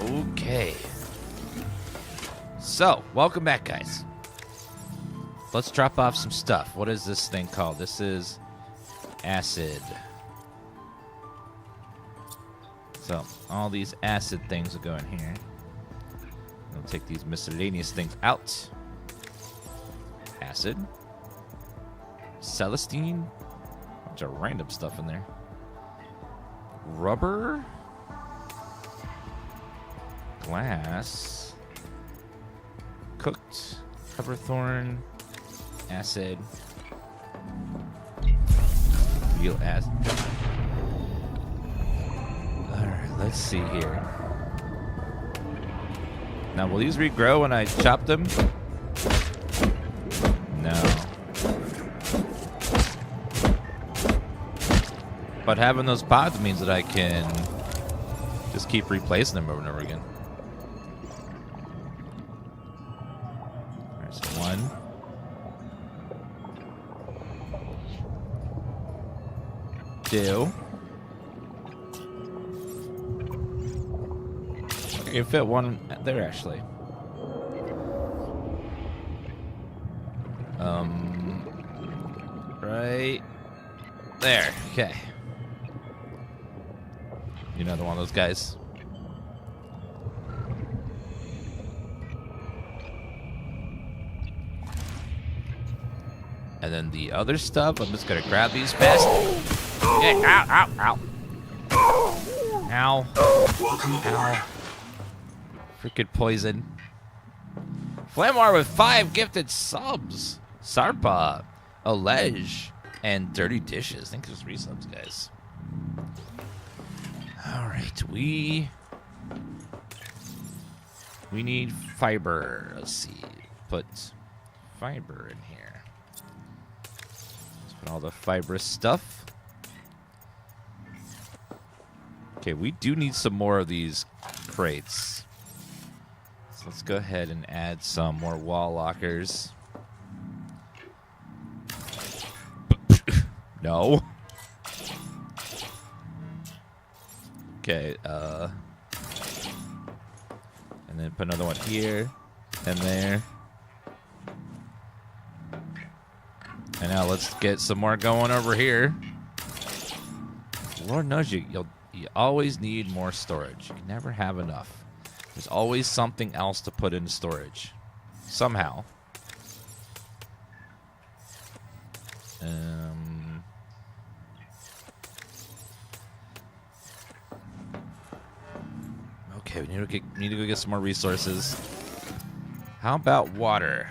Okay. So, welcome back, guys. Let's drop off some stuff. What is this thing called? This is acid. So, all these acid things will go in here. We'll take these miscellaneous things out. Acid. Celestine. A bunch of random stuff in there. Rubber. Glass. Cooked. Pepperthorn. Acid. Real acid. Alright, let's see here. Now, will these regrow when I chop them? No. But having those pods means that I can just keep replacing them over and over again. There's one. Two. I can fit one there, actually. Right there. Okay. Another one of those guys. And then the other stuff, I'm just gonna grab these fast. Yeah, ow, ow, ow. Ow. Ow. Freaking poison. Flamar with 5 gifted subs. Sarpa, Alej, and Dirty Dishes. I think there's 3 subs, guys. Alright, we need fiber. Let's see. Put fiber in here. Let's put all the fibrous stuff. Okay, we do need some more of these crates. So let's go ahead and add some more wall lockers. No. Okay, and then put another one here and there. And now let's get some more going over here. Lord knows you always need more storage. You can never have enough. There's always something else to put in storage. Somehow. Okay, we need to go get some more resources. How about water?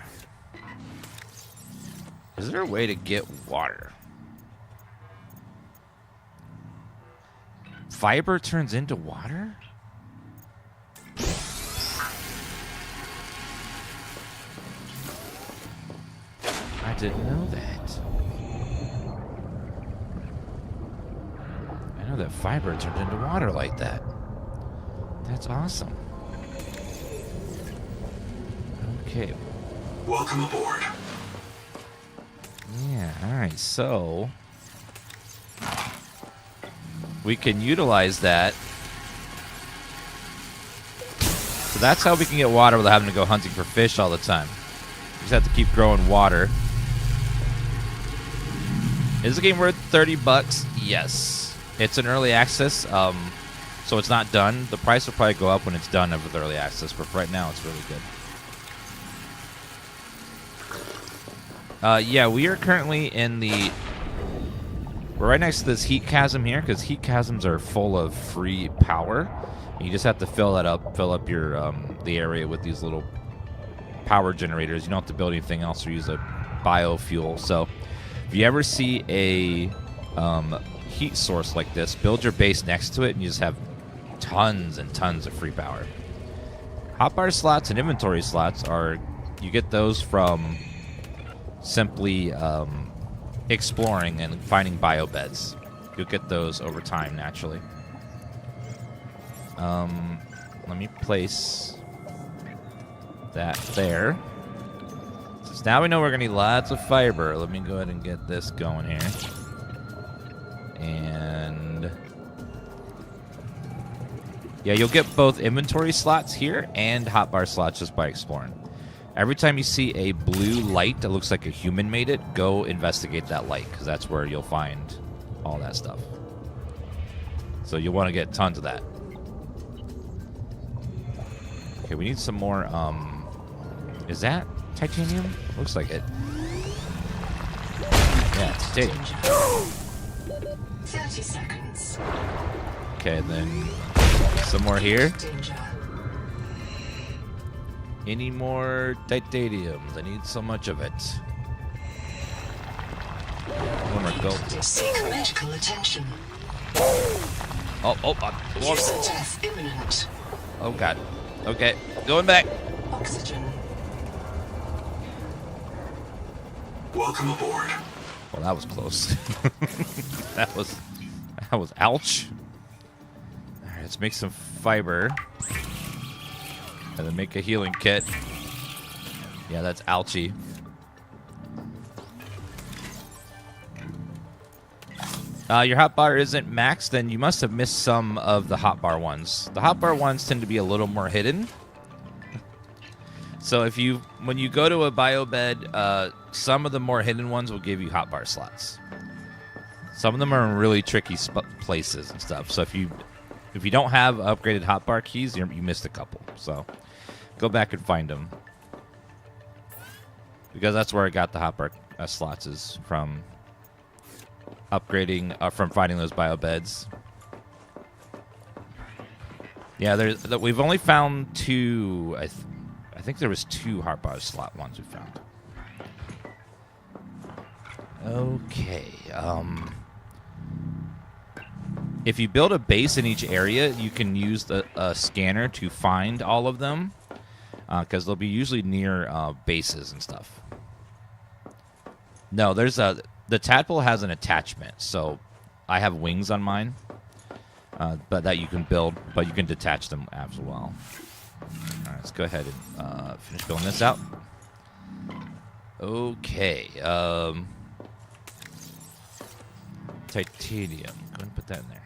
Is there a way to get water? Fiber turns into water? I didn't know that. I know that fiber turns into water like that. That's awesome. Okay. Welcome aboard. Yeah, alright, so we can utilize that. So that's how we can get water without having to go hunting for fish all the time. We just have to keep growing water. Is the game worth $30? Yes. It's an early access, so it's not done. The price will probably go up when it's done with early access, but for right now it's really good. Yeah, we are currently in the... We're right next to this heat chasm here, because heat chasms are full of free power. And you just have to fill up your the area with these little power generators. You don't have to build anything else or use a biofuel. So if you ever see a heat source like this, build your base next to it, and you just have tons and tons of free power. Hotbar slots and inventory slots are... You get those from simply exploring and finding biobeds. You'll get those over time naturally. Let me place that there. So now we know we're gonna need lots of fiber. Let me go ahead and get this going here. And Yeah, you'll get both inventory slots here and hotbar slots just by exploring. Every time you see a blue light that looks like a human made it, go investigate that light, because that's where you'll find all that stuff. So you'll want to get tons of that. Okay, we need some more, is that titanium? Looks like it. Yeah, it's titanium. 30 seconds. Okay, then some more here. Any more titaniums? I need so much of it. One more gold. Seek medical attention. Oh, User death imminent. oh god. Okay, going back. Oxygen. Welcome aboard. Well, that was close. that was ouch. All right, let's make some fiber. And then make a healing kit. Yeah, that's ouchie. Your hotbar isn't maxed, then you must have missed some of the hotbar ones. The hotbar ones tend to be a little more hidden. So when you go to a biobed, some of the more hidden ones will give you hotbar slots. Some of them are in really tricky places and stuff. So if you don't have upgraded hotbar keys, you missed a couple. So go back and find them, because that's where I got the hotbar slots, is from upgrading, from finding those biobeds. Yeah, we've only found two. I think there was two hotbar slot ones we found. Okay. If you build a base in each area, you can use the scanner to find all of them, because they'll be usually near bases and stuff. No, the tadpole has an attachment, so I have wings on mine, but that you can build, but you can detach them as well. All right, let's go ahead and finish building this out. Okay. Titanium. Go ahead and put that in there.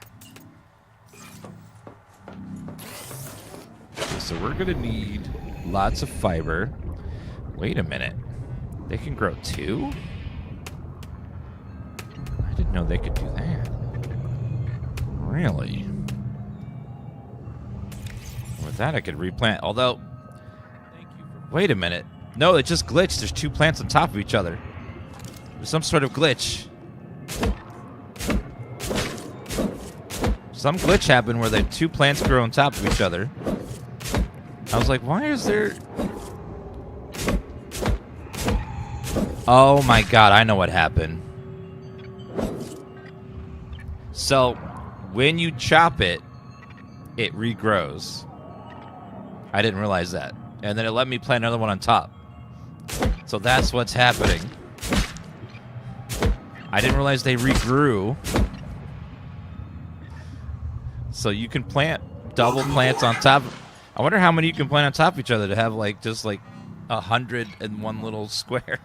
Okay, so we're going to need lots of fiber. Wait a minute. They can grow two? I didn't know they could do that. Really? With that, I could replant. Although, wait a minute. No, it just glitched. There's two plants on top of each other. There's some sort of glitch. Some glitch happened where the two plants grew on top of each other. I was like, why is there... Oh my god, I know what happened. So, when you chop it, it regrows. I didn't realize that. And then it let me plant another one on top. So that's what's happening. I didn't realize they regrew. So you can plant double plants on top. I wonder how many you can plant on top of each other to have like just like 100 in one little square.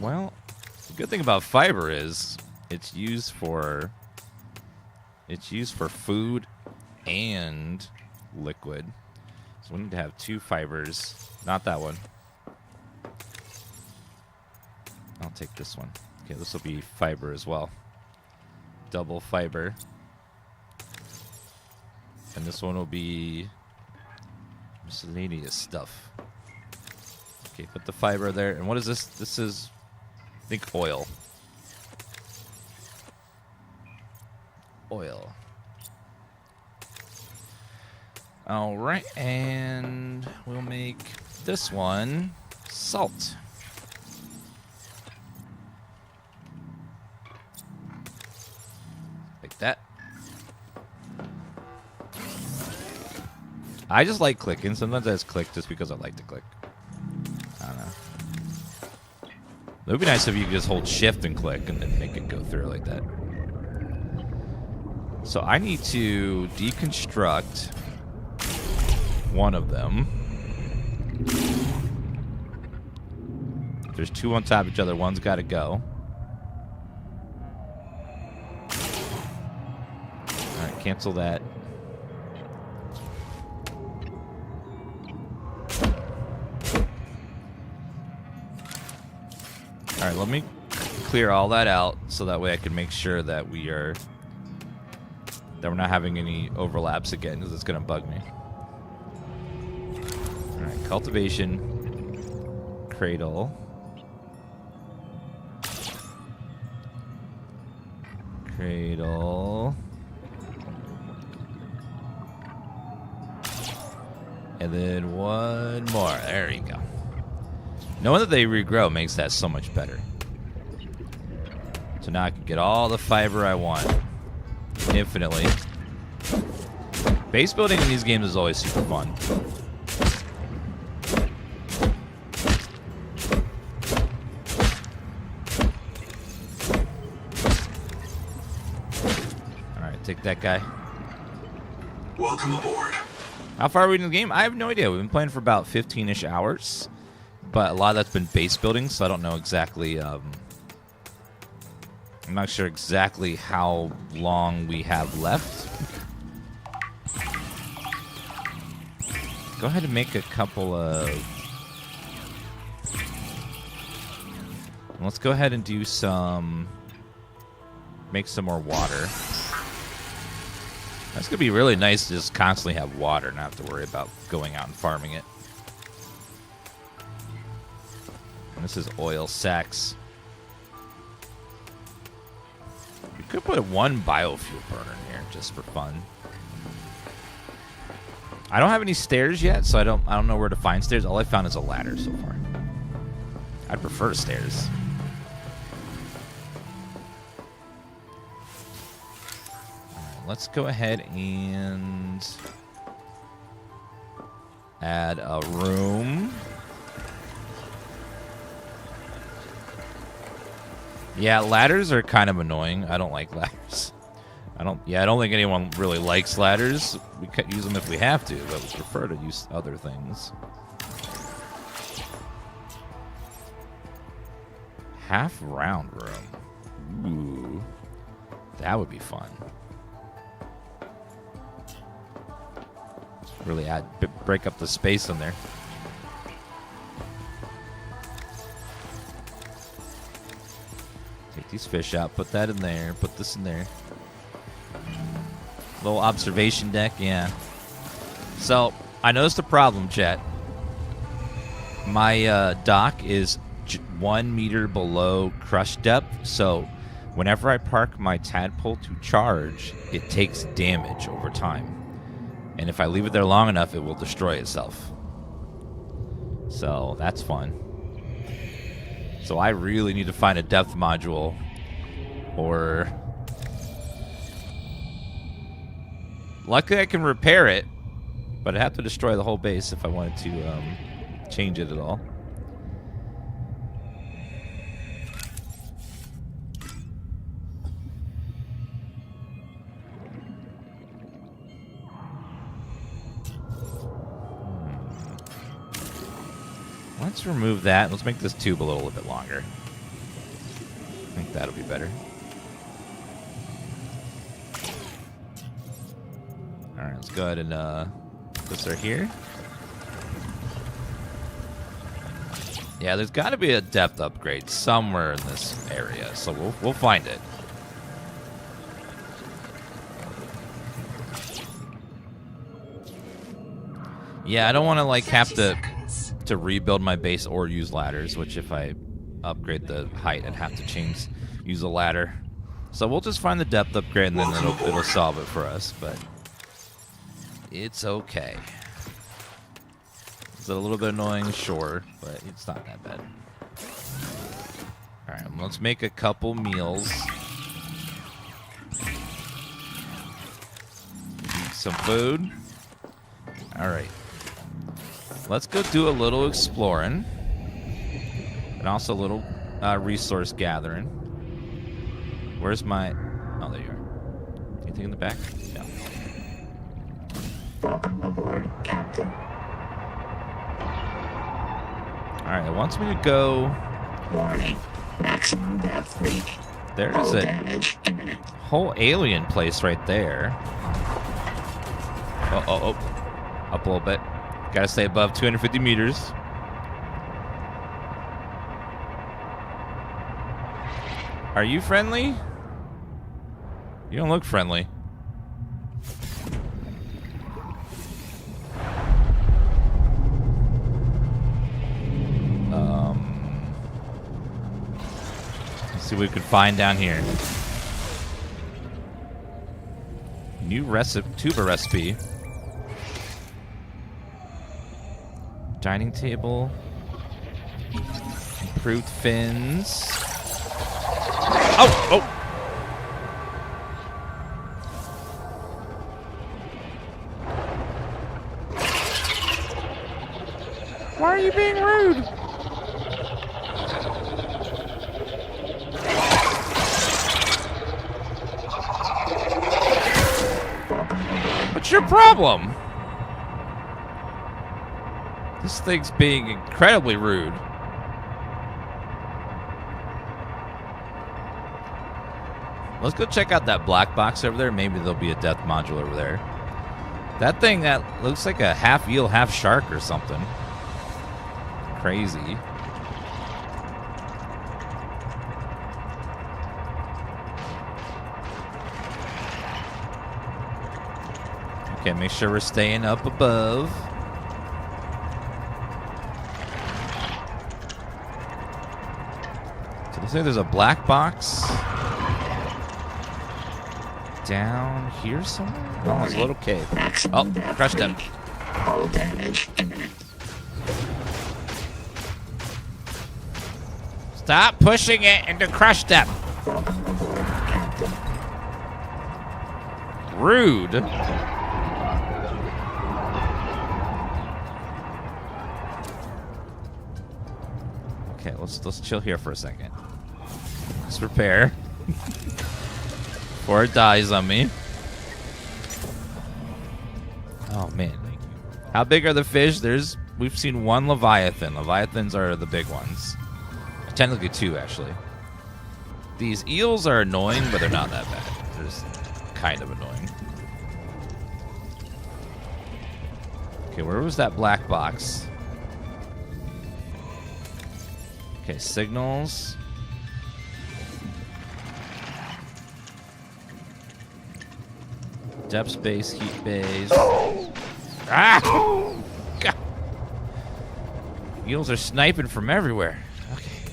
Well, the good thing about fiber is it's used for food and liquid. So we need to have two fibers. Not that one. I'll take this one. Okay, this will be fiber as well. Double fiber. And this one will be miscellaneous stuff. Okay, put the fiber there. And what is this? This is, I think, oil. Oil. All right, and we'll make this one salt. Like that. I just like clicking. Sometimes I just click just because I like to click. I don't know. It would be nice if you could just hold shift and click and then make it go through like that. So I need to deconstruct one of them. There's two on top of each other. One's got to go. All right, cancel that. All right, let me clear all that out so that way I can make sure that we're not having any overlaps again, because it's gonna bug me. All right, cultivation, cradle, and then one more. There you go. Knowing that they regrow makes that so much better. So now I can get all the fiber I want infinitely. Base building in these games is always super fun. Alright, take that guy. Welcome aboard. How far are we in the game? I have no idea. We've been playing for about 15-ish hours. But a lot of that's been base building, so I don't know exactly. I'm not sure exactly how long we have left. Go ahead and make a couple of. Let's go ahead and do some. Make some more water. That's gonna be really nice to just constantly have water, not have to worry about going out and farming it. This is oil sacks. We could put one biofuel burner in here just for fun. I don't have any stairs yet, so I don't know where to find stairs. All I found is a ladder so far. I'd prefer stairs. All right, let's go ahead and add a room. Yeah, ladders are kind of annoying. I don't like ladders. I don't think anyone really likes ladders. We could use them if we have to, but we prefer to use other things. Half round room. Ooh. That would be fun. Really break up the space in there. Take these fish out, put that in there, put this in there. Little observation deck, yeah. So, I noticed a problem, chat. My dock is 1 meter below crush depth, so whenever I park my tadpole to charge, it takes damage over time. And if I leave it there long enough, it will destroy itself. So, that's fun. So I really need to find a depth module, or luckily I can repair it, but I'd have to destroy the whole base if I wanted to change it at all. Let's remove that. Let's make this tube a little bit longer. I think that'll be better. Alright, let's go ahead and put this right here. Yeah, there's got to be a depth upgrade somewhere in this area, so we'll find it. Yeah, I don't want to like have to rebuild my base or use ladders, which if I upgrade the height, I'd have to use a ladder. So we'll just find the depth upgrade and then it'll solve it for us, but it's okay. Is it a little bit annoying? Sure, but it's not that bad. Alright, let's make a couple meals. Eat some food. Alright. Let's go do a little exploring. And also a little resource gathering. Where's my... Oh, there you are. Anything in the back? No. Welcome aboard, Captain. Alright, it wants me to go... Warning. Maximum depth reached. There's a whole alien place right there. Oh. Up a little bit. Gotta stay above 250 meters. Are you friendly? You don't look friendly. Let's see what we can find down here. New tuba recipe. Dining table. Improved fins. Oh! Why are you being rude? What's your problem? This thing's being incredibly rude. Let's go check out that black box over there. Maybe there'll be a death module over there. That thing that looks like a half eel, half shark or something. Crazy. Okay, make sure we're staying up above. So it looks like there's a black box down here somewhere? Oh, it's a little cave. Oh, crushed him. Stop pushing it into crush depth. Rude. Okay, let's chill here for a second. Let's repair. Before it dies on me. Oh man. How big are the fish? We've seen one Leviathan. Leviathans are the big ones. Technically two, actually. These eels are annoying, but they're not that bad. They're just kind of annoying. Okay, where was that black box? Okay, signals. Depth space, heat bays. Ah! God. Eels are sniping from everywhere. Okay.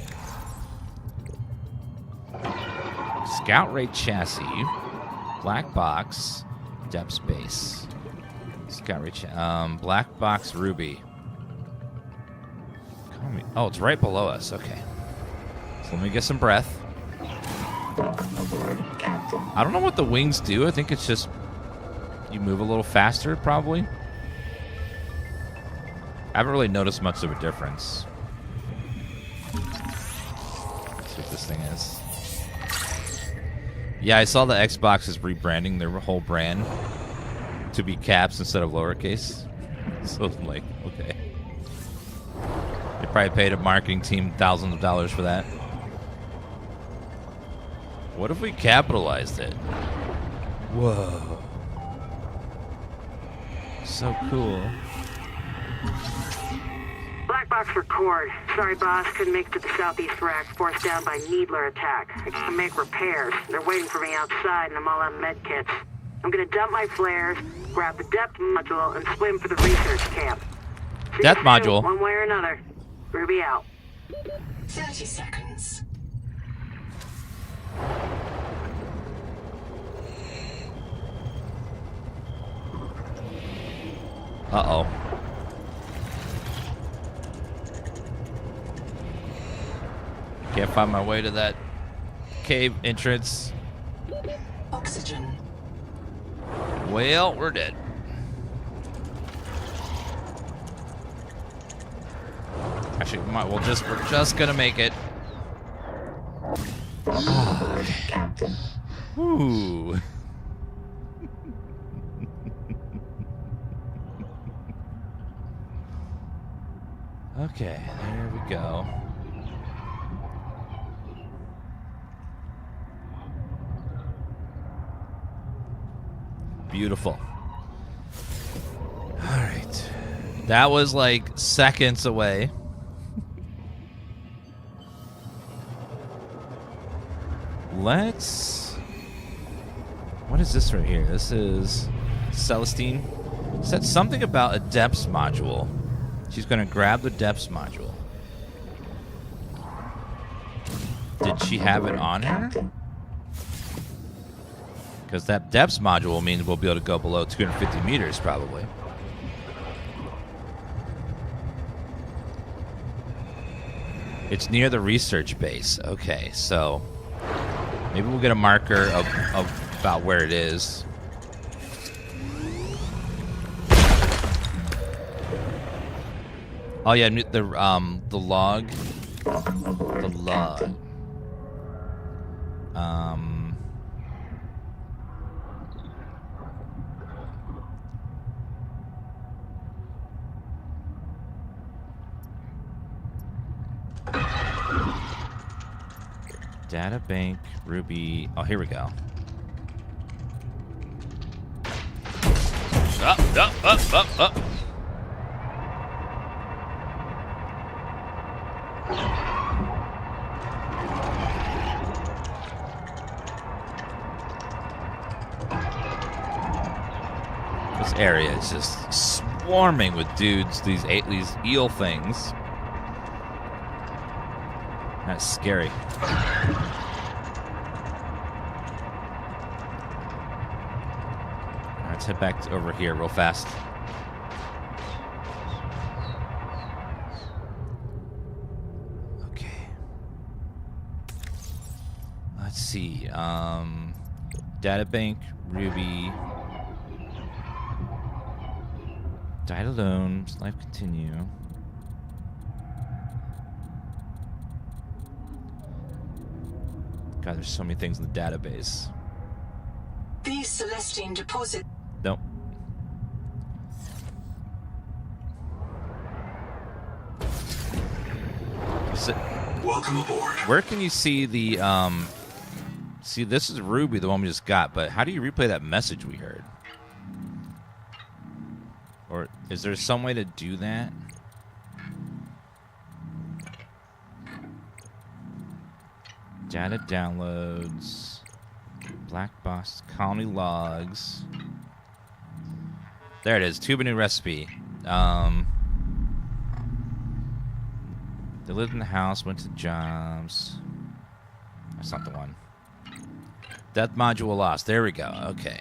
Scout rate chassis. Black box. Depth space. Scout rate black box ruby. Oh, it's right below us. Okay. So let me get some breath. I don't know what the wings do. I think it's just you move a little faster, probably. I haven't really noticed much of a difference. Let's see what this thing is. Yeah, I saw the Xbox is rebranding their whole brand to be caps instead of lowercase. So I'm like, okay. They probably paid a marketing team thousands of dollars for that. What if we capitalized it? Whoa. So cool. Black box for Cord. Sorry, boss. Couldn't make it to the southeast rack. Forced down by Needler attack. I gotta make repairs. They're waiting for me outside, and I'm all out of med kits. I'm gonna dump my flares, grab the depth module, and swim for the research camp. See Depth you module? one way or another. Ruby out. 30 seconds. Uh-oh. Can't find my way to that cave entrance. Oxygen. Well, we're dead. Actually, we're just gonna make it. Ooh. Okay, there we go. Beautiful. All right. That was like seconds away. Let's... What is this right here? This is Celestine. Said something about a depths module. She's going to grab the depths module. Did she have it on her? Because that depths module means we'll be able to go below 250 meters, probably. It's near the research base. Okay, so maybe we'll get a marker of about where it is. Oh yeah, the log. The log. Data bank, Ruby. Oh, here we go. Up. This area is just swarming with dudes, these eel things. That's scary. Alright, let's head back over here real fast. Okay. Let's see. Databank, Ruby. Died alone. Life continue. God, there's so many things in the database. The Celestine deposit. Nope. Welcome aboard. Where can you see the see, this is Ruby, the one we just got, but how do you replay that message we heard? Or is there some way to do that? Data downloads, black box, colony logs. There it is. Tube a new recipe. They lived in the house, went to jobs. That's not the one. Death module lost. There we go. Okay.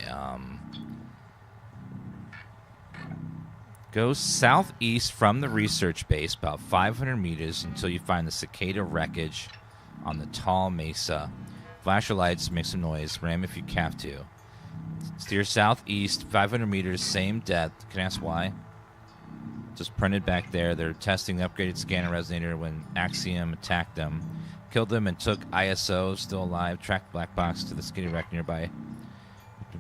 Go southeast from the research base about 500 meters until you find the cicada wreckage on the tall mesa. Flash your lights, make some noise, ram if you have to. Steer southeast, 500 meters, same depth. Can I ask why? Just printed back there. They're testing the upgraded scanner resonator when Axiom attacked them. Killed them and took ISO, still alive. Tracked black box to the skinny wreck nearby.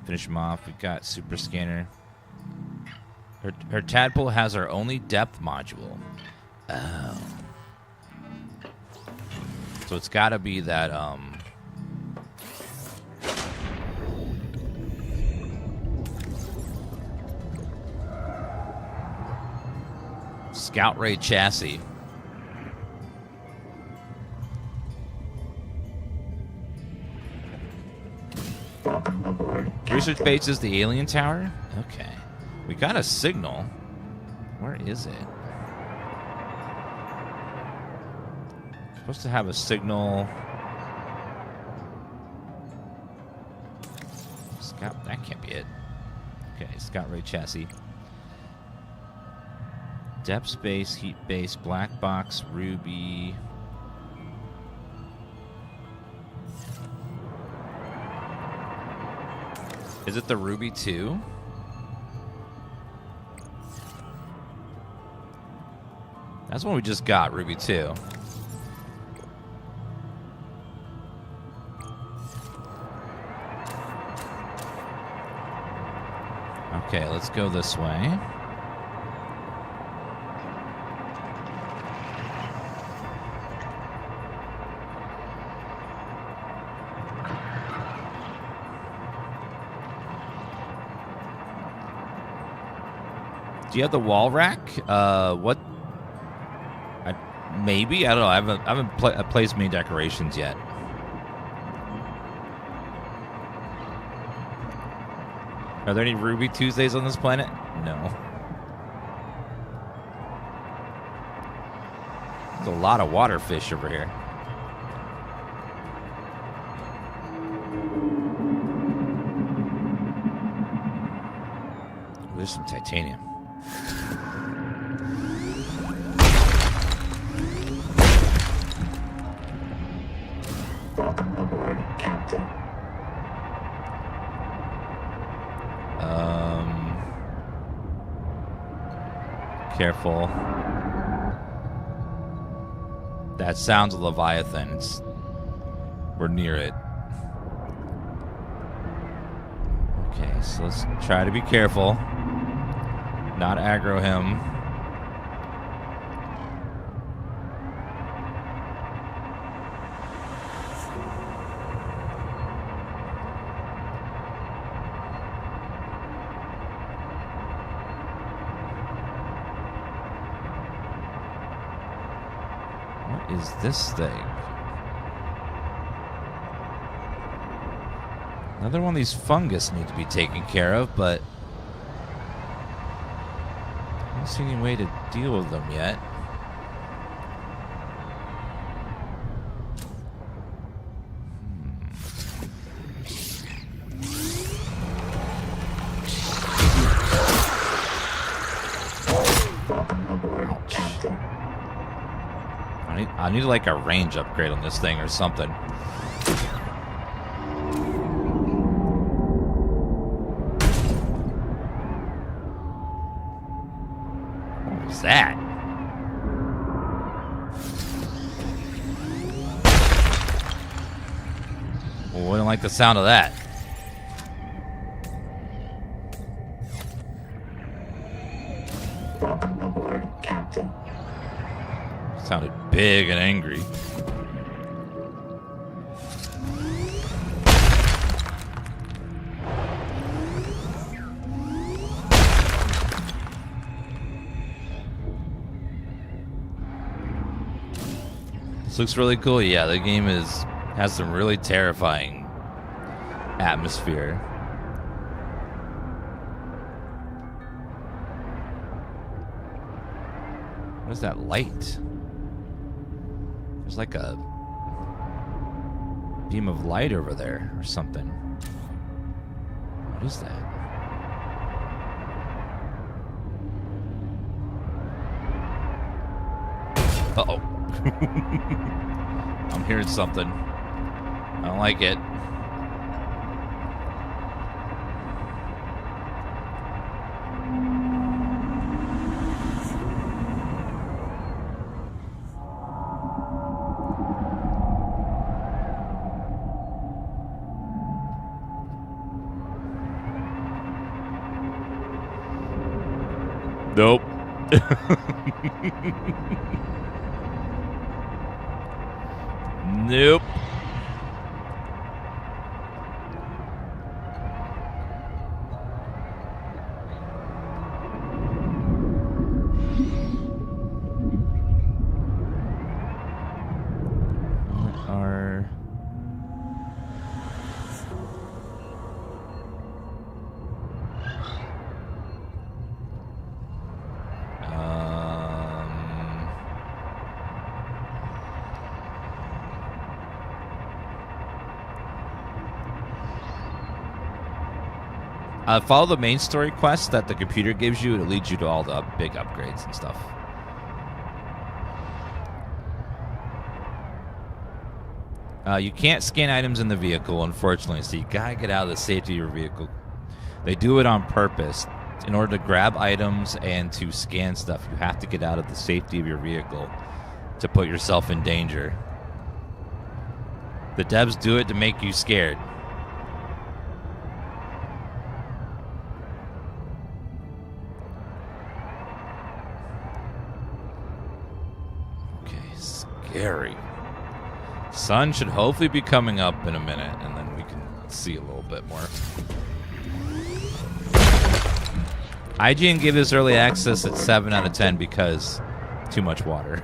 Finish them off. We've got super scanner. Her tadpole has her only depth module. Oh. So it's got to be that, Scout Ray chassis. Research base is the alien tower? Okay. We got a signal. Where is it? Supposed to have a signal. Scout, that can't be it. Okay, Scout Ray chassis. Depth space, heat base, black box, Ruby. Is it the Ruby 2? That's one we just got, Ruby 2. Okay, let's go this way. Do you have the wall rack? What? Maybe, I don't know. I haven't placed many decorations yet. Are there any Ruby Tuesdays on this planet? No. There's a lot of water fish over here. Ooh, there's some titanium. Careful. That sounds a Leviathan. We're near it. Okay, so let's try to be careful. Not aggro him. Is this thing? Another one of these fungus need to be taken care of, but I don't see any way to deal with them yet. I need like a range upgrade on this thing or something. What was that? Well, I don't like the sound of that. Sounded big and angry. This looks really cool. Yeah, the game has some really terrifying atmosphere. What is that light? There's like a beam of light over there or something. What is that? Uh-oh. I'm hearing something. I don't like it. Nope. Nope. Follow the main story quest that the computer gives you, and it leads you to all the big upgrades and stuff. You can't scan items in the vehicle, unfortunately, so you gotta get out of the safety of your vehicle. They do it on purpose. In order to grab items and to scan stuff, you have to get out of the safety of your vehicle to put yourself in danger. The devs do it to make you scared. Scary. Sun should hopefully be coming up in a minute, and then we can see a little bit more. IGN gave this early access at 7 out of 10 because too much water.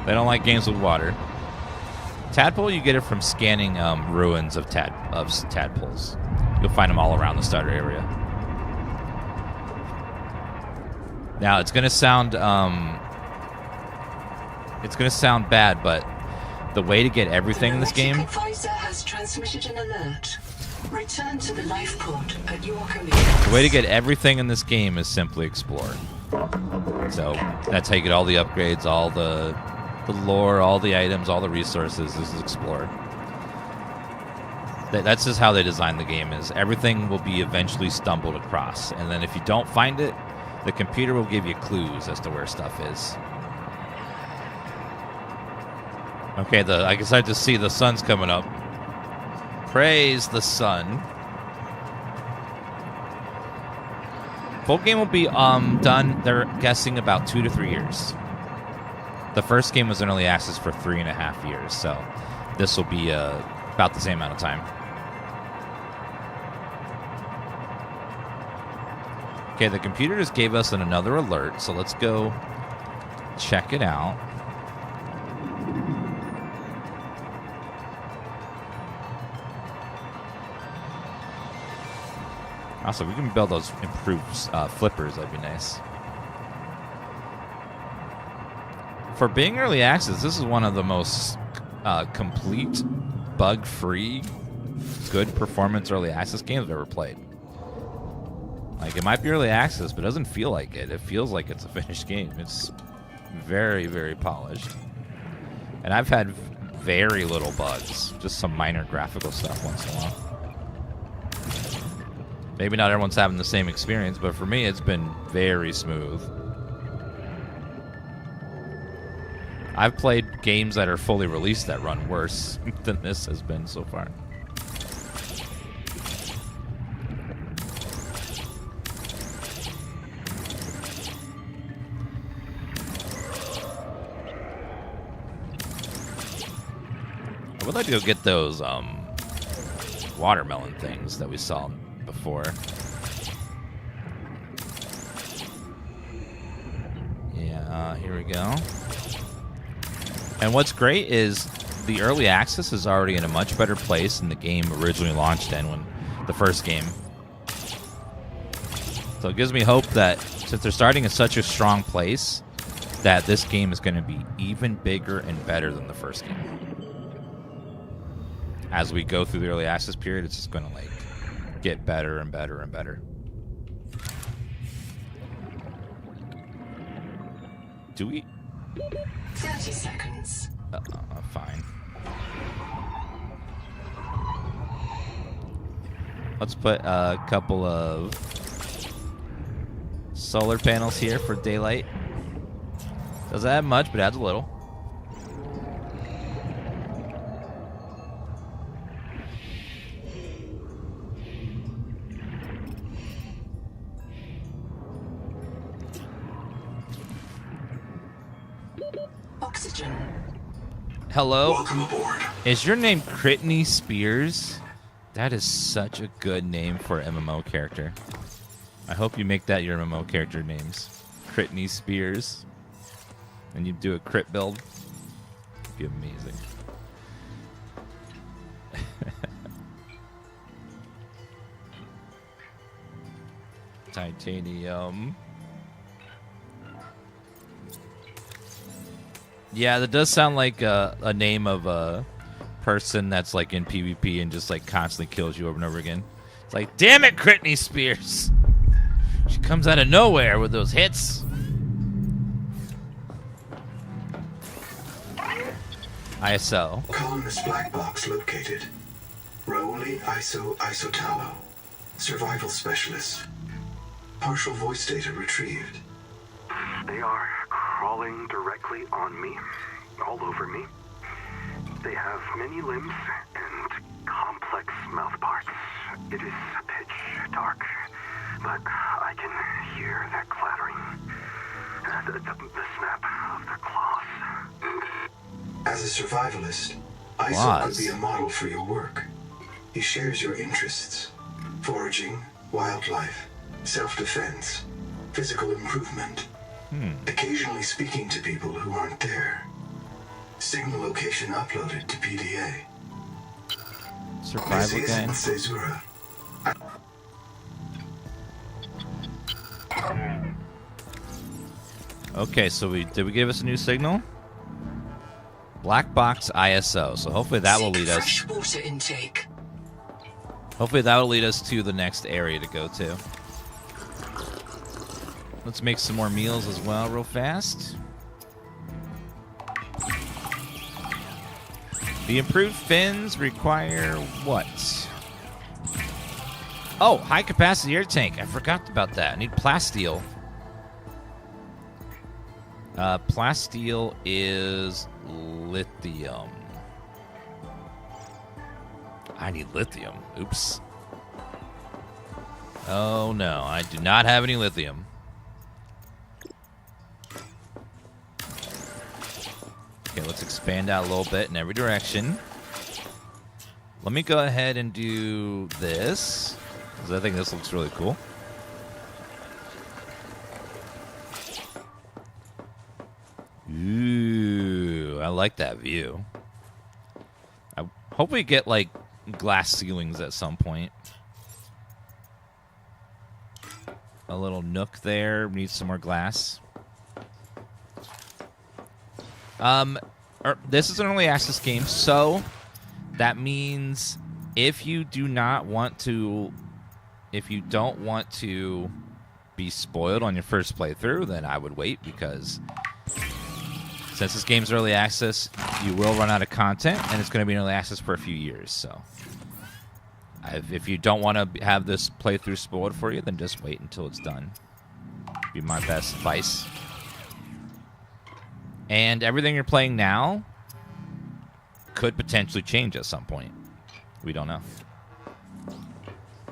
They don't like games with water. Tadpole, you get it from scanning ruins of tadpoles. You'll find them all around the starter area. Now it's gonna sound bad, but the way to get everything in this game. Advisor has transmitted an alert. Return to the life pod at your The convenience. way to get everything in this game is simply explore. So that's how you get all the upgrades, all the lore, all the items, all the resources. This is explore. That's just how they designed the game. Is everything will be eventually stumbled across, and then if you don't find it, the computer will give you clues as to where stuff is. Okay, I can start to see the sun's coming up. Praise the sun. Full game will be done, they're guessing, about 2 to 3 years. The first game was in early access for 3.5 years, so this will be about the same amount of time. Okay, the computer just gave us another alert, so let's go check it out. Also, we can build those improved flippers. That'd be nice. For being early access, this is one of the most complete, bug-free, good performance early access games I've ever played. Like, it might be early access, but it doesn't feel like it. It feels like it's a finished game. It's very, very polished. And I've had very little bugs. Just some minor graphical stuff once in a while. Maybe not everyone's having the same experience, but for me, it's been very smooth. I've played games that are fully released that run worse than this has been so far. I would like to go get those watermelon things that we saw before. Yeah, here we go. And what's great is the early access is already in a much better place than the game originally launched in when the first game. So it gives me hope that since they're starting in such a strong place, that this game is going to be even bigger and better than the first game. As we go through the early access period, it's just going to like get better and better and better. Do we? 30 seconds. Fine. Let's put a couple of solar panels here for daylight. Doesn't add much, but adds a little. Oxygen. Hello? Welcome aboard. Is your name Critney Spears? That is such a good name for an MMO character. I hope you make that your MMO character names. Critney Spears. And you do a crit build. It'd be amazing. Titanium. Yeah, that does sound like a name of a person that's like in PvP and just like constantly kills you over and over again. It's like, damn it, Critney Spears. She comes out of nowhere with those hits. ISO. Columnist black box located. Raoli Isotalo. Survival specialist. Partial voice data retrieved. They are crawling directly on me, all over me. They have many limbs and complex mouth parts. It is pitch dark, but I can hear their clattering, the snap of their claws. As a survivalist, ISO could Claws. be a model for your work. He shares your interests. Foraging, wildlife, self-defense, physical improvement. Occasionally speaking to people who aren't there. Signal location uploaded to PDA. Survival This game. is Caesura. Okay, so did we give us a new signal? Black box ISO. So hopefully that will lead us. Fresh water intake. Hopefully that will lead us to the next area to go to. Let's make some more meals as well, real fast. The improved fins require what? Oh, high capacity air tank. I forgot about that. I need plasteel. Plasteel is lithium. I need lithium. Oops. Oh no, I do not have any lithium. Okay, let's expand out a little bit in every direction. Let me go ahead and do this, because I think this looks really cool. Ooh, I like that view. I hope we get, like, glass ceilings at some point. A little nook there. We need some more glass. This is an early access game, so that means if you don't want to be spoiled on your first playthrough, then I would wait, because since this game's early access, you will run out of content, and it's going to be in early access for a few years. So if you don't want to have this playthrough spoiled for you, then just wait until it's done. Be my best advice. And everything you're playing now could potentially change at some point. We don't know.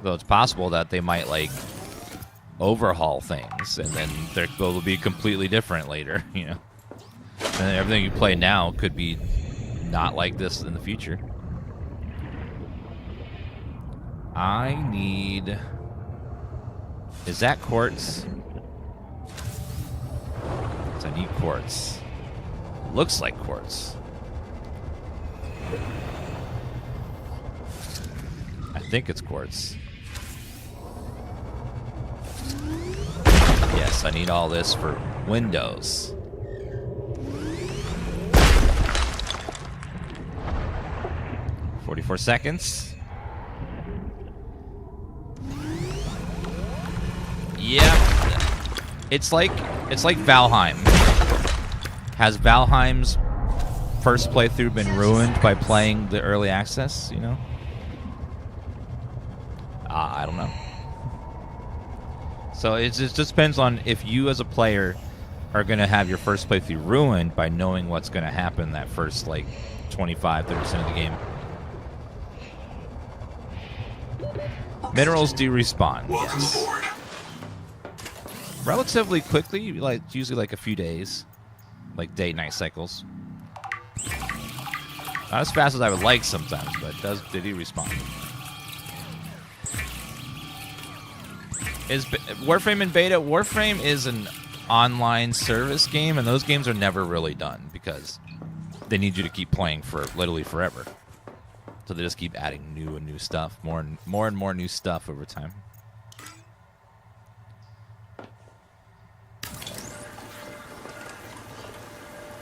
Though it's possible that they might, like, overhaul things, and then they'll be completely different later, you know? And everything you play now could be not like this in the future. I need... Is that quartz? I need quartz. Looks like quartz. I think it's quartz. Yes, I need all this for Windows. "44 seconds. Yeah. It's like Valheim. Has Valheim's first playthrough been ruined by playing the early access, you know? I don't know. So it just depends on if you as a player are going to have your first playthrough ruined by knowing what's going to happen that first, like, 25-30% of the game. Minerals do respawn, Welcome yes. aboard. Relatively quickly, like usually like a few days. Like day-night cycles. Not as fast as I would like sometimes, but they do respawn. Is Warframe in beta? Warframe is an online service game, and those games are never really done because they need you to keep playing for literally forever. So they just keep adding new and new stuff, more and more new stuff over time.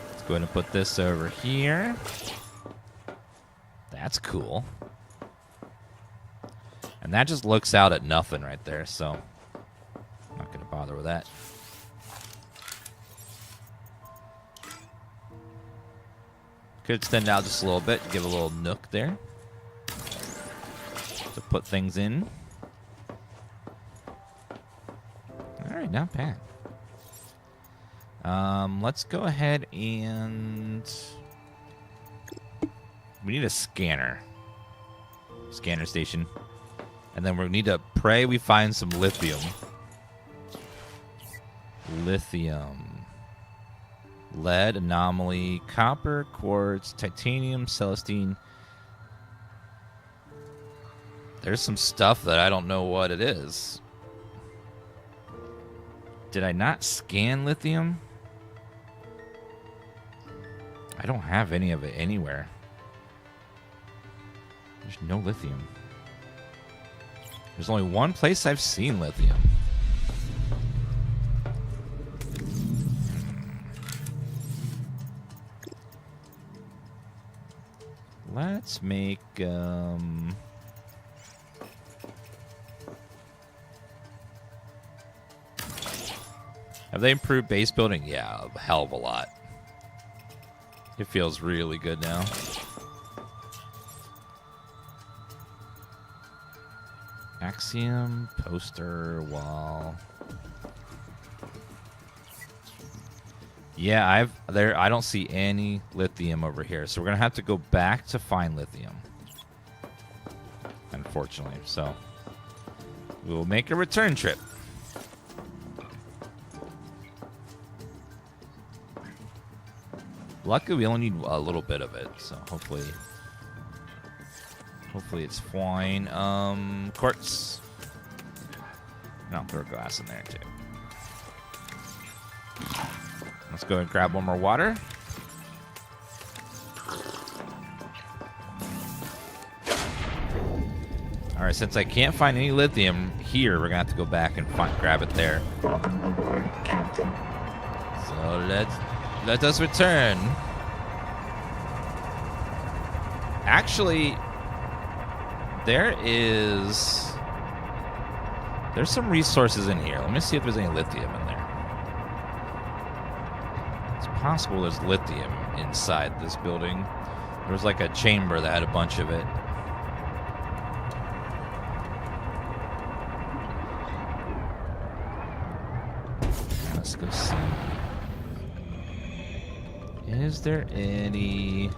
Let's go ahead and put this over here. That's cool. And that just looks out at nothing right there, so I'm not going to bother with that. Could extend out just a little bit, give a little nook there to put things in. Alright, not bad. Let's go ahead and... We need a scanner. Scanner station. And then we need to pray we find some lithium. Lithium. Lead, anomaly, copper, quartz, titanium, celestine. There's some stuff that I don't know what it is. Did I not scan lithium? I don't have any of it anywhere. There's no lithium. There's only one place I've seen lithium. Let's make, have they improved base building? Yeah, a hell of a lot. It feels really good now. Axiom, poster, wall. Yeah, I don't see any lithium over here, so we're gonna have to go back to find lithium. Unfortunately, so we will make a return trip. Luckily, we only need a little bit of it, so hopefully it's fine. Quartz. No, throw glass in there too. Let's go and grab one more water. All right, since I can't find any lithium here, we're gonna have to go back and grab it there. So let us return. Actually, there's some resources in here. Let me see if there's any lithium in there. It's possible there's lithium inside this building. There was like a chamber that had a bunch of it. Let's go see. Is there any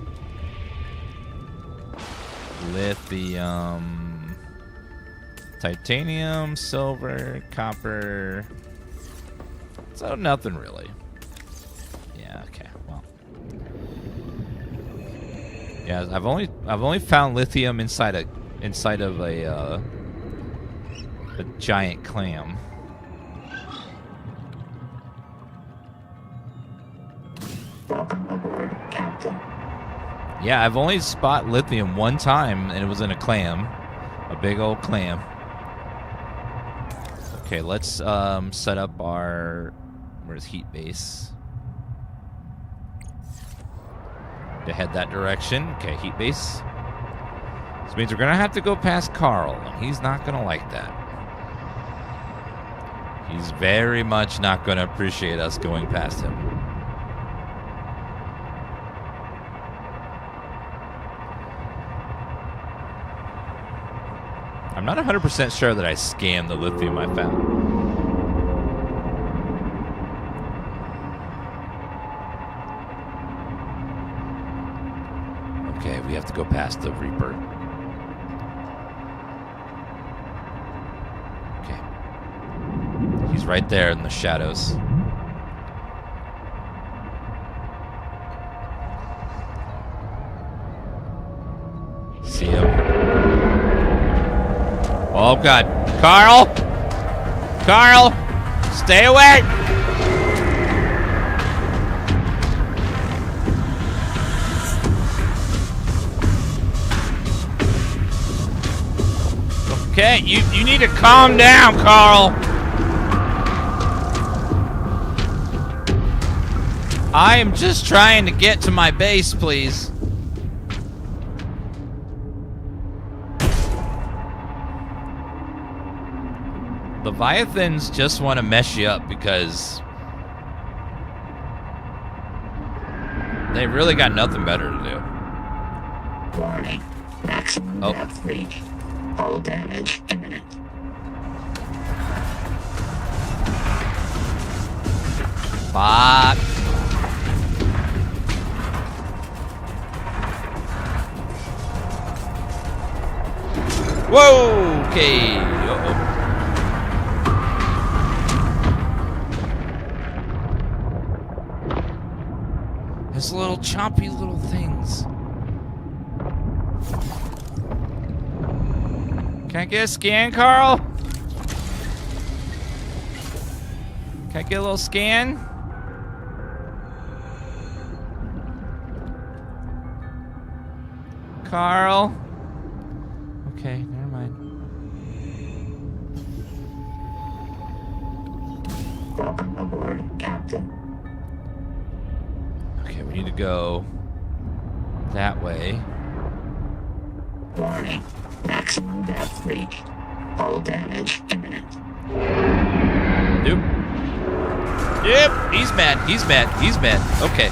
lithium, titanium, silver, copper? So nothing really. Yeah, okay. Well. Yeah, I've only found lithium inside of a giant clam. Yeah, I've only spot lithium one time, and it was in a clam. A big old clam. Okay, let's set up our... Where's heat base? To head that direction. Okay, heat base. This means we're going to have to go past Carl, and he's not going to like that. He's very much not going to appreciate us going past him. I'm not 100% sure that I scanned the lithium I found. Okay, we have to go past the Reaper. Okay. He's right there in the shadows. See him? Oh, God. Carl! Carl! Stay away! Okay, you need to calm down, Carl. I am just trying to get to my base, please. Leviathans just want to mess you up because they really got nothing better to do. Warning. Maximum depth reach. Hull damage imminent. Fuck. Whoa! Okay. Uh-oh. chompy little things. Can I get a scan, Carl? Can I get a little scan? Carl? Okay, never mind. Welcome aboard, Captain. Okay, we need to go that way. Warning. Maximum depth reached. Hull damage imminent. Nope. Yep, he's mad. He's mad. He's mad. Okay.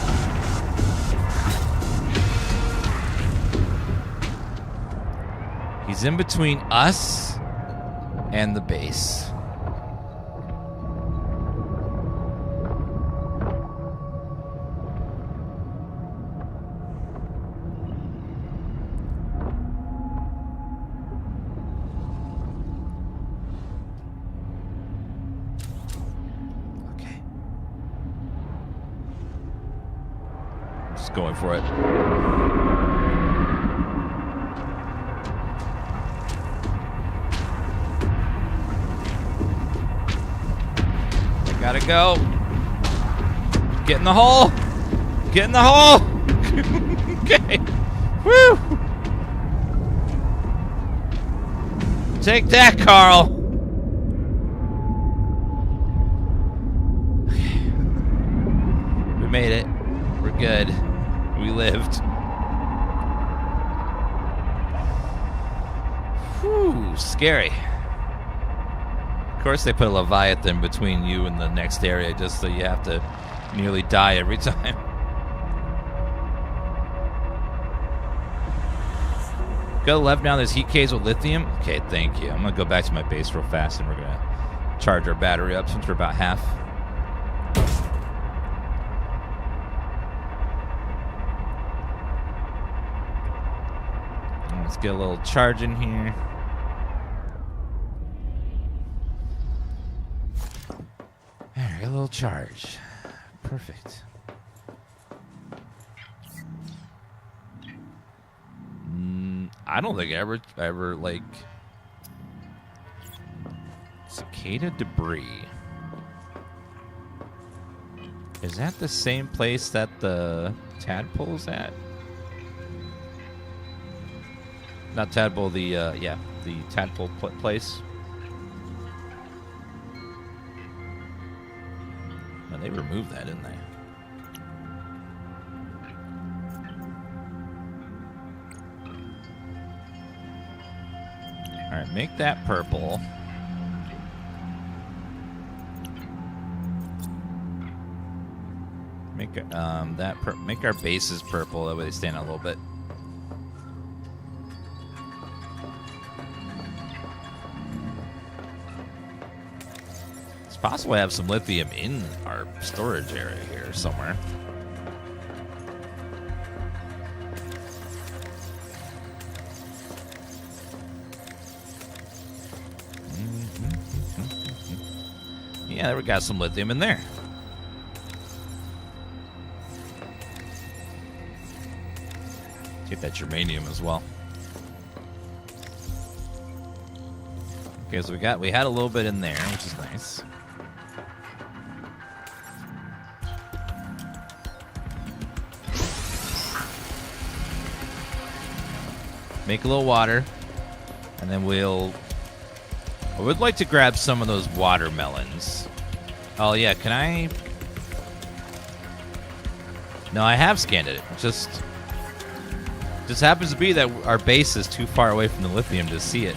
He's in between us and the base. Okay. Just going for it. Gotta go. Get in the hole. Get in the hole. Okay. Woo. Take that, Carl. We made it. We're good. We lived. Whew, scary. Of course, they put a Leviathan between you and the next area just so you have to nearly die every time. Go left now. There's heat caves with lithium. Okay, thank you. I'm going to go back to my base real fast and we're going to charge our battery up since we're about half. Let's get a little charge in here. There, a little charge. Perfect. I don't think I ever like cicada debris. Is that the same place that the tadpole's at? Not tadpole, the yeah, the tadpole place. Oh, they removed that, didn't they? All right, make that purple. Make make our bases purple. That way they stand out a little bit. It's possible to have some lithium in our storage area here somewhere. Yeah, we got some lithium in there. Get that germanium as well. Okay, so we had a little bit in there, which is nice. Make a little water, and then I would like to grab some of those watermelons. Oh yeah, can I? No, I have scanned it. Just happens to be that our base is too far away from the lithium to see it.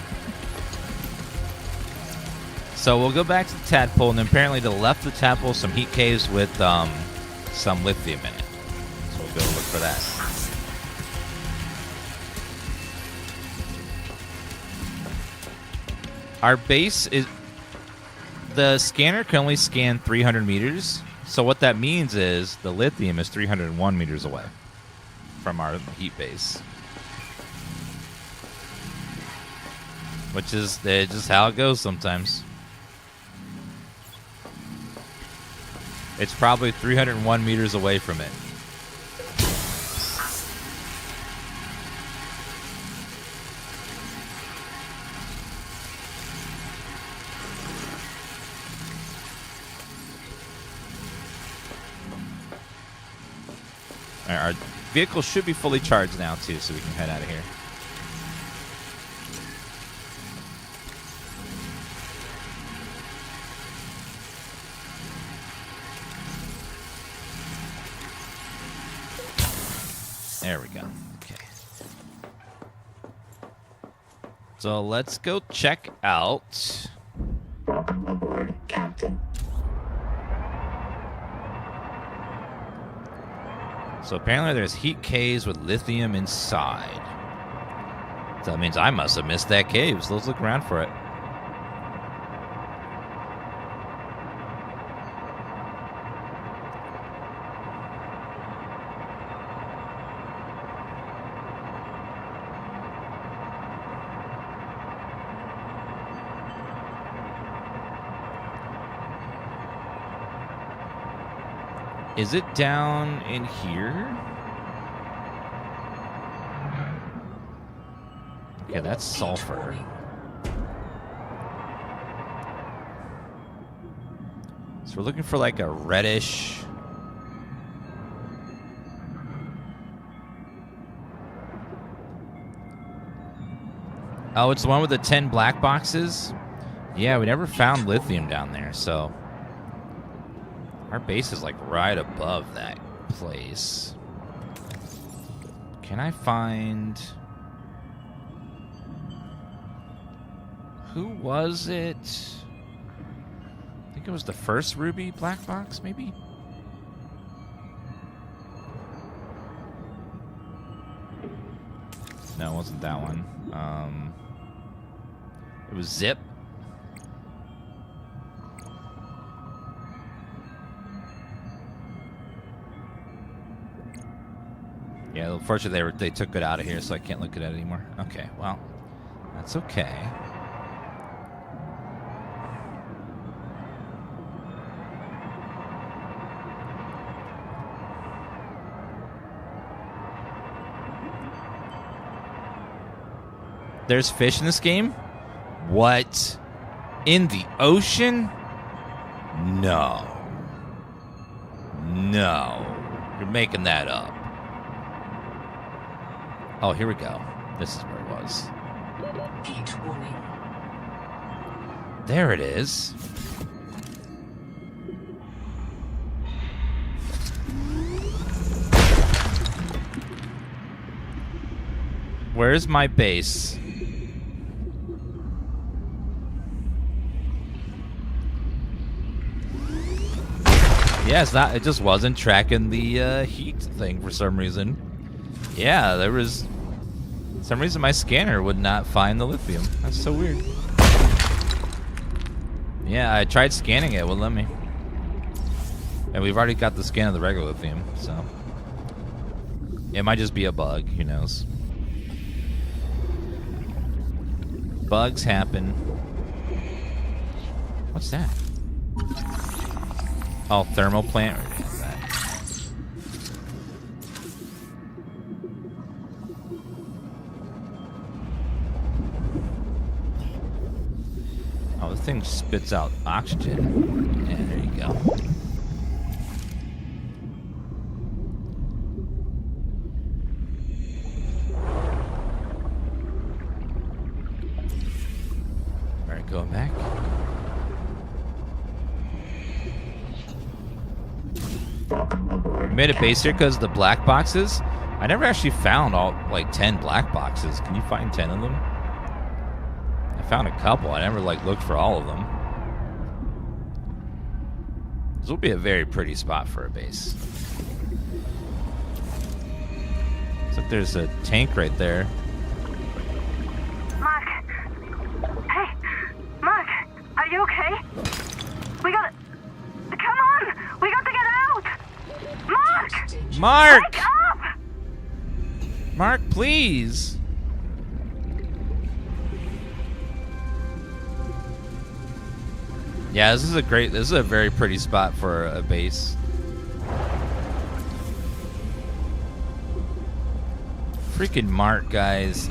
So we'll go back to the tadpole, and then apparently to the left of the tadpole, some heat caves with some lithium in it. So we'll go look for that. Our base is... The scanner can only scan 300 meters. So what that means is the lithium is 301 meters away from our heat base. Which is just how it goes sometimes. It's probably 301 meters away from it. Our vehicle should be fully charged now, too, so we can head out of here. There we go. Okay. So let's go check out. Welcome aboard, Captain. So apparently there's heat caves with lithium inside. So that means I must have missed that cave. So let's look around for it. Is it down in here? Okay, that's sulfur. So we're looking for like a reddish. Oh, it's the one with the 10 black boxes? Yeah, we never found lithium down there, so. Our base is like right above that place. Can I find... Who was it? I think it was the first ruby black box, maybe? No, it wasn't that one. It was Zip. Yeah, unfortunately they took it out of here, so I can't look at it anymore. Okay, well, that's okay. There's fish in this game? What? In the ocean? No. No. You're making that up. Oh, here we go. This is where it was. Heat warning. There it is. Where's my base? Yeah, it's not. It just wasn't tracking the heat thing for some reason. Yeah, there was... For some reason my scanner would not find the lithium. That's so weird. Yeah, I tried scanning it. It wouldn't let me. And we've already got the scan of the regular lithium, so... It might just be a bug. Who knows? Bugs happen. What's that? Oh, thermal plant. Oh, this thing spits out oxygen. Yeah, there you go. All right, going back. We made a base here because the black boxes. I never actually found all like 10 black boxes. Can you find 10 of them? I found a couple. I never like looked for all of them. This will be a very pretty spot for a base. Looks like there's a tank right there. Mark. Hey, Mark, are you okay? We gotta... Come on! We got to get out! Mark! Mark! Wake up! Mark, please. Yeah, this is a very pretty spot for a base. Freaking Mark, guys.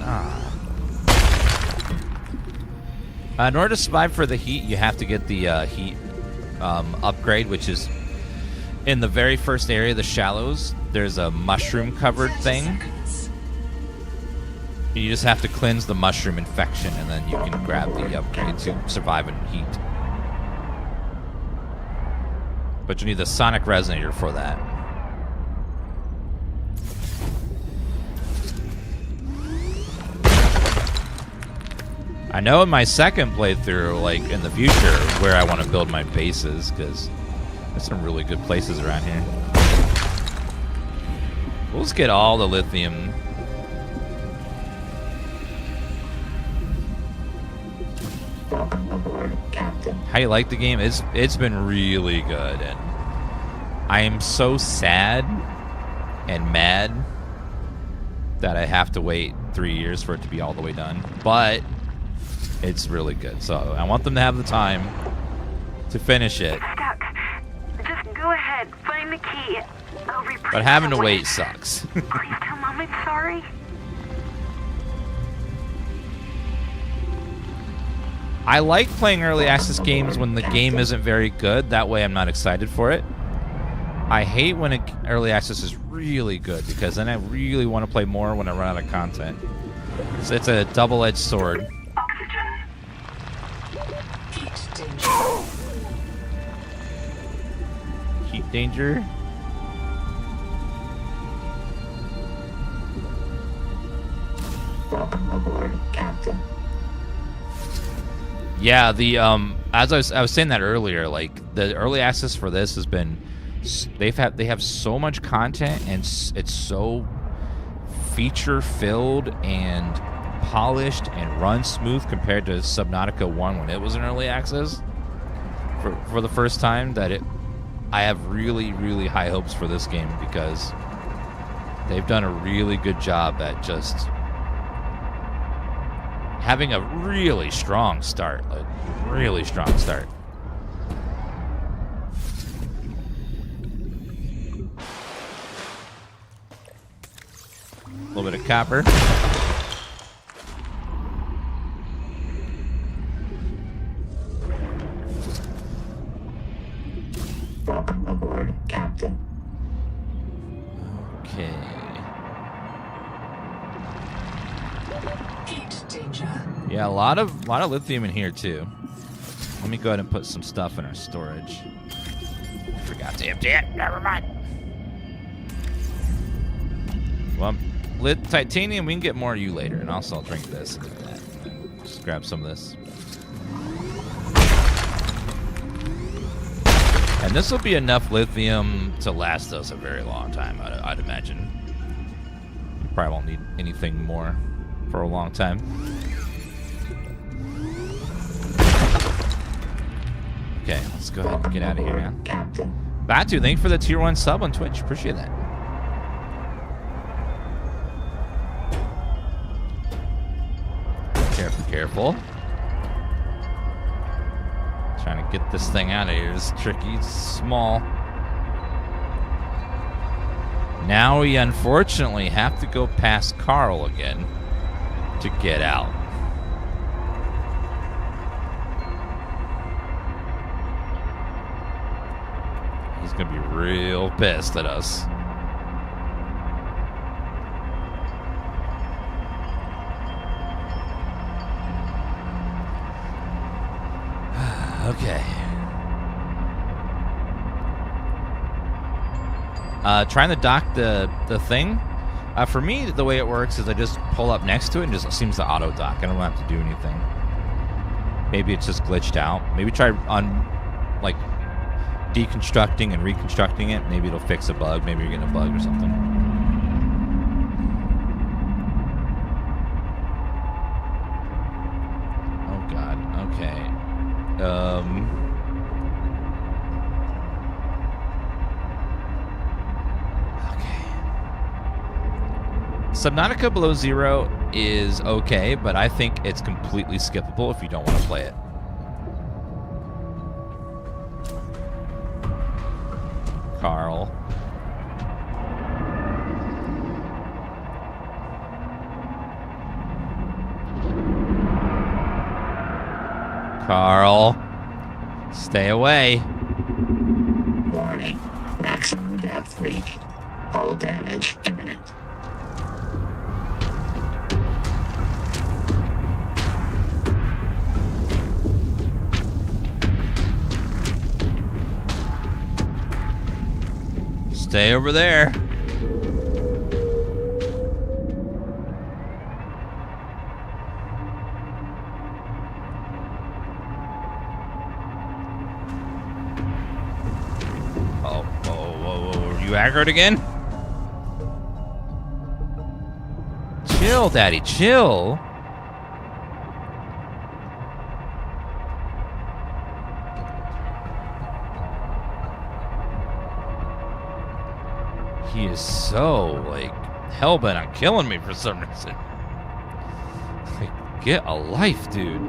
In order to survive for the heat, you have to get the heat upgrade, which is in the very first area, the shallows, there's a mushroom-covered 30 thing. seconds. You just have to cleanse the mushroom infection, and then you can grab the upgrade to survive in heat. But you need the sonic resonator for that. I know in my second playthrough, like in the future, where I want to build my bases, because there's some really good places around here. We'll just get all the lithium. Welcome aboard, Captain. How you like the game? It's been really good, and I am so sad and mad that I have to wait 3 years for it to be all the way done. But it's really good, so I want them to have the time to finish it. Stuck. Just go ahead. Find the key. I'll reprint But having to that wait way. sucks. Please tell Mom I'm sorry. I like playing early access games when the game isn't very good. That way I'm not excited for it. I hate when early access is really good, because then I really want to play more when I run out of content. So it's a double-edged sword. Oxygen. Heat danger. Heat danger. Welcome aboard, Captain. Yeah, the as I was saying that earlier, like the early access for this has been, they have so much content, and it's so feature filled and polished and runs smooth compared to Subnautica 1 when it was in early access for the first time, that I have really, really high hopes for this game, because they've done a really good job at just having a really strong start, like really strong start. A little bit of copper. Welcome aboard, Captain. Okay. Heat danger. Yeah, a lot of lithium in here too. Let me go ahead and put some stuff in our storage. Forgot to empty it. Never mind. Well, titanium, we can get more of you later, and also I'll drink this and do that. Just grab some of this. And this will be enough lithium to last us a very long time, I'd imagine. We probably won't need anything more for a long time. Okay, let's go ahead and get out of here now. Captain. Batu, thank you for the tier 1 sub on Twitch. Appreciate that. Careful, careful. Trying to get this thing out of here is tricky. It's small. Now we unfortunately have to go past Carl again to get out. He's gonna be real pissed at us. Okay. Trying to dock the thing. For me, the way it works is I just pull up next to it and just seems to auto dock. I don't have to do anything. Maybe it's just glitched out. Maybe try like deconstructing and reconstructing it. Maybe it'll fix a bug. Maybe you're getting a bug or something. Oh God. Okay. Subnautica Below Zero is okay, but I think it's completely skippable if you don't want to play it. Carl. Carl. Stay away. Warning. Max reached. All damage imminent. Stay over there. Whoa. You aggroed again? Chill, Daddy, chill. He is so, like, hell-bent on killing me for some reason. Like, get a life, dude.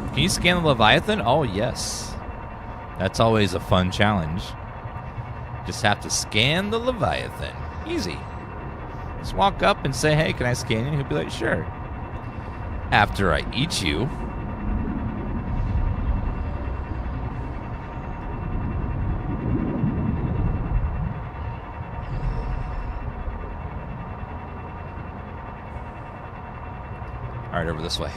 Can you scan the Leviathan? Oh, yes. That's always a fun challenge. Just have to scan the Leviathan. Easy. Just walk up and say, hey, can I scan you? And he'll be like, sure. After I eat you. All right, over this way.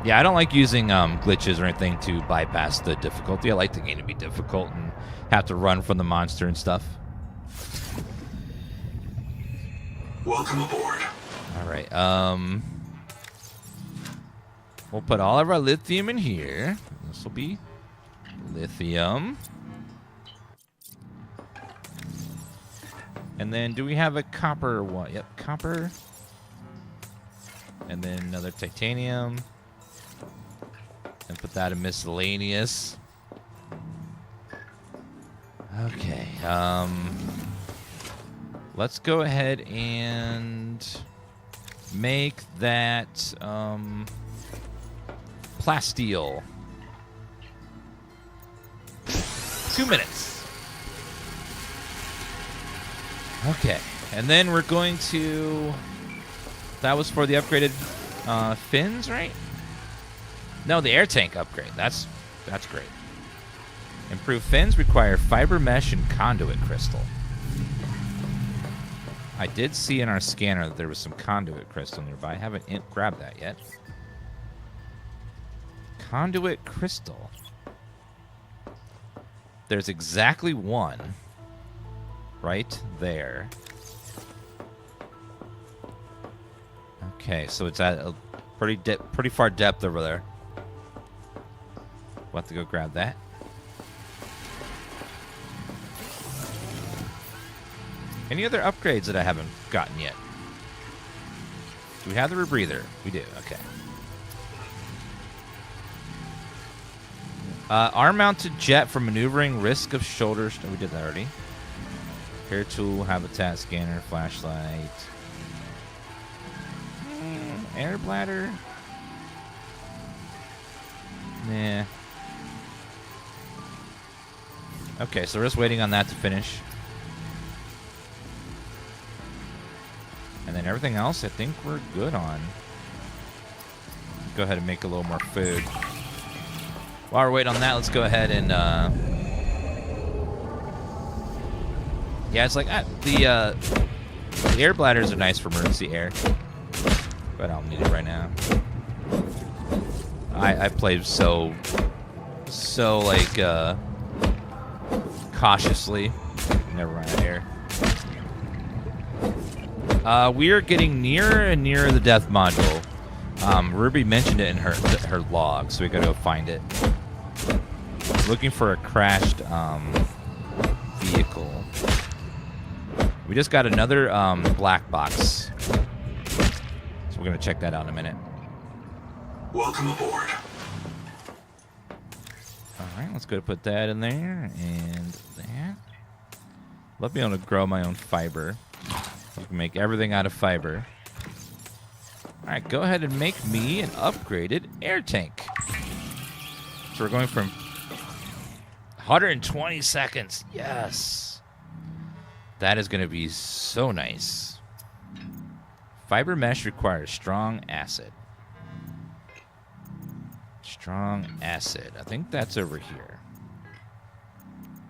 Yeah, I don't like using glitches or anything to bypass the difficulty. I like the game to be difficult and have to run from the monster and stuff. Welcome aboard. All right, we'll put all of our lithium in here. This will be lithium. And then do we have a copper one? Yep, copper. And then another titanium. And put that in miscellaneous. Okay, let's go ahead and make that plasteel. 2 minutes. Okay, and then we're going to... That was for the upgraded fins, right? No, the air tank upgrade. That's great. Improved fins require fiber mesh and conduit crystal. I did see in our scanner that there was some conduit crystal nearby. I haven't grabbed that yet. Conduit crystal. There's exactly one right there. Okay, so it's at a pretty far depth over there. We'll have to go grab that. Any other upgrades that I haven't gotten yet? Do we have the rebreather? We do, okay. Arm-mounted jet for maneuvering, risk of shoulders. No, we did that already. Hair tool, habitat scanner, flashlight. Air bladder. Nah. Okay, so we're just waiting on that to finish. And then everything else, I think we're good on. Go ahead and make a little more food. While we're waiting on that, let's go ahead and... Yeah, it's like... the air bladders are nice for emergency air. But I don't need it right now. I played so like, cautiously. Never run out of air. We are getting nearer and nearer the death module. Ruby mentioned it in her log, so we gotta go find it. Looking for a crashed vehicle. We just got another black box, so we're gonna check that out in a minute. Welcome aboard. All right, let's go put that in there and that. Love being able to grow my own fiber. You can make everything out of fiber. All right, go ahead and make me an upgraded air tank. So we're going from 120 seconds. Yes. That is going to be so nice. Fiber mesh requires strong acid. Strong acid. I think that's over here.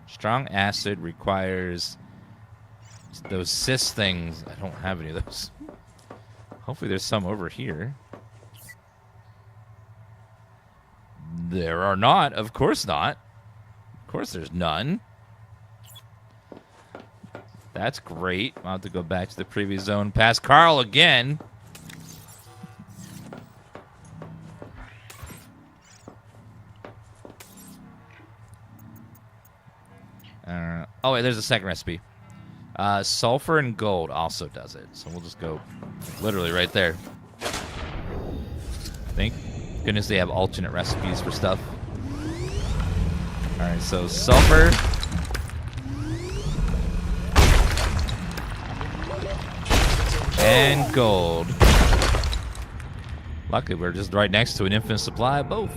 Strong acid requires those cis things. I don't have any of those. Hopefully there's some over here. There are not. Of course not. Of course there's none. That's great. I'll have to go back to the previous zone. Past Carl again. Oh, wait, there's a second recipe. Sulfur and gold also does it. So we'll just go literally right there. Thank goodness they have alternate recipes for stuff. All right, so sulfur. And gold. Luckily, we're just right next to an infinite supply of both.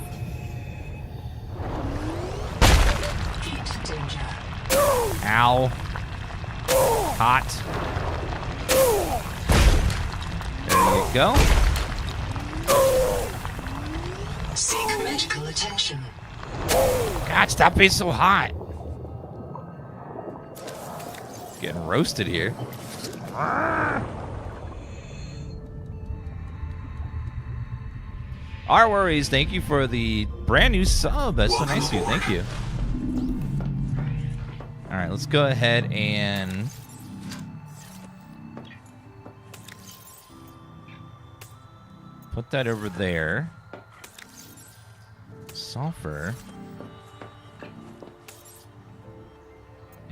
Ow. Hot. There you go. Seek medical attention. God, stop being so hot. Getting roasted here. Our worries, thank you for the brand new sub. That's so nice of you. Thank you. All right, let's go ahead and put that over there. Sulfur.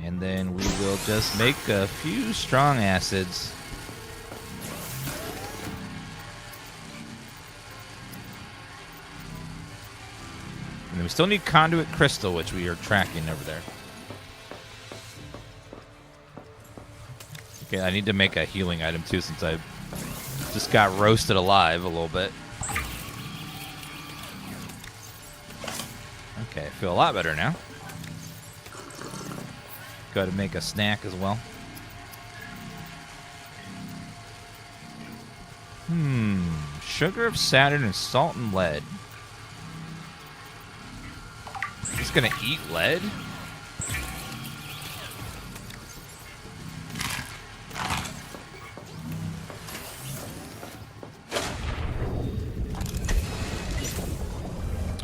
And then we will just make a few strong acids. And then we still need conduit crystal, which we are tracking over there. Okay, I need to make a healing item too, since I just got roasted alive a little bit. Okay, I feel a lot better now. Go ahead and make a snack as well. Sugar of Saturn and salt and lead. He's gonna eat lead?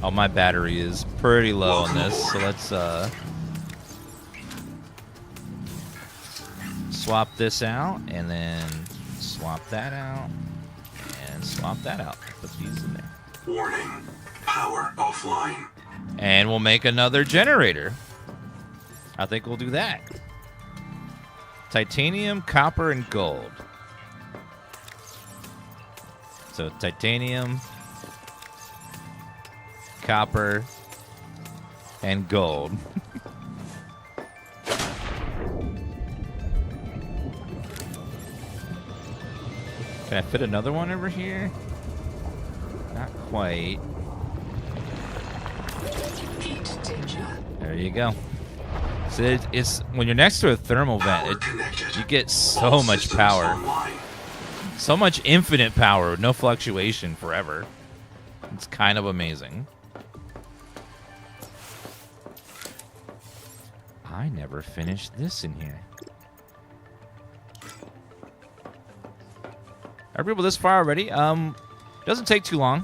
Oh, my battery is pretty low on this, so let's swap this out, and then swap that out, and swap that out. Put these in there. Warning. Power offline. And we'll make another generator. I think we'll do that. Titanium, copper, and gold. So titanium, copper, and gold. Can I fit another one over here? Not quite. There you go. So it's when you're next to a thermal vent, you get so much power. So much infinite power, no fluctuation forever. It's kind of amazing. I never finished this in here. Are people this far already? Doesn't take too long.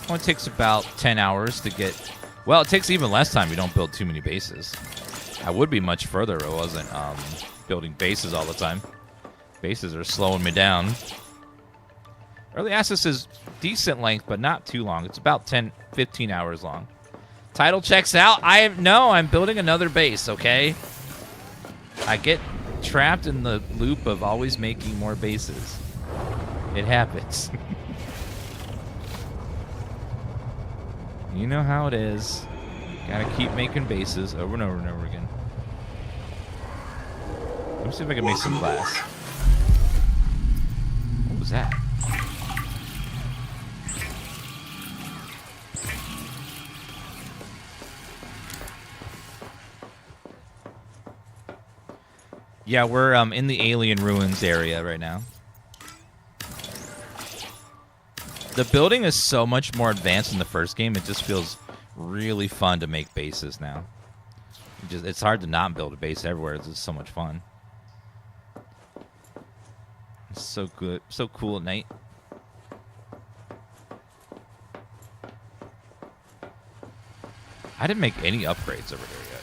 Only takes about 10 hours to get... Well, it takes even less time. You don't build too many bases. I would be much further if I wasn't building bases all the time. Bases are slowing me down. Early access is decent length, but not too long. It's about 10, 15 hours long. Title checks out. I'm building another base, okay? I get trapped in the loop of always making more bases. It happens. You know how it is. Gotta keep making bases over and over and over again. Let me see if I can make some glass. What was that? Yeah, we're in the alien ruins area right now. The building is so much more advanced in the first game. It just feels really fun to make bases now. It's hard to not build a base everywhere. It's just so much fun. It's so good, so cool at night. I didn't make any upgrades over here yet.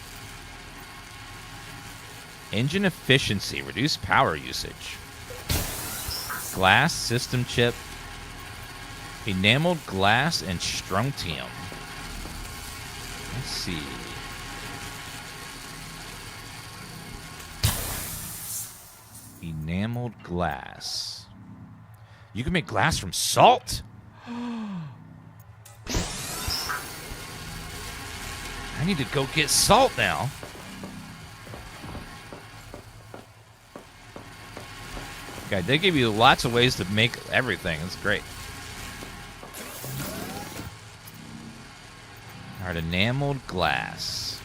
Engine efficiency, reduced power usage. Glass system chip. Enameled glass and strontium. Let's see. Enameled glass. You can make glass from salt. I need to go get salt now. Okay, they give you lots of ways to make everything. It's great. All right, enameled glass.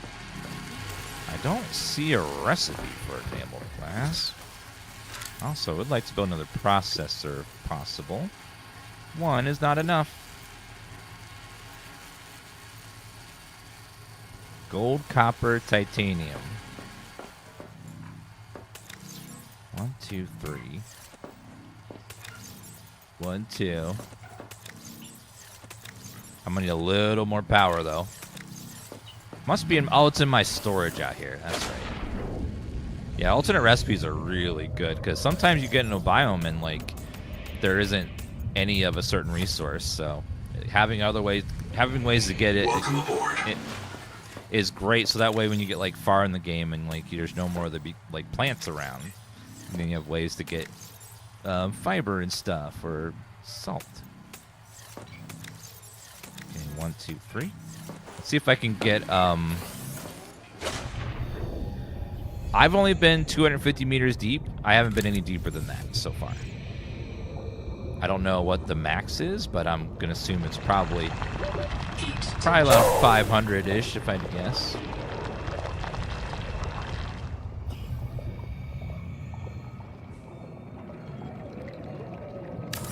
I don't see a recipe for enameled glass. Also, would like to build another processor if possible. One is not enough. Gold, copper, titanium. 1, 2, 3. 1, 2. I'm gonna need a little more power though. Must be in. Oh, it's in my storage out here. That's right. Yeah, alternate recipes are really good because sometimes you get in a biome and like there isn't any of a certain resource. So having ways to get it is great. So that way, when you get like far in the game and like there's no more of the like plants around, then you have ways to get fiber and stuff or salt. Okay, 1, 2, 3. Let's see if I can get. I've only been 250 meters deep. I haven't been any deeper than that so far. I don't know what the max is, but I'm gonna assume it's probably around 500-ish, if I had to guess.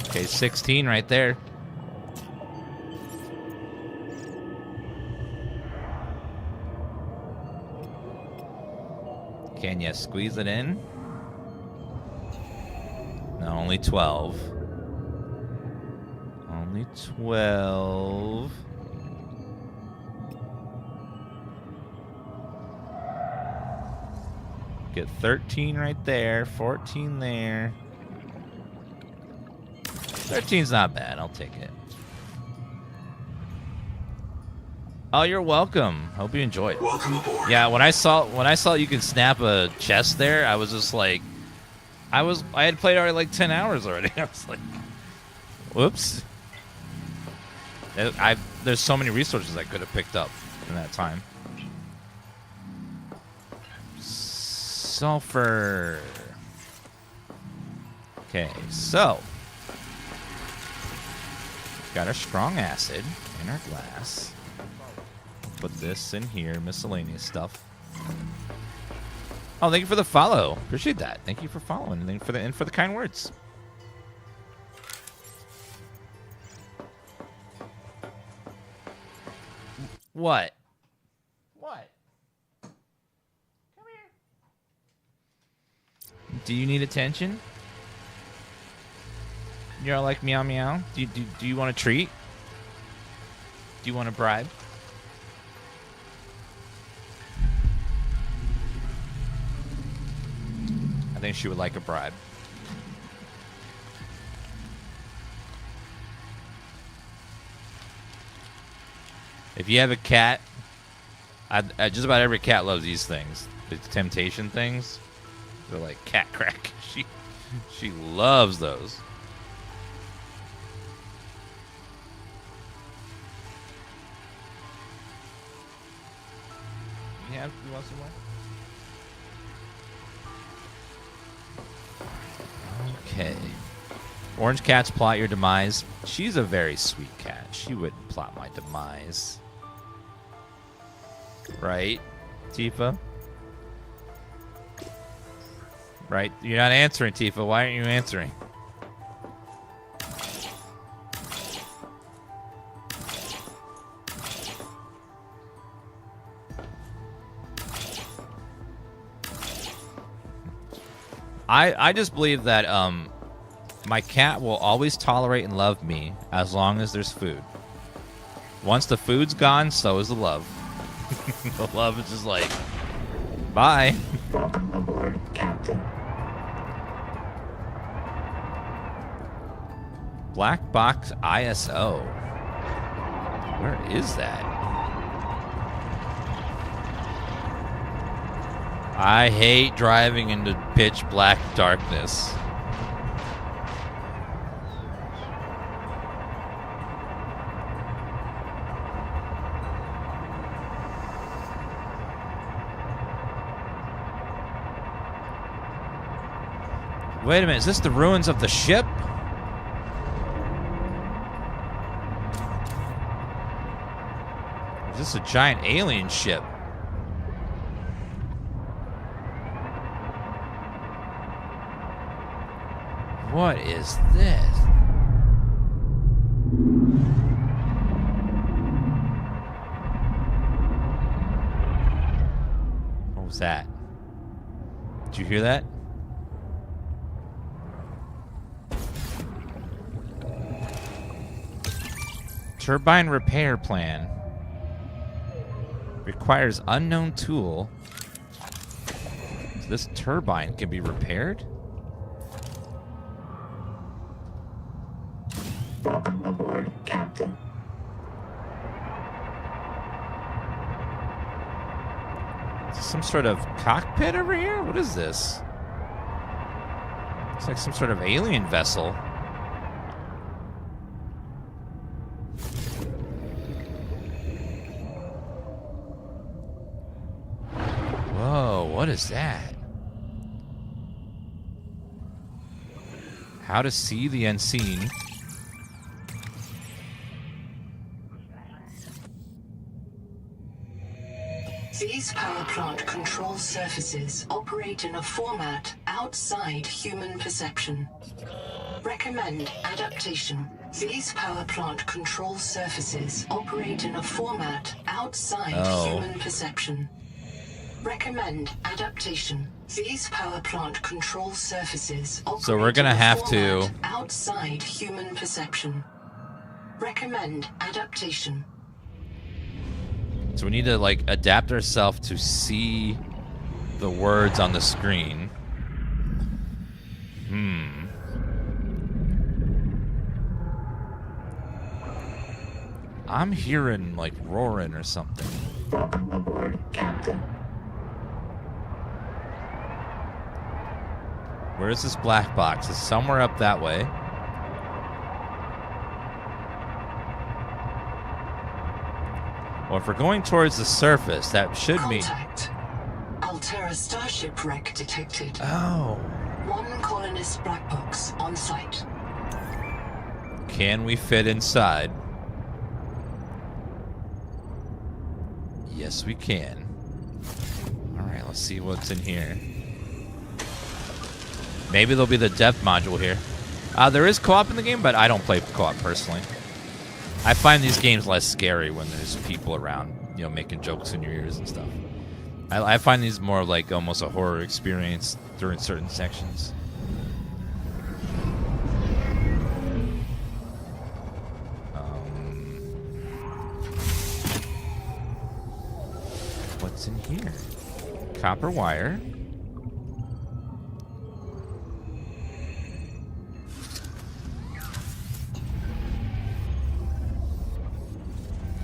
Okay, 16 right there. Can you squeeze it in? No, only 12. Only 12. Get 13 right there, 14 there. 13's not bad. I'll take it. Oh, you're welcome. Hope you enjoyed. Welcome aboard. Yeah, when I saw you could snap a chest there, I was just like, I had played already like 10 hours already. I was like, whoops. There's so many resources I could have picked up in that time. Sulfur. Okay, so got our strong acid in our glass. Put this in here, miscellaneous stuff. Oh, thank you for the follow. Appreciate that. Thank you for following and for the kind words. What? What? Come here. Do you need attention? You're all like meow meow. Do you want a treat? Do you want a bribe? I think she would like a bribe. If you have a cat, just about every cat loves these things. The temptation things. They're like cat crack. She loves those. You want some more? Okay. Orange cats plot your demise. She's a very sweet cat. She wouldn't plot my demise. Right, Tifa? Right? You're not answering, Tifa. Why aren't you answering? I just believe that my cat will always tolerate and love me as long as there's food. Once the food's gone, so is the love. The love is just like, bye. Welcome aboard, Captain. Black Box ISO. Where is that? I hate driving into pitch black darkness. Wait a minute, is this the ruins of the ship? Is this a giant alien ship? What is this? What was that? Did you hear that? Turbine repair plan. Requires unknown tool. So this turbine can be repaired? Welcome aboard, Captain. Is this some sort of cockpit over here? What is this? It's like some sort of alien vessel. Whoa, what is that? How to see the unseen. These power plant control surfaces operate in a format outside human perception. Recommend adaptation. These power plant control surfaces operate in a format outside human perception. Recommend adaptation. These power plant control surfaces operate So we're gonna in a have to format outside human perception. Recommend adaptation. So we need to like adapt ourselves to see the words on the screen. I'm hearing like roaring or something. Welcome aboard, Captain. Where is this black box? It's somewhere up that way. Well, if we're going towards the surface, that should mean... Contact. Altera starship wreck detected. Oh. One colonist black box on site. Can we fit inside? Yes, we can. Alright, let's see what's in here. Maybe there'll be the depth module here. There is co-op in the game, but I don't play co-op personally. I find these games less scary when there's people around, you know, making jokes in your ears and stuff. I find these more like almost a horror experience during certain sections. What's in here? Copper wire.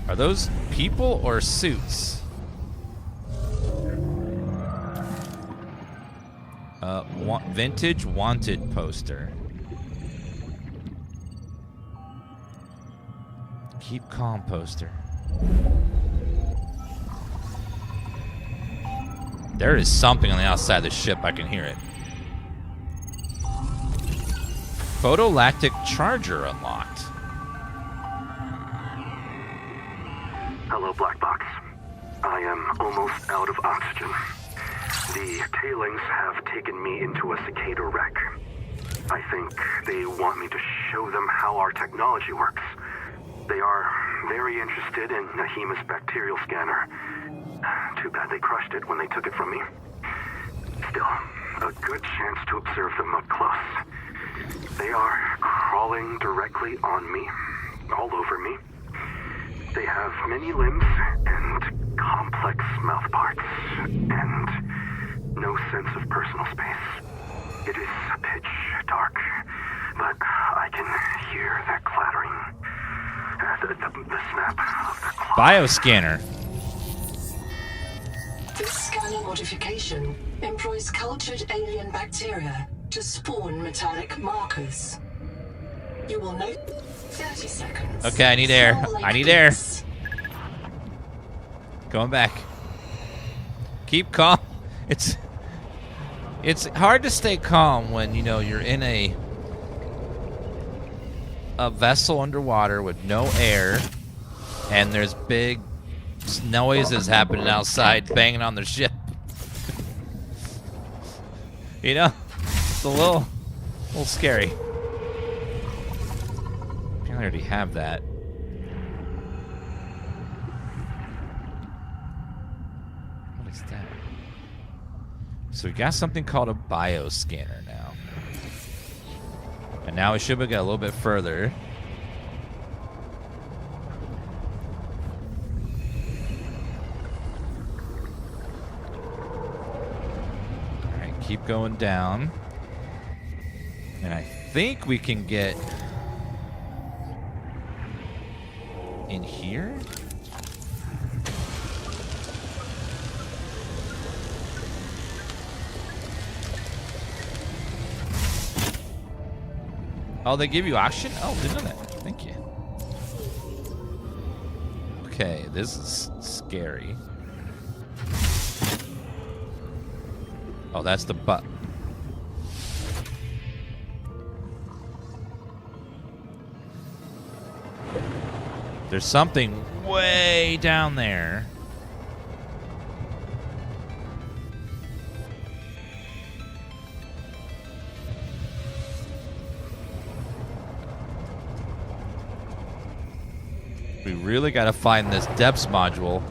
Are those people or suits? Vintage wanted poster. Keep calm poster. There is something on the outside of the ship. I can hear it. Photolactic charger unlocked. Hello, Black Box. I am almost out of oxygen. The tailings have taken me into a cicada wreck. I think they want me to show them how our technology works. They are very interested in Nahima's bacterial scanner. Too bad they crushed it when they took it from me. Still, a good chance to observe them up close. They are crawling directly on me, all over me. They have many limbs and complex mouth parts, and no sense of personal space. It is pitch dark, but I can hear their clattering. The snap of their claws. Bioscanner. This scanner modification employs cultured alien bacteria to spawn metallic markers. You will note 30 seconds. Okay, I need air. I need air. Going back. Keep calm. It's hard to stay calm when, you know, you're in a vessel underwater with no air and there's big noises happening outside banging on their ship. You know? It's a little scary. I already have that. What is that? So we got something called a bioscanner now. And now we should get a little bit further. Alright, keep going down. And I think we can get in here? Oh, they give you oxygen? Oh, didn't know that. Thank you. Okay, this is scary. Oh, that's the butt. There's something way down there. We really got to find this depths module.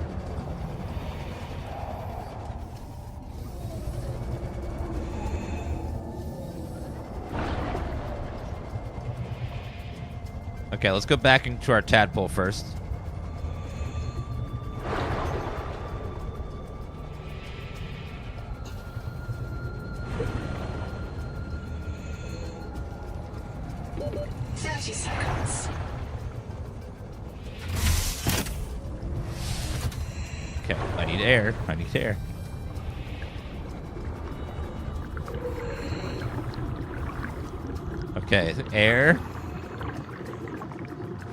Okay, let's go back into our tadpole first. Okay, I need air. I need air. Okay, air.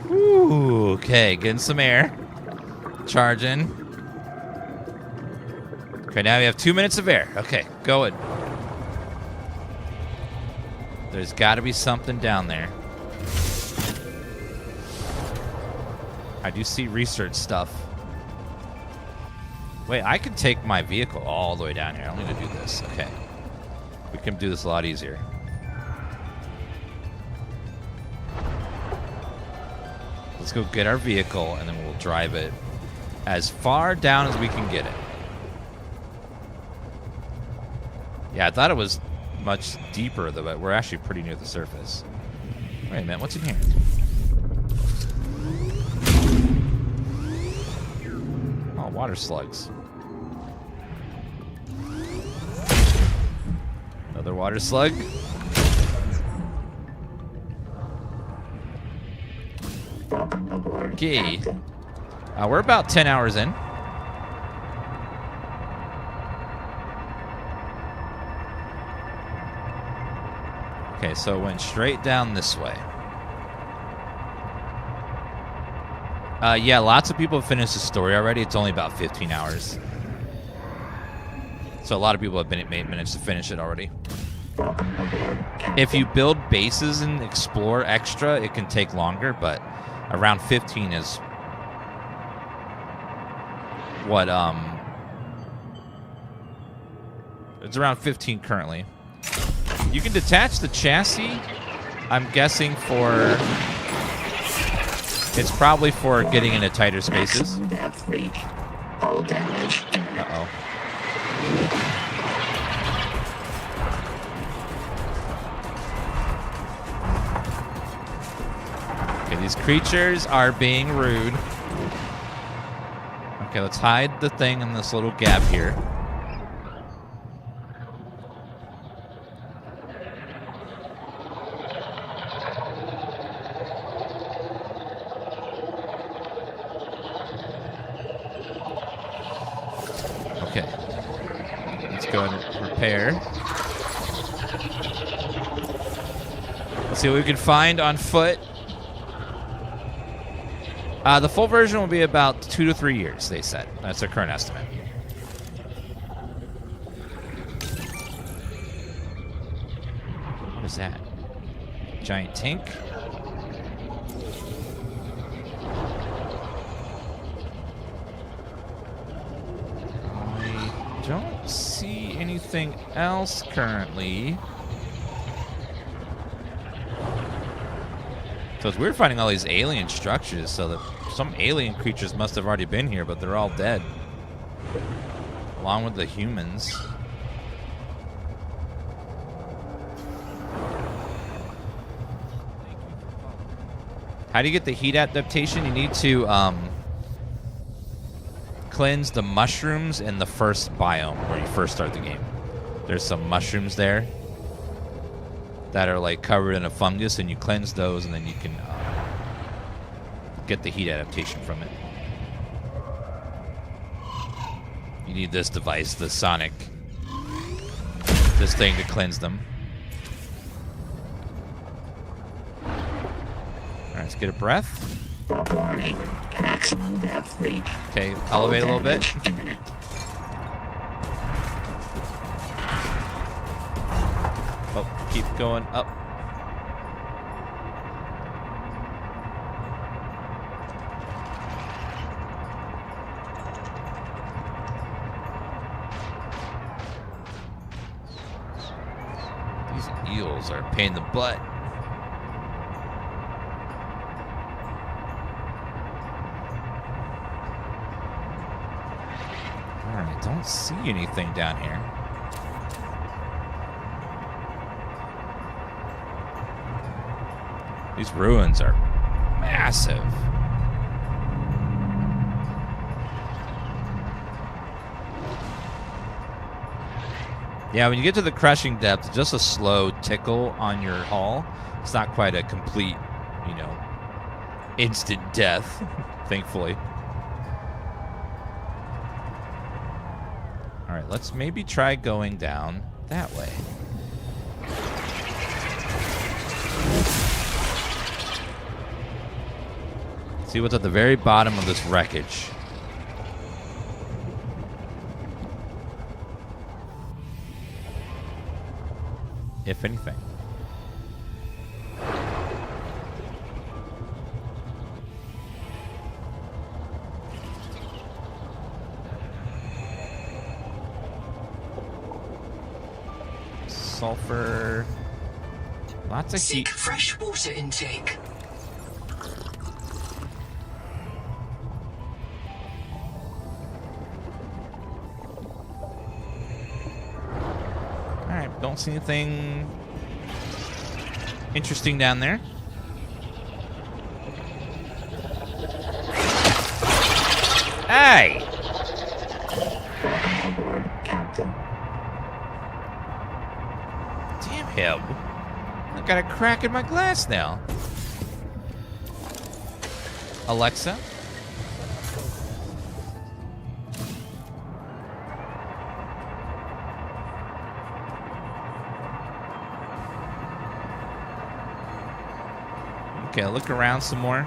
Ooh, okay, getting some air. Charging. Okay, now we have 2 minutes of air. Okay, going. There's got to be something down there. I do see research stuff. Wait, I can take my vehicle all the way down here. I don't need to do this. Okay. We can do this a lot easier. Let's go get our vehicle, and then we'll drive it as far down as we can get it. Yeah, I thought it was much deeper, but we're actually pretty near the surface. Wait a minute, what's in here? Oh, water slugs. Another water slug. Okay. We're about 10 hours in. Okay, so it went straight down this way. Yeah, lots of people have finished the story already. It's only about 15 hours. So a lot of people have managed to finish it already. If you build bases and explore extra, it can take longer, but around 15 is what, it's around 15 currently. You can detach the chassis, I'm guessing for, it's probably for getting into tighter spaces. Uh-oh. These creatures are being rude. Okay, let's hide the thing in this little gap here. Okay. Let's go and repair. Let's see what we can find on foot. The full version will be about 2 to 3 years, they said. That's their current estimate. What is that? Giant tank? I don't see anything else currently. So it's weird finding all these alien structures, so that some alien creatures must have already been here, but they're all dead. Along with the humans. How do you get the heat adaptation? You need to cleanse the mushrooms in the first biome where you first start the game. There's some mushrooms there that are like covered in a fungus, and you cleanse those, and then you can get the heat adaptation from it. You need this device, the sonic, this thing to cleanse them. All right, let's get a breath. Warning. Maximum depth reach. Okay, elevate a little bit. Oh, keep going up. These eels are a pain in the butt. Alright, don't see anything down here. These ruins are massive. Yeah, when you get to the crushing depth, just a slow tickle on your hull. It's not quite a complete, you know, instant death, thankfully. All right, let's maybe try going down that way. See what's at the very bottom of this wreckage. If anything. Sulfur. Lots of Seek heat. fresh water intake. Alright, don't see anything interesting down there. Hey! Welcome aboard, Captain. Damn him. I got a crack in my glass now. Alexa? Okay, I'll look around some more.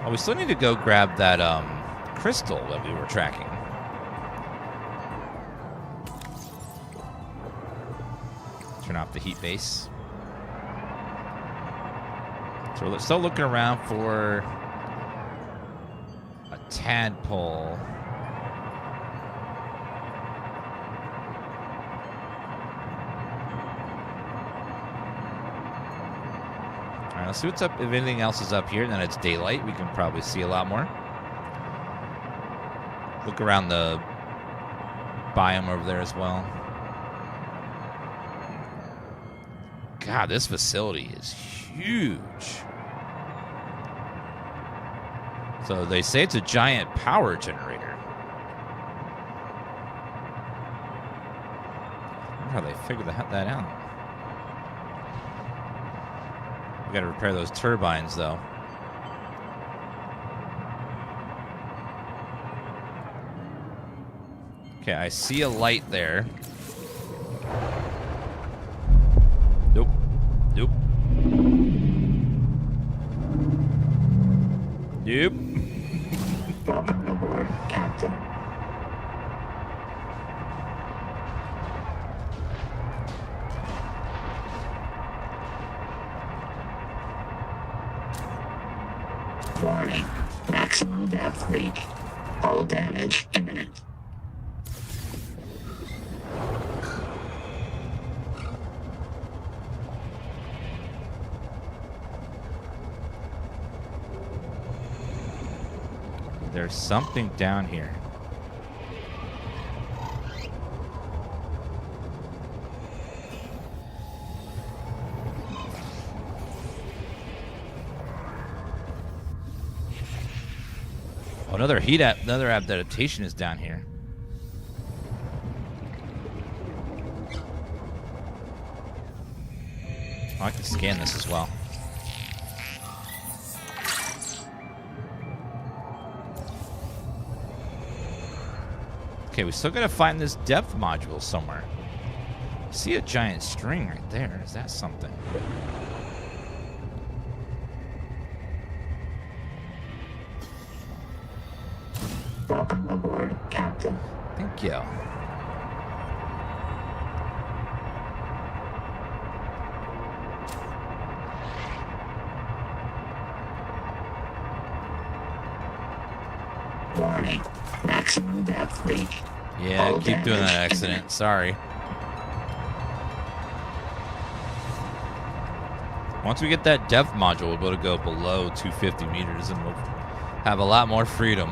Oh, we still need to go grab that crystal that we were tracking. Turn off the heat base. So we're still looking around for a tadpole. Alright, let's see what's up. If anything else is up here, and then it's daylight. We can probably see a lot more. Look around the biome over there as well. God, this facility is huge. So they say it's a giant power generator. I wonder how they figured that out. We gotta repair those turbines, though. Okay, I see a light there. Nope. Nope. Nope. Welcome aboard, Captain. Warning. Maximum depth reach. Hull damage imminent. There's something down here. Oh, another adaptation is down here. Oh, I can scan this as well. Okay, we still gotta find this depth module somewhere. I see a giant string right there. Is that something? Welcome aboard, Captain. Thank you. Warning. Maximum depth reach. Yeah, Hull keep doing that damage accident. Sorry. Once we get that depth module, we'll be able to go below 250 meters and we'll have a lot more freedom.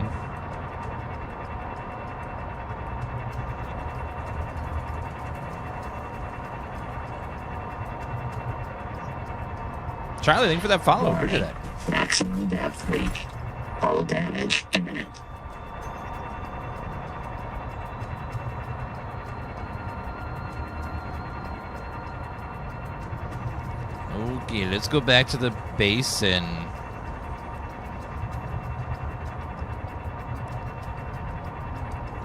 Charlie, thank you for that follow. Appreciate that. Maximum depth reach. Hull damage imminent. Okay, let's go back to the base and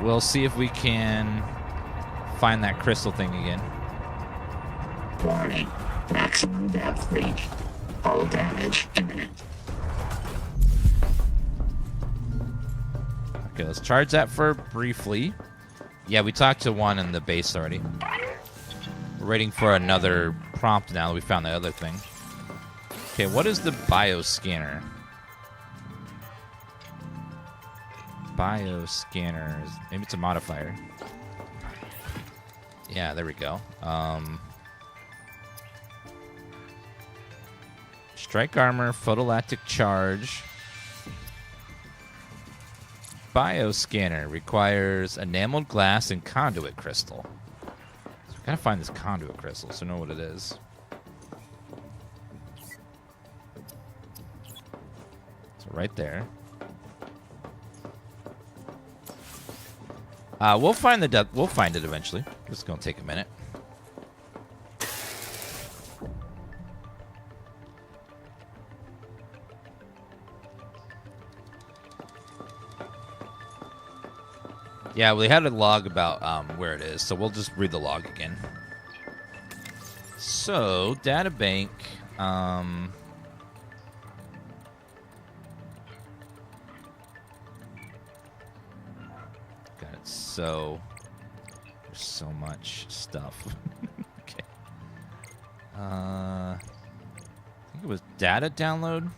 we'll see if we can find that crystal thing again. Warning. Maximum depth reach. Hull damage imminent. Okay, let's charge that for briefly. Yeah, we talked to one in the base already. We're waiting for another prompt now that we found that other thing. Okay, what is the bioscanner? Bioscanner. Maybe it's a modifier. Yeah, there we go. Strike armor, photolactic charge. Bioscanner requires enameled glass and conduit crystal. So we gotta find this conduit crystal so know what it is. So right there. We'll find we'll find it eventually. It's gonna take a minute. Yeah, we had a log about where it is, so we'll just read the log again. So, databank. Got it. So, there's so much stuff. Okay. I think it was data download.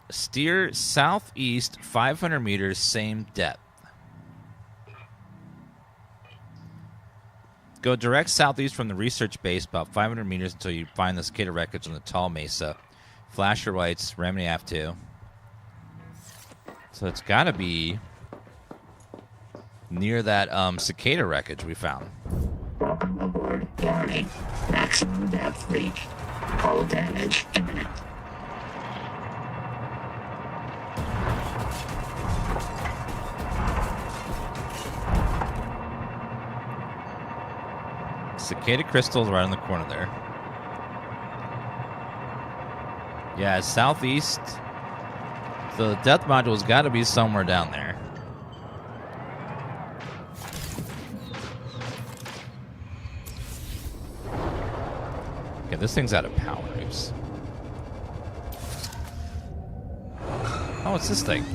Steer southeast 500 meters, same depth. Go direct southeast from the research base about 500 meters until you find the cicada wreckage on the tall mesa. Flash your lights, Remedy F2. So it's got to be near that cicada wreckage we found. Welcome aboard. Warning. Maximum depth reached. Hull damage imminent. Cicada crystals right in the corner there. Yeah, southeast. The death module's got to be somewhere down there. Okay, this thing's out of power. Oops. Oh, what's this thing?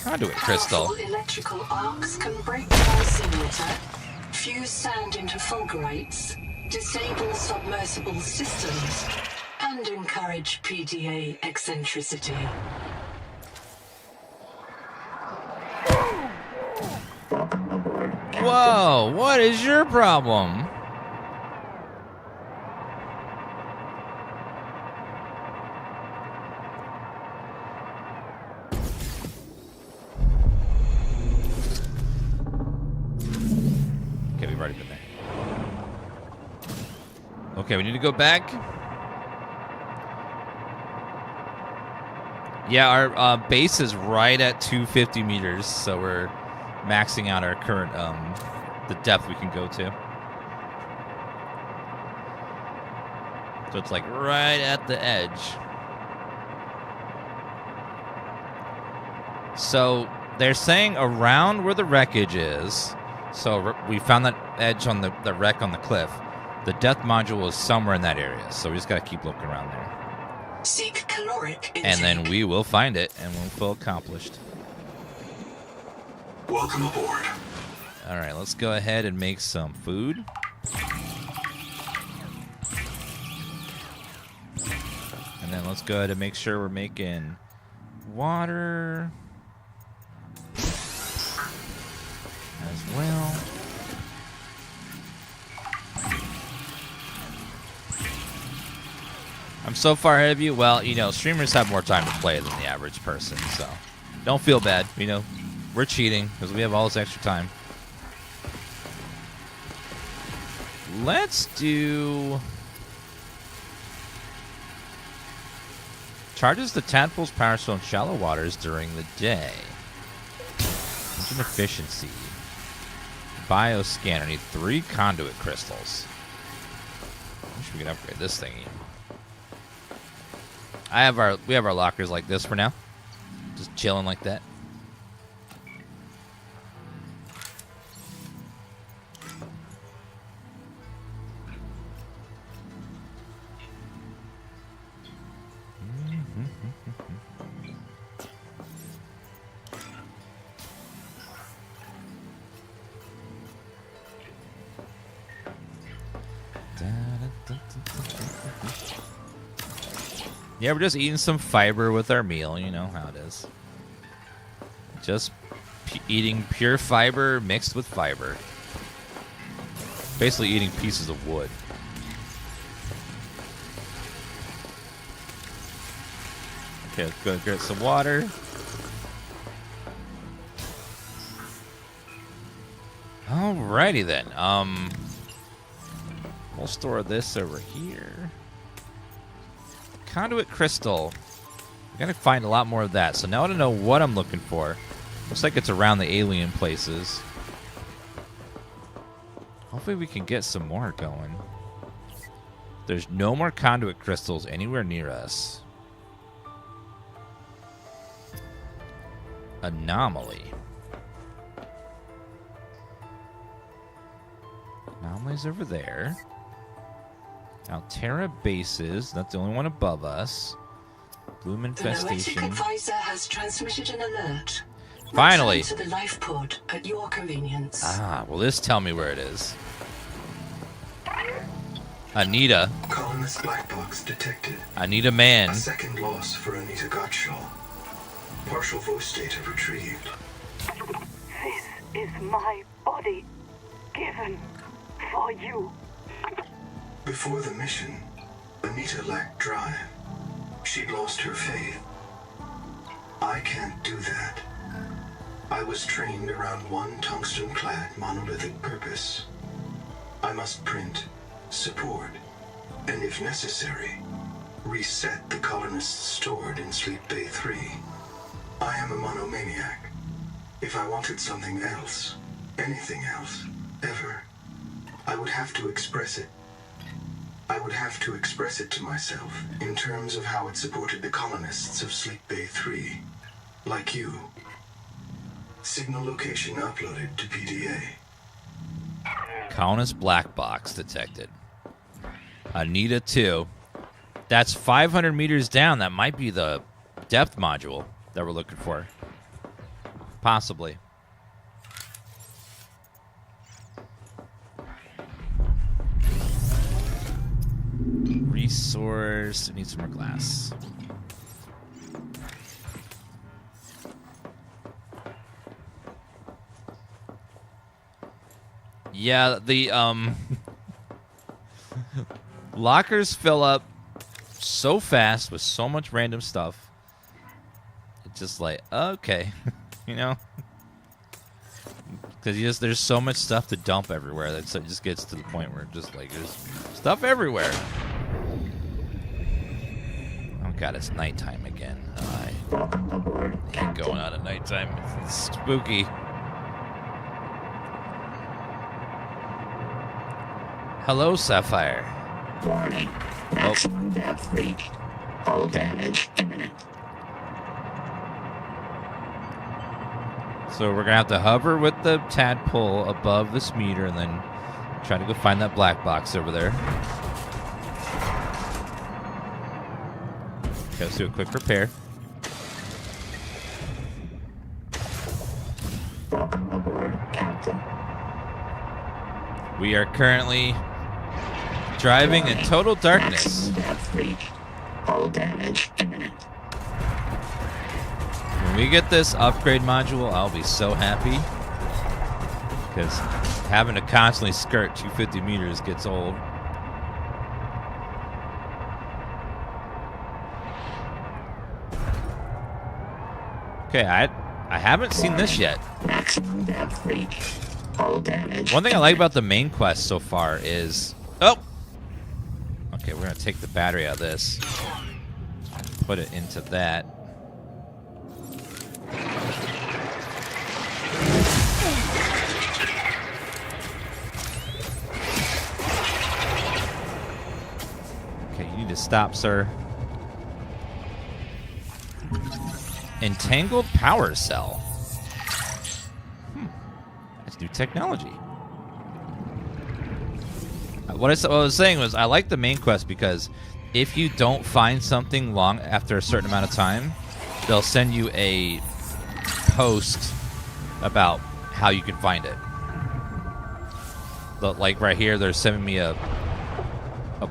Conduit crystal. Powerful electrical arcs can break transmuter, fuse sand into fulgurites, disable submersible systems, and encourage PDA eccentricity. Whoa, what is your problem? Okay, we've already been there. Okay, we need to go back. Yeah, our base is right at 250 meters, so we're maxing out our current, the depth we can go to. So it's like right at the edge. So they're saying around where the wreckage is. So we found that edge on the wreck on the cliff. The depth module is somewhere in that area. So we just got to keep looking around there. Seek caloric intake. And then we will find it and we'll feel accomplished. Welcome aboard. All right, let's go ahead and make some food. And then let's go ahead and make sure we're making water as well. I'm so far ahead of you. Well, you know, streamers have more time to play than the average person, so don't feel bad. You know, we're cheating because we have all this extra time. Let's do... Charges the tadpole's power cell in shallow waters during the day. Engine efficiency. Bioscanner. Need 3 conduit crystals. I wish we could upgrade this thingy. We have our lockers like this for now. Just chilling like that. Yeah, we're just eating some fiber with our meal. You know how it is. Just eating pure fiber mixed with fiber. Basically eating pieces of wood. Okay, let's go get some water. Alrighty then. We'll store this over here. Conduit crystal. We gotta find a lot more of that. So now I don't know what I'm looking for. Looks like it's around the alien places. Hopefully we can get some more going. There's no more conduit crystals anywhere near us. Anomaly. Anomaly's over there. Altera bases. That's the only one above us. Bloom infestation. The Noetic advisor has transmitted an alert. Finally. Return to the life pod at your convenience. Ah, well, this tell me where it is. Anita. Colonist black box detected. Anita man. A second loss for Anita Gottschall. Partial voice data retrieved. This is my body, given for you. Before the mission, Anita lacked drive. She'd lost her faith. I can't do that. I was trained around one tungsten-clad monolithic purpose. I must print, support, and if necessary, reset the colonists stored in Sleep Bay 3. I am a monomaniac. If I wanted something else, anything else, ever, I would have to express it. I would have to express it to myself in terms of how it supported the colonists of Sleep Bay 3. Like you. Signal location uploaded to PDA. Colonist black box detected. Anita 2. That's 500 meters down. That might be the depth module that we're looking for. Possibly. Resource. Need some more glass. Yeah, the lockers fill up so fast with so much random stuff. It's just like, okay, you know, because there's so much stuff to dump everywhere that it just gets to the point where just like there's stuff everywhere. Oh god, it's nighttime again. I ain't going out at nighttime. It's spooky. Hello, Sapphire. Warning. Maximum depth reached. Hull damage imminent. So we're going to have to hover with the tadpole above this meter and then try to go find that black box over there. Okay, let's do a quick repair. Welcome aboard, Captain. We are currently driving in total darkness. Maximum depth reached. Hull damage imminent. When we get this upgrade module, I'll be so happy. Because having to constantly skirt 250 meters gets old. Okay, I haven't seen this yet. Maximum depth reached. Hull damage. One thing I like about the main quest so far is... Oh! Okay, we're going to take the battery out of this. Put it into that. Okay, you need to stop, sir. Entangled power cell. That's new technology. What I was saying was I like the main quest because if you don't find something long after a certain amount of time, they'll send you a post about how you can find it. Like right here, they're sending me a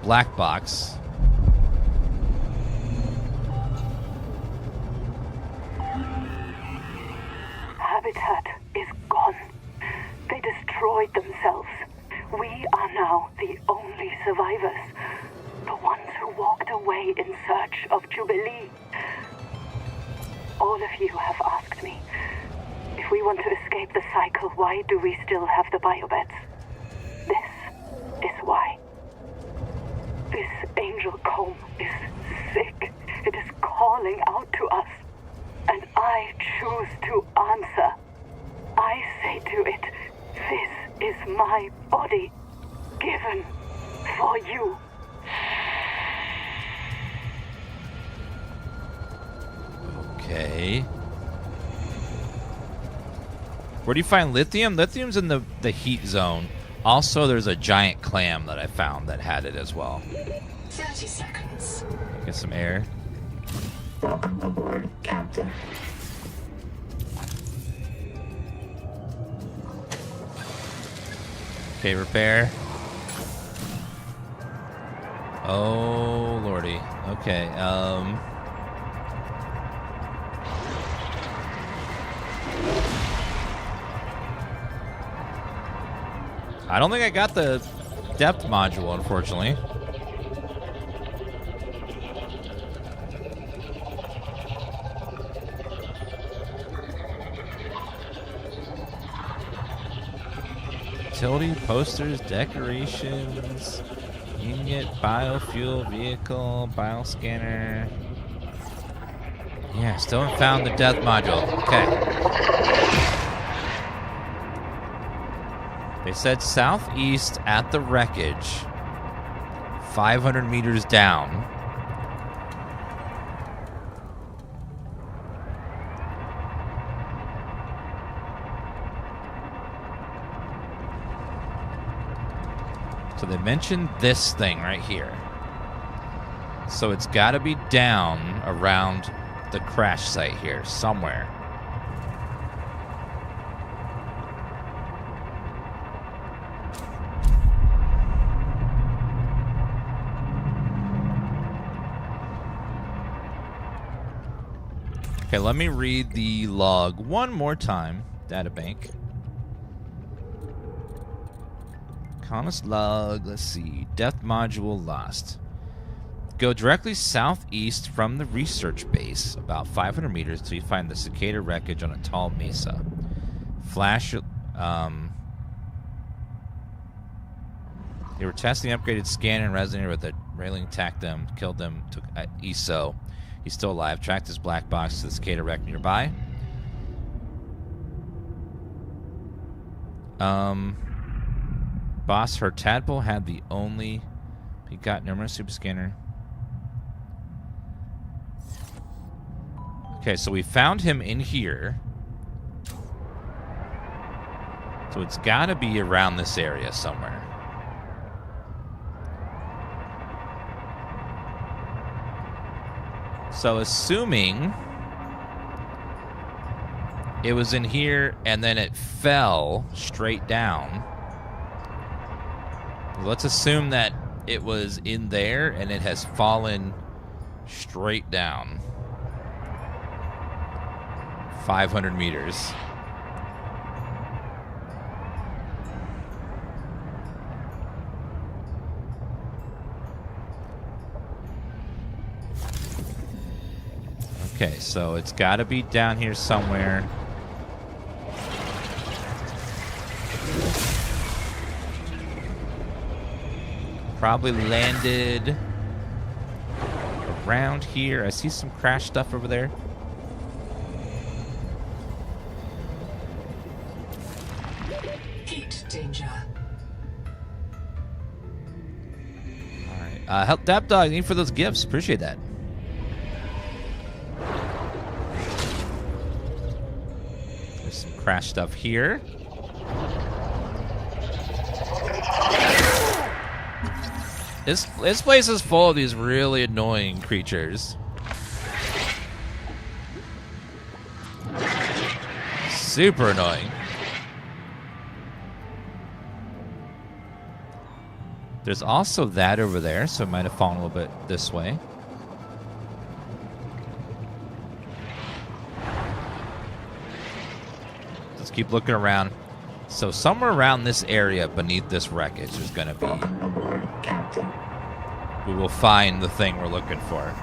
black box. Habitat is gone. They destroyed themselves. We are now the only survivors. The ones who walked away in search of Jubilee. All of you have asked me, if we want to escape the cycle, why do we still have the biobeds? This is why. This angel comb is sick. It is calling out to us. And I choose to answer. I say to it, this is my body, given for you. Okay. Where do you find lithium? Lithium's in the heat zone. Also, there's a giant clam that I found that had it as well. 30 seconds. Get some air. Welcome aboard, Captain. Okay, repair. Oh, lordy. Okay, I don't think I got the depth module, unfortunately. utility, posters, decorations. You can get biofuel vehicle, bioscanner. Yeah, still haven't found the death module. Okay. They said southeast at the wreckage, 500 meters down. So they mentioned this thing right here. So it's got to be down around the crash site here, somewhere. Okay, let me read the log one more time. Databank. Honest log, let's see. Death module lost. Go directly southeast from the research base, about 500 meters, till you find the cicada wreckage on a tall mesa. Flash, they were testing upgraded scan and resonator with a railing, attacked them, killed them, took ESO. He's still alive. Tracked his black box to the cicada wreck nearby. Boss, her tadpole had the only... He got numerous super scanner. Okay, so we found him in here. So it's got to be around this area somewhere. So assuming it was in here and then it fell straight down. Let's assume that it was in there and it has fallen straight down. 500 meters. Okay, so it's got to be down here somewhere. Probably landed around here. I see some crash stuff over there. Heat danger. Alright. Help Dap Dog, thank you for those gifts. Appreciate that. There's some crash stuff here. This place is full of these really annoying creatures. Super annoying. There's also that over there, so it might have fallen a little bit this way. Let's keep looking around. So somewhere around this area beneath this wreckage is going to be... We will find the thing we're looking for.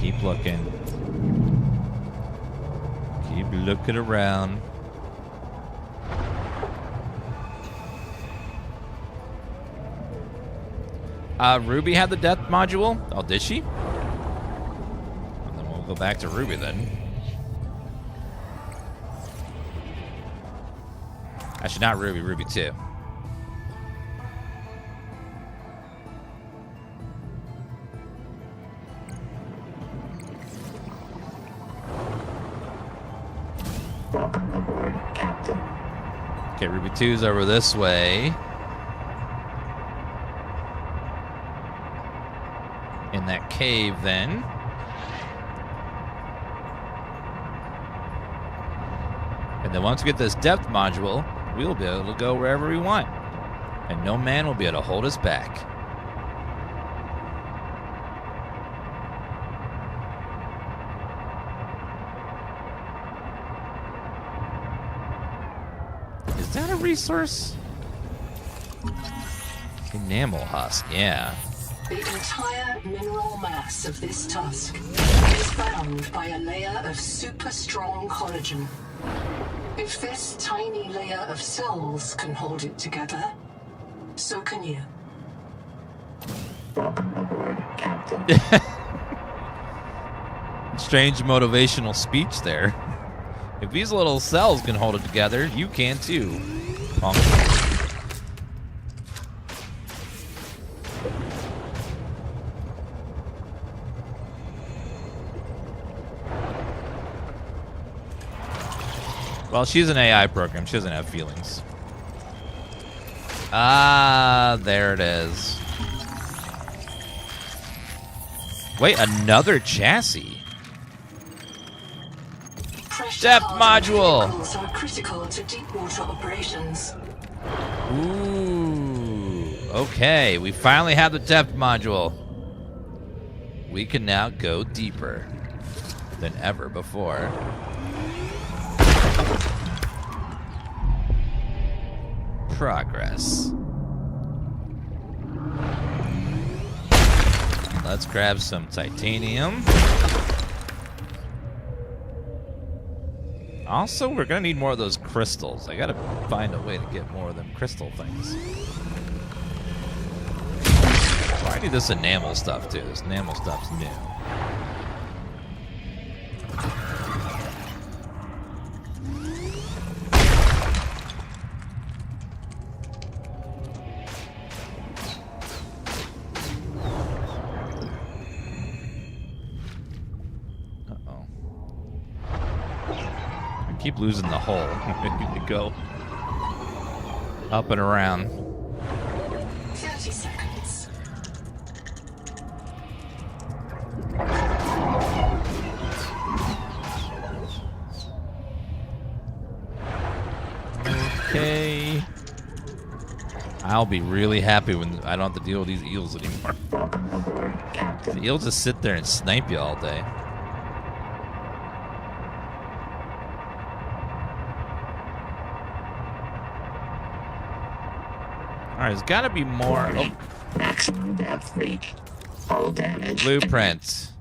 Keep looking. Keep looking around. Ruby had the death module. Oh, did she? And then we'll go back to Ruby then. Actually, not Ruby. Ruby 2. Welcome aboard, Captain. Okay, Ruby 2's over this way. In that cave, then. And then once we get this depth module, we'll be able to go wherever we want. And no man will be able to hold us back. resource? Enamel husk, yeah. The entire mineral mass of this tusk is bound by a layer of super strong collagen. If this tiny layer of cells can hold it together, so can you. Welcome aboard, Captain. Strange motivational speech there. If these little cells can hold it together, you can too. Punk. Well, she's an AI program. She doesn't have feelings. Ah, there it is. Wait, another chassis. Depth module. Vehicles are critical to deep water operations. Ooh, okay. We finally have the depth module. We can now go deeper than ever before. Progress. Let's grab some titanium. Also, we're gonna need more of those crystals. I gotta find a way to get more of them crystal things. Oh, I need this enamel stuff too. This enamel stuff's new. Keep losing the hole. We need to go up and around. 30 seconds. Okay. I'll be really happy when I don't have to deal with these eels anymore. Welcome aboard, Captain. The eels just sit there and snipe you all day. Alright, there's gotta be more. Oh, Maximum depth reach. Hull damage. blueprint.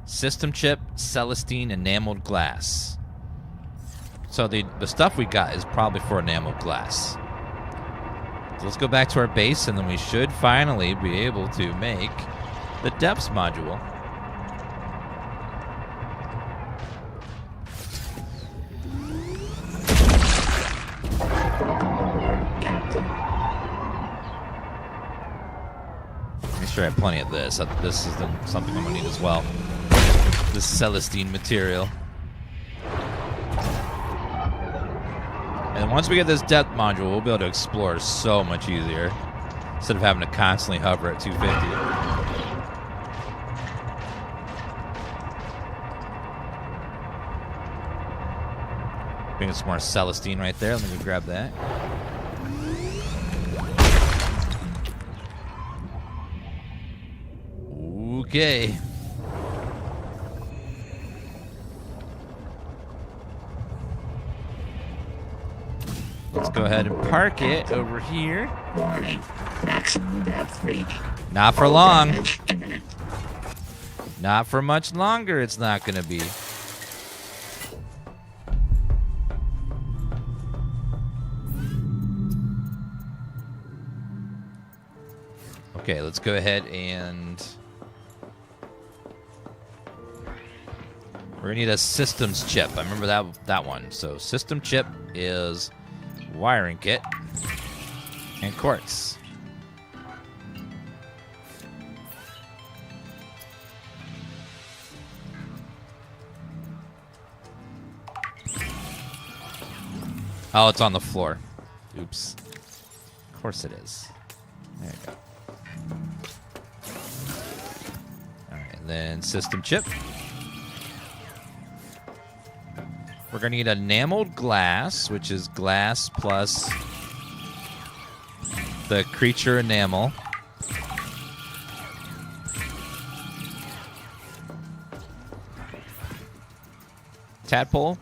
System chip, Celestine, enameled glass. So the stuff we got is probably for enameled glass. So let's go back to our base, and then we should finally be able to make the depths module. Make sure I have plenty of this. This is something I'm gonna need as well. This Celestine material. And once we get this depth module, we'll be able to explore so much easier instead of having to constantly hover at 250. Bring some more Celestine right there. Let me grab that. Okay. Let's go ahead and park it over here. Warning. Maximum depth reach. Not for Hull long. damage imminent. Not for much longer, it's not going to be. Okay, let's go ahead and... We're going to need a systems chip. I remember that one. So system chip is wiring kit and quartz. Oh, it's on the floor. Oops. Of course it is. There you go. Alright, and then system chip. We're going to need enameled glass, which is glass plus the creature enamel. Tadpole.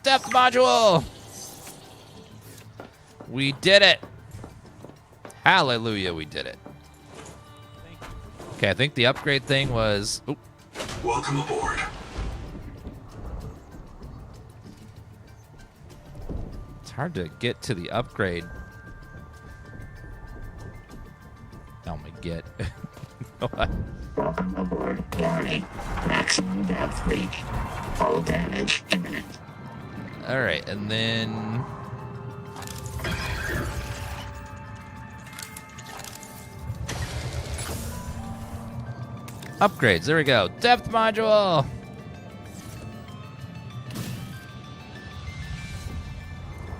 Depth module! We did it! Hallelujah, we did it. Okay, I think the upgrade thing was... Oop. Welcome aboard. It's hard to get to the upgrade. Oh my god. Welcome aboard. Warning. Maximum depth reach. Hull damage imminent. Alright, and then... Upgrades, there we go. Depth module!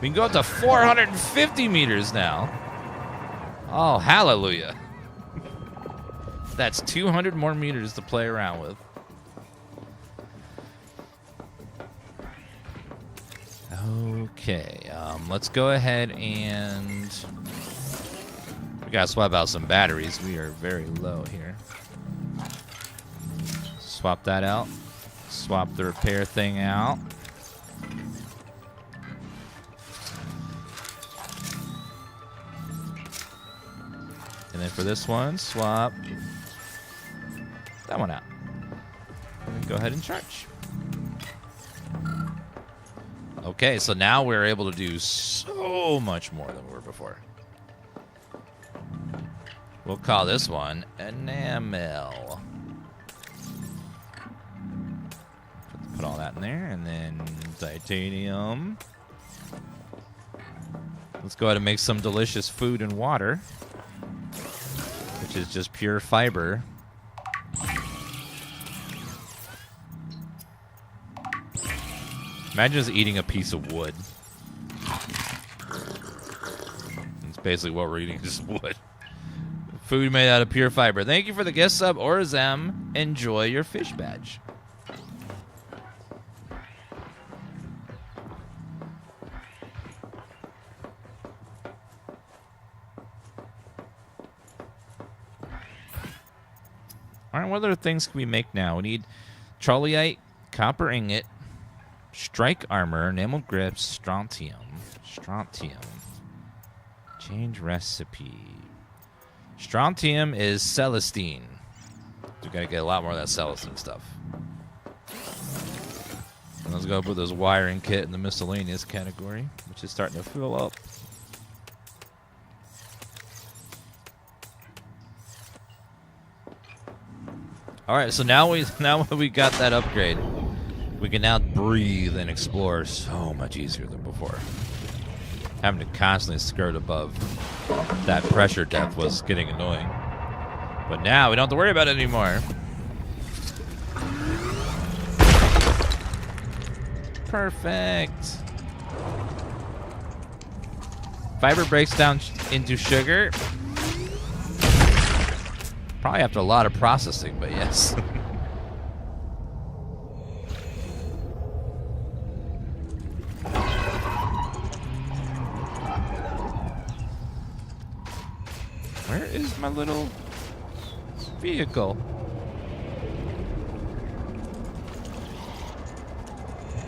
We can go up to 450 meters now. Oh, hallelujah. That's 200 more meters to play around with. Okay, let's go ahead and... We gotta swap out some batteries. We are very low here. Swap that out. Swap the repair thing out. And then for this one, swap that one out. And go ahead and charge. Okay, so now we're able to do so much more than we were before. We'll call this one enamel. Put all that in there, and then titanium. Let's go ahead and make some delicious food and water, which is just pure fiber. Imagine just eating a piece of wood. That's basically what we're eating, just wood. Food made out of pure fiber. Thank you for the gift sub, Orzem. Enjoy your fish badge. Alright, what other things can we make now? We need Trolleite, copper ingot, strike armor, enamel grips, strontium. Strontium. Change recipe. Strontium is Celestine. We gotta get a lot more of that Celestine stuff. And let's go put this wiring kit in the miscellaneous category, which is starting to fill up. All right, so now we got that upgrade, we can now breathe and explore so much easier than before. Having to constantly skirt above that pressure depth was getting annoying, but now we don't have to worry about it anymore. Perfect. Fiber breaks down into sugar. Probably after a lot of processing, but yes. Where is my little vehicle?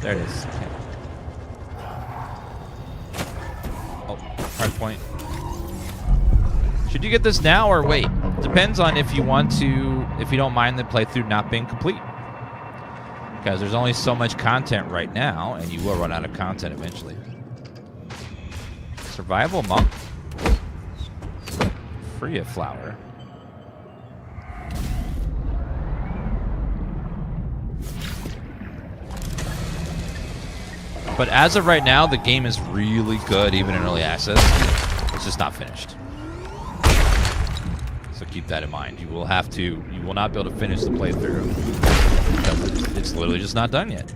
There it is. Okay. Oh, hard point. Should you get this now or wait? Depends on if you want to, if you don't mind the playthrough not being complete. Because there's only so much content right now, and you will run out of content eventually. Survival monk. Free of flower. But as of right now, the game is really good, even in early access. It's just not finished. So keep that in mind. You will not be able to finish the playthrough because it's literally just not done yet.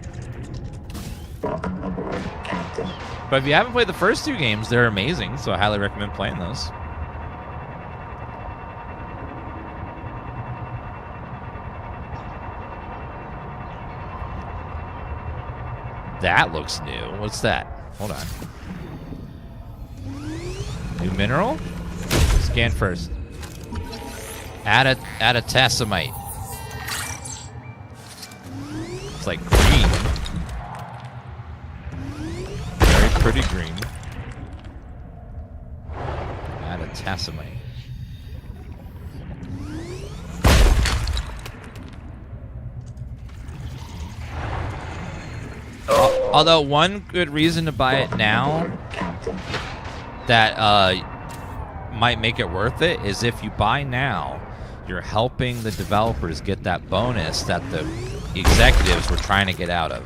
But if you haven't played the first two games, they're amazing, so I highly recommend playing those. That looks new. What's that? Hold on. New mineral? Scan first. Add a tassamite. It's like green. Very pretty green. Tassamite. Although one good reason to buy it now that might make it worth it is if you buy now, you're helping the developers get that bonus that the executives were trying to get out of.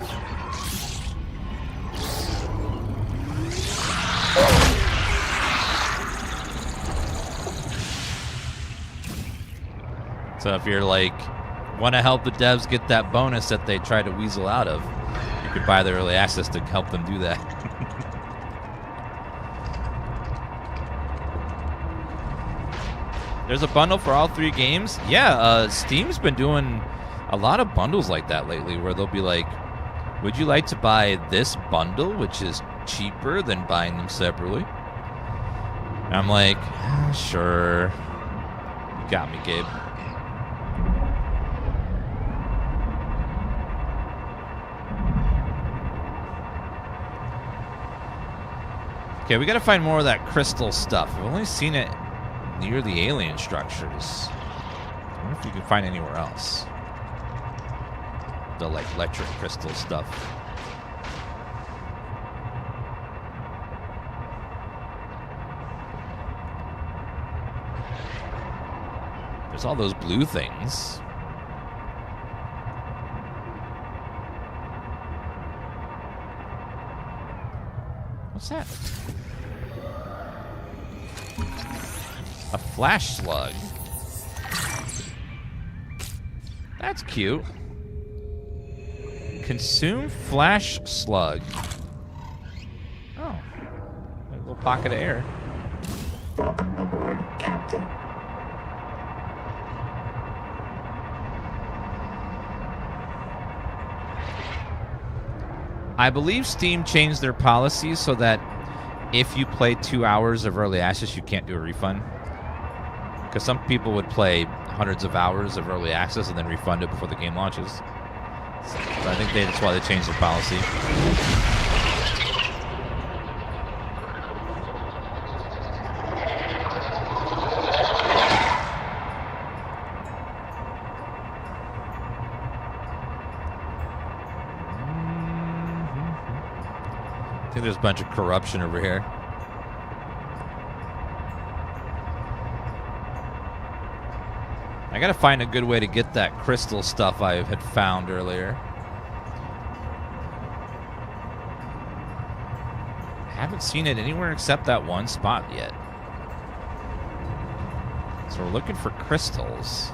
So if you're like, want to help the devs get that bonus that they tried to weasel out of, you could buy the early access to help them do that. There's a bundle for all 3 games? Yeah, Steam's been doing a lot of bundles like that lately where they'll be like, would you like to buy this bundle, which is cheaper than buying them separately? And I'm like, sure. You got me, Gabe. Okay, we gotta find more of that crystal stuff. I've only seen it near the alien structures. I wonder if you can find anywhere else. The like electric crystal stuff. There's all those blue things. What's that? A flash slug. That's cute. Consume flash slug. Oh. A little pocket of air. Welcome aboard, Captain. I believe Steam changed their policies so that if you play 2 hours of early access, you can't do a refund. Because some people would play hundreds of hours of early access and then refund it before the game launches. So I think that's why they changed their policy. I think there's a bunch of corruption over here. I gotta find a good way to get that crystal stuff I had found earlier. I haven't seen it anywhere except that one spot yet. So we're looking for crystals.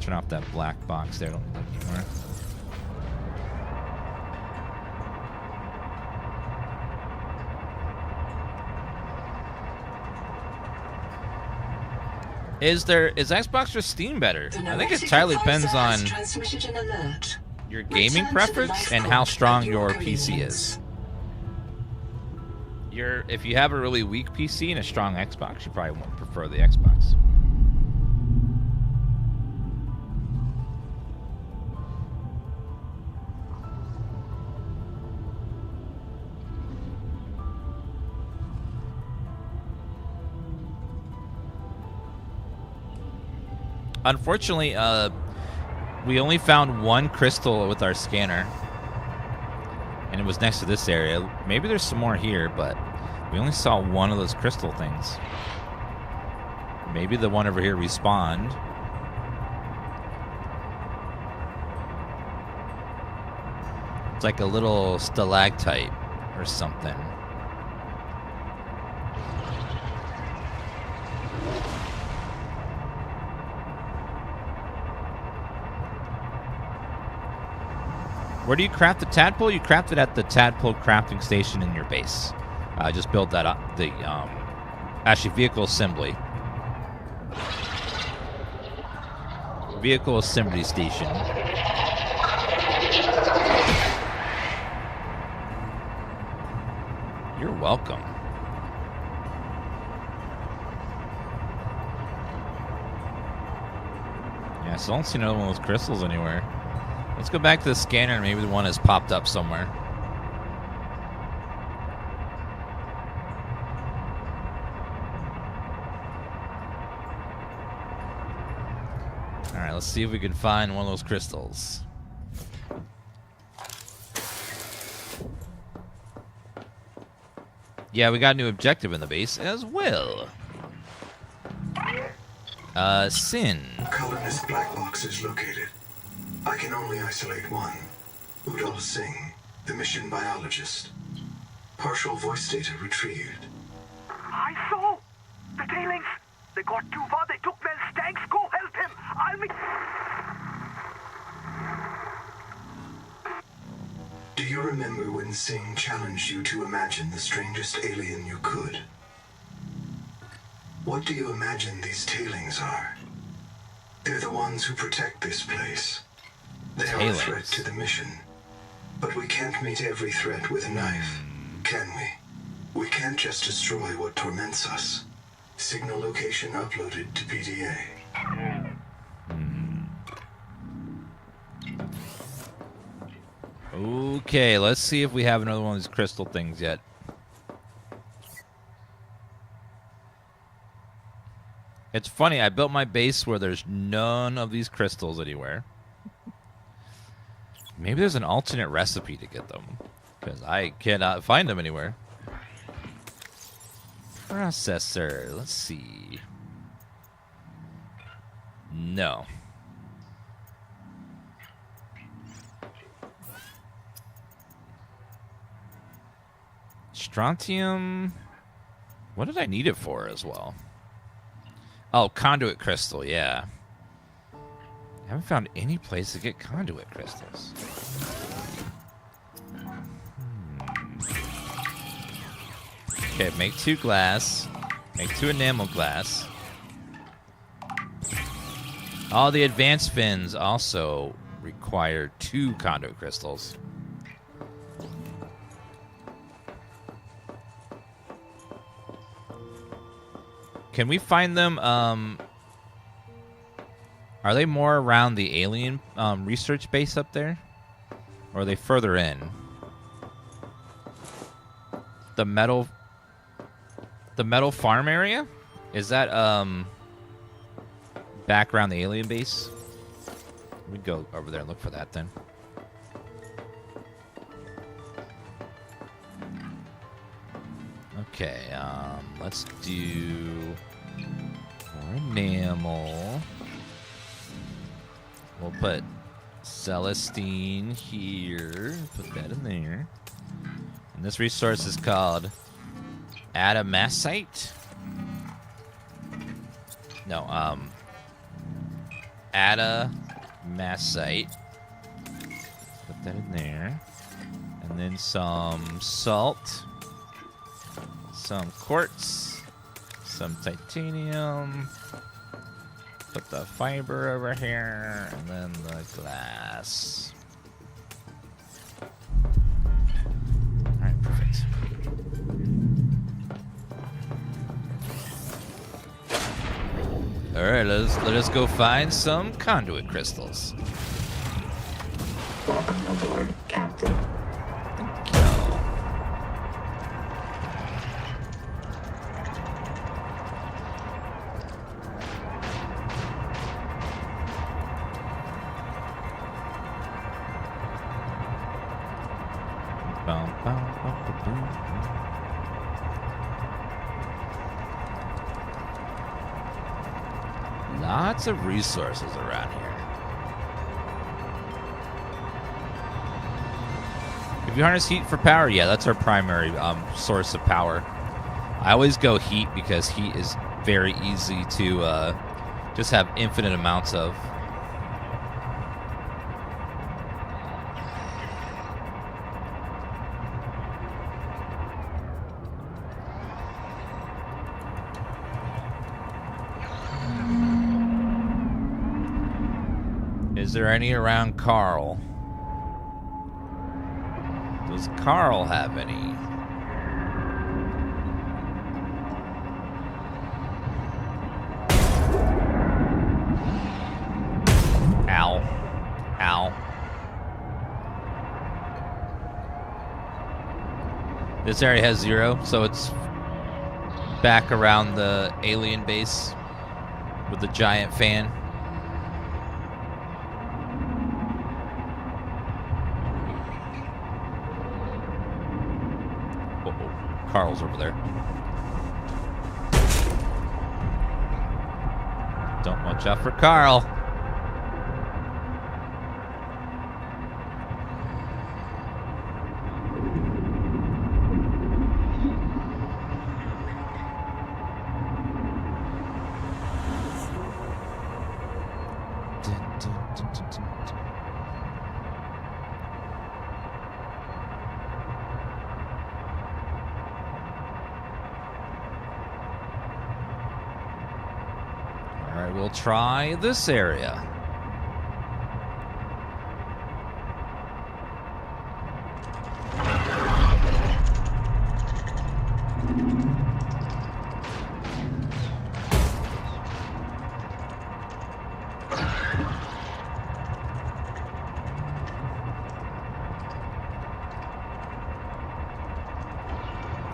Turn off that black box there. Don't look anymore. Is Xbox or Steam better? I think it entirely depends on your gaming preference and how strong your PC is. If you have a really weak PC and a strong Xbox, you probably won't prefer the Xbox. Unfortunately, we only found one crystal with our scanner, and it was next to this area. Maybe there's some more here, but we only saw one of those crystal things. Maybe the one over here respawned. It's like a little stalactite or something. Where do you craft the tadpole? You craft it at the tadpole crafting station in your base. Just build that up. Actually, vehicle assembly. Vehicle assembly station. You're welcome. Yeah, so I don't see another one of those crystals anywhere. Let's go back to the scanner. Maybe the one has popped up somewhere. Alright, let's see if we can find one of those crystals. Yeah, we got a new objective in the base as well. Sin. Colorless black box is located. I can only isolate one. Udal Singh, the mission biologist. Partial voice data retrieved. I saw the tailings. They got too far. They took their stags. Go help him. I'll make. Do you remember when Singh challenged you to imagine the strangest alien you could? What do you imagine these tailings are? They're the ones who protect this place. They are a threat to the mission. But we can't meet every threat with a knife, can we? We can't just destroy what torments us. Signal location uploaded to PDA. Okay, let's see if we have another one of these crystal things yet. It's funny, I built my base where there's none of these crystals anywhere. Maybe there's an alternate recipe to get them, because I cannot find them anywhere. Processor, let's see. No. Strontium. What did I need it for as well? Oh, conduit crystal, yeah. I haven't found any place to get conduit crystals. Okay, make 2 glass. Make 2 enamel glass. All the advanced fins also require 2 conduit crystals. Can we find them? Are they more around the alien research base up there? Or are they further in? The metal farm area? Is that back around the alien base? We'd go over there and look for that then. Okay, let's do more enamel. We'll put Celestine here. Put that in there. And this resource is called Adamasite. No, Adamasite. Put that in there. And then some salt. Some quartz, some titanium, put the fiber over here, and then the glass. Alright, perfect. Alright, let us go find some conduit crystals. Welcome aboard, Captain. Lots of resources around here. If you harness heat for power, yeah, that's our primary source of power. I always go heat because heat is very easy to just have infinite amounts of. Is there any around Carl? Does Carl have any? Ow. Ow. This area has 0, so it's back around the alien base with the giant fan. Carl's over there. Don't watch out for Carl. Alright, we'll try this area.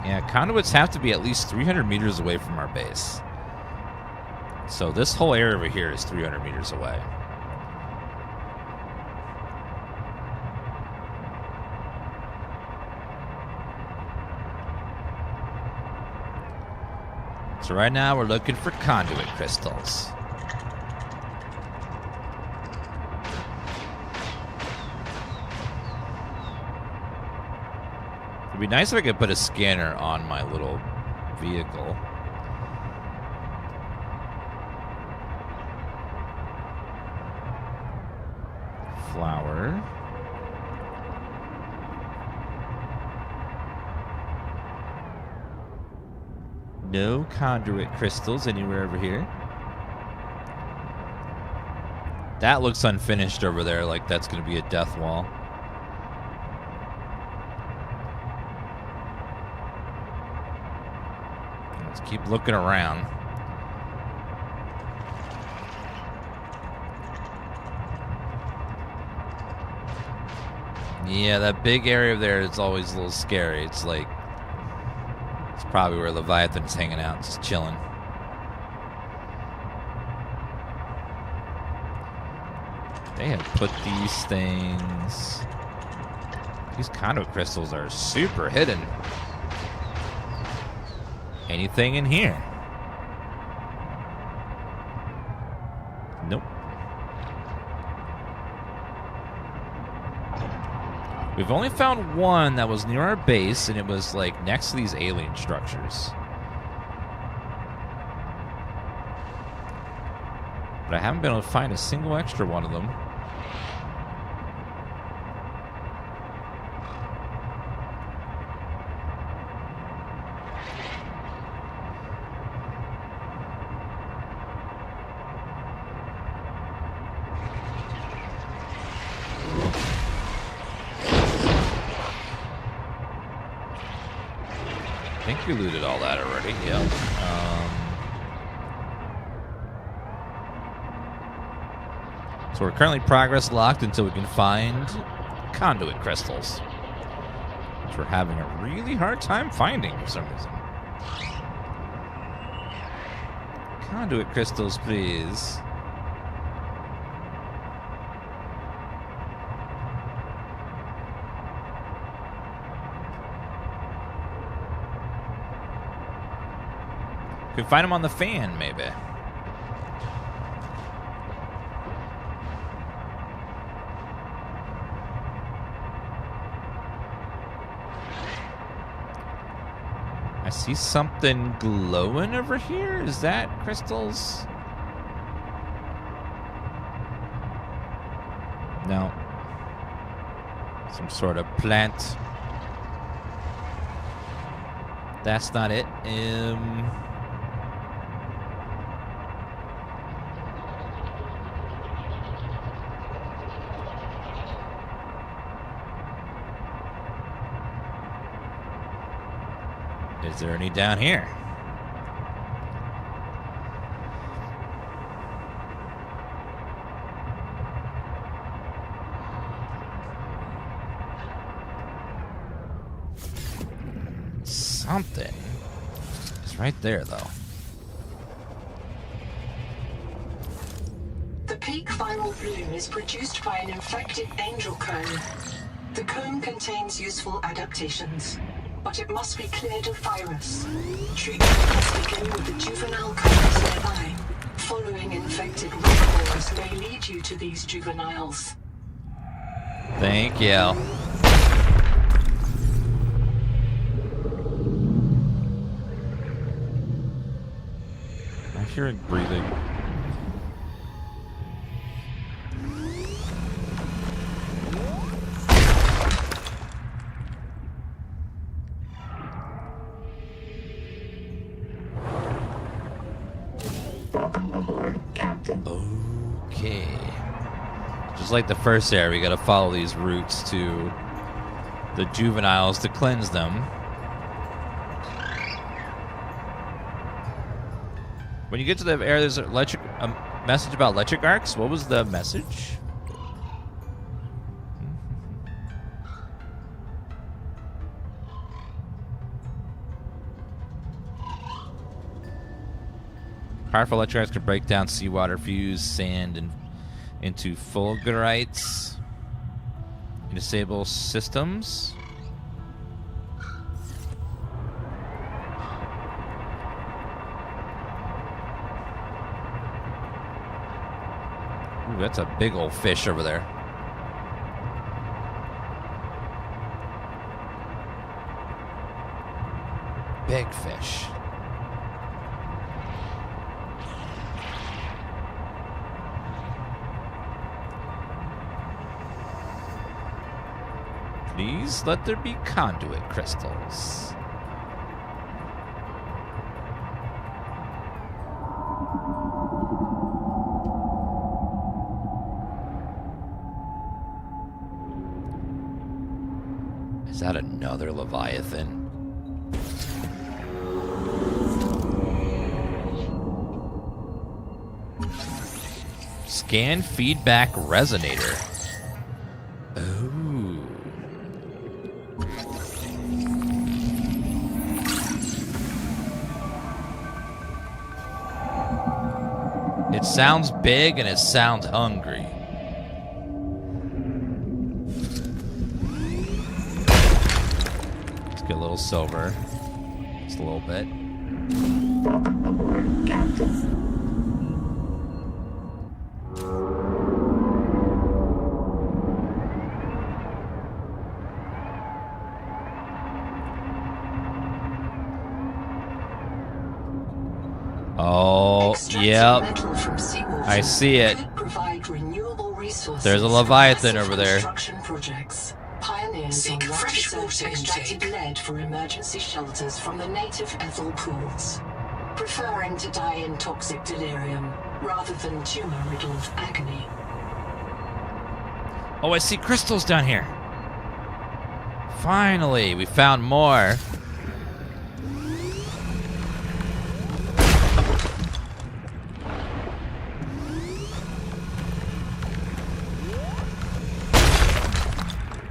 Yeah, conduits have to be at least 300 meters away from our base. So this whole area over here is 300 meters away. So right now we're looking for conduit crystals. It'd be nice if I could put a scanner on my little vehicle. Flower. No conduit crystals anywhere over here. That looks unfinished over there, like that's going to be a death wall. Let's keep looking around. Yeah, that big area there is always a little scary. It's like, it's probably where Leviathan's hanging out, just chilling. They have put these things... These conduit crystals are super hidden. Anything in here? Nope. We've only found one that was near our base, and it was like next to these alien structures. But I haven't been able to find a single extra one of them. I think we looted all that already, yeah. So we're currently progress locked until we can find conduit crystals, which we're having a really hard time finding for some reason. Conduit crystals, please. Could find them on the fan, maybe. I see something glowing over here. Is that crystals? No. Some sort of plant. That's not it. Is there any down here? Something. It's right there, though. The peak final bloom is produced by an infected angel cone. The cone contains useful adaptations. but it must be cleared of virus. Treatment must begin with the juvenile colonies nearby. Following infected recalls may lead you to these juveniles. Thank you. I hear it breathing. Welcome aboard, Captain. Okay. Just like the first area, we gotta follow these routes to the juveniles to cleanse them. When you get to the area, there's a message about electric arcs. What was the message? Powerful electric arcs can break down seawater, fuse sand and into fulgurites. Disable systems. Ooh, that's a big old fish over there. Big fish. Please let there be conduit crystals. Is that another Leviathan? Scan feedback resonator. Ooh. It sounds big and it sounds hungry. Let's get a little silver. Just a little bit. Welcome aboard, Captain. Oh, yep. I see it. There's a Leviathan over there. Pioneers on rough surface extracted lead for emergency shelters from the native ethyl pools, preferring to die in toxic delirium rather than tumor-riddled agony. Oh, I see crystals down here. Finally, we found more.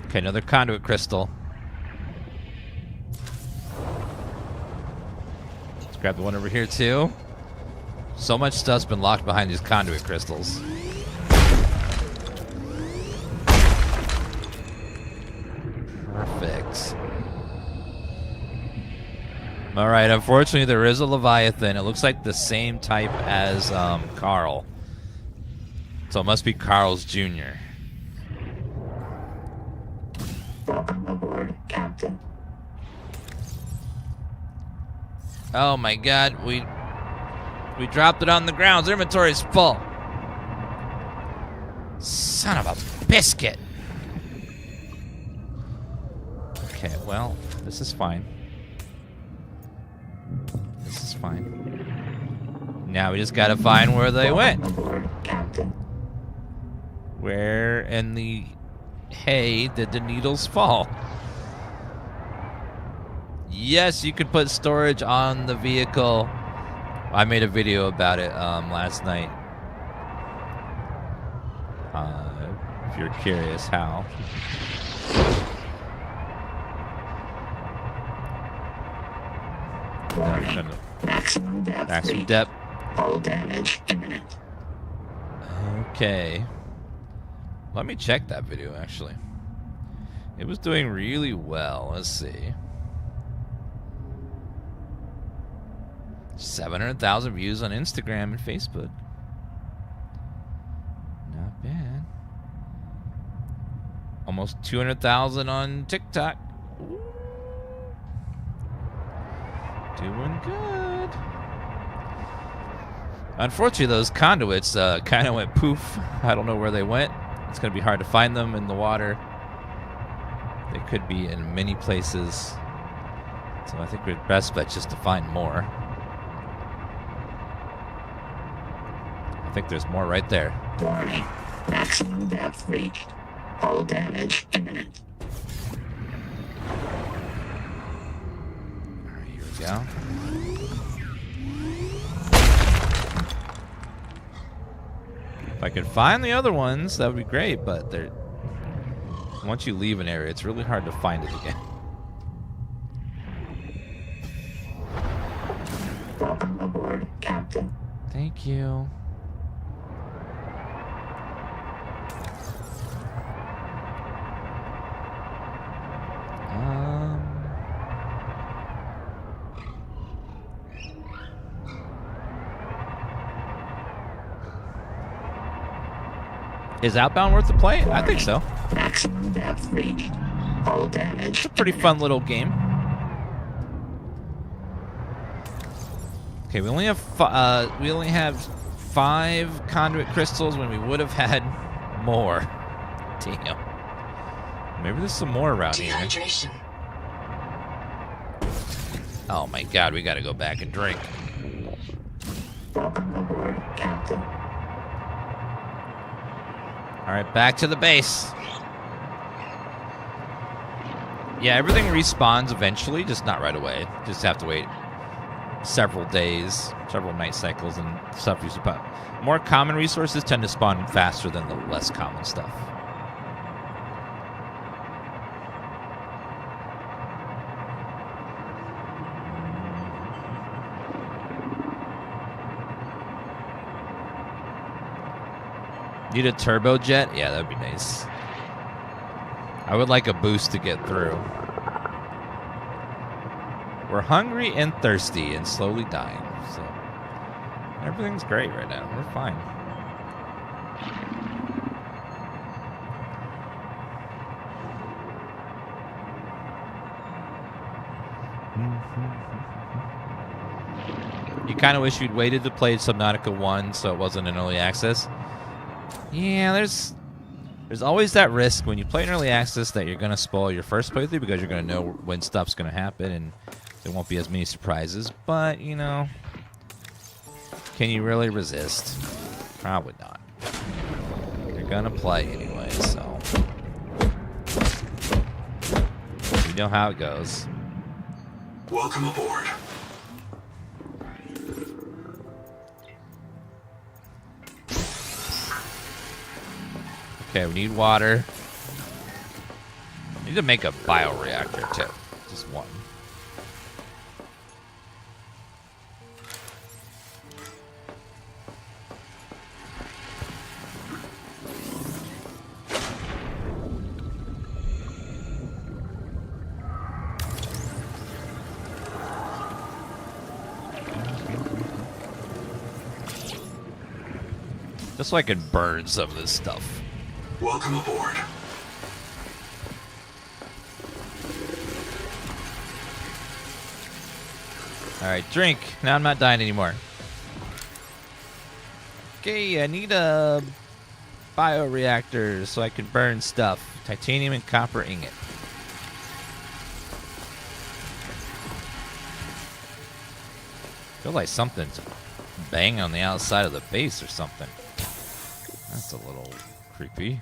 Okay, another conduit crystal. Let's grab the one over here, too. So much stuff's been locked behind these conduit crystals. Perfect. Alright, unfortunately, there is a Leviathan. It looks like the same type as Carl. So it must be Carl's Jr. Welcome aboard, Captain. Oh my god, we dropped it on the ground. Our inventory's full. Son of a biscuit. Okay, well, this is fine. This is fine. Now we just gotta find where they went. Welcome aboard, Captain. Where in the hay did the needles fall? Yes, you could put storage on the vehicle. I made a video about it last night. If you're curious how. Maximum depth. Maximum depth. Hull damage imminent. Okay. Let me check that video, actually. It was doing really well. Let's see. 700,000 views on Instagram and Facebook. Not bad. Almost 200,000 on TikTok. Ooh. Doing good. Unfortunately, those conduits kind of went poof. I don't know where they went. It's going to be hard to find them in the water. They could be in many places. So I think our best bet just to find more. I think there's more right there. Warning. Maximum depth reached. Hull damage imminent. Alright, here we go. If I could find the other ones, that would be great, but they're... Once you leave an area, it's really hard to find it again. Welcome aboard, Captain. Thank you. Is Outbound worth the play? I think so. Maximum depth reached. Hull damage. It's a pretty fun little game. Okay, we only have 5 conduit crystals when we would have had more. Damn. Maybe there's some more around here. Dehydration. Oh my god, we gotta go back and drink. Welcome aboard, Captain. Alright, back to the base. Yeah, everything respawns eventually, just not right away. Just have to wait several days, several night cycles, and stuff you spawn. More common resources tend to spawn faster than the less common stuff. Need a turbojet? Yeah, that'd be nice. I would like a boost to get through. We're hungry and thirsty and slowly dying, so everything's great right now. We're fine. You kind of wish you'd waited to play Subnautica 1 so it wasn't in early access. Yeah, there's always that risk when you play in early access that you're going to spoil your first playthrough because you're going to know when stuff's going to happen and there won't be as many surprises. But, you know, can you really resist? Probably not. You're going to play anyway, so you know how it goes. Welcome aboard. Okay, we need water. We need to make a bioreactor too. Just one. Just so I can burn some of this stuff. Welcome aboard. Alright, drink. Now I'm not dying anymore. Okay, I need a bioreactor so I can burn stuff. Titanium and copper ingot. Feel like something's banging on the outside of the base or something. That's a little creepy.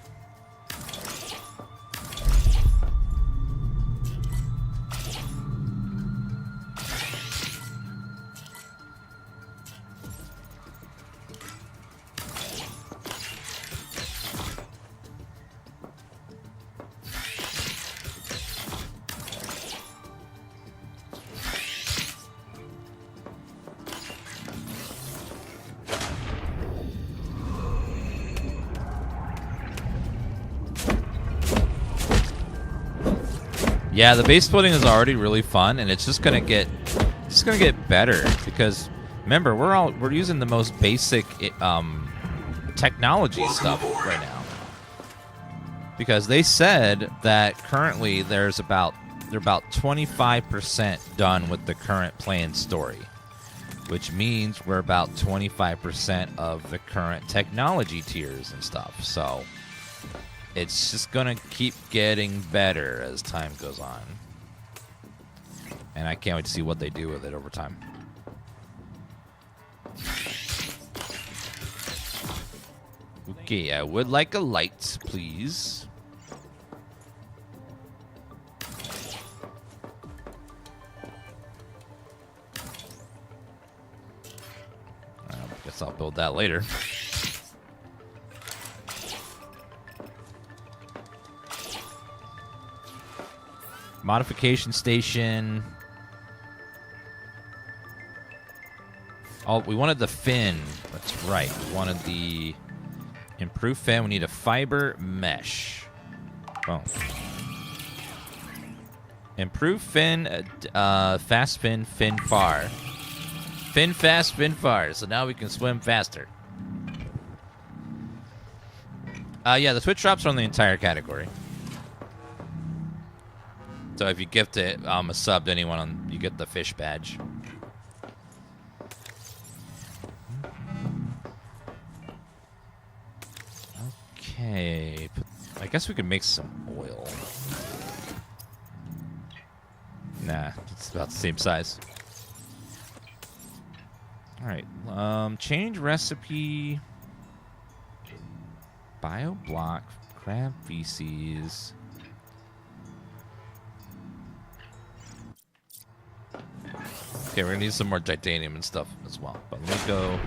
Yeah, the base building is already really fun, and it's just gonna get better because Remember, we're using the most basic technology stuff right now. Because they said that currently they're about 25% done with the current planned story, which means we're about 25% of the current technology tiers and stuff. So it's just gonna keep getting better as time goes on, and I can't wait to see what they do with it over time. Okay, I would like a light, please. Guess I'll build that later. Modification station. Oh, we wanted the fin. That's right. We wanted the improved fin. We need a fiber mesh. Boom. Improved fin, fast fin, fin far. Fin fast, fin far. So now we can swim faster. Yeah, the Twitch drops are on the entire category. So if you gift it a sub to anyone, you get the fish badge. Okay. I guess we could make some oil. Nah, it's about the same size. Alright, change recipe. Bioblock, crab feces. Okay, we're gonna need some more titanium and stuff as well. But let me go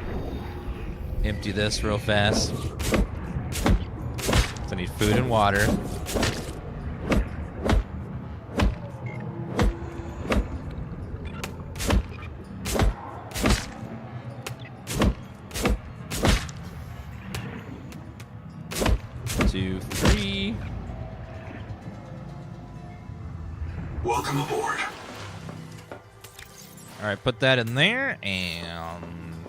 empty this real fast. So I need food and water. Welcome aboard. Alright, put that in there, and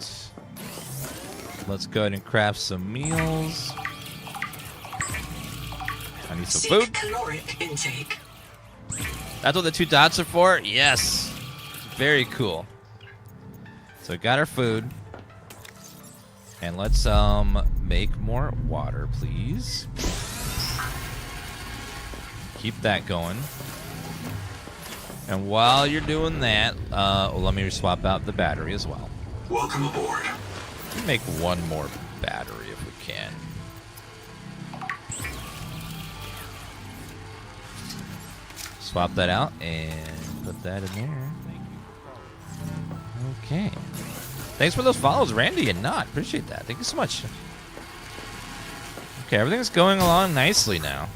let's go ahead and craft some meals. I need some food. Caloric intake. That's what the 2 dots are for? Yes. Very cool. So we got our food. And let's make more water, please. Keep that going. And while you're doing that, let me swap out the battery as well. Welcome aboard. Let's make one more battery if we can. Swap that out and put that in there. Okay. Thanks for those follows, Randy and Not. Appreciate that. Thank you so much. Okay, everything's going along nicely now.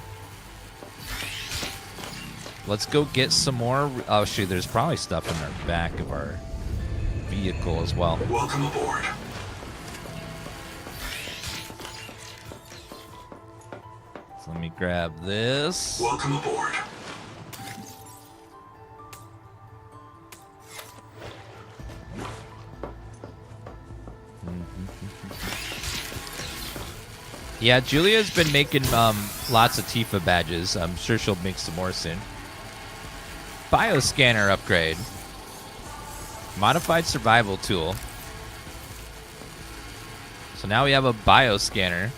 Let's go get some more. Oh, shoot, there's probably stuff in the back of our vehicle as well. Welcome aboard. So let me grab this. Welcome aboard. Yeah, Julia's been making lots of Tifa badges. I'm sure she'll make some more soon. Bioscanner upgrade. Modified survival tool. So now we have a bioscanner.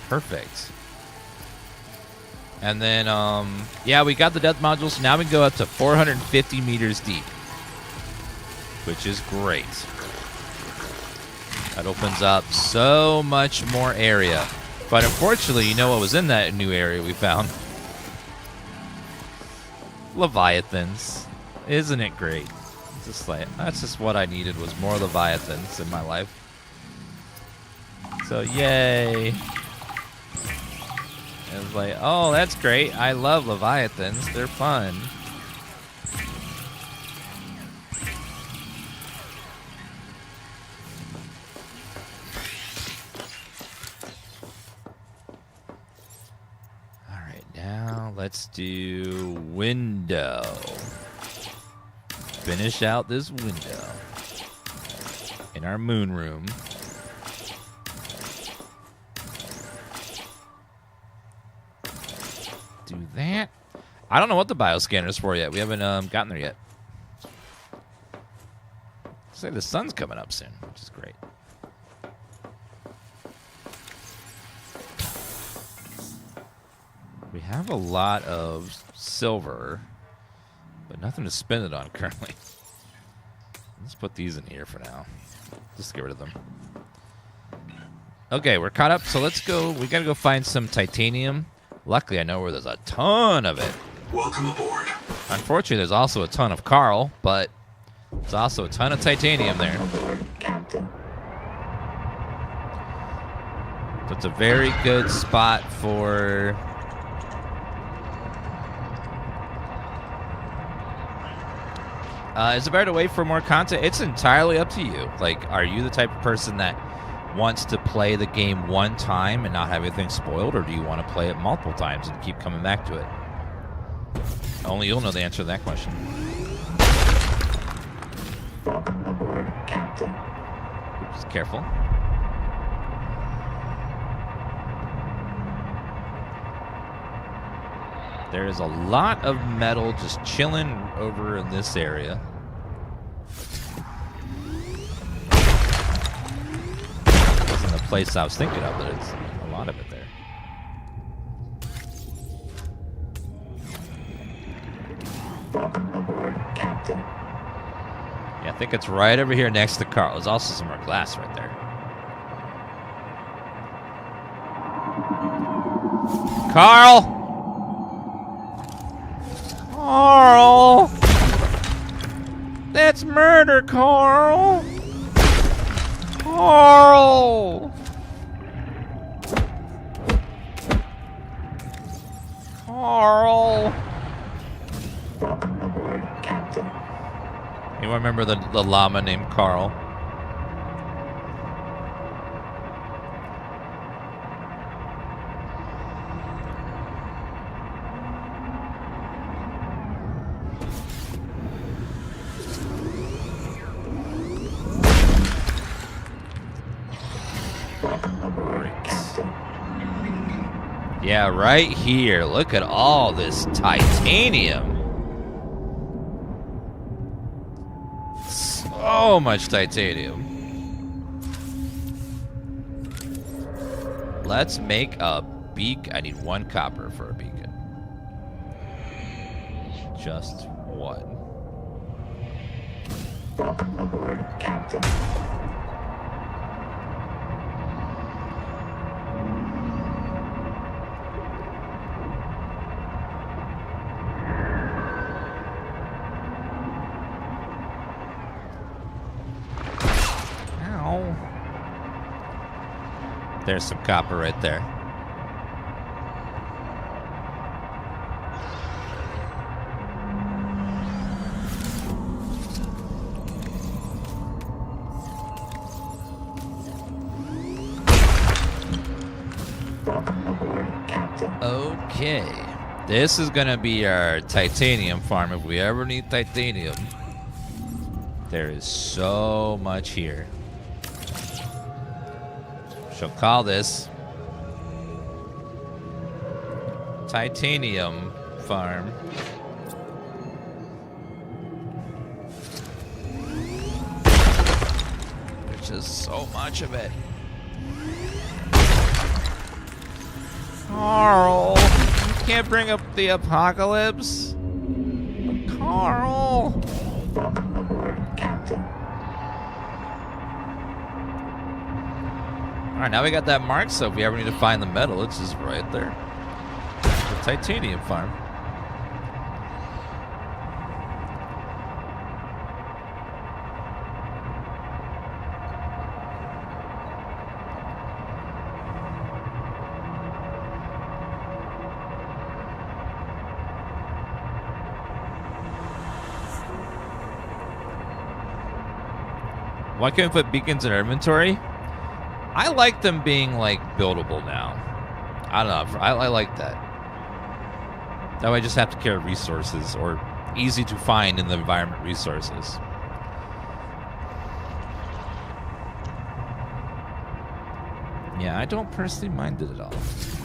Perfect. And then, yeah, we got the death module, so now we can go up to 450 meters deep. Which is great. That opens up so much more area. But unfortunately, you know what was in that new area we found? Leviathans. Isn't it great? Just like, that's just what I needed, was more Leviathans in my life. So yay. It was like, oh, that's great. I love Leviathans. They're fun. Now let's do window. Finish out this window. in our moon room. Do that. I don't know what the bioscanner's for yet. We haven't gotten there yet. Looks like the sun's coming up soon, which is great. We have a lot of silver, but nothing to spend it on currently. Let's put these in here for now. Just get rid of them. Okay, we're caught up, so let's go. We gotta go find some titanium. Luckily, I know where there's a ton of it. Welcome aboard. Unfortunately, there's also a ton of Carl, but there's also a ton of titanium there. So it's a very good spot for... is it better to wait for more content? It's entirely up to you. Like, are you the type of person that wants to play the game one time and not have anything spoiled, or do you want to play it multiple times and keep coming back to it? Only you'll know the answer to that question. Welcome aboard, Captain. Oops, careful. There is a lot of metal just chilling over in this area. Wasn't the place I was thinking of, but it's a lot of it there. Welcome aboard, Captain. Yeah, I think it's right over here next to Carl. There's also some more glass right there. Carl! Carl! That's murder, Carl! Carl! Carl! Welcome aboard, Captain. Anyone remember the llama named Carl? Yeah, right here. Look at all this titanium. So much titanium. Let's make a beacon. I need 1 copper for a beacon. Just 1. Welcome aboard, Captain. There's some copper right there. Okay. This is going to be our titanium farm if we ever need titanium. There is so much here. She'll call this Titanium Farm. There's just so much of it. Carl, you can't bring up the apocalypse. Carl. All right, now we got that mark, so if we ever need to find the metal, it's just right there. The titanium farm. Why can't we put beacons in our inventory? I like them being, like, buildable now. I don't know. I like that. That way I just have to carry resources, or easy to find in the environment resources. Yeah, I don't personally mind it at all.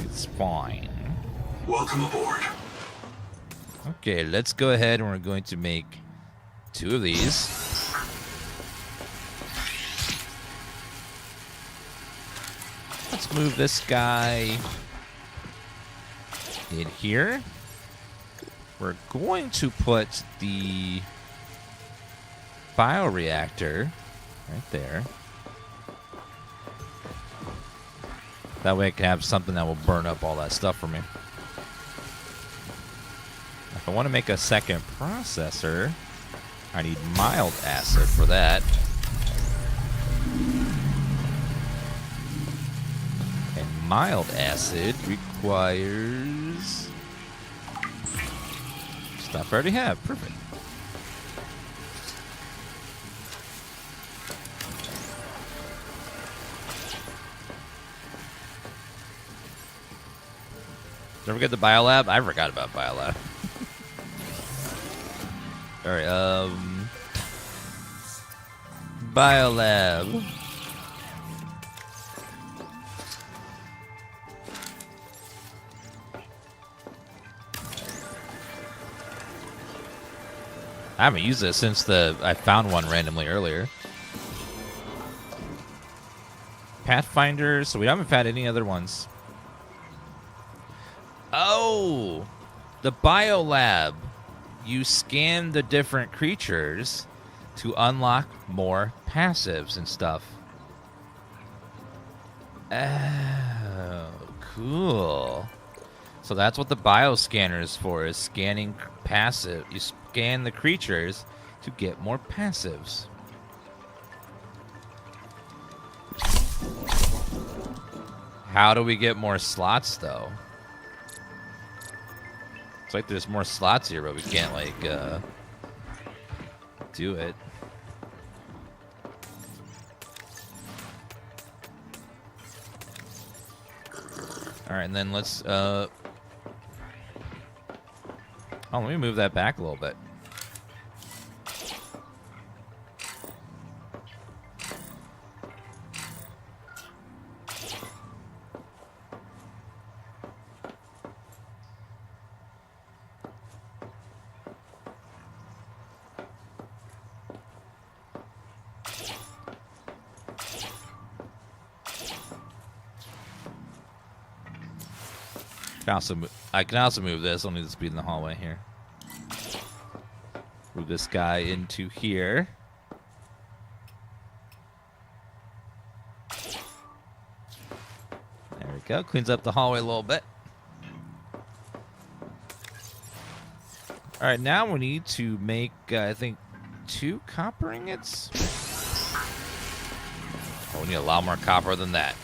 It's fine. Welcome aboard. Okay, let's go ahead and we're going to make 2 of these. Let's move this guy in here. We're going to put the bioreactor right there. That way I can have something that will burn up all that stuff for me. If I want to make a second processor, I need mild acid for that. And mild acid requires stuff I already have. Perfect. Don't forget the biolab. I forgot about biolab. All right. Biolab. I haven't used it since I found one randomly earlier. Pathfinder. So we haven't found any other ones. Oh, the biolab. You scan the different creatures to unlock more passives and stuff. Oh, cool. So that's what the bioscanner is for, is scanning passive. You scan the creatures to get more passives. How do we get more slots, though? It's like there's more slots here, but we can't, like, do it. All right, and then let's, oh, let me move that back a little bit. I can also move this. I'll need the speed in the hallway here. Move this guy into here. There we go. Cleans up the hallway a little bit. All right, now we need to make, I think, 2 copper ingots. Oh, we need a lot more copper than that.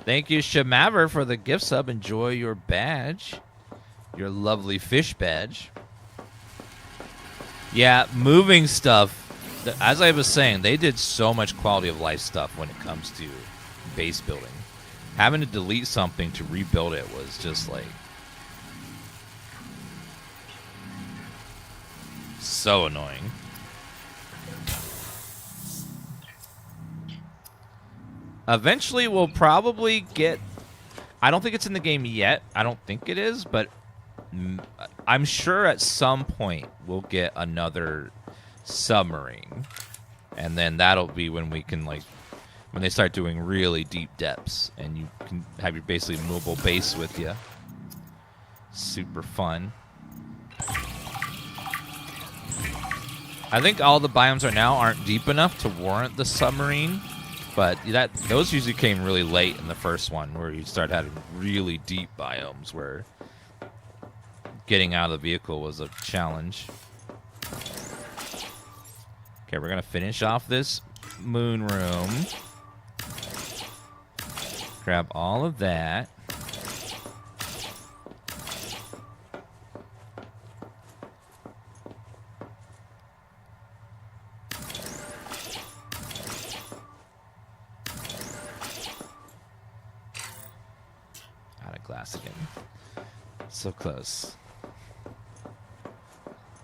Thank you, Shamaver, for the gift sub. Enjoy your badge. Your lovely fish badge. Yeah, moving stuff. As I was saying, they did so much quality of life stuff when it comes to base building. Having to delete something to rebuild it was just like so annoying. Eventually, we'll probably get... I don't think it's in the game yet. I don't think it is, but I'm sure at some point we'll get another submarine. And then that'll be when we can, like... when they start doing really deep depths. And you can have your basically movable base with you. Super fun. I think all the biomes right now aren't deep enough to warrant the submarine. But those usually came really late in the first one, where you start having really deep biomes where getting out of the vehicle was a challenge. Okay, we're going to finish off this moon room. Grab all of that. Glass again. So close.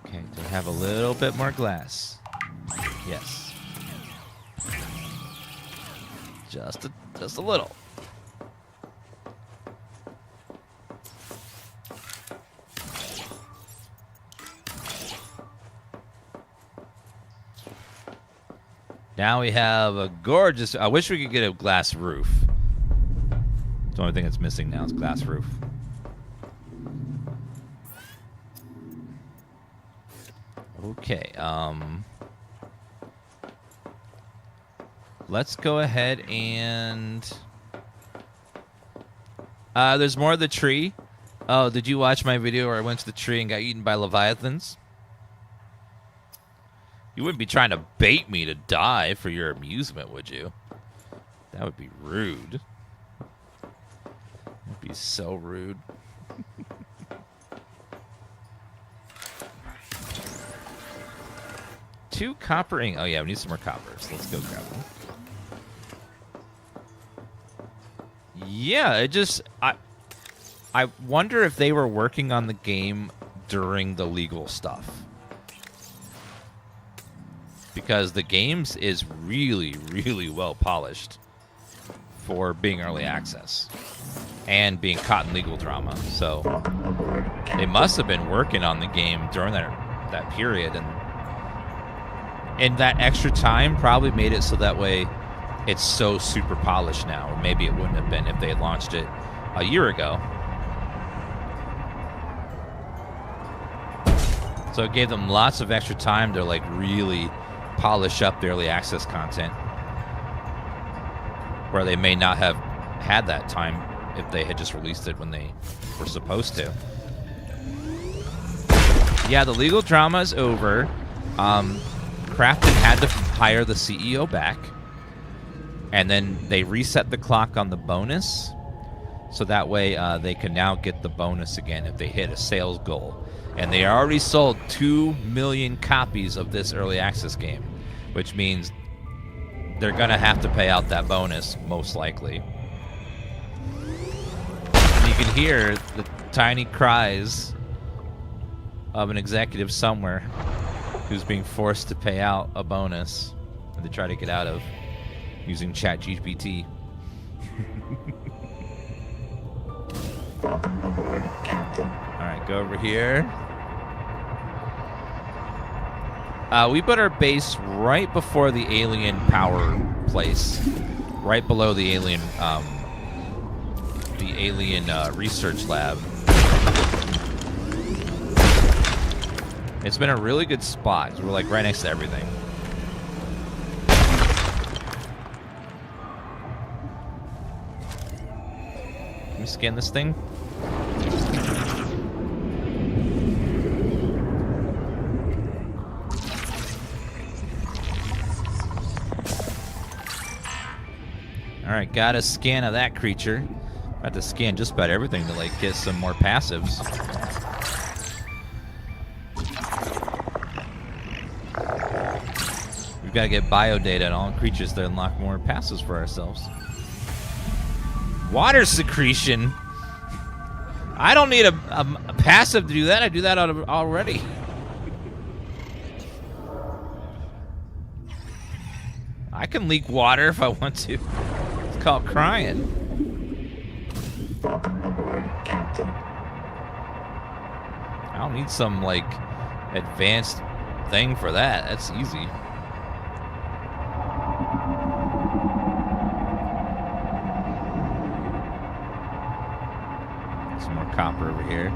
Okay, do I have a little bit more glass? Yes. Just a little. Now we have a gorgeous... I wish we could get a glass roof. The only thing that's missing now is glass roof. Okay, let's go ahead and... there's more of the tree. Oh, did you watch my video where I went to the tree and got eaten by leviathans? You wouldn't be trying to bait me to die for your amusement, would you? That would be rude. That'd be so rude. Two copper ink. Oh, yeah, we need some more coppers. Let's go grab them. Yeah, it just... I wonder if they were working on the game during the legal stuff. Because the games is really, really well polished for being early access and being caught in legal drama. So they must have been working on the game during that period, and that extra time probably made it so that way it's so super polished now. Or maybe it wouldn't have been if they had launched it a year ago. So it gave them lots of extra time to like really polish up the early access content, where they may not have had that time if they had just released it when they were supposed to. Yeah, the legal drama is over. Crafton had to hire the CEO back, and then they reset the clock on the bonus, so that way they can now get the bonus again if they hit a sales goal. And they already sold 2 million copies of this early access game, which means they're going to have to pay out that bonus, most likely. And you can hear the tiny cries of an executive somewhere who's being forced to pay out a bonus that they try to get out of using ChatGPT. Alright, go over here. We put our base right before the alien power place, right below the alien research lab. It's been a really good spot, 'cause we're like right next to everything. Can we scan this thing? Alright, got a scan of that creature. I have to scan just about everything to like get some more passives. We've got to get bio data on all creatures to unlock more passives for ourselves. Water secretion? I don't need a passive to do that. I do that already. I can leak water if I want to. It's called crying. I don't need some, like, advanced thing for that. That's easy. Some more copper over here.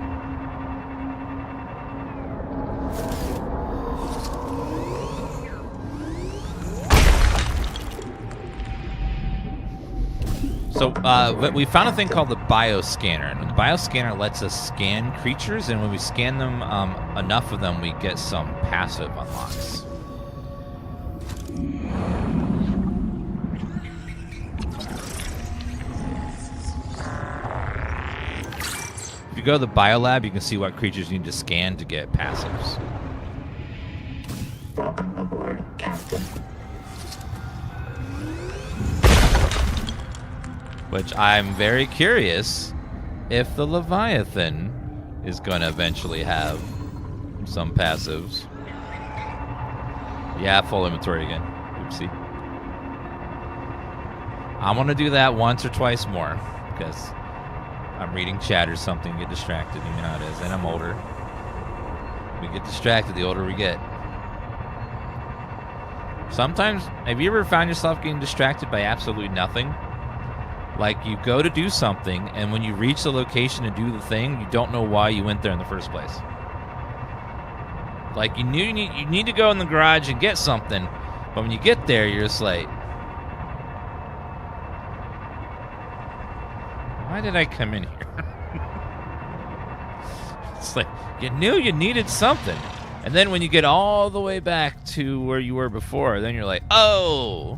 So, but we found a thing called the bioscanner, and the bioscanner lets us scan creatures, and when we scan them, enough of them, we get some passive unlocks. If you go to the biolab, you can see what creatures you need to scan to get passives. Welcome aboard, Captain. Which I'm very curious if the Leviathan is going to eventually have some passives. Yeah, full inventory again. Oopsie. I'm going to do that once or twice more because I'm reading chat or something, get distracted. You know how it is. And I'm older. We get distracted the older we get. Sometimes, have you ever found yourself getting distracted by absolutely nothing? Like, you go to do something, and when you reach the location to do the thing, you don't know why you went there in the first place. Like, you need to go in the garage and get something, but when you get there, you're just like, why did I come in here? It's like, you knew you needed something. And then when you get all the way back to where you were before, then you're like, oh,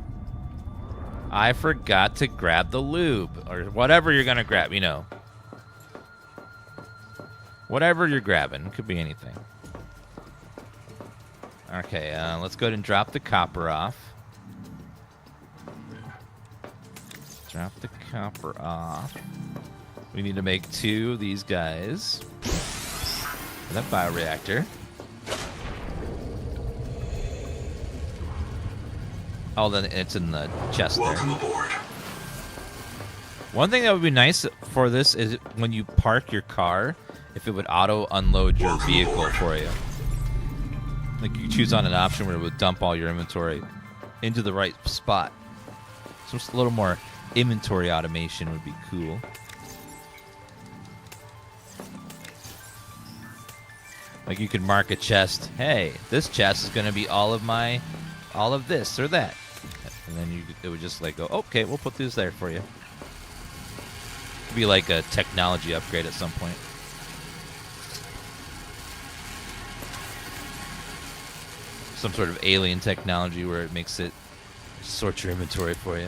I forgot to grab the lube. Or whatever you're going to grab, you know. Whatever you're grabbing. Could be anything. Okay, let's go ahead and drop the copper off. Drop the copper off. We need to make 2 of these guys. For that bioreactor. Oh, then it's in the chest there. Welcome aboard. One thing that would be nice for this is when you park your car, if it would auto unload your vehicle for you. Like you choose on an option where it would dump all your inventory into the right spot. So just a little more inventory automation would be cool. Like you could mark a chest. Hey, this chest is going to be all of this or that. And then it would just like go, okay, we'll put this there for you. It'd be like a technology upgrade at some point. Some sort of alien technology where it makes it sort your inventory for you.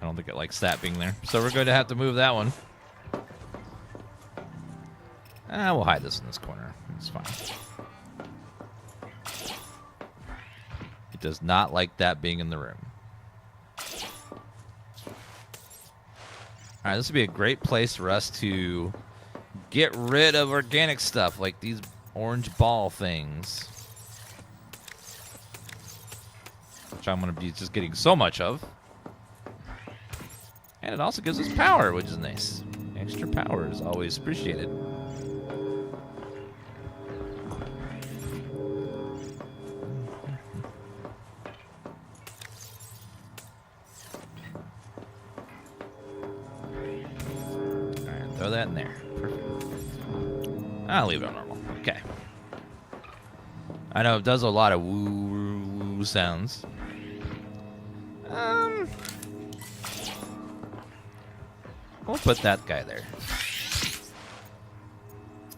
I don't think it likes that being there. So we're going to have to move that one. We'll hide this in this corner. It's fine. It does not like that being in the room. Alright, this would be a great place for us to get rid of organic stuff like these orange ball things. Which I'm going to be just getting so much of. And it also gives us power, which is nice. Extra power is always appreciated. Alright, throw that in there. Perfect. I'll leave it on normal. Okay. I know it does a lot of woo sounds. We'll put that guy there.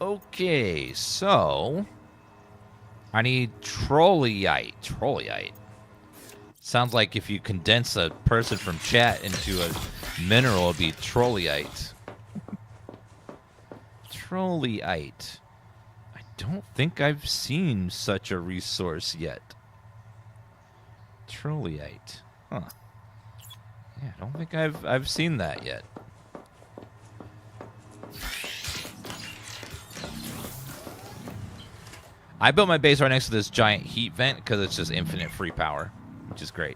Okay, so I need trolleyite. Trolleyite. Sounds like if you condense a person from chat into a mineral, it'd be trolleyite. Trolleyite. I don't think I've seen such a resource yet. Trolleyite. Huh. Yeah, I don't think I've seen that yet. I built my base right next to this giant heat vent because it's just infinite free power, which is great.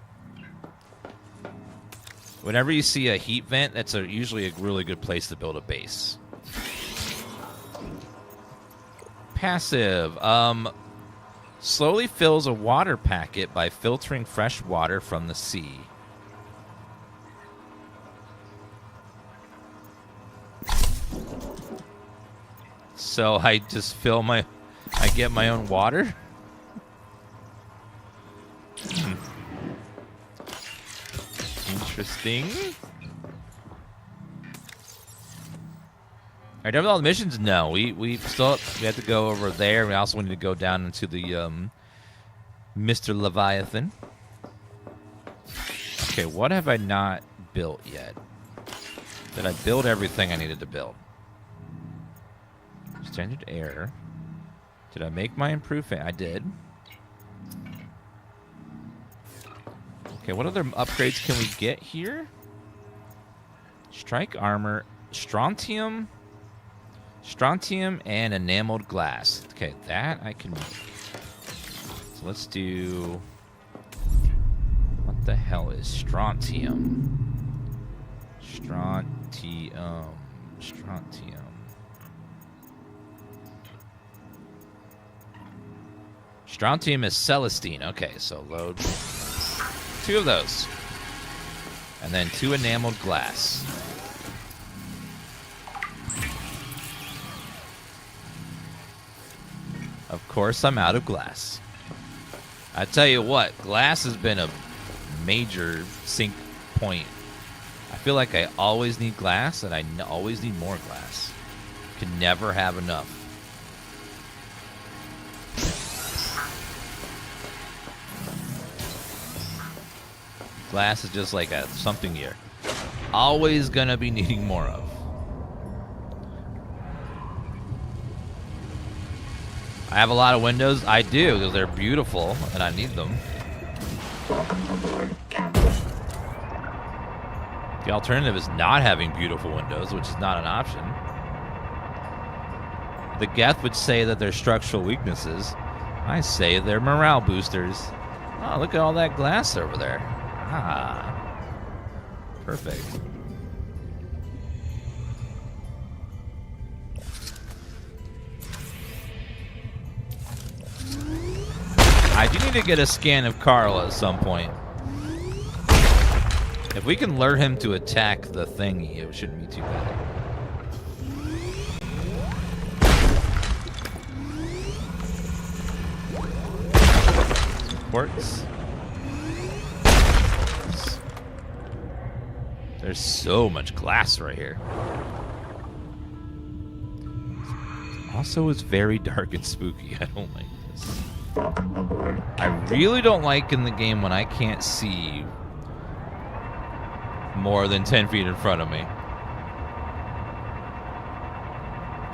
Whenever you see a heat vent, that's usually a really good place to build a base. Passive. Slowly fills a water packet by filtering fresh water from the sea. So I just I get my own water? Interesting. Are done with all the missions? No, we have to go over there. We also need to go down into the Mr. Leviathan. Okay, what have I not built yet? Did I build everything I needed to build? Standard air. Did I make my improved fan? I did. Okay, what other upgrades can we get here? Strike armor, strontium, and enameled glass. Okay, that I can make. So let's do... What the hell is strontium? Strontium. Strontium is Celestine. Okay, so load 2 of those. And then 2 enameled glass. Of course, I'm out of glass. I tell you what, glass has been a major sink point. I feel like I always need glass, and I always need more glass. Can never have enough. Glass is just like something you're always gonna be needing more of. I have a lot of windows. I do, because they're beautiful, and I need them. Welcome aboard, Captain. The alternative is not having beautiful windows, which is not an option. The Geth would say that they're structural weaknesses. I say they're morale boosters. Oh, look at all that glass over there. Ah. Perfect. I do need to get a scan of Carl at some point. If we can lure him to attack the thingy, it shouldn't be too bad. Quartz. There's so much glass right here. Also, it's very dark and spooky. I don't like this. Welcome aboard, I really don't like in the game when I can't see more than 10 feet in front of me.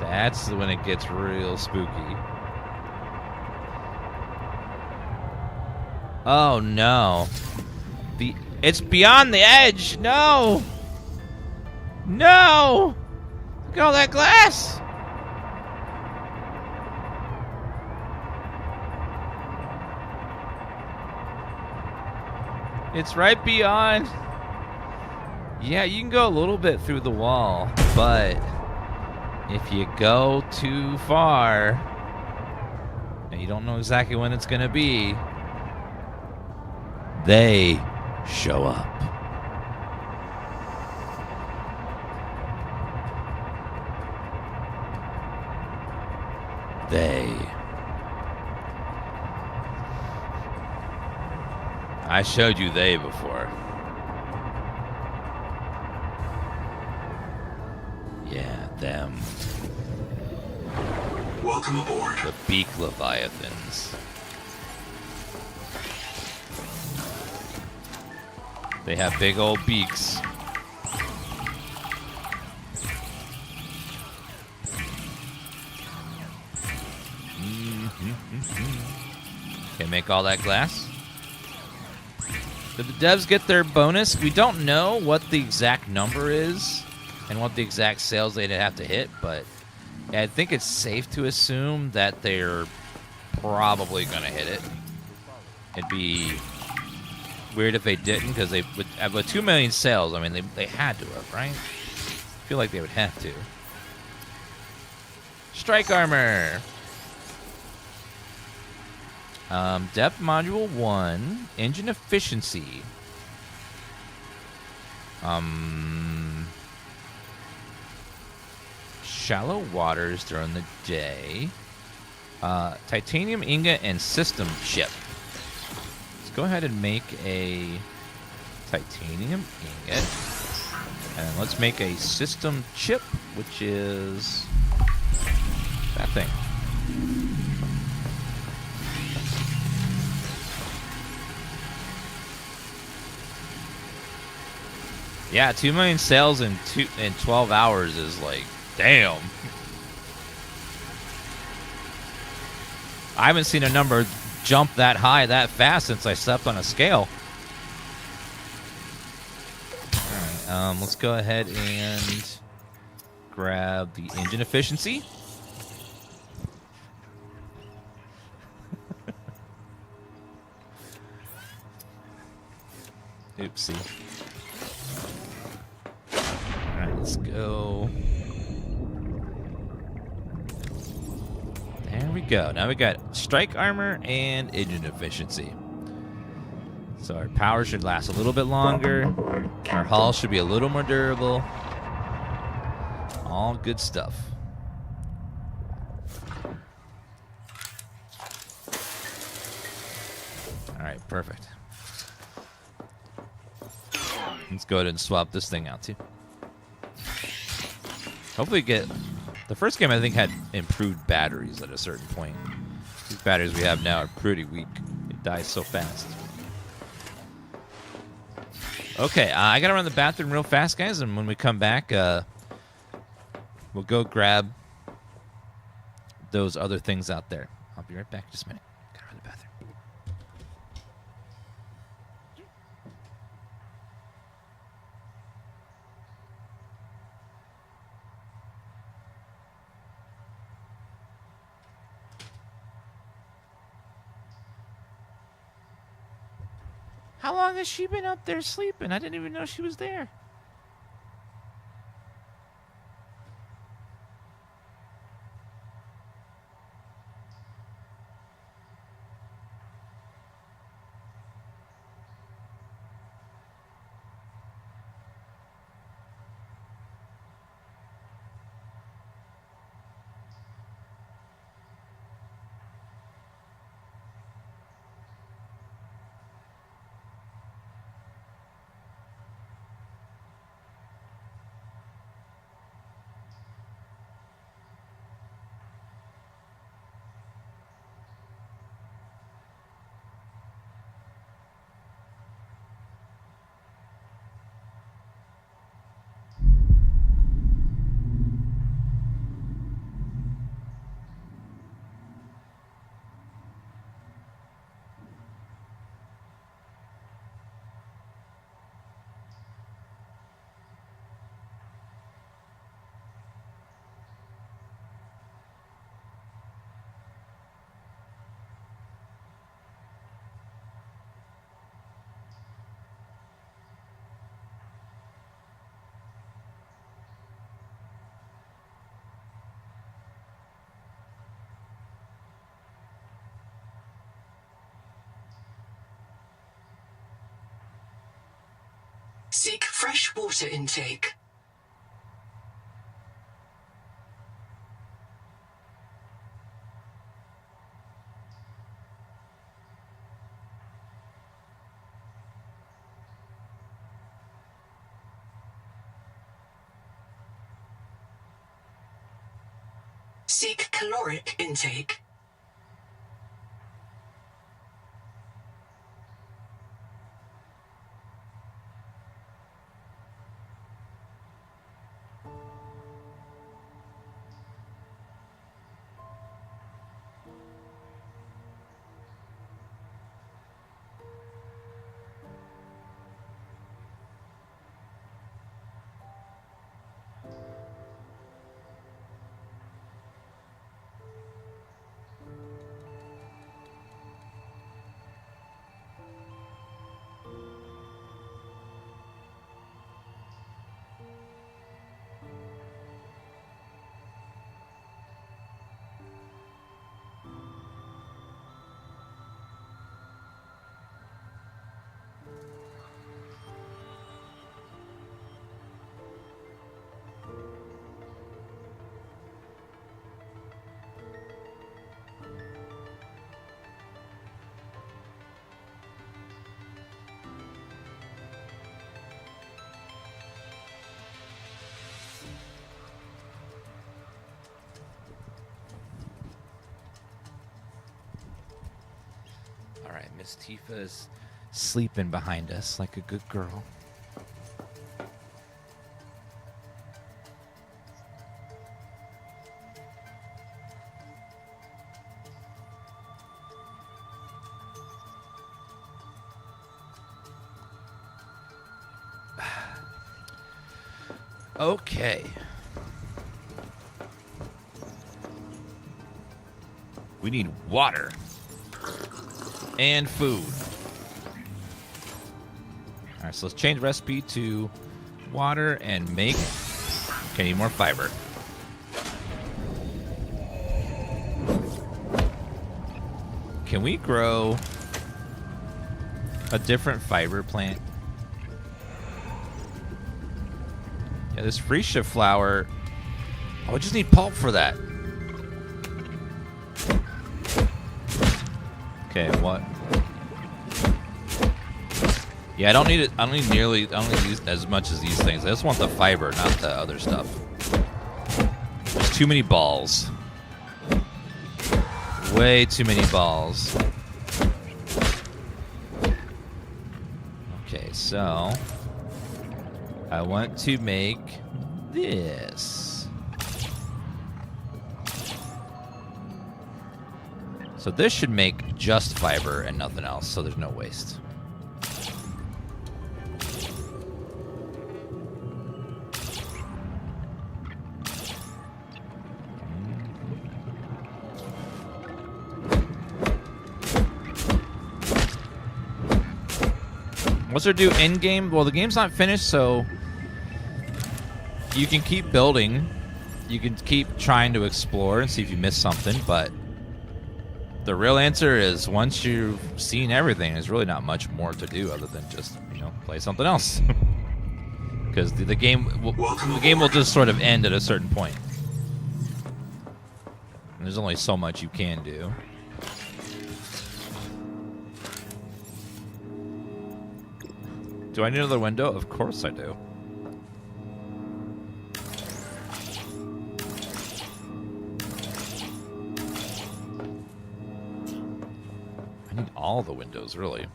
That's when it gets real spooky. Oh no. It's beyond the edge. No. No. Look at all that glass. It's right beyond. Yeah, you can go a little bit through the wall, but if you go too far and you don't know exactly when it's gonna be, they show up. I showed you they before. Yeah, them. Welcome aboard. The beak leviathans. They have big old beaks. Okay, make all that glass. Did the devs get their bonus? We don't know what the exact number is and what the exact sales they'd have to hit, but I think it's safe to assume that they're probably going to hit it. It'd be weird if they didn't, because they would have 2 million sales. I mean, they had to have, right? I feel like they would have to. Strike armor. Depth module 1. Engine efficiency. Shallow waters during the day. Titanium ingot and system chip. Let's go ahead and make a titanium ingot. And then let's make a system chip, which is that thing. Yeah, 2 million sales in 12 hours is like, damn. I haven't seen a number jump that high that fast since I stepped on a scale. All right, let's go ahead and grab the engine efficiency. Oopsie. Alright, let's go. There we go. Now we got strike armor and engine efficiency. So our power should last a little bit longer. Our hull should be a little more durable. All good stuff. Alright, perfect. Let's go ahead and swap this thing out too. Hopefully get... The first game I think had improved batteries at a certain point. These batteries we have now are pretty weak. It dies so fast. Okay, I gotta run to the bathroom real fast, guys, and when we come back, we'll go grab those other things out there. I'll be right back in just a minute. Gotta run to the bathroom. How long has she been up there sleeping? I didn't even know she was there. Seek fresh water intake. Seek caloric intake. All right, Miss Tifa is sleeping behind us like a good girl. Okay. We need water and food. All right, so let's change recipe to water and make. Okay, need more fiber. Can we grow a different fiber plant? Yeah, this freesia flower. Oh, I just need pulp for that. Okay, what? Yeah, I don't need it. I don't need as much as these things. I just want the fiber, not the other stuff. There's too many balls. Way too many balls. Okay, so I want to make this. So this should make just fiber and nothing else, so there's no waste. What's there do in game? Well, the game's not finished, so you can keep building. You can keep trying to explore and see if you miss something, but the real answer is once you've seen everything, there's really not much more to do other than just, play something else. Because the game will just sort of end at a certain point. And there's only so much you can do. Do I need another window? Of course I do. I need all the windows, really.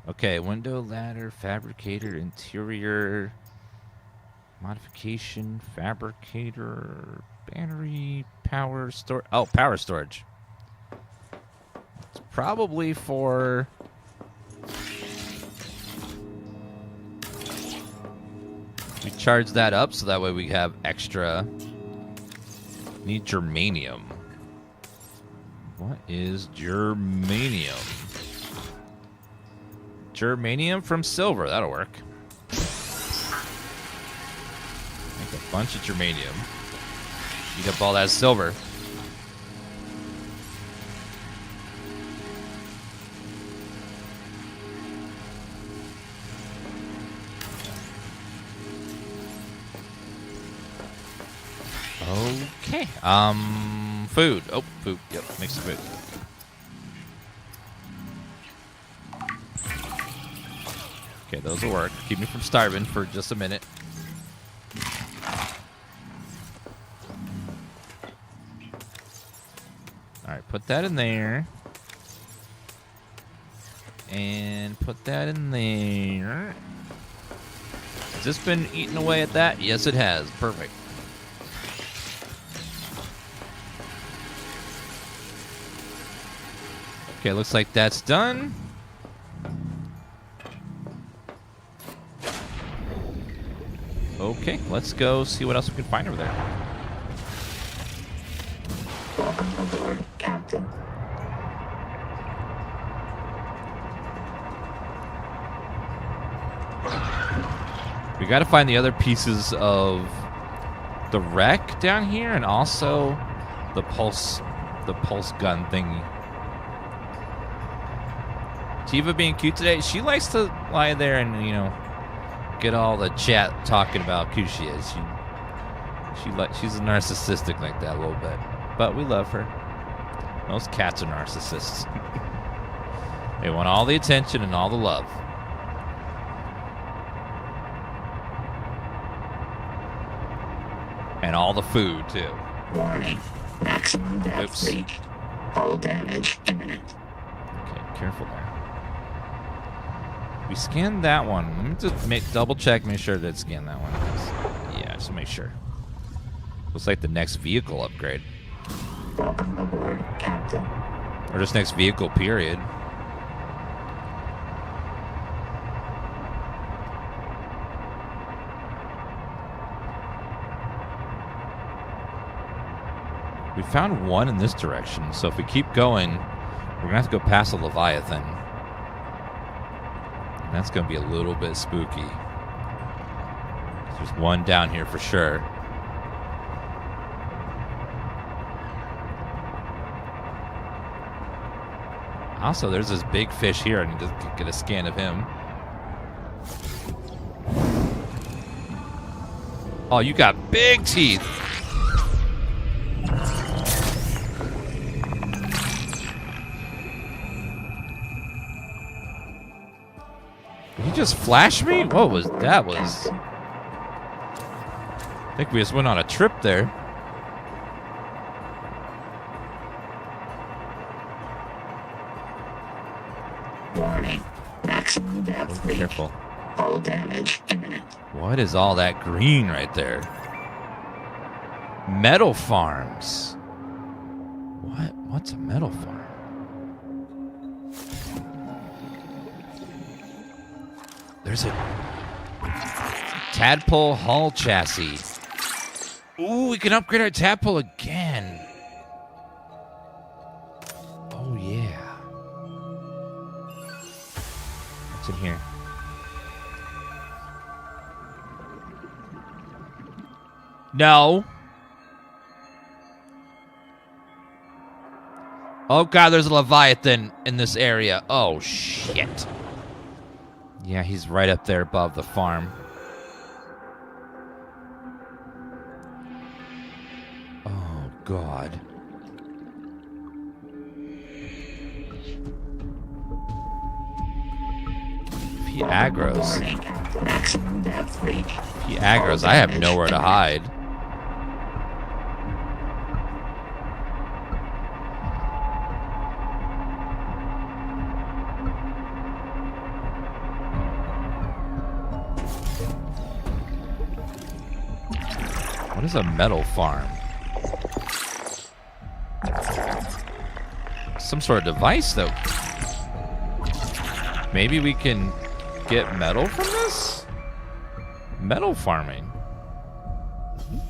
Okay, window, ladder, fabricator, interior, modification, fabricator, battery, power, storage. Oh, power storage. It's probably for... We charge that up so that way we have extra. Need germanium. What is germanium? Germanium from silver. That'll work. Make a bunch of germanium. Eat up all that silver. Okay. Food. Oh, food. Yep, make some food. Okay, those will work. Keep me from starving for just a minute. Alright, put that in there. And put that in there. Has this been eating away at that? Yes, it has. Perfect. Okay, looks like that's done. Okay, let's go see what else we can find over there. Welcome aboard, Captain. We gotta find the other pieces of the wreck down here and also the pulse gun thingy. Tifa being cute today, she likes to lie there and, get all the chat talking about who she is. She's narcissistic like that a little bit, but we love her. Most cats are narcissists. They want all the attention and all the love. And all the food, too. Warning. Maximum depth reached. Hull damage imminent. Okay, careful there. We scanned that one. Let me just double check, make sure that scanned that one. Yeah, just make sure. Looks like the next vehicle upgrade. Welcome aboard, Captain. Or just next vehicle, period. We found one in this direction, so if we keep going, we're going to have to go past the Leviathan. And that's going to be a little bit spooky. There's one down here for sure. Also, there's this big fish here. I need to get a scan of him. Oh, you got big teeth. Did he just flash me? What was that? I think we just went on a trip there. Warning. Maximum depth reached. Careful. Hull damage imminent. What is all that green right there? Metal farms. What? What's a metal farm? There's a tadpole hull chassis. Ooh, we can upgrade our tadpole again. Oh, yeah. What's in here? No. Oh, God, there's a Leviathan in this area. Oh, shit. Yeah, he's right up there above the farm. Oh, God. If he aggroes. Maximum depth reached. If he aggroes, I have nowhere to hide. What is a metal farm? Some sort of device, though. Maybe we can get metal from this? Metal farming.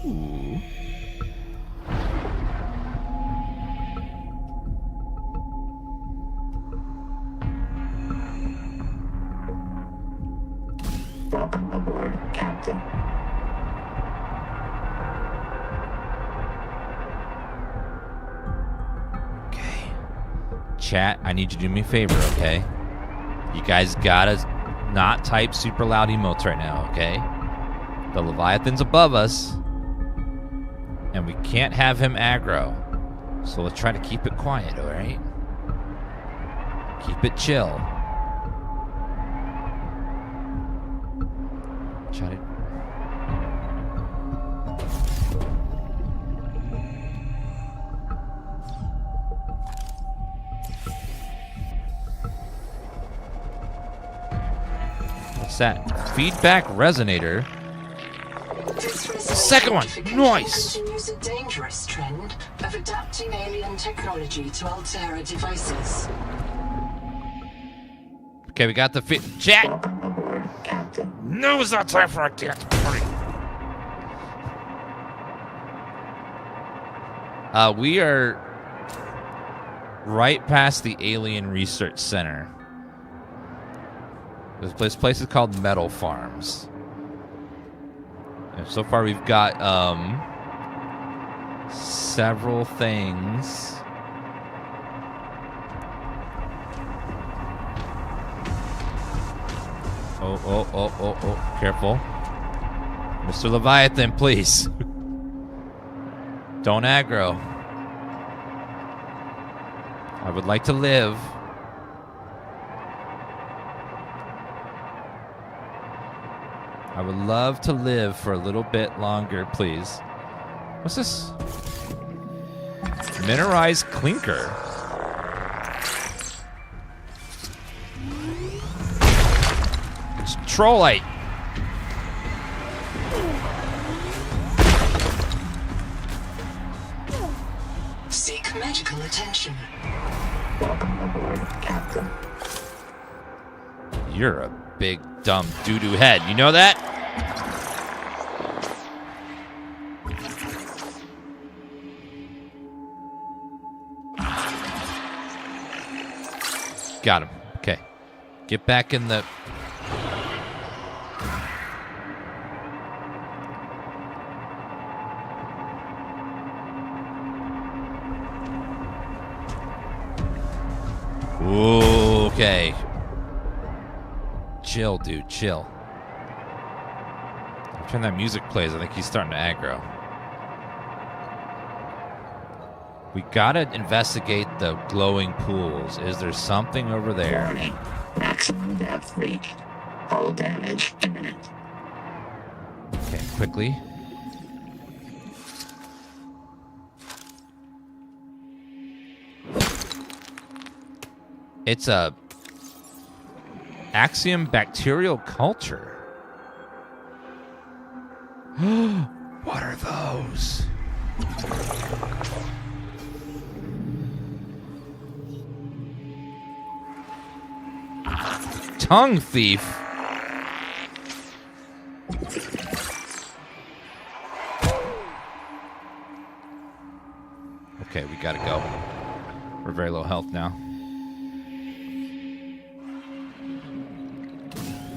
Ooh. Welcome aboard, Captain. Chat, I need you to do me a favor, okay? You guys gotta not type super loud emotes right now, okay? The Leviathan's above us, and we can't have him aggro. So let's try to keep it quiet, alright? Keep it chill. Try to... What's that? Feedback resonator. Second one. Nice. Continues a dangerous trend of adapting alien technology to Altera devices. Okay, we got the chat. No, it's not time for our dance party. We are right past the Alien Research Center. This place is called Metal Farms. And so far we've got several things. Oh, careful. Mr. Leviathan, please. Don't aggro. I would like to live. I would love to live for a little bit longer, please. What's this? Mineralized clinker. It's trollite. Seek medical attention. Welcome aboard, Captain. You're a big, dumb doo-doo head. You know that? Got him. Okay. Get back in the... Okay. Chill, dude. Chill. Every time that music plays, I think he's starting to aggro. We gotta investigate the glowing pools. Is there something over there? Warning. Maximum depth reached. Hull damage imminent. Okay, quickly. It's a Axiom bacterial culture. What are those? Tongue thief. Okay, we gotta go. We're very low health now.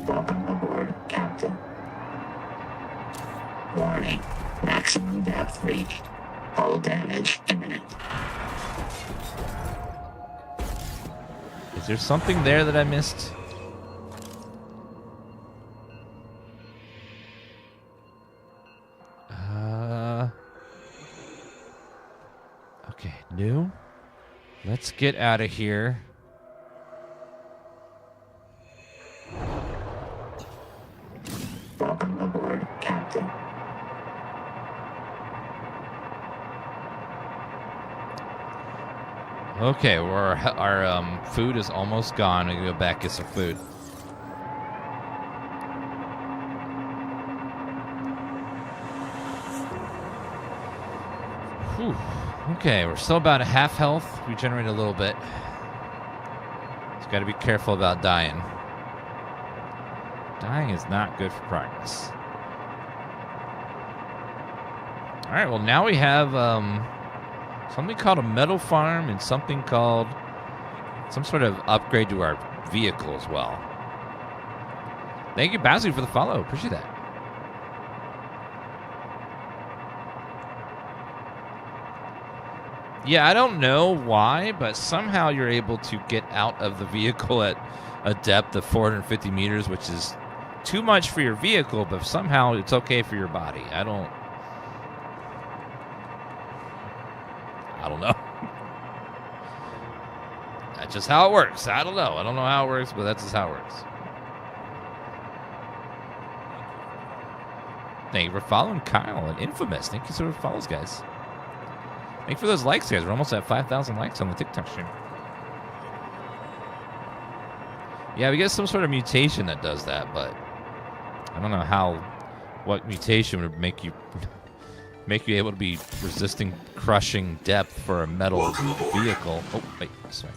Welcome aboard, Captain. Warning. Maximum depth reached. Hull damage imminent. Is there something there that I missed? Okay, new. Let's get out of here. Welcome aboard, Captain. Okay, well, our food is almost gone. We can go back get some food. Whew. Okay, we're still about at half health. We generate a little bit. Just got to be careful about dying. Dying is not good for progress. All right, well, now we have something called a metal farm and something called some sort of upgrade to our vehicle as well. Thank you, Basu, for the follow. Appreciate that. Yeah, I don't know why, but somehow you're able to get out of the vehicle at a depth of 450 meters, which is too much for your vehicle, but somehow it's okay for your body. I don't know. That's just how it works. I don't know. I don't know how it works, but that's just how it works. Thank you for following Kyle and Infamous. Thank you so much for follows, guys. Thank you for those likes, guys. We're almost at 5,000 likes on the TikTok stream. Yeah, we get some sort of mutation that does that, but I don't know what mutation would make you able to be resisting crushing depth for a metal vehicle. Oh, wait, sorry.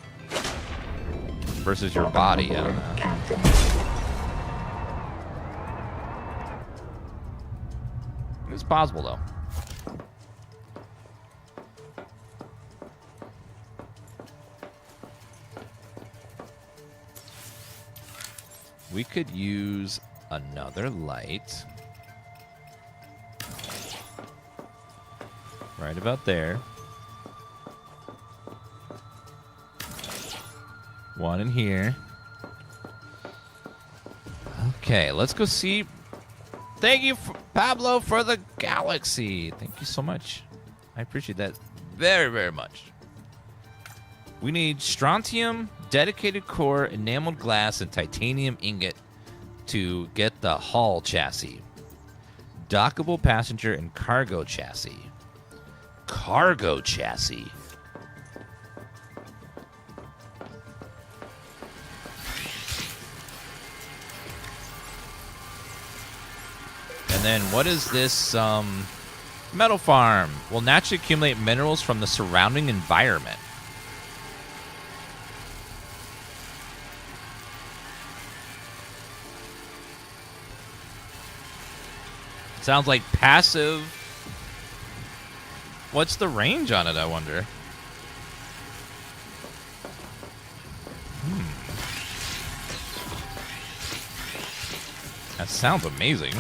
Versus your body, I don't know. It's possible, though. We could use another light. Right about there. One in here. Okay, let's go see. Thank you, Pablo, for the galaxy. Thank you so much. I appreciate that very, very much. We need strontium, dedicated core, enameled glass, and titanium ingot to get the hull chassis. Dockable passenger and cargo chassis. Cargo chassis. And then what is this metal farm? Will naturally accumulate minerals from the surrounding environment. Sounds like passive. What's the range on it, I wonder? That sounds amazing.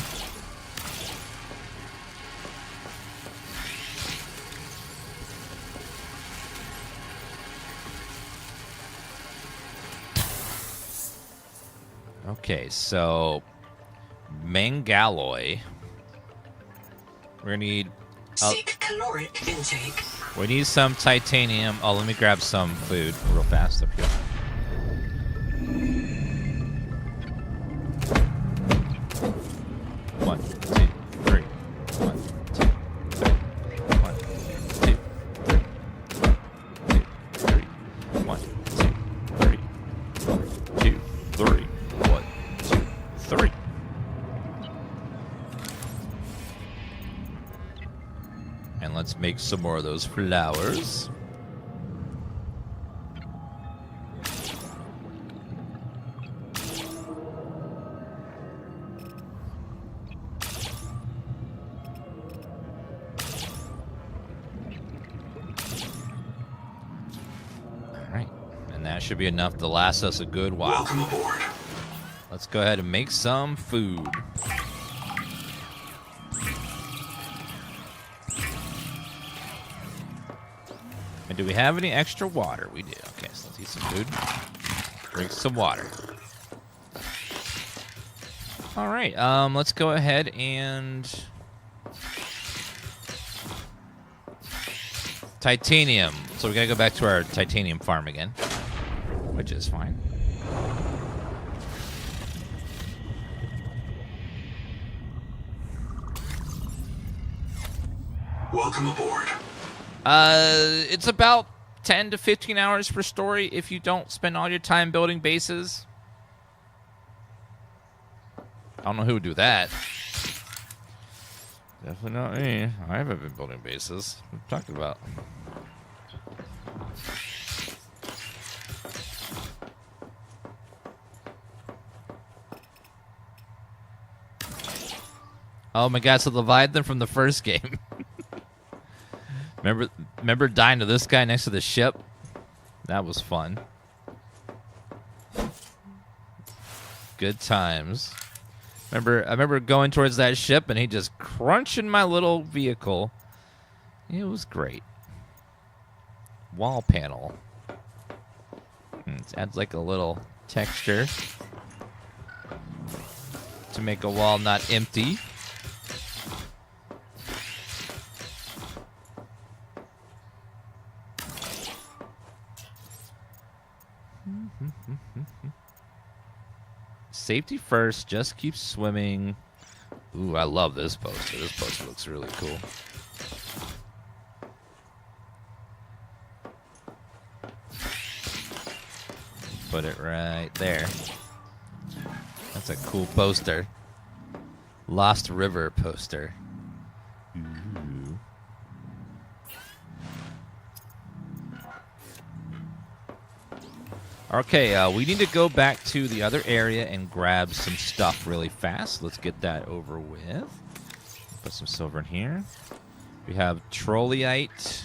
Okay, so Mangalloy. We're gonna need. Seek caloric intake. We need some titanium. Oh, let me grab some food real fast up here. One, two, three. 1, 2, 3. 1, 2, 3. 1, 2, 3. 1, 2, 3. 1, 2, 3. And let's make some more of those flowers. Alright, and that should be enough to last us a good while. Welcome aboard. Let's go ahead and make some food. And do we have any extra water? We do. Okay, so let's eat some food. Drink some water. All right, let's go ahead and... Titanium. So we gotta go back to our titanium farm again, which is fine. Welcome aboard. It's about 10 to 15 hours per story if you don't spend all your time building bases. I don't know who would do that. Definitely not me. I haven't been building bases. What are you talking about? Oh my god, so Leviathan from the first game. Remember dying to this guy next to the ship? That was fun. Good times. I remember going towards that ship and he just crunching my little vehicle. It was great. Wall panel. It adds like a little texture to make a wall not empty. Safety first, just keep swimming. Ooh, I love this poster. This poster looks really cool. Put it right there. That's a cool poster. Lost River poster. Ooh. Okay, we need to go back to the other area and grab some stuff really fast. Let's get that over with. Put some silver in here. We have trolleyite.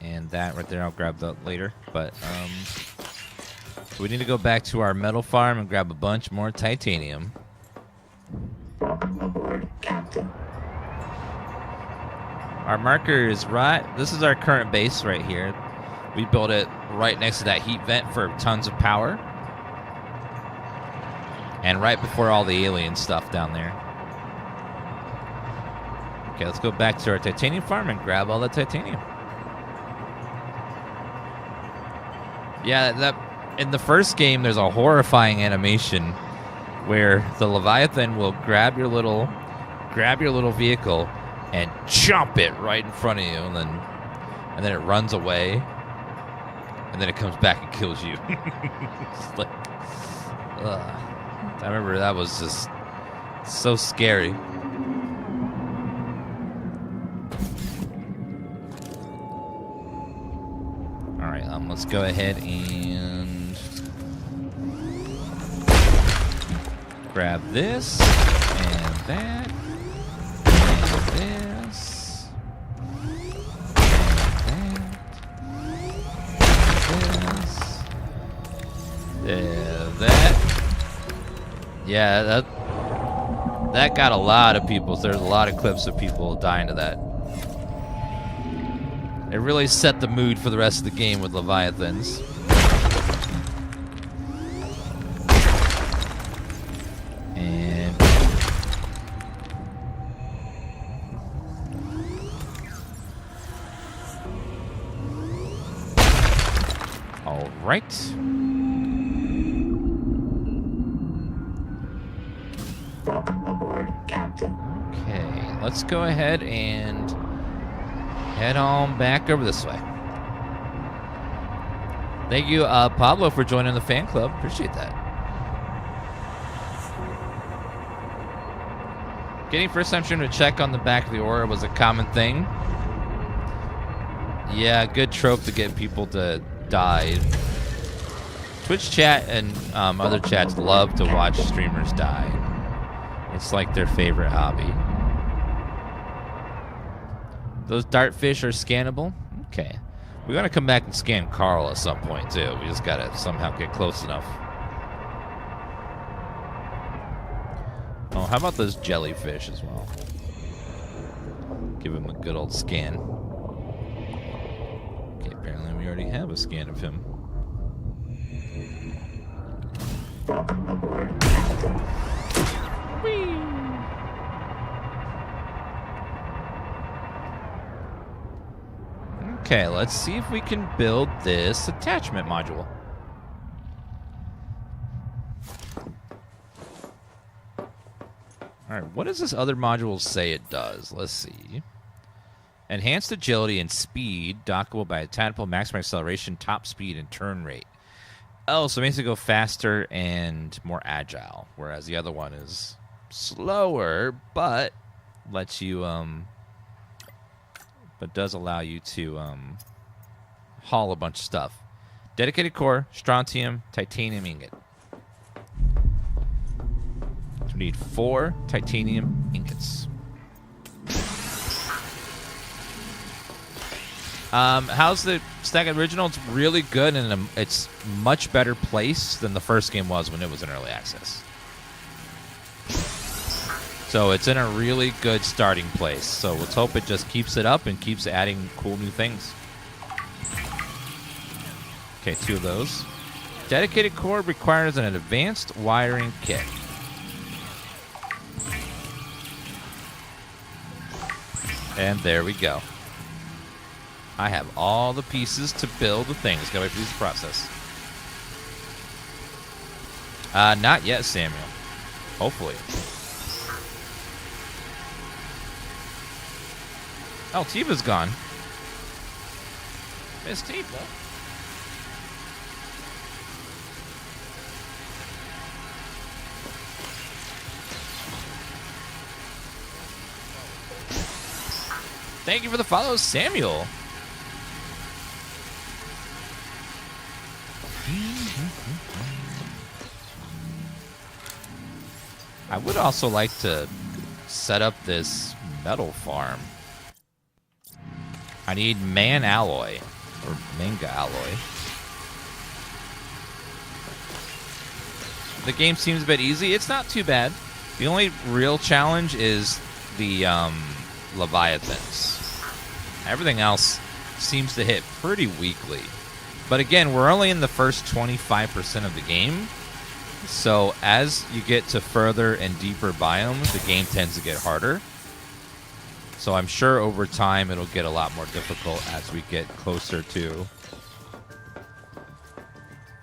And that right there, I'll grab that later. But, so we need to go back to our metal farm and grab a bunch more titanium. Welcome aboard, Captain. Our marker is right. This is our current base right here. We built it right next to that heat vent for tons of power. And right before all the alien stuff down there. Okay, let's go back to our titanium farm and grab all the titanium. Yeah, that in the first game, there's a horrifying animation where the Leviathan will grab your little vehicle and chomp it right in front of you, and then it runs away, and then it comes back and kills you. It's like, I remember that was just so scary. All right, let's go ahead and grab this and that and this and that. Yeah, that got a lot of people. There's a lot of clips of people dying to that. It really set the mood for the rest of the game with Leviathans. And all right. Welcome aboard, Captain. Okay, let's go ahead and head on back over this way. Thank you, Pablo, for joining the fan club. Appreciate that. Getting first time stream to check on the back of the aura was a common thing. Yeah, good trope to get people to die. Twitch chat and other chats love to watch streamers die. It's like their favorite hobby. Those dartfish are scannable? Okay. We're going to come back and scan Carl at some point, too. We just got to somehow get close enough. Oh, how about those jellyfish as well? Give him a good old scan. Okay, apparently we already have a scan of him. Welcome aboard, Captain. Whee! Okay, let's see if we can build this attachment module. Alright, what does this other module say it does? Let's see. Enhanced agility and speed, dockable by attachable, maximum acceleration, top speed, and turn rate. Oh, so it makes it go faster and more agile, whereas the other one is slower, but lets you, but does allow you to haul a bunch of stuff. Dedicated core, strontium, titanium ingot. So we need 4 titanium ingots. How's the stack original? It's really good, and it's much better place than the first game was when it was in early access. So it's in a really good starting place. So let's hope it just keeps it up and keeps adding cool new things. Okay, 2 of those. Dedicated core requires an advanced wiring kit. And there we go. I have all the pieces to build the things. Gotta wait for these to process. Not yet, Samuel. Hopefully. Oh, Tifa's gone. Miss Tifa. Thank you for the follow, Samuel. I would also like to set up this metal farm. I need man alloy, or manga alloy. The game seems a bit easy. It's not too bad. The only real challenge is the Leviathans. Everything else seems to hit pretty weakly. But again, we're only in the first 25% of the game. So as you get to further and deeper biomes, the game tends to get harder. So I'm sure over time it'll get a lot more difficult as we get closer to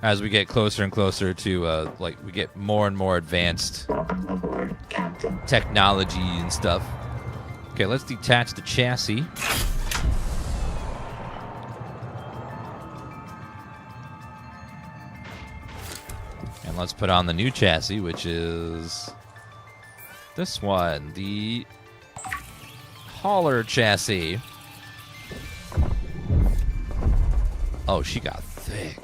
as we get closer and closer to, like, we get more and more advanced Welcome aboard, Captain. technology and stuff. Okay, let's detach the chassis. And let's put on the new chassis, which is this one, the hauler chassis. Oh, she got thick.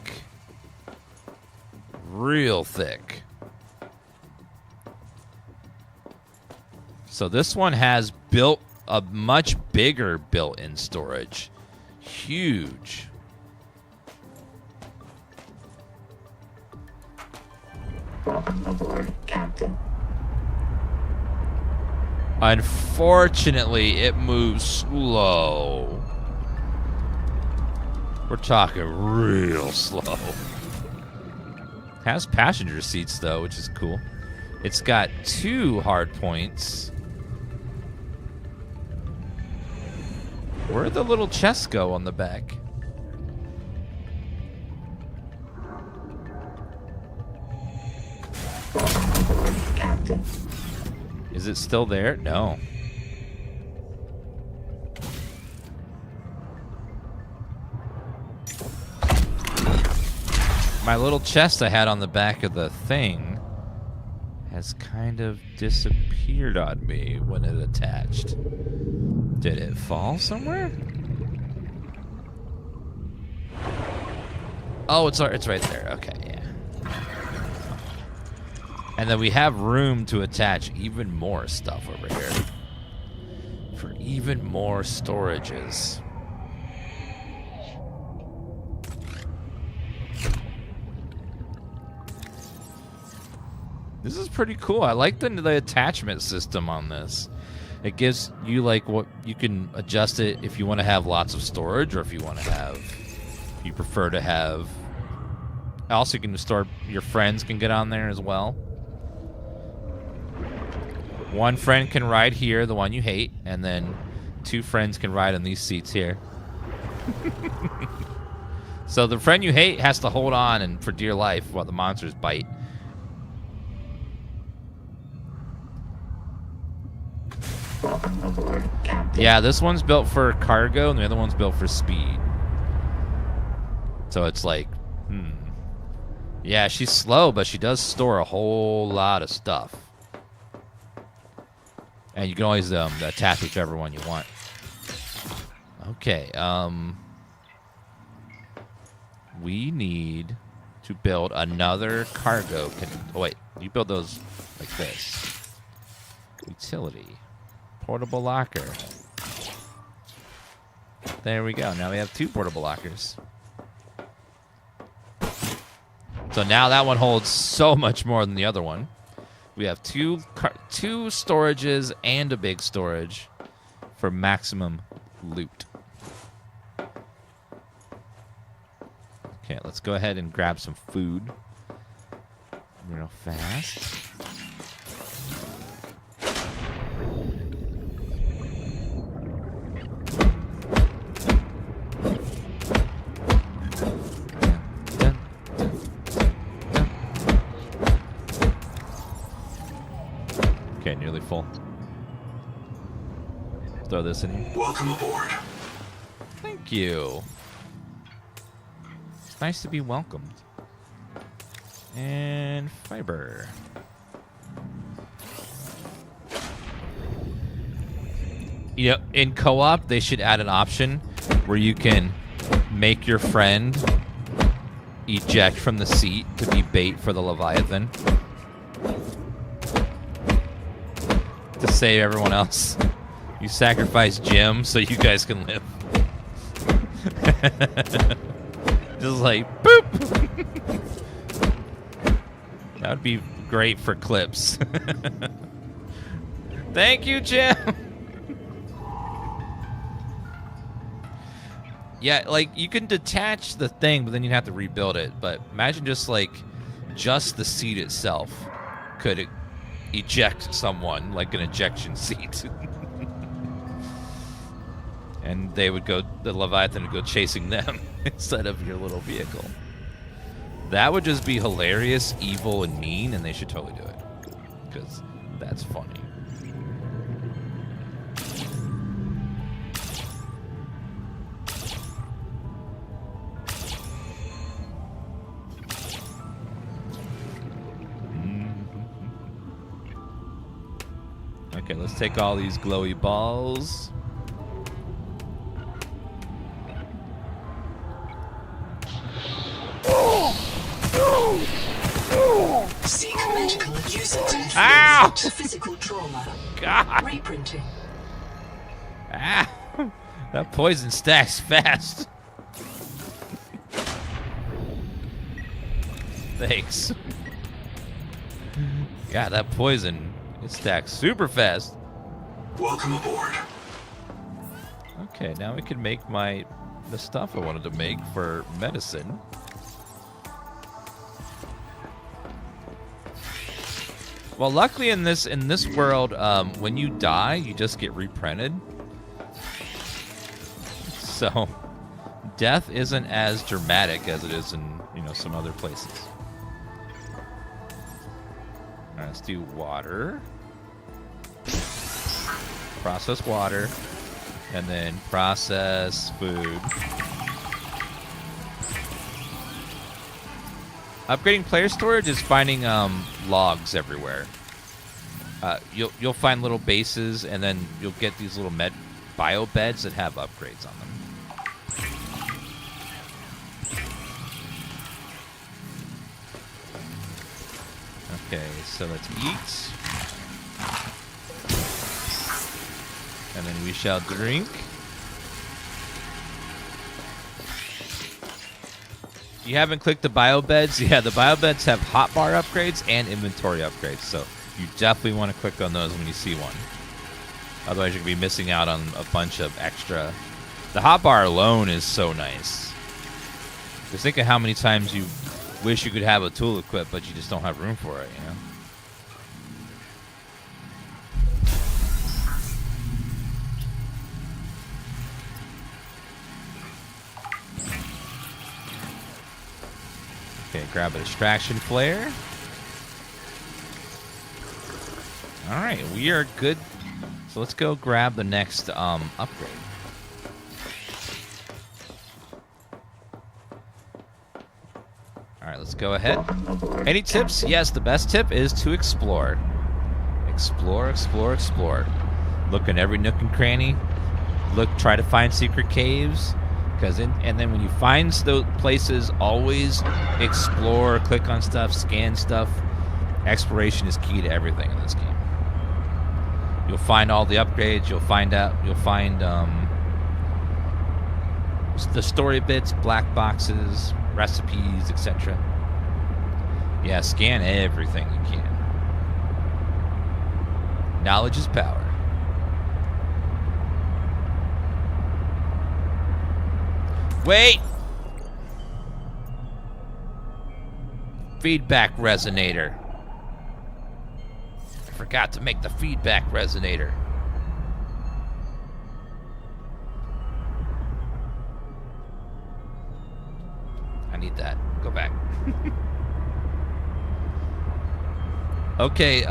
Real thick. So this one has built a much bigger built-in storage. Huge. Welcome aboard, Captain. Unfortunately, it moves slow. We're talking real slow. Has passenger seats, though, which is cool. It's got 2 hard points. Where'd the little chests go on the back? Welcome aboard, Captain. Is it still there? No. My little chest I had on the back of the thing has kind of disappeared on me when it attached. Did it fall somewhere? Oh, it's right there. Okay, yeah. And then we have room to attach even more stuff over here. For even more storages. This is pretty cool. I like the attachment system on this. It gives you like what you can adjust it if you want to have lots of storage or if you want to have, you prefer to have. Also, you can store, your friends can get on there as well. One friend can ride here, the one you hate, and then 2 friends can ride on these seats here. So the friend you hate has to hold on and for dear life while the monsters bite. Welcome aboard, Captain. Yeah, this one's built for cargo and the other one's built for speed. So it's like, yeah, she's slow, but she does store a whole lot of stuff. And you can always attach whichever one you want. Okay, we need to build another cargo. Oh, wait, you build those like this. Utility. Portable locker. There we go. Now we have 2 portable lockers. So now that one holds so much more than the other one. We have 2 storages and a big storage for maximum loot. Okay, let's go ahead and grab some food real fast. Okay, nearly full. Throw this in here. Welcome aboard. Thank you. It's nice to be welcomed. And fiber. You know, in co-op, they should add an option where you can make your friend eject from the seat to be bait for the Leviathan. To save everyone else. You sacrifice Jim so you guys can live. Just like, boop! That would be great for clips. Thank you, Jim! Yeah, like, you can detach the thing, but then you'd have to rebuild it. But imagine just, like, just the seat itself could eject someone, like an ejection seat. And they would go, the Leviathan would go chasing them instead of your little vehicle. That would just be hilarious, evil, and mean, and they should totally do it. Because that's funny. Okay, let's take all these glowy balls. Seek medical use attention Ow! to physical trauma. God! Reprinting. Ah! That poison stacks fast. Thanks. God, that poison, it stacks super fast. Welcome aboard. Okay, now we can make the stuff I wanted to make for medicine. Well, luckily in this world, when you die, you just get reprinted. So, death isn't as dramatic as it is in some other places. All right, let's do water. Process water, and then process food. Upgrading player storage is finding logs everywhere. You'll find little bases, and then you'll get these little bio beds that have upgrades on them. Okay, so let's eat. And then we shall drink. You haven't clicked the bio beds? Yeah, the bio beds have hotbar upgrades and inventory upgrades, so you definitely want to click on those when you see one. Otherwise, you're going to be missing out on a bunch of extra. The hotbar alone is so nice. Just think of how many times you wish you could have a tool equipped, but you just don't have room for it, you know? Okay, grab a distraction flare. All right, we are good. So let's go grab the next upgrade. All right, let's go ahead. Any tips? Yes, the best tip is to explore. Explore, explore, explore. Look in every nook and cranny. Try to find secret caves. And then when you find those places, always explore, click on stuff, scan stuff. Exploration is key to everything in this game. You'll find all the upgrades. You'll find the story bits, black boxes, recipes, etc. Yeah, scan everything you can. Knowledge is power. Wait! Feedback resonator. I forgot to make the feedback resonator. I need that. Go back. Okay,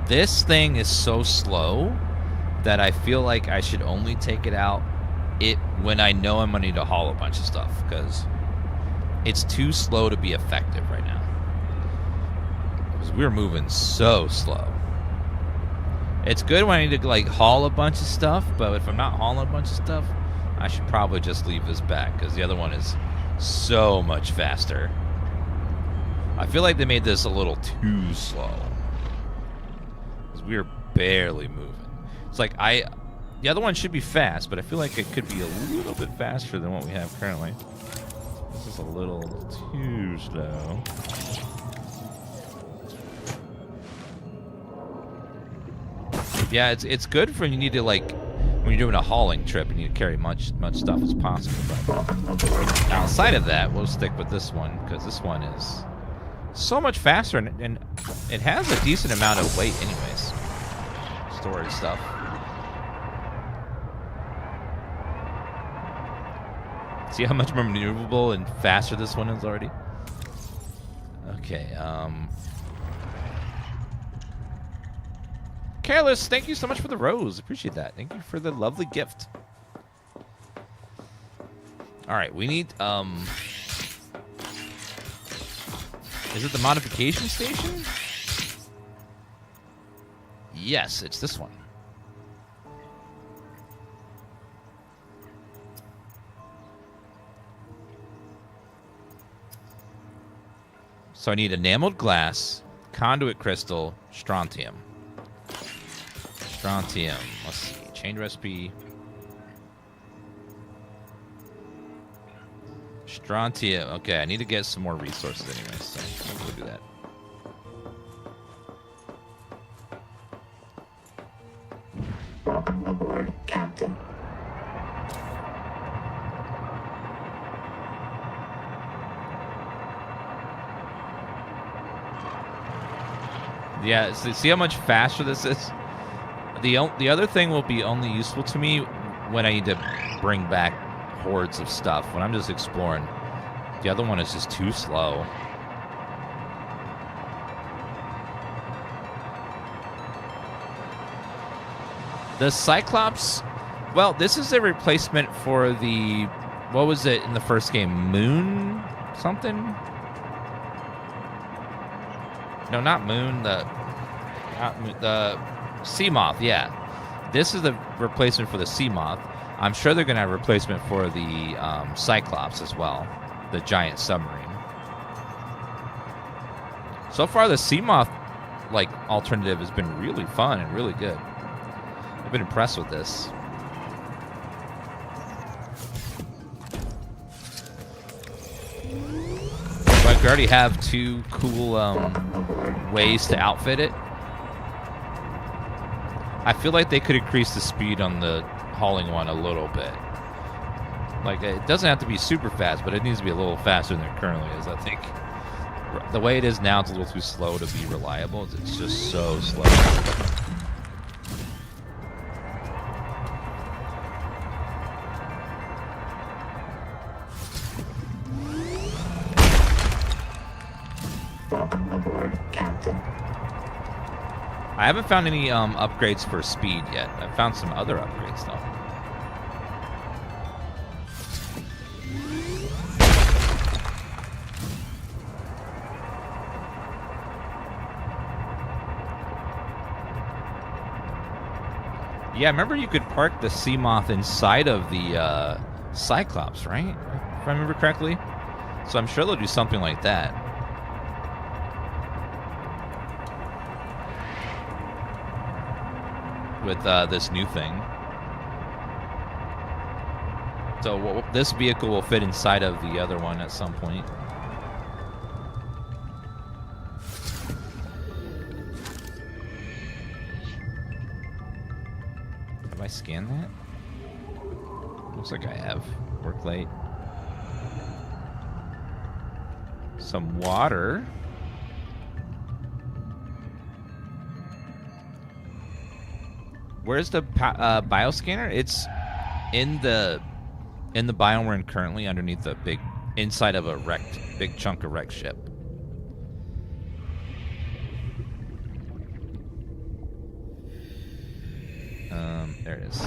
this thing is so slow that I feel like I should only take it out when I know I'm gonna need to haul a bunch of stuff, because it's too slow to be effective right now. Because we're moving so slow. It's good when I need to haul a bunch of stuff, but if I'm not hauling a bunch of stuff, I should probably just leave this back, because the other one is so much faster. I feel like they made this a little too slow, because we're barely moving. It's like the other one should be fast, but I feel like it could be a little bit faster than what we have currently. This is a little too slow. Yeah, it's good for when you need to when you're doing a hauling trip and you need to carry much stuff as possible. But outside of that, we'll stick with this one, because this one is so much faster, and it has a decent amount of weight anyways. Storage stuff. See how much more maneuverable and faster this one is already? Okay, Careless, thank you so much for the rose. Appreciate that. Thank you for the lovely gift. Alright, we need, is it the modification station? Yes, it's this one. So I need enameled glass, conduit crystal, strontium. Strontium. Let's see. Chain recipe. Strontium. Okay, I need to get some more resources anyway, so we'll go do that. Welcome aboard, Captain. Yeah, see how much faster this is? The other thing will be only useful to me when I need to bring back hordes of stuff. When I'm just exploring. The other one is just too slow. The Cyclops... Well, this is a replacement for the... What was it in the first game? Moon? Something? No, not Moon. The Sea Moth, yeah. This is the replacement for the Sea Moth. I'm sure they're going to have a replacement for the Cyclops as well. The giant submarine. So far, the Sea Moth alternative has been really fun and really good. I've been impressed with this. But we already have two cool ways to outfit it. I feel like they could increase the speed on the hauling one a little bit. Like, it doesn't have to be super fast, but it needs to be a little faster than it currently is, I think. The way it is now, it's a little too slow to be reliable. It's just so slow. Welcome aboard, Captain. I haven't found any upgrades for speed yet. I've found some other upgrades, though. Yeah, remember you could park the Sea Moth inside of the Cyclops, right? If I remember correctly. So I'm sure they'll do something like that. With this new thing. So this vehicle will fit inside of the other one at some point. Have I scanned that? Looks like I have. Work late. Some water. Where's the bioscanner? It's in the biome we're in currently, underneath the inside of a big chunk of wrecked ship. There it is.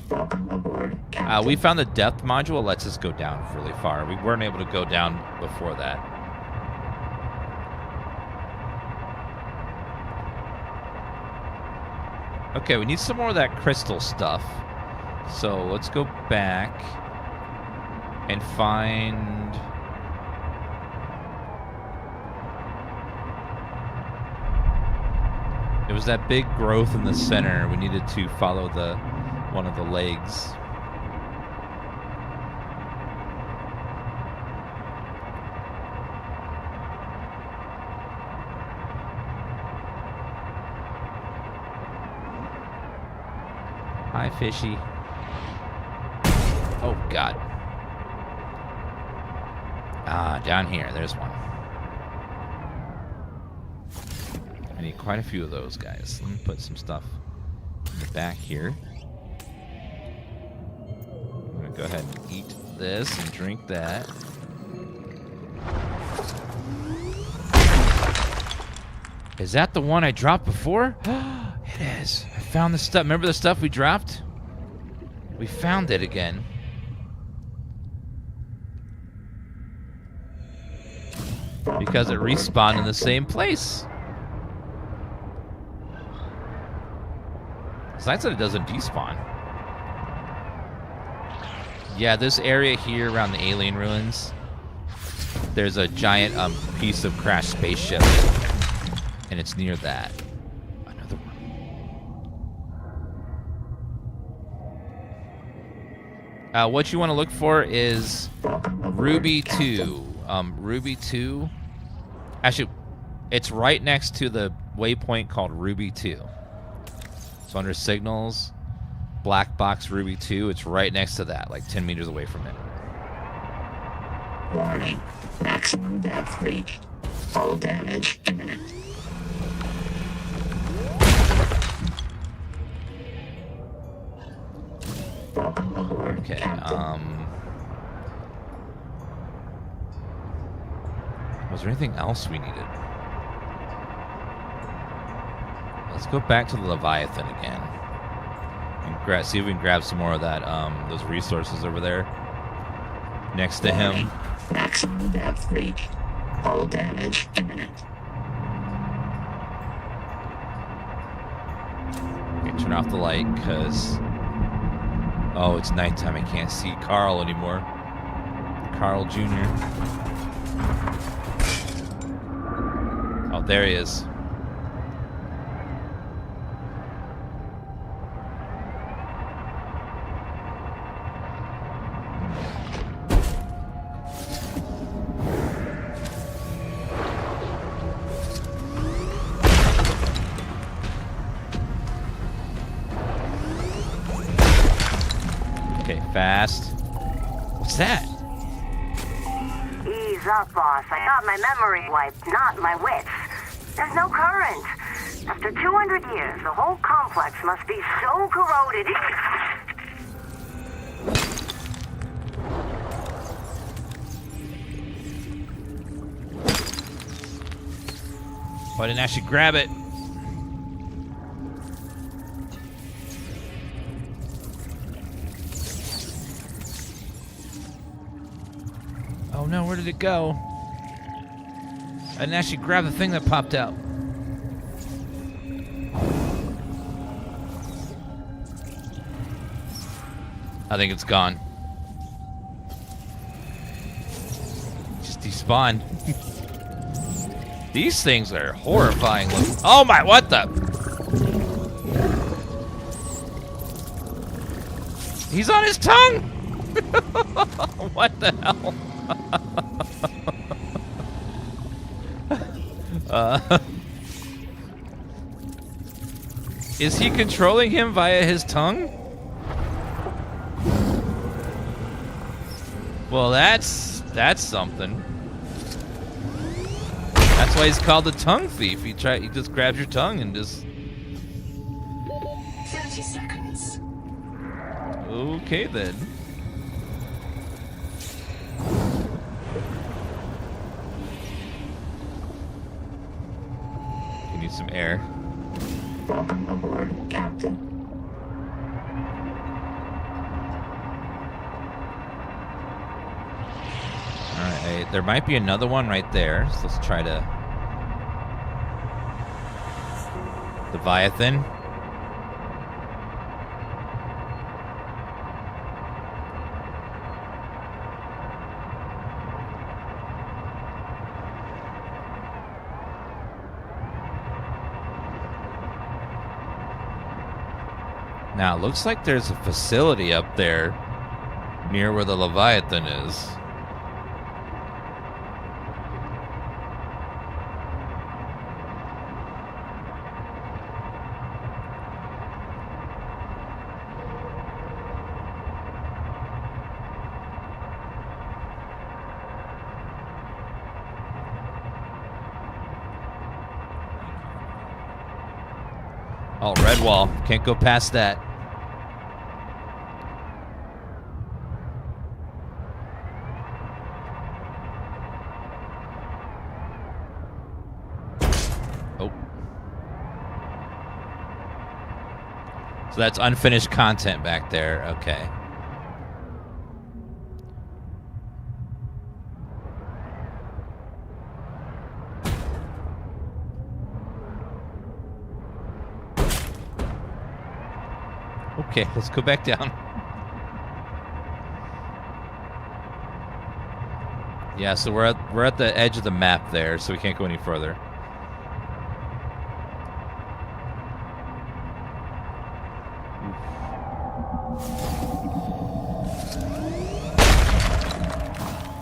Welcome aboard, Captain. We found the depth module. It lets us go down really far. We weren't able to go down before that. Okay, we need some more of that crystal stuff. So let's go back and find... It was that big growth in the center. We needed to follow one of the legs. Hi, fishy. Oh, God. Ah, down here. There's one. I need quite a few of those guys. Let me put some stuff in the back here. Go ahead and eat this and drink that. Is that the one I dropped before? It is. I found the stuff. Remember the stuff we dropped? We found it again. Because it respawned in the same place. Besides that, it doesn't despawn. Yeah, this area here around the alien ruins, there's a giant piece of crashed spaceship. And it's near that. Another one. What you want to look for is Ruby 2. Ruby 2. Actually, it's right next to the waypoint called Ruby 2. So under signals, black box Ruby 2, it's right next to that, like 10 meters away from it. Warning. Maximum depth reached. Hull damage imminent. Welcome aboard, Okay, Captain. was there anything else we needed? Let's go back to the Leviathan again. And see if we can grab some more of that, those resources over there. Next to him. Maximum depth reached. Hull damage imminent. Okay, turn off the light, because... Oh, it's nighttime. I can't see Carl anymore. Carl Jr. Oh, there he is. Okay, fast. What's that? Ease up, boss. I got my memory wiped, not my wits. There's no current. After 200 years, the whole complex must be so corroded. Oh, I didn't actually grab it. Oh no, where did it go? I didn't actually grab the thing that popped out. I think it's gone. Just despawned. These things are horrifying looking. Oh my, what the? He's on his tongue! What the hell? Is he controlling him via his tongue? Well, that's something. That's why he's called the tongue thief. He just grabs your tongue and just... 30 seconds. Okay then. You need some air. Welcome aboard, Captain. Alright, there might be another one right there. So let's try to... Leviathan. Now, it looks like there's a facility up there near where the Leviathan is. Oh, red wall. Can't go past that. So that's unfinished content back there. Okay. Okay, let's go back down. Yeah, so we're at the edge of the map there, so we can't go any further.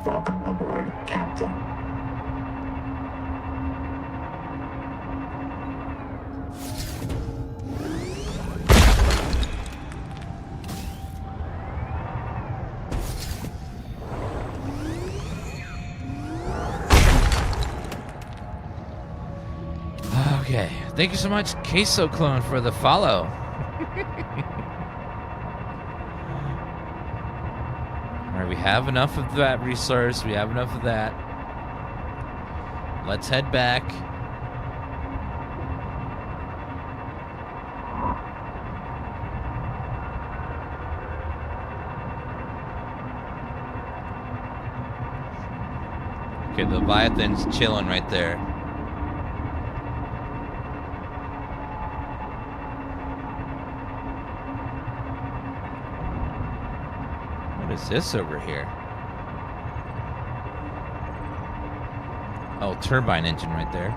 Welcome aboard, Captain. Okay, thank you so much, Queso Clone, for the follow. Alright, we have enough of that resource. We have enough of that. Let's head back. Okay, the Leviathan's chilling right there. What is this over here? Oh, turbine engine right there.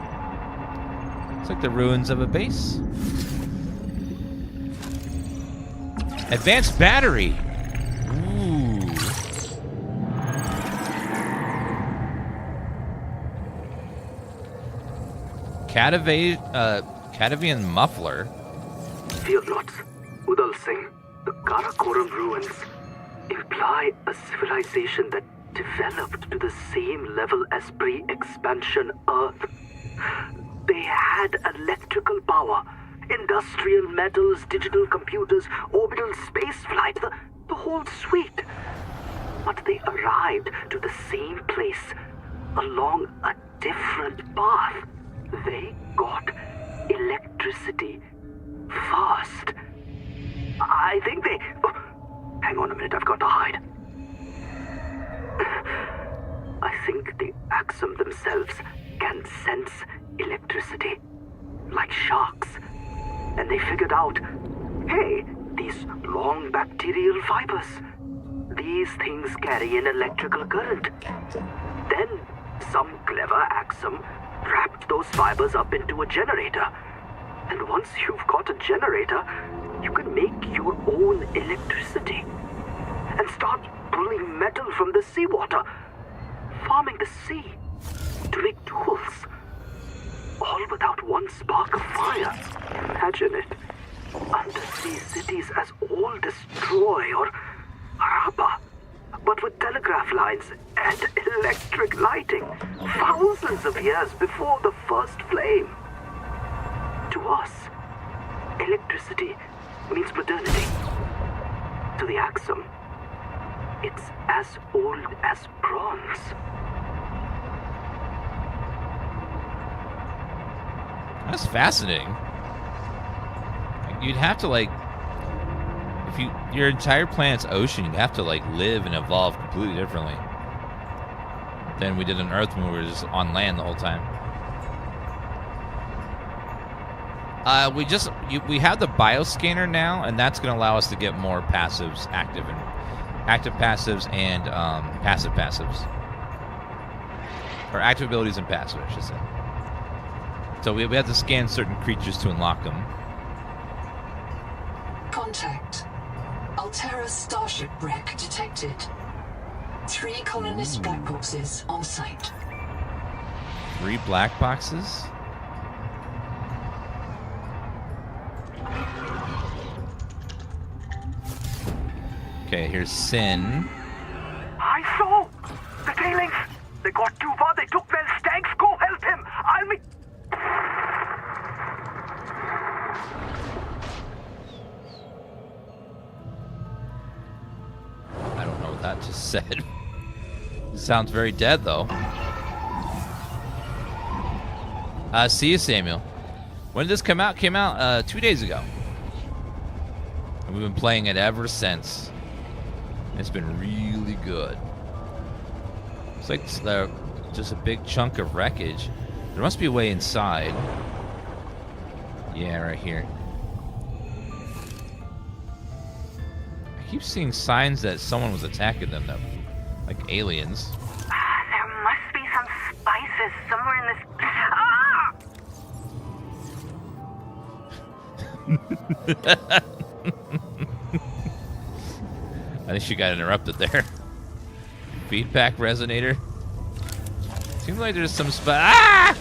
It's like the ruins of a base. Advanced battery. Ooh. Catavian muffler. Fear not, Udal Singh. The Karakoram ruins imply a civilization that developed to the same level as pre-expansion Earth. They had electrical power, industrial metals, digital computers, orbital spaceflight, the whole suite. But they arrived to the same place along a different path. They got electricity fast. I think they... Oh, hang on a minute, I've got to hide. I think the Axum themselves can sense electricity, like sharks. And they figured out, hey, these long bacterial fibers, these things carry an electrical current. Then some clever Axum wrapped those fibers up into a generator. And once you've got a generator, you can make your own electricity and start pulling metal from the seawater, farming the sea to make tools, all without one spark of fire. Imagine it. Undersea cities as old as Troy or Harappa, but with telegraph lines and electric lighting, thousands of years before the first flame. To us, electricity means modernity. To the Axum, it's as old as bronze. That's fascinating. You'd have to, like, if your entire planet's ocean, you'd have to, like, live and evolve completely differently than we did on Earth when we were just on land the whole time. We have the bioscanner now, and that's going to allow us to get more passives active passives and passive passives, or active abilities and passive, I should say. So we have to scan certain creatures to unlock them. Contact. Altera starship wreck detected. 3 colonist black boxes on site. 3 black boxes? Okay, here's Sin. I saw! The tailings! They got too far, they took their stanks. Go help him! I'll meet... I don't know what that just said. It sounds very dead, though. See you, Samuel. When did this come out? Came out 2 days ago. And we've been playing it ever since. It's been really good. It's like just a big chunk of wreckage. There must be a way inside. Yeah, right here. I keep seeing signs that someone was attacking them, though. Like aliens. There must be some spices somewhere in this... Ah! I think she got interrupted there. Feedback resonator. Seems like there's some Ah!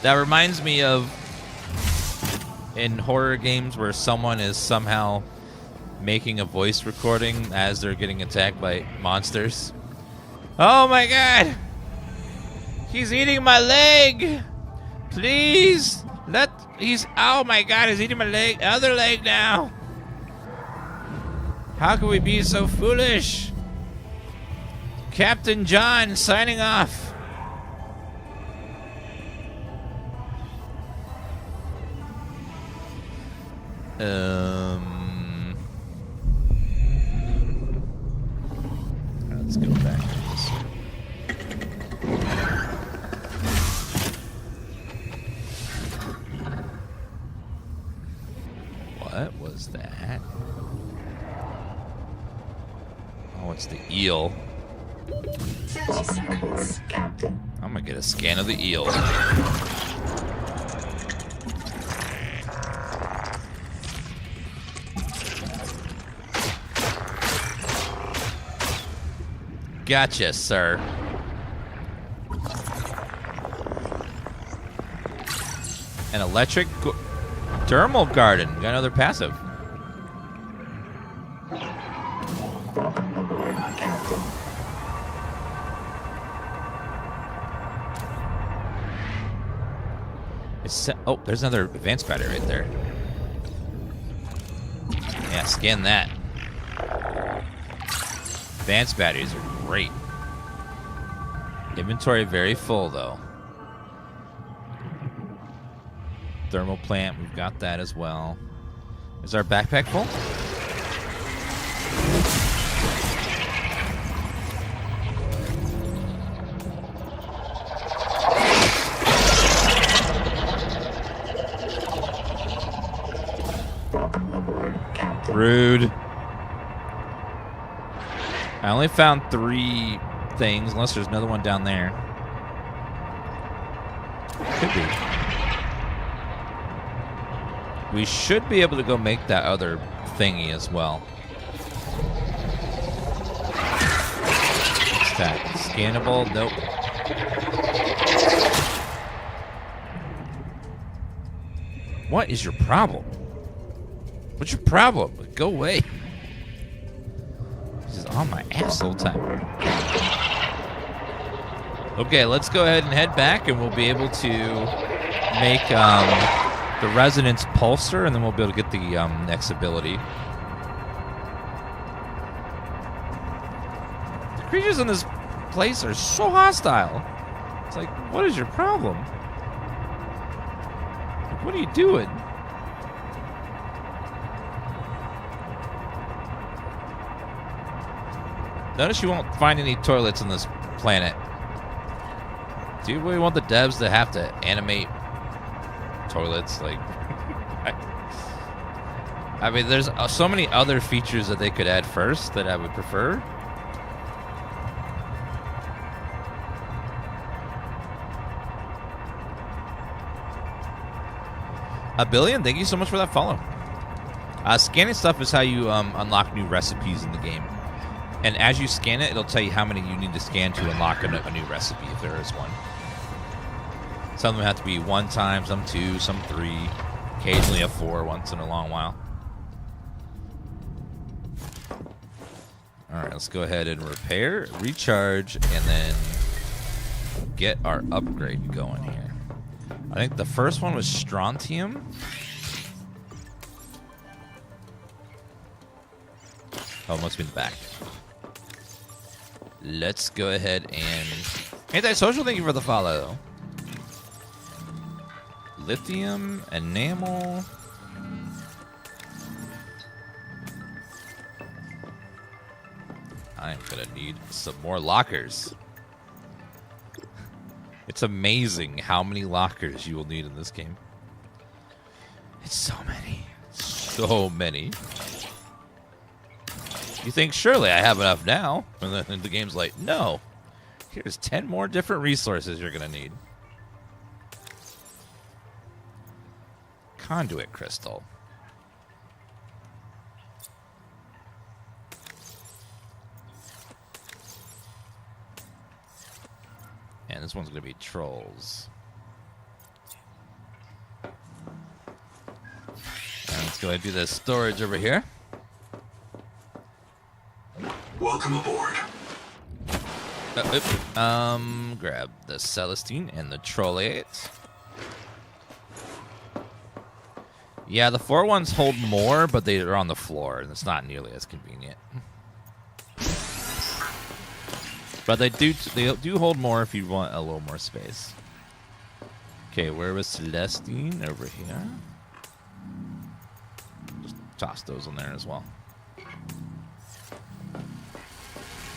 That reminds me of in horror games where someone is somehow making a voice recording as they're getting attacked by monsters. Oh my god! He's eating my leg! Please! Oh my god, he's eating my leg, other leg now! How can we be so foolish? Captain John signing off. Let's go back to this. What was that? Oh, it's the eel. 30 seconds. I'm gonna get a scan of the eel. Gotcha, sir. An electric thermal garden. Got another passive. Oh, there's another advanced battery right there. Yeah, scan that. Advanced batteries are great. Inventory very full, though. Thermal plant, we've got that as well. Is our backpack full? Rude. I only found 3 things, unless there's another one down there. Could be. We should be able to go make that other thingy as well. What's that? Scannable? Nope. What is your problem? What's your problem? Go away. This is on my ass the whole time. Okay, let's go ahead and head back, and we'll be able to make the resonance pulsar, and then we'll be able to get the next ability. The creatures in this place are so hostile. It's like, what is your problem? Like, what are you doing? Notice you won't find any toilets on this planet. Do you really want the devs to have to animate toilets? Like, I mean, there's so many other features that they could add first that I would prefer. A billion, thank you so much for that follow. Scanning stuff is how you unlock new recipes in the game. And as you scan it, it'll tell you how many you need to scan to unlock a new recipe, if there is one. Some of them have to be 1 time, some 2, some 3, occasionally a 4 once in a long while. Alright, let's go ahead and repair, recharge, and then get our upgrade going here. I think the first one was strontium. Oh, it must be in the back. Let's go ahead and... Antisocial, thank you for the follow. Lithium, enamel. I'm gonna need some more lockers. It's amazing how many lockers you will need in this game. It's so many. So many. You think, surely I have enough now. And then the game's like, no. Here's 10 more different resources you're going to need. Conduit crystal. And this one's going to be trolls. And let's go ahead and do the storage over here. Welcome aboard. Grab the Celestine and the Trollate. Yeah, the 4 ones hold more, but they are on the floor, and it's not nearly as convenient. But they do hold more if you want a little more space. Okay, where was Celestine? Over here. Just toss those in there as well.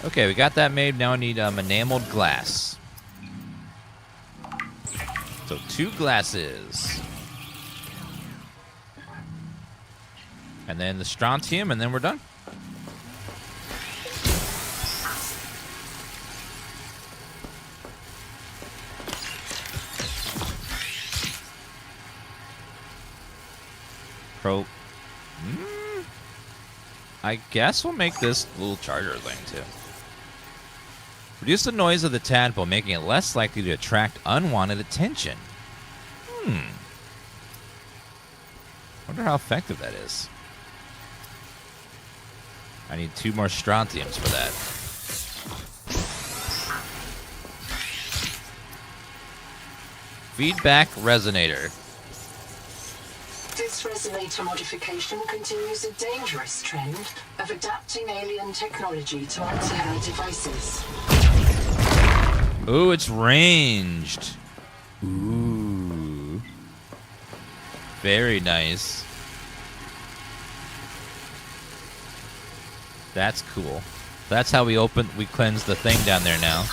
Okay, we got that made. Now I need enameled glass. So 2 glasses. And then the strontium, and then we're done. I guess we'll make this little charger thing too. Reduce the noise of the tadpole, making it less likely to attract unwanted attention. Wonder how effective that is. I need 2 more strontiums for that. Feedback resonator. This resonator modification continues a dangerous trend of adapting alien technology to anti-air devices. Ooh, it's ranged. Ooh. Very nice. That's cool. That's how we cleanse the thing down there now.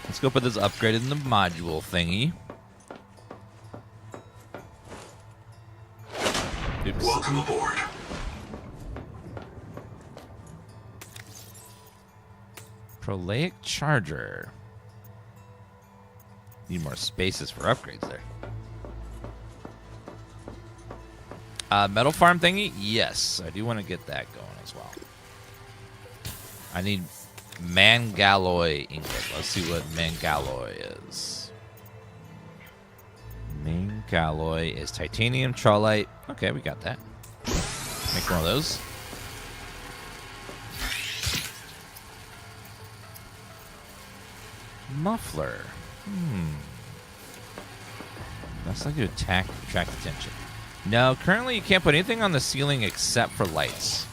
Let's go put this upgrade in the module thingy. Oops. Welcome aboard. Prolaic charger. Need more spaces for upgrades there. Metal farm thingy? Yes, I do want to get that going as well. I need mangalloy ingot. Let's see what mangalloy is. Mangalloy is titanium, trollite. Okay, we got that. Make one of those. Muffler. That's like to attract attention. No, currently you can't put anything on the ceiling except for lights.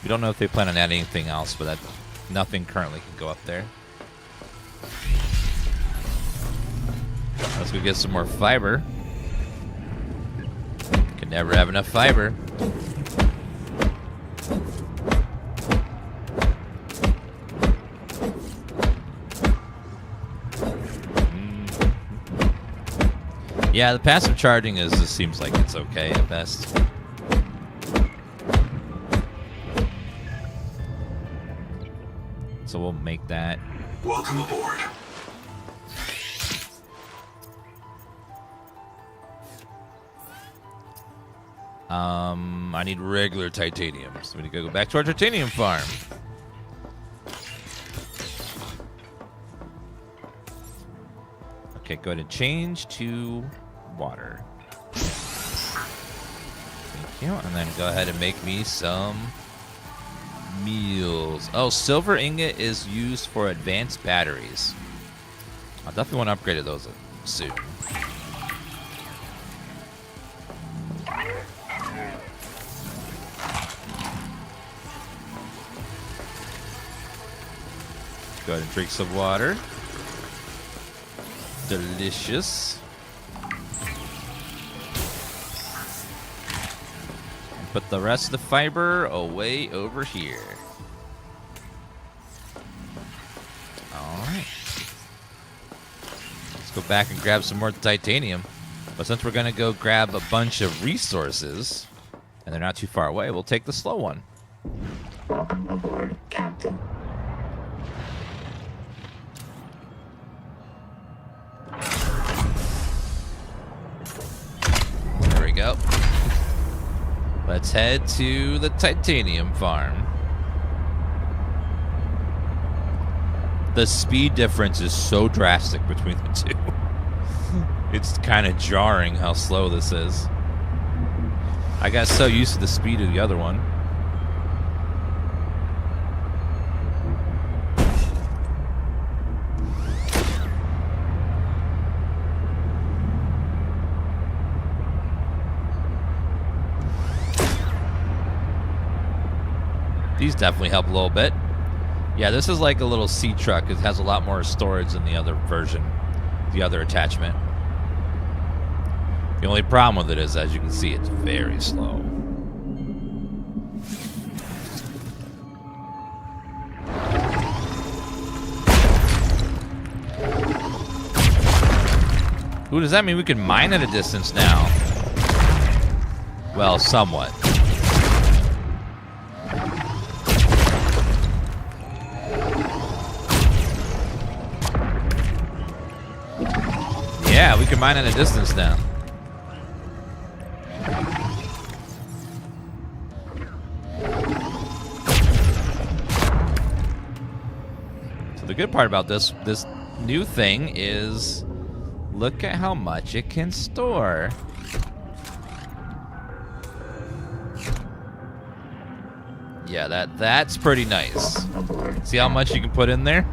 We don't know if they plan on adding anything else, but nothing currently can go up there. Let's go get some more fiber. Can never have enough fiber. Yeah, the passive charging just seems like it's okay at best. So we'll make that. Welcome aboard. I need regular titanium, so we need to go back to our titanium farm. Okay, go ahead and change to water. Thank you. And then go ahead and make me some meals. Oh, silver ingot is used for advanced batteries. I definitely want to upgrade those soon. Go ahead and drink some water. Delicious. Put the rest of the fiber away over here. Alright. Let's go back and grab some more titanium. But since we're going to go grab a bunch of resources, and they're not too far away, we'll take the slow one. Welcome aboard, Captain. There we go. Let's head to the titanium farm. The speed difference is so drastic between the two. It's kind of jarring how slow this is. I got so used to the speed of the other one. These definitely help a little bit. Yeah, this is like a little sea truck. It has a lot more storage than the other version, the other attachment. The only problem with it is, as you can see, it's very slow. Ooh, does that mean we can mine at a distance now? Well, somewhat. Yeah, we can mine at a distance now. So the good part about this new thing is, look at how much it can store. Yeah, that's pretty nice. See how much you can put in there?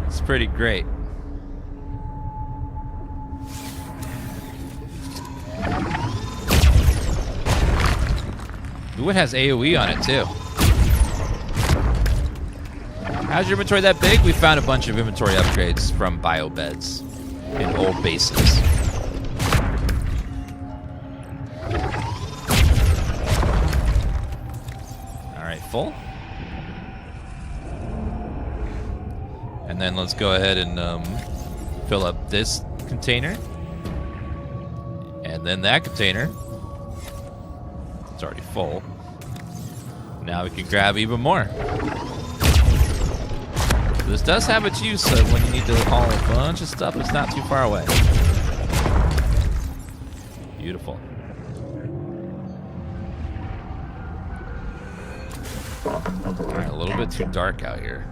It's pretty great. Ooh, it has AoE on it too. How's your inventory that big? We found a bunch of inventory upgrades from biobeds in old bases. Alright, full. And then let's go ahead and fill up this container. And then that container. It's already full. Now we can grab even more. This does have its use, so when you need to haul a bunch of stuff, it's not too far away. Beautiful. Alright, a little bit too dark out here.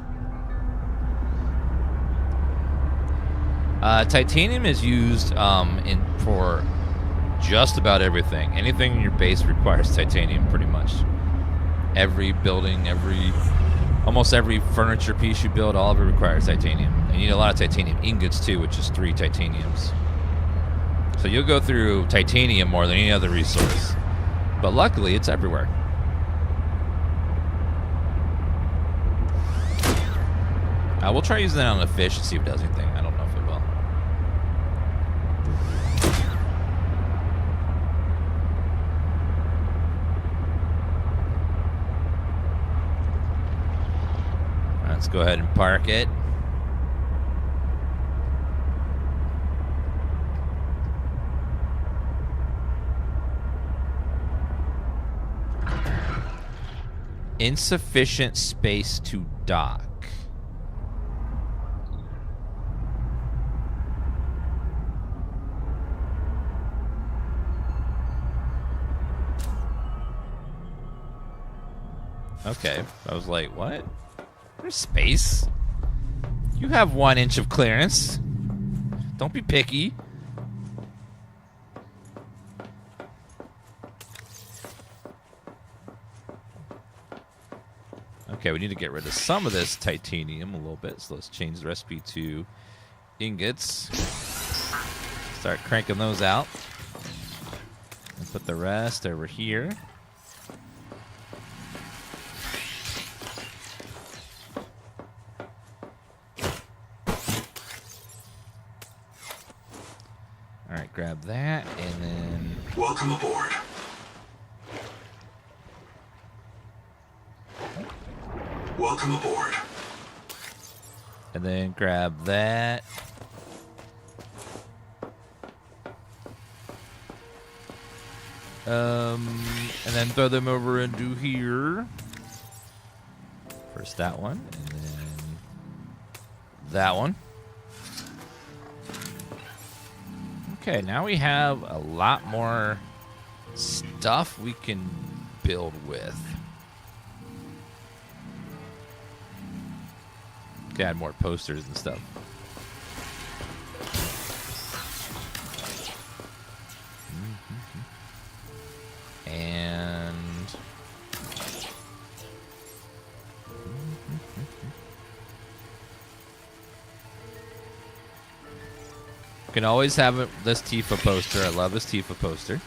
Titanium is used for just about everything. Anything in your base requires titanium, pretty much. Every building, almost every furniture piece you build, all of it requires titanium. And you need a lot of titanium ingots too, which is 3 titaniums. So you'll go through titanium more than any other resource. But luckily, it's everywhere. We'll try using that on a fish and see if it does anything. I don't know if it will. Let's go ahead and park it. Insufficient space to dock. Okay, I was like, what? There's space. You have 1 inch of clearance. Don't be picky. Okay, we need to get rid of some of this titanium a little bit, so let's change the recipe to ingots. Start cranking those out. And put the rest over here. All right, grab that, and then... Welcome aboard. Welcome aboard. And then grab that. And then throw them over into here. First that one, and then that one. Okay, now we have a lot more stuff we can build with. Can add more posters and stuff. And you can always have this Tifa poster. I love this Tifa poster.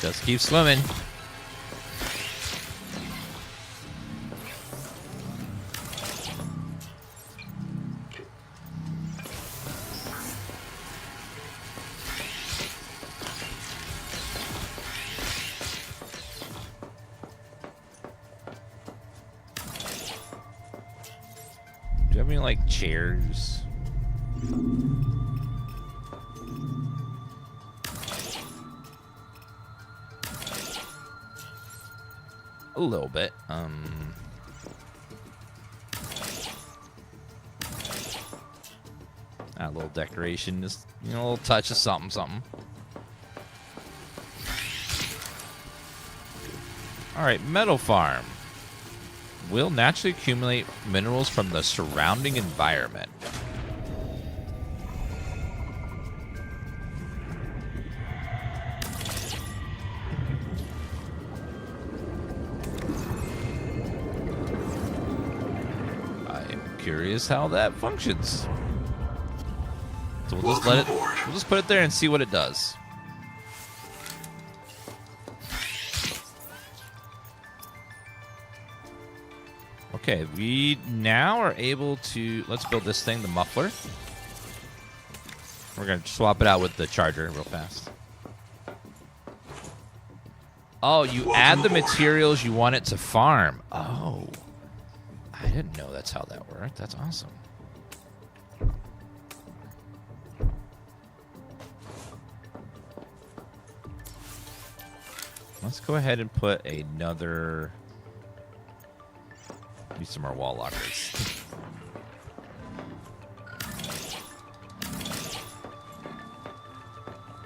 Just keep swimming. Do you have any, like, chairs? A little bit. A little decoration, just, you know, a little touch of something, something. All right, metal farm. Will naturally accumulate minerals from the surrounding environment. Curious how that functions. So we'll just we'll just put it there and see what it does. Okay, we now are able to, let's build this thing, the muffler. We're gonna swap it out with the charger real fast. Oh, you add the materials you want it to farm. Oh. I didn't know that's how that worked. That's awesome. Let's go ahead and put another... Need some more wall lockers.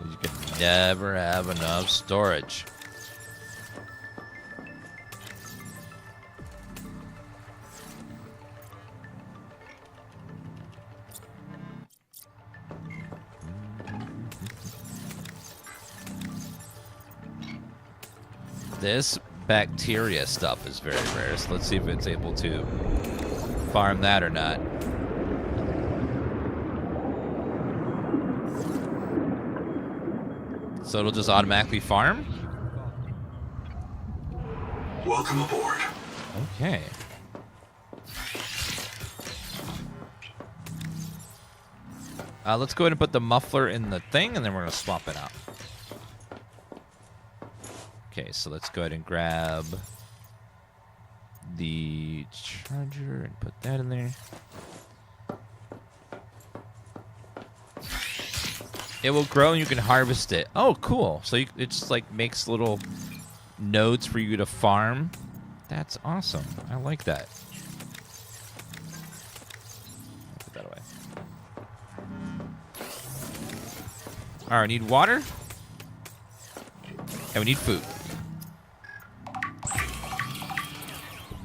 You can never have enough storage. This bacteria stuff is very rare, so let's see if it's able to farm that or not. So it'll just automatically farm? Welcome aboard. Okay. Let's go ahead and put the muffler in the thing, and then we're going to swap it out. Okay, so let's go ahead and grab the charger and put that in there. It will grow and you can harvest it. Oh, cool. So it just like makes little nodes for you to farm. That's awesome. I like that. Put that away. All right, I need water. And we need food.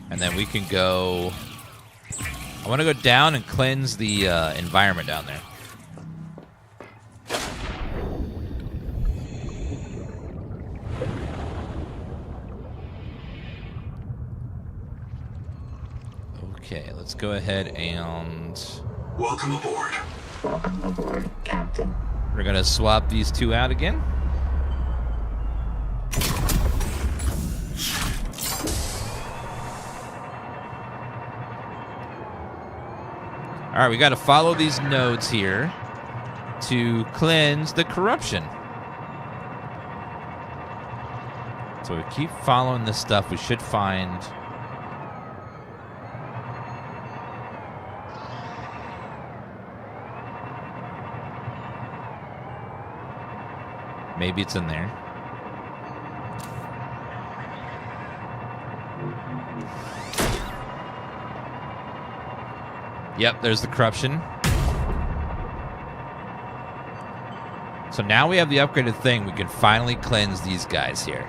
And then we can go... I want to go down and cleanse the environment down there. Okay, let's go ahead and... Welcome aboard. Welcome aboard, Captain. We're going to swap these two out again. All right, we got to follow these nodes here. to cleanse the corruption. So we keep following this stuff. We should find... Maybe it's in there. Yep, there's the corruption. So now we have the upgraded thing. We can finally cleanse these guys here.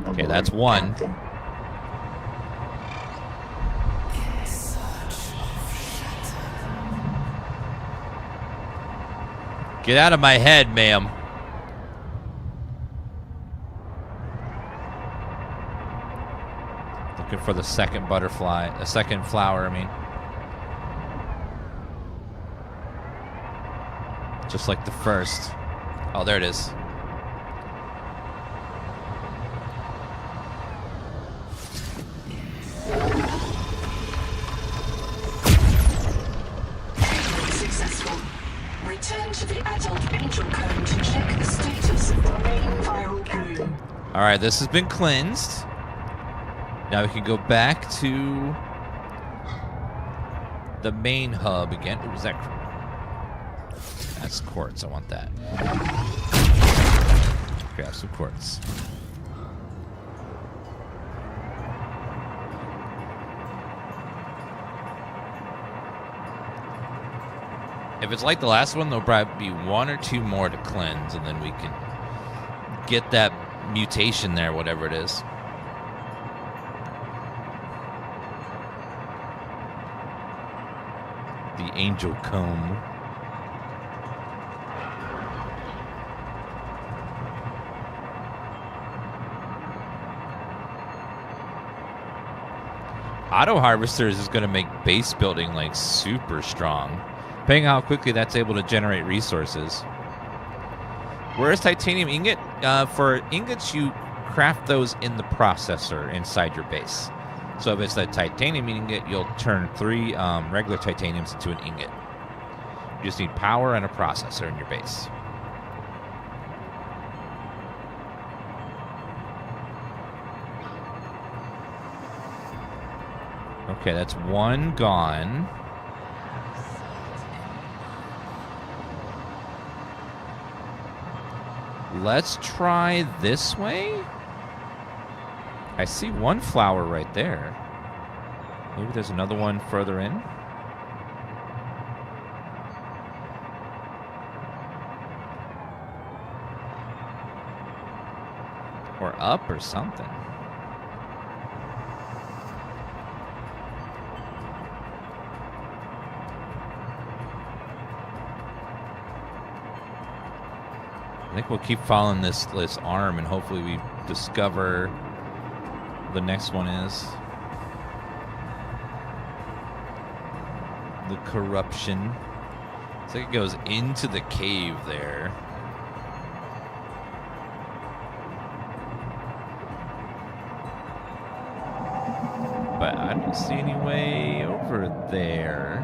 Okay, that's one. Get out of my head, ma'am. Looking for the second butterfly, the second flower, I mean. Just like the first. Oh, there it is. Successful. Return to the adult angel cone to check the status of the main viral plume. All right, this has been cleansed. Now we can go back to the main hub again. Ooh, was that? That's quartz. I want that. Grab some quartz. If it's like the last one, there'll probably be one or two more to cleanse, and then we can get that mutation there, whatever it is. The angel comb. Auto harvesters is going to make base building like super strong, depending on how quickly that's able to generate resources. Where's titanium ingot? For ingots, you craft those in the processor inside your base. So if it's the titanium ingot, you'll turn 3 regular titaniums into an ingot. You just need power and a processor in your base. Okay, that's one gone. Let's try this way. I see one flower right there. Maybe there's another one further in. Or up or something. I think we'll keep following this arm and hopefully we discover the next one is. The corruption. It's like it goes into the cave there. But I don't see any way over there.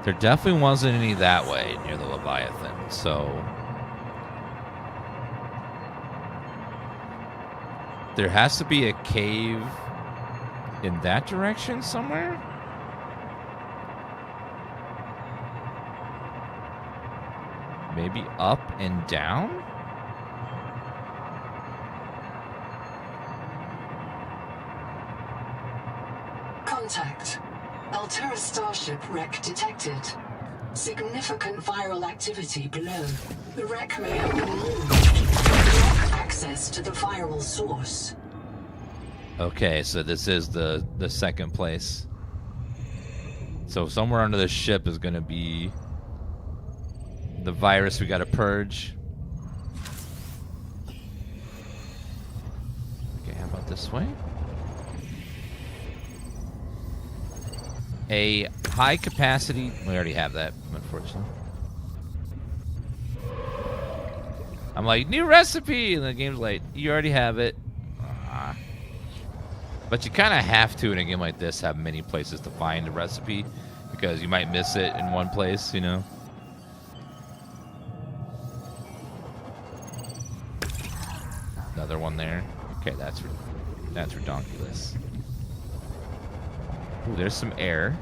There definitely wasn't any that way near the Leviathan, so... There has to be a cave in that direction somewhere? Maybe up and down? Contact. Altera starship wreck detected. Significant viral activity below. The wreck may have been moved. Block access to the viral source. Okay, so this is the second place. So somewhere under the ship is going to be the virus we got to purge. Okay, how about this way? A high capacity. We already have that, unfortunately. I'm like, new recipe, and the game's like, you already have it. But you kind of have to in a game like this have many places to find a recipe because you might miss it in one place, you know. Another one there. Okay, that's redonkulous. Ooh, there's some air.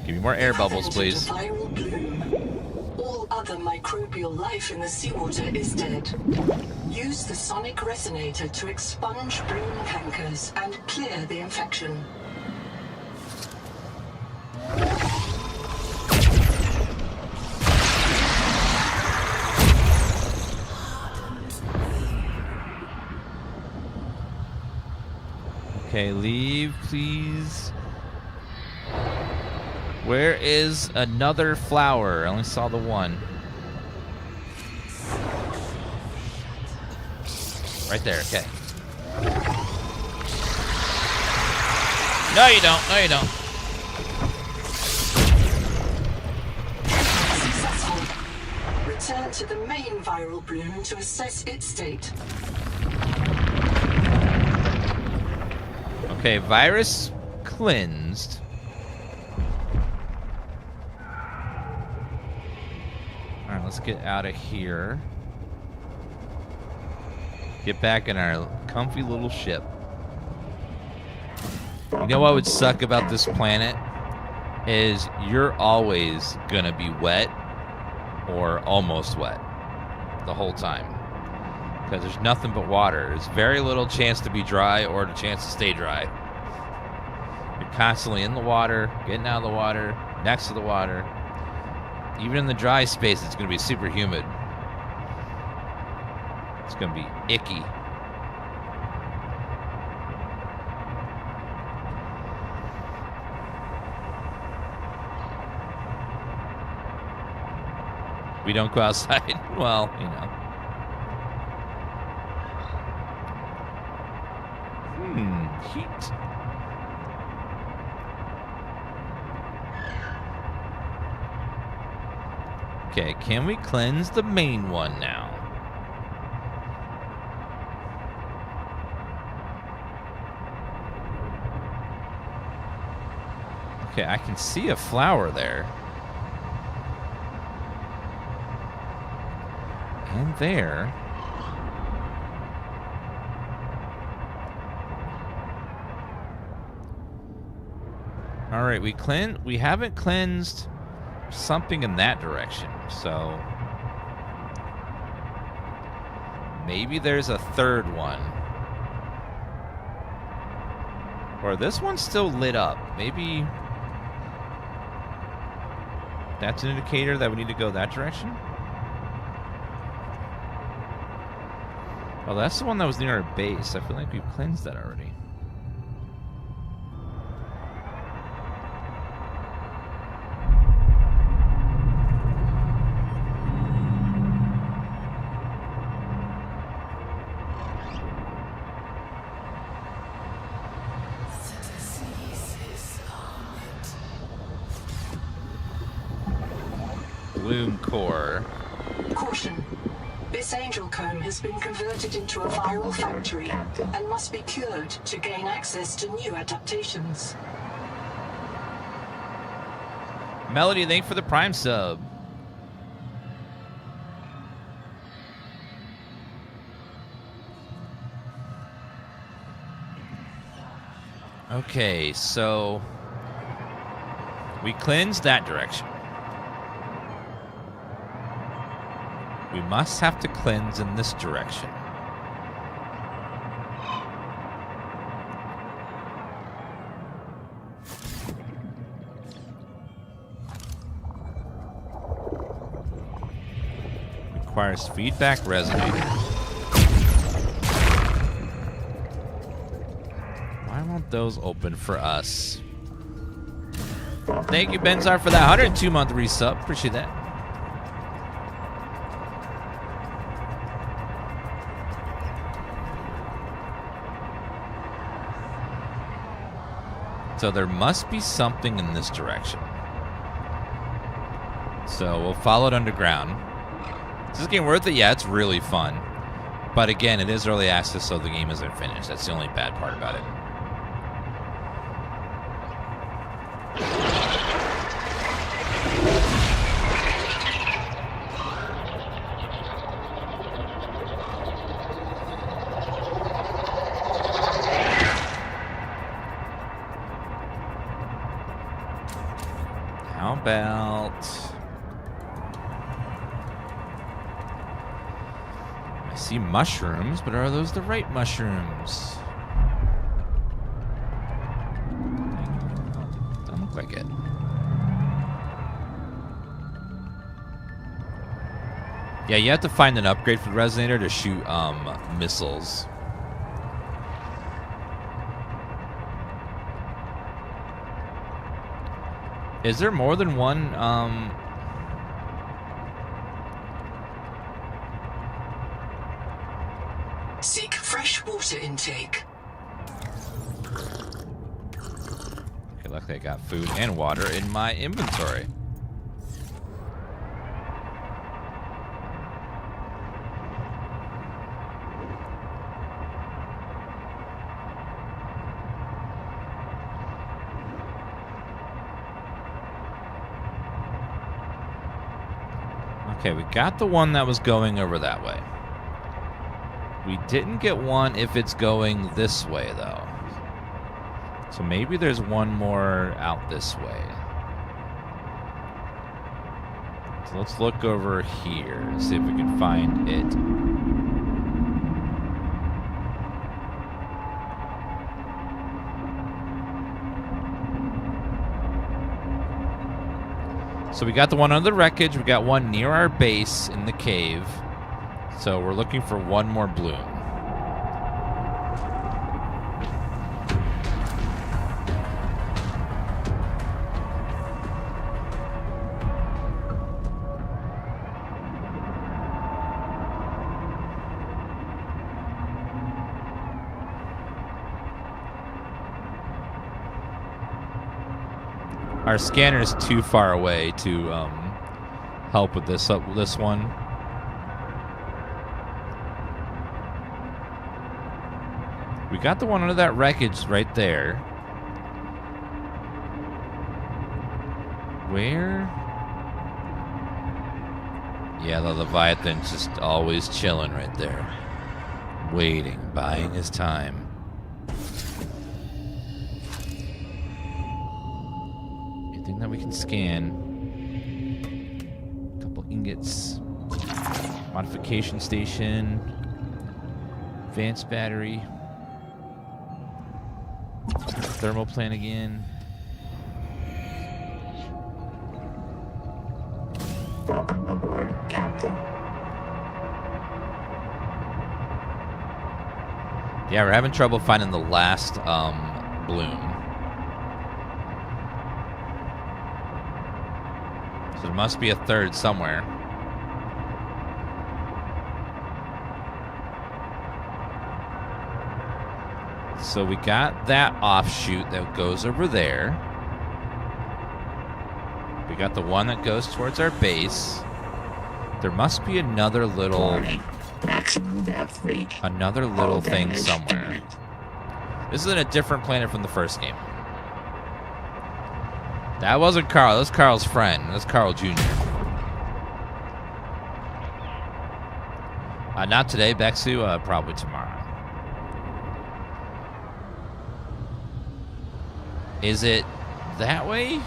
Give me more air bubbles, please. Viral bloom. All other microbial life in the seawater is dead. Use the sonic resonator to expunge bloom cankers and clear the infection. Okay, leave, please. Where is another flower? I only saw the one. Right there, okay. No, you don't. No, you don't. Successful. Return to the main viral bloom to assess its state. Okay, virus cleansed. Alright, let's get out of here. Get back in our comfy little ship. You know what would suck about this planet? Is you're always gonna be wet or almost wet the whole time. Because there's nothing but water. There's very little chance to be dry or the chance to stay dry. You're constantly in the water, getting out of the water, next to the water. Even in the dry space, it's going to be super humid. It's going to be icky. We don't go outside. Well, you know. Heat. Okay, can we cleanse the main one now? Okay, I can see a flower there. And there. All right, we haven't cleansed something in that direction, so maybe there's a third one. Or this one's still lit up. Maybe that's an indicator that we need to go that direction. Oh, that's the one that was near our base. I feel like we've cleansed that already. Bloom core. Caution. This angel comb has been converted into a viral factory and must be cured to gain access to new adaptations. Melody, thank you for the Prime sub. Okay, so we cleansed that direction. We must have to cleanse in this direction. Requires feedback resonator. Why won't those open for us? Thank you, Benzar, for that 102-month resub. Appreciate that. So there must be something in this direction. So we'll follow it underground. Is this game worth it? Yeah, it's really fun. But again, it is early access, so the game isn't finished. That's the only bad part about it. How about... I see mushrooms, but are those the right mushrooms? Don't look like it. Yeah, you have to find an upgrade for the resonator to shoot missiles. Is there more than one? Seek fresh water intake. Okay, luckily I got food and water in my inventory. Okay, we got the one that was going over that way. We didn't get one if it's going this way, though. So maybe there's one more out this way. So let's look over here and see if we can find it. So we got the one under the wreckage. We got one near our base in the cave. So we're looking for one more bloom. Our scanner is too far away to help with this one. We got the one under that wreckage right there. Where? Yeah, the Leviathan's just always chilling right there. Waiting, buying his time. Anything that we can scan. A couple ingots. Modification station. Advanced battery. Thermal plant again. Welcome aboard, Captain. Yeah, we're having trouble finding the last bloom. So there must be a third somewhere. So we got that offshoot that goes over there. We got the one that goes towards our base. There must be another little... Warning. Maximum depth reach. Another little All thing damage somewhere. imminent. This is in a different planet from the first game. That wasn't Carl. That was Carl's friend. That's Carl Jr. Not today, Bexu. Probably tomorrow. Is it that way?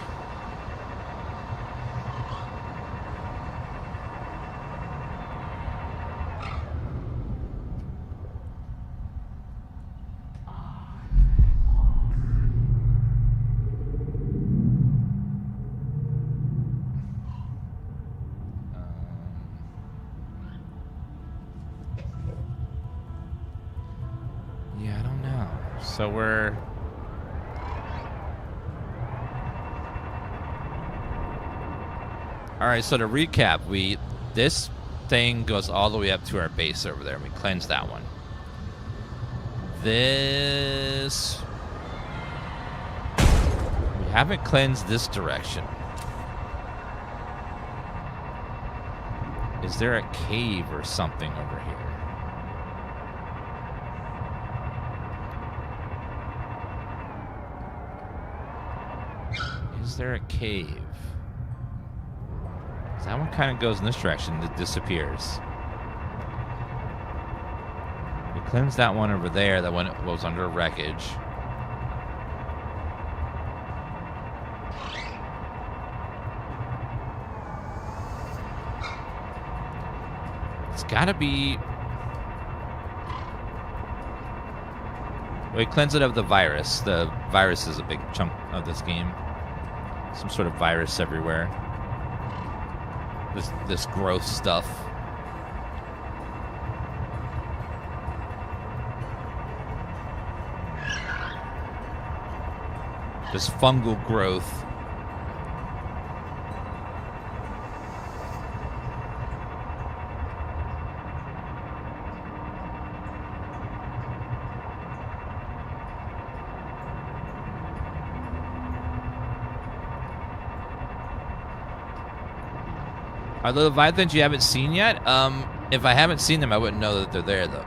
Yeah, I don't know. So we're... All right, so to recap, this thing goes all the way up to our base over there. We cleansed that one. haven't cleansed this direction. Is there a cave or something over here? Is there a cave? That one kind of goes in this direction. It disappears. We cleansed that one over there. That one was under wreckage. It's gotta be... We cleanse it of the virus. The virus is a big chunk of this game. Some sort of virus everywhere. This gross stuff. This fungal growth. Are the Leviathans you haven't seen yet? If I haven't seen them, I wouldn't know that they're there, though.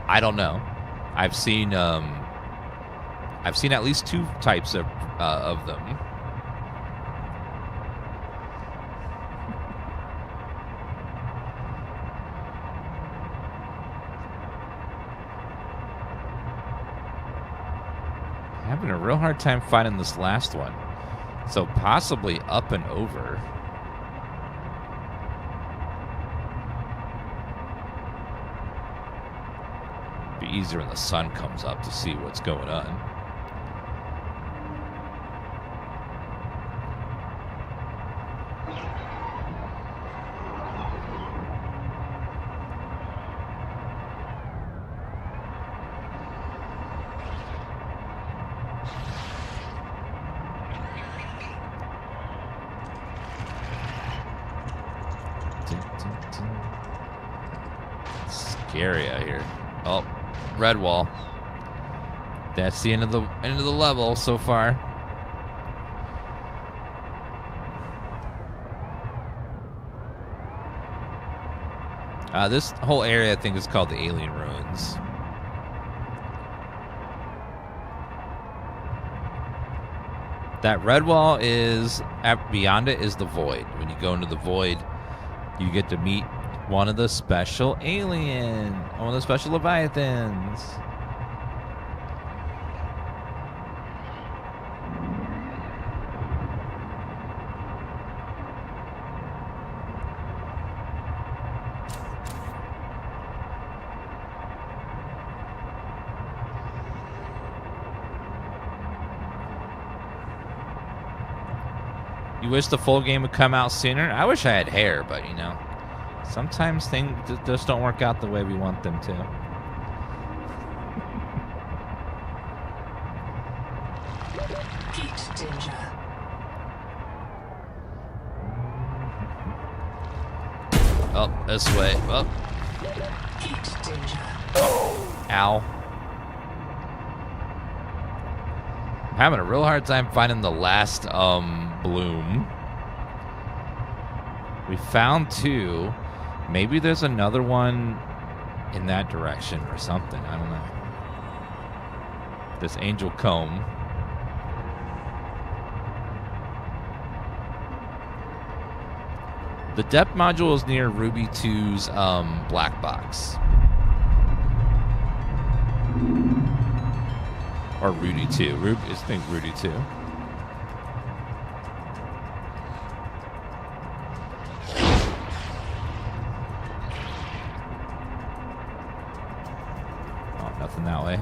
I don't know. I've seen at least 2 types of them. I'm having a real hard time finding this last one. So possibly up and over. Be easier when the sun comes up to see what's going on. Scary out here. Oh, red wall. That's the end of the level so far. This whole area I think is called the Alien Ruins. That red wall is beyond it is the void. When you go into the void, you get to meet one of the special one of the special Leviathans. You wish the full game would come out sooner? I wish I had hair, but you know. Sometimes things just don't work out the way we want them to. Heat danger. Oh, this way. Oh. Heat danger. Ow. I'm having a real hard time finding the last bloom. We found 2. Maybe there's another one in that direction or something. I don't know. This angel comb. The depth module is near Ruby 2's black box. Or Rudy 2. I think Rudy 2. That way.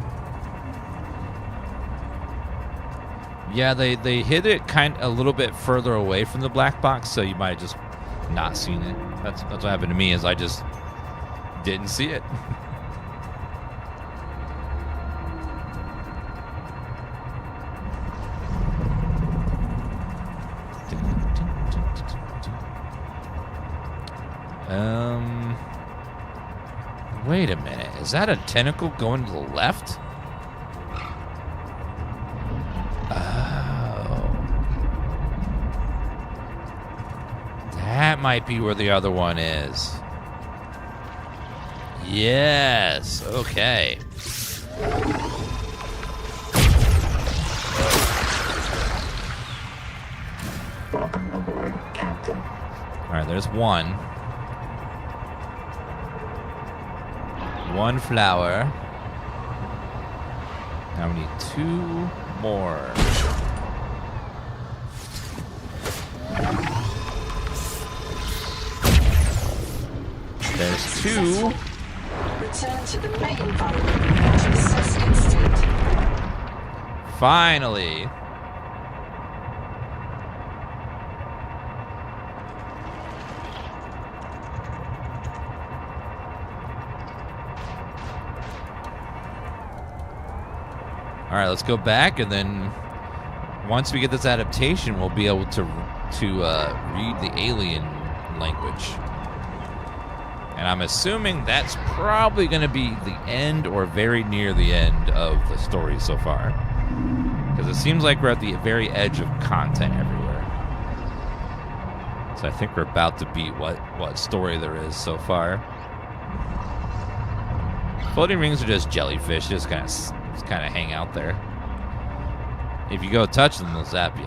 Yeah, they hid it a little bit further away from the black box, so you might have just not seen it. That's what happened to me, is I just didn't see it. Wait a minute. Is that a tentacle going to the left? that might be where the other one is. Yes. Okay. Welcome aboard, Captain. All right, there's one. One flower. Now we need 2 more. There's 2. Return to the main environment to assess its state. Finally. All right, let's go back, and then once we get this adaptation, we'll be able to read the alien language. And I'm assuming that's probably going to be the end or very near the end of the story so far. Because it seems like we're at the very edge of content everywhere. So I think we're about to beat what story there is so far. Floating rings are just jellyfish, just kind of hang out there. If you go touch them, they'll zap you.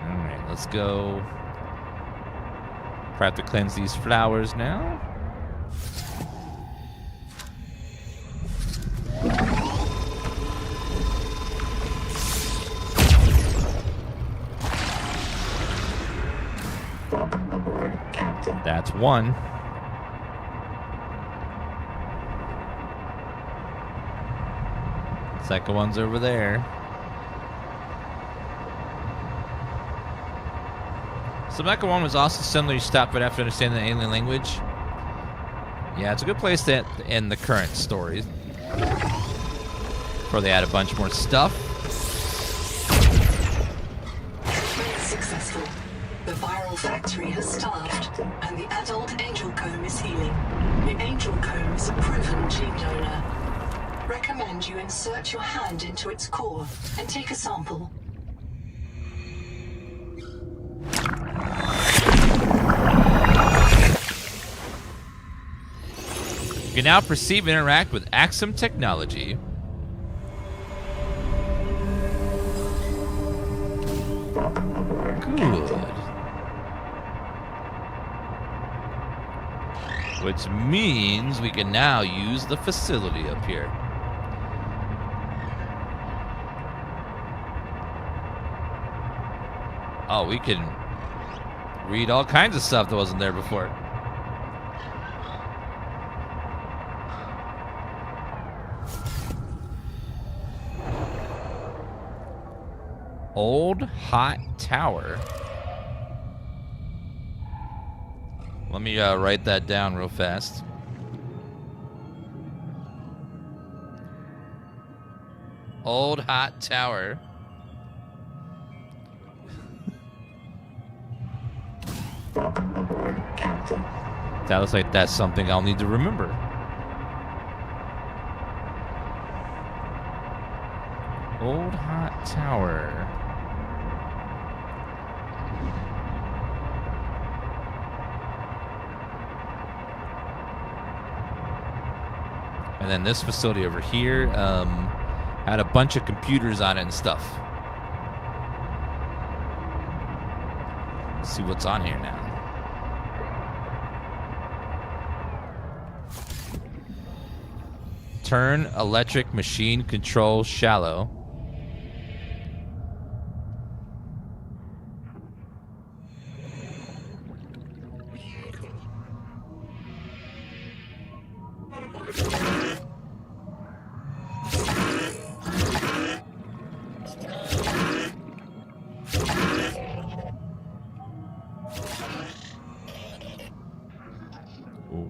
Alright, let's go. Probably have to cleanse these flowers now. Welcome aboard, Captain. That's 1. Second one's over there. Subnautica 1 was also similar. You stop right after understanding the alien language. Yeah, it's a good place to end the current story. Before they add a bunch more stuff. Successful. The viral factory has starved, and the adult angel comb is healing. The angel comb is a proven gene donor. Recommend you insert your hand into its core and take a sample. You can now perceive and interact with Axum technology. Welcome aboard, Good. Which means we can now use the facility up here. Oh, we can read all kinds of stuff that wasn't there before. Old Hot Tower. Let me write that down real fast. Old Hot Tower. Welcome aboard, Captain. That looks like that's something I'll need to remember. Old Hot Tower. And then this facility over here had a bunch of computers on it and stuff. Let's see what's on here now. Turn electric machine control shallow.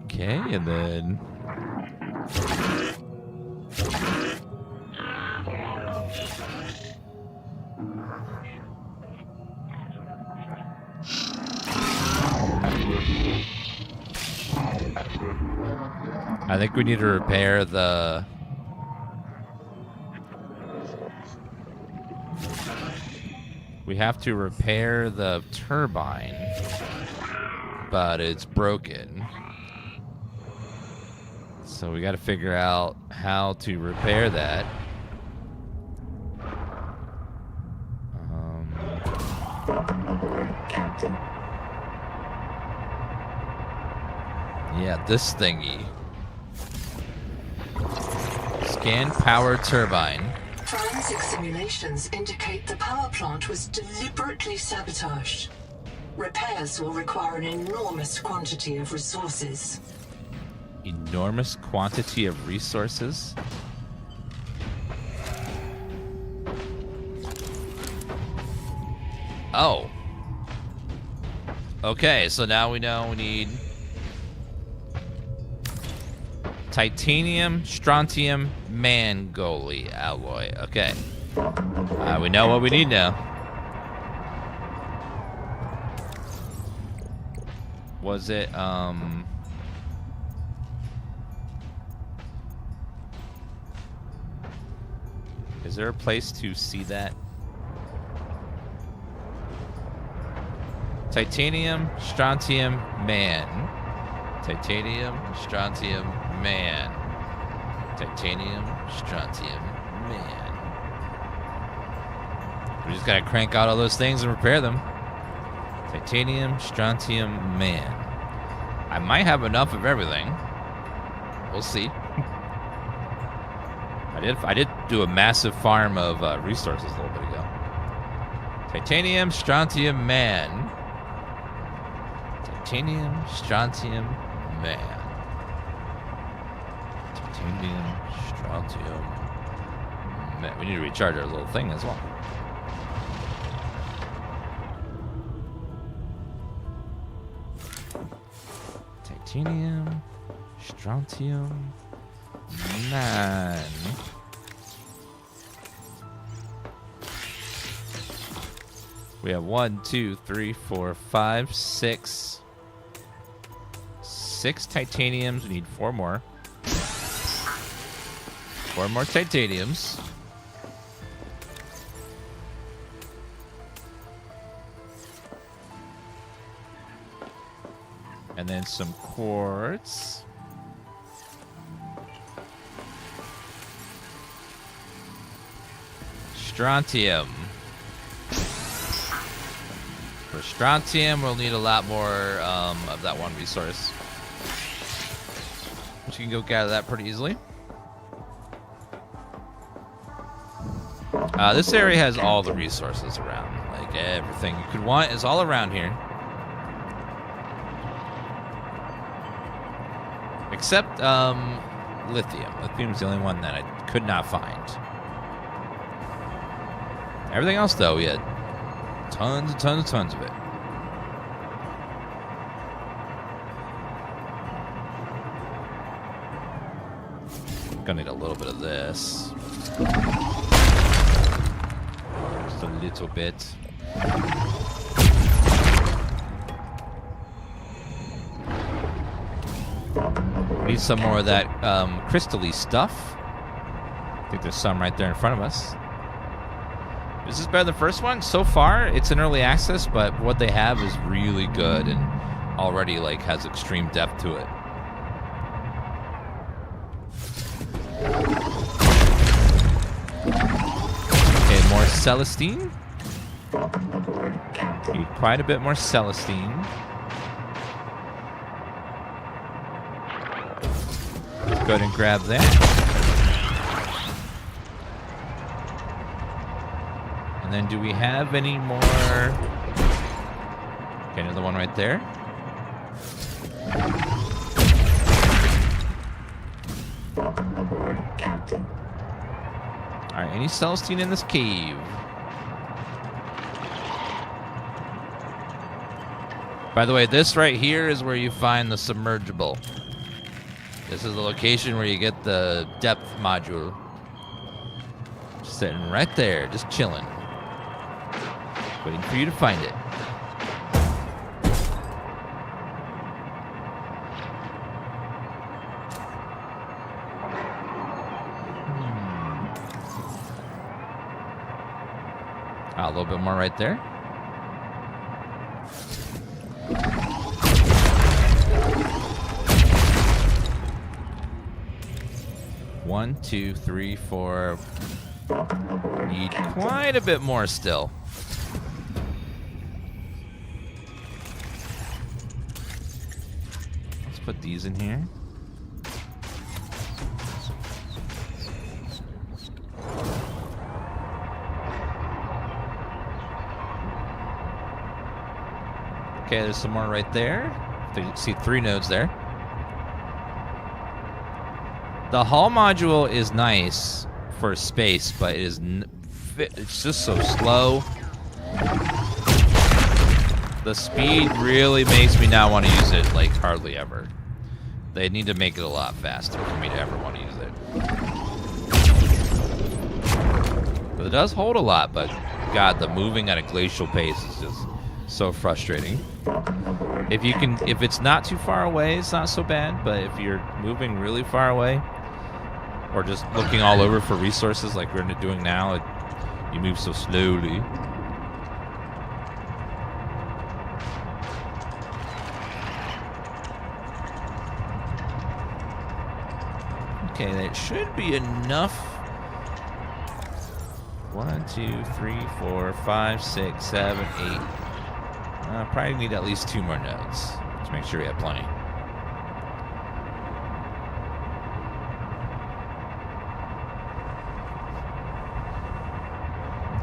Okay, and then I think we need to repair the We have to repair the turbine, but it's broken. So we got to figure out how to repair that. Welcome aboard, Captain. Yeah, this thingy. Scan power turbine. Forensic simulations indicate the power plant was deliberately sabotaged. Repairs will require an enormous quantity of resources. Enormous quantity of resources? Oh. Okay, so now we know we need titanium, strontium, manganese alloy. Okay. We know what we need now. Was it, is there a place to see that? Titanium, strontium, man. Titanium, strontium, man. Titanium, strontium, man. We just gotta crank out all those things and repair them. Titanium, strontium, man. I might have enough of everything. We'll see. I did do a massive farm of resources a little bit ago. Titanium, strontium, man. Titanium, strontium, man. Titanium, strontium, man. We need to recharge our little thing as well. Titanium, strontium, man. We have 1, 2, 3, 4, 5, 6. 6 titaniums. We need 4 more. 4 more titaniums. And then some quartz. Strontium. For strontium, we'll need a lot more of that one resource. But you can go gather that pretty easily. This area has all the resources around. Like, everything you could want is all around here. Except lithium. Lithium's the only one that I could not find. Everything else, though, we had tons and tons and tons of it. Gonna need a little bit of this. Just a little bit. Need some more of that crystal-y stuff. I think there's some right there in front of us. Is this better than the first one? So far, it's an early access, but what they have is really good and already like has extreme depth to it. Okay, more Celestine. Need quite a bit more Celestine. Let's go ahead and grab that. And then do we have any more? Okay, another one right there. Alright, any Celestine in this cave? By the way, this right here is where you find the submergible. This is the location where you get the depth module. Just sitting right there, just chilling. Waiting for you to find it. A little bit more right there. One, two, three, four. Need quite a bit more still. Let's put these in here. Okay, there's some more right there. You see 3 nodes there. The hull module is nice for space, but it's just so slow. The speed really makes me not want to use it, like, hardly ever. They need to make it a lot faster for me to ever want to use it. But it does hold a lot, but God, the moving at a glacial pace is just so frustrating. If it's not too far away, it's not so bad, but if you're moving really far away, or just looking all over for resources like we're doing now, you move so slowly. Okay, that should be enough. 1, 2, 3, 4, 5, 6, 7, 8. Probably need at least 2 more nodes to make sure we have plenty.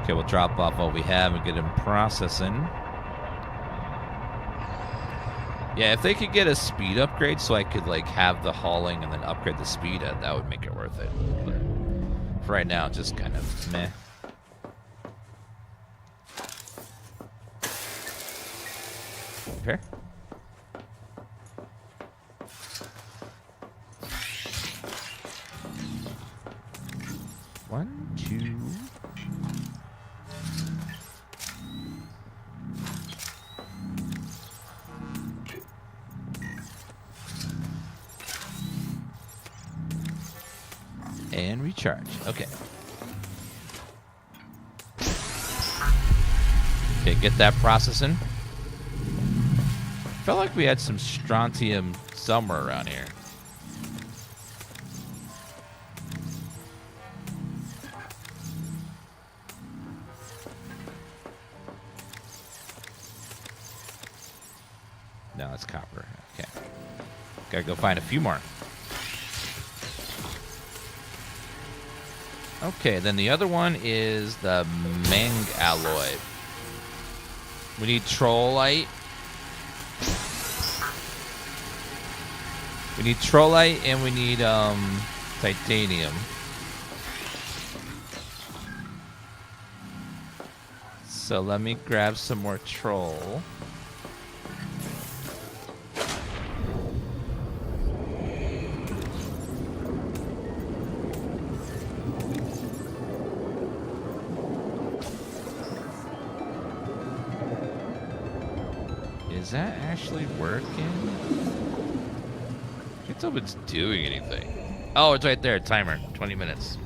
Okay, we'll drop off what we have and get them processing. Yeah, if they could get a speed upgrade so I could like have the hauling and then upgrade the speed, that would make it worth it. But for right now, just kind of meh. Repair. One, two. And recharge. Okay. Okay, get that processing. Felt like we had some strontium somewhere around here. No, it's copper. Okay. Gotta go find a few more. Okay, then the other one is the Meng alloy. We need trollite. We need trollite and we need titanium. So let me grab some more troll. Is that actually working? I can't tell if it's doing anything. Oh, it's right there, timer, 20 minutes.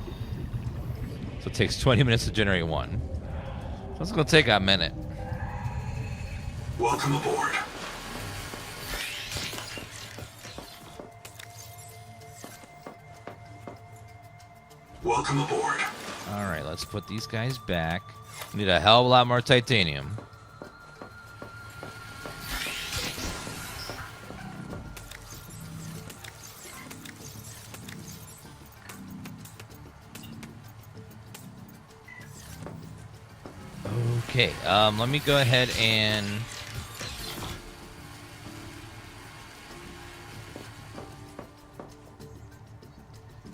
So it takes 20 minutes to generate one. So it's gonna take a minute. Welcome aboard. Welcome aboard. All right, let's put these guys back. We need a hell of a lot more titanium. Okay, let me go ahead and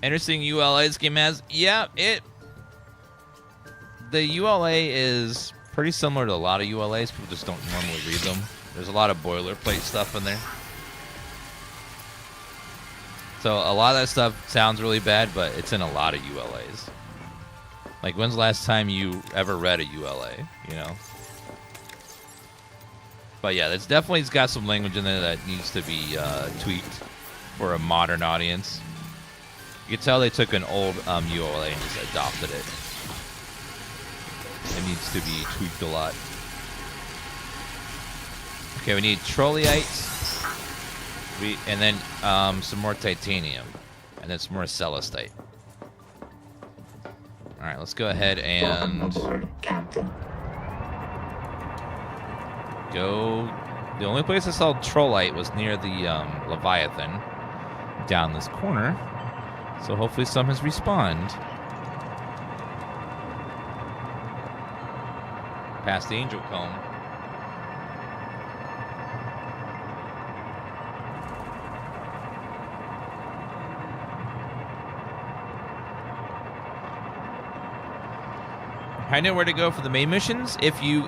interesting ULA this game has. Yeah, the ULA is pretty similar to a lot of ULAs. People just don't normally read them. There's a lot of boilerplate stuff in there. So a lot of that stuff sounds really bad, but it's in a lot of ULAs. Like, when's the last time you ever read a ULA, you know? But yeah, it's got some language in there that needs to be tweaked for a modern audience. You can tell they took an old ULA and just adopted it. It needs to be tweaked a lot. Okay, we need trolleite. And then some more titanium. And then some more celestite. Alright, let's go ahead and go. The only place I saw trollite was near the Leviathan down this corner. So hopefully some has respawned. Past the angel comb. I know where to go for the main missions. If you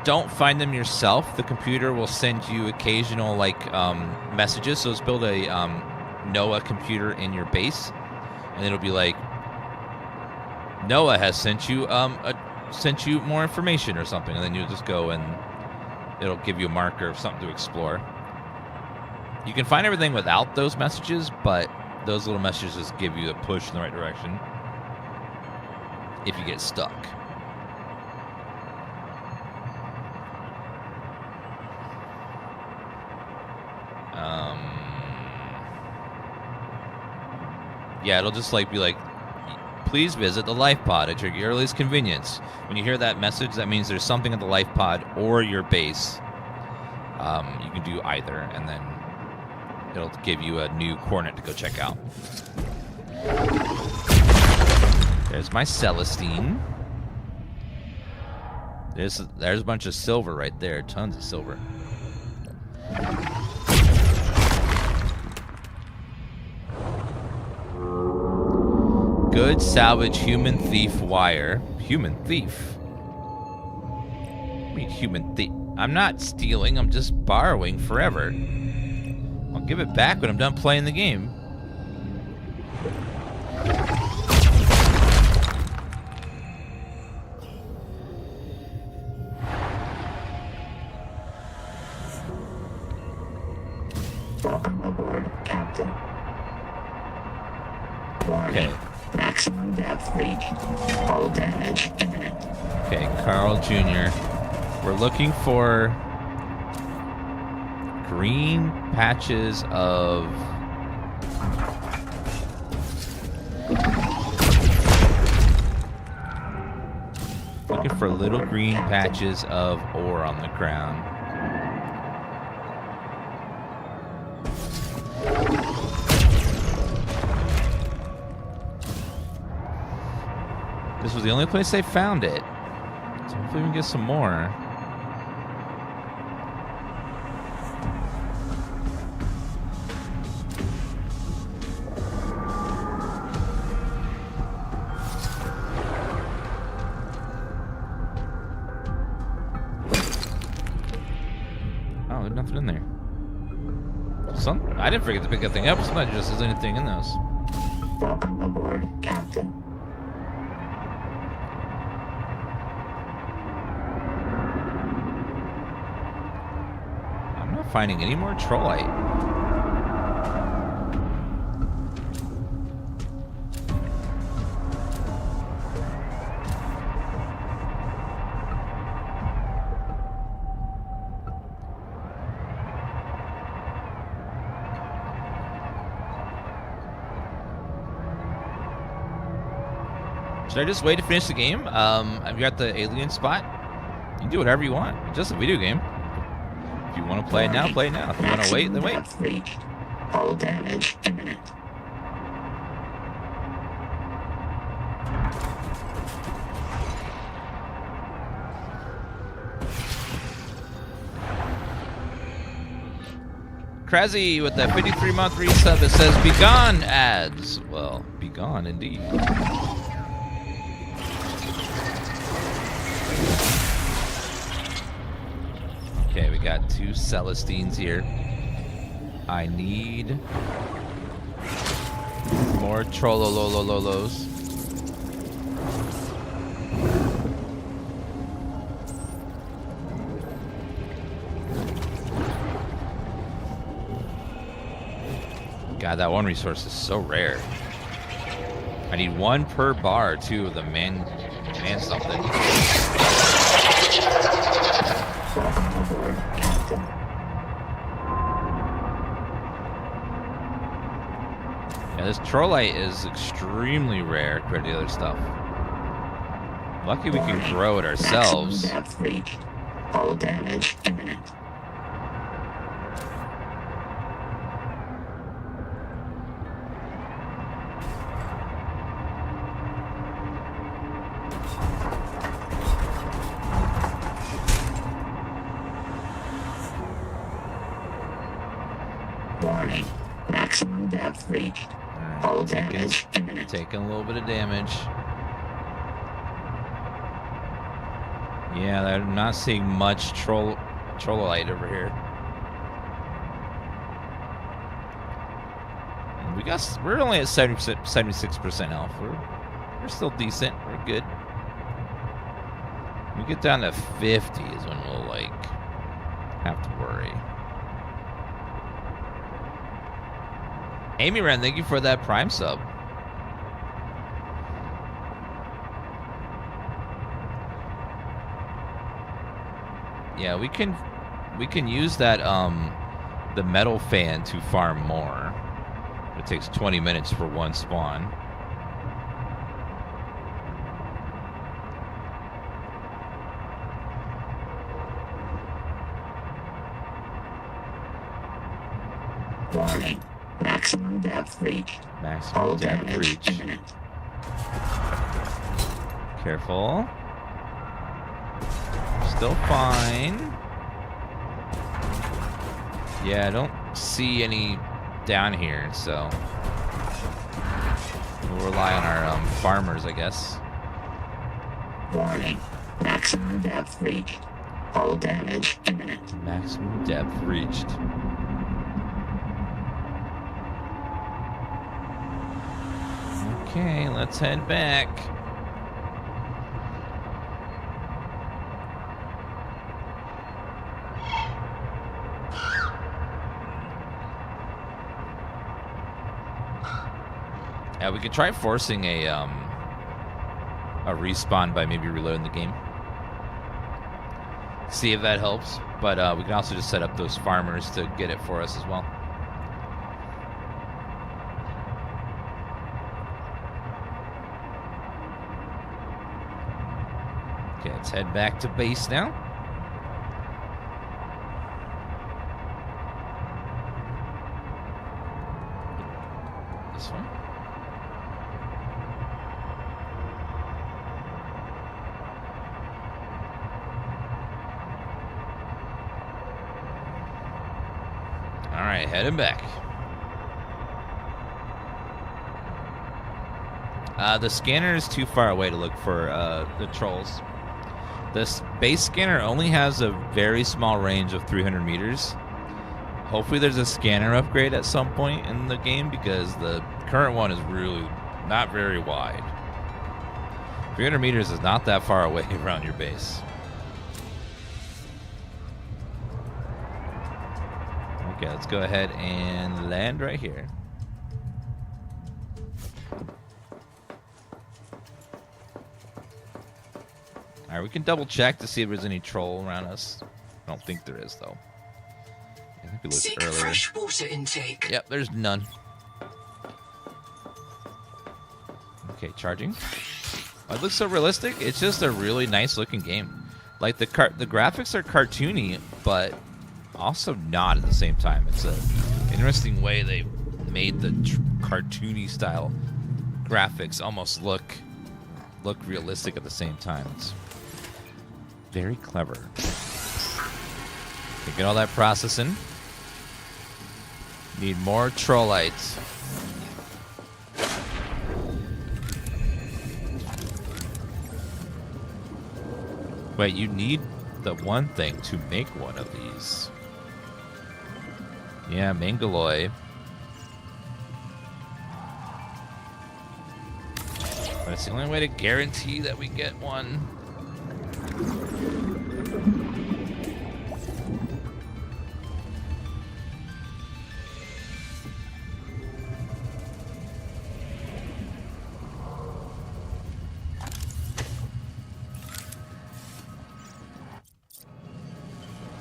don't find them yourself, the computer will send you occasional messages. So let's build a NOAA computer in your base, and it'll be like, NOAA has sent you more information or something, and then you'll just go and it'll give you a marker of something to explore. You can find everything without those messages, but those little messages give you a push in the right direction if you get stuck. Yeah, it'll just be like, please visit the life pod at your earliest convenience. When you hear that message, that means there's something at the life pod or your base. You can do either, and then it'll give you a new coordinate to go check out. There's my Celestine. There's a bunch of silver right there. Tons of silver. Good salvage human thief wire. Human thief? I mean human thief. I'm not stealing. I'm just borrowing forever. I'll give it back when I'm done playing the game. Welcome aboard, Captain. Okay. Maximum depth reached. Hull damage imminent. Okay, Carl Jr. We're looking for green patches of... Looking for little green patches of ore on the ground. This was the only place they found it. So hopefully we can get some more. Oh, there's nothing in there. I didn't forget to pick that thing up. Sometimes there just isn't anything in those. Welcome aboard, Captain. Finding any more trollite. Should I just wait to finish the game? I've got the alien spot. You can do whatever you want. It's just a video game. If you want to play it now, play it now. If you want to wait, then wait. Reached. Hull damage imminent. Krazzy with that 53-month resub that says, "Be gone, ads." Well, be gone indeed. Okay, we got 2 Celestines here. I need more Trollolololos. God, that one resource is so rare. I need 1 per bar, too, of the and something. Welcome aboard, Captain. Yeah, this trollite is extremely rare compared to the other stuff. Lucky we can grow it ourselves. Maximum depth reached. Hull damage imminent. Warning. Maximum depth reached. Hull damage imminent. Taking a little bit of damage. Yeah, I'm not seeing much trollite over here. And we're only at 76% health. We're still decent. We're good. When we get down to 50 is when we'll like have to worry. Amy Ren, thank you for that Prime sub. Yeah, we can use that the metal fan to farm more. It takes 20 minutes for one spawn. Warning. Maximum depth reached. Maximum Hull depth damage reach. imminent. Careful. Still fine. Yeah, I don't see any down here, so we'll rely on our farmers, I guess. Warning. Maximum depth reached. Hull damage imminent. Maximum depth reached. Okay, let's head back. Yeah, we could try forcing a respawn by maybe reloading the game. See if that helps. But we can also just set up those farmers to get it for us as well. Okay, let's head back to base now. This one. All right, heading back. The scanner is too far away to look for the trolls. This base scanner only has a very small range of 300 meters. Hopefully there's a scanner upgrade at some point in the game because the current one is really not very wide. 300 meters is not that far away around your base. Okay, let's go ahead and land right here. Alright, we can double check to see if there's any troll around us. I don't think there is, though. I think we looked Seek earlier. fresh water intake. Yep, there's none. Okay, charging. Oh, it looks so realistic. It's just a really nice looking game. Like the graphics are cartoony, but also not at the same time. It's a interesting way they made the cartoony style graphics almost look realistic at the same time. It's very clever. Okay, get all that processing. Need more trollites. Wait, you need the one thing to make one of these. Yeah, Mangaloy. But it's the only way to guarantee that we get one.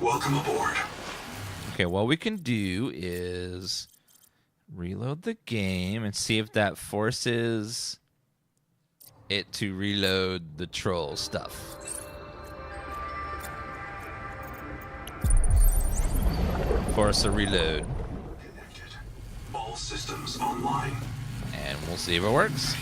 Welcome aboard. Okay, what we can do is reload the game and see if that forces it to reload the troll stuff. Force a reload. Connected. All systems online. And we'll see if it works.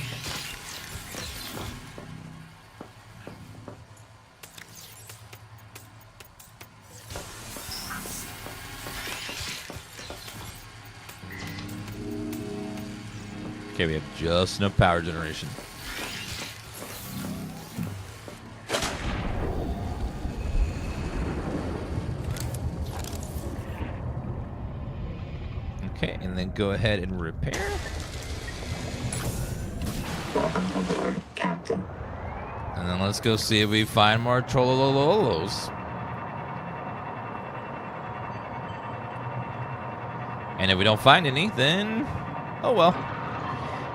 Okay, we have just enough power generation. Okay, and then go ahead and repair. Welcome aboard, Captain. And then let's go see if we find more Trollololos. And if we don't find any, then oh well.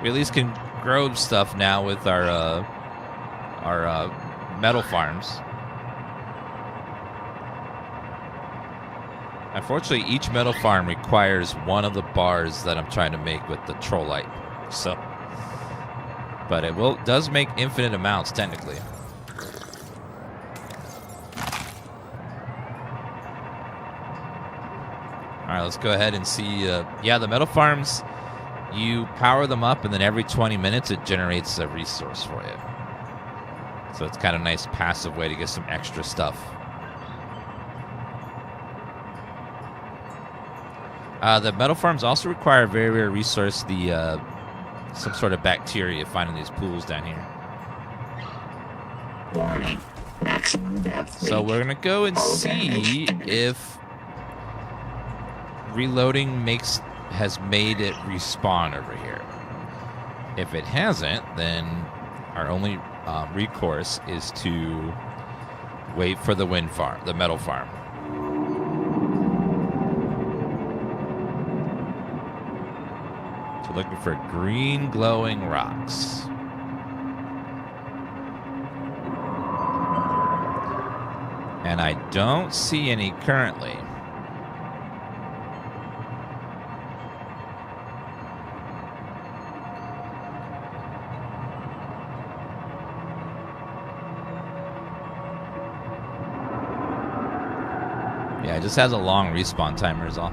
We at least can grow stuff now with our metal farms. Unfortunately, each metal farm requires one of the bars that I'm trying to make with the trollite. So, but it does make infinite amounts technically. All right, let's go ahead and see. Yeah, the metal farms, you power them up, and then every 20 minutes it generates a resource for you. So it's kind of a nice passive way to get some extra stuff. The metal farms also require a very rare resource, the some sort of bacteria found in these pools down here. Warning. Maximum depth So reach. we're going to go and All see damage if reloading has made it respawn over here. If it hasn't, then our only recourse is to wait for the wind farm, the metal farm. So looking for green glowing rocks. And I don't see any currently. Yeah, it just has a long respawn timer is all.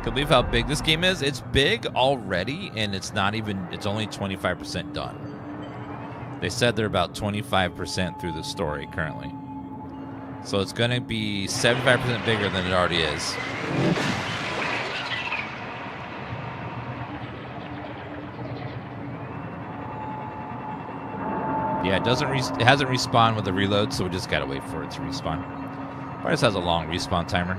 Can believe how big this game is. It's big already, and it's only 25% done. They said they're about 25% through the story currently. So it's going to be 75% bigger than it already is. Yeah, it hasn't respawned with the reload, so we just got to wait for it to respawn. Probably just has a long respawn timer.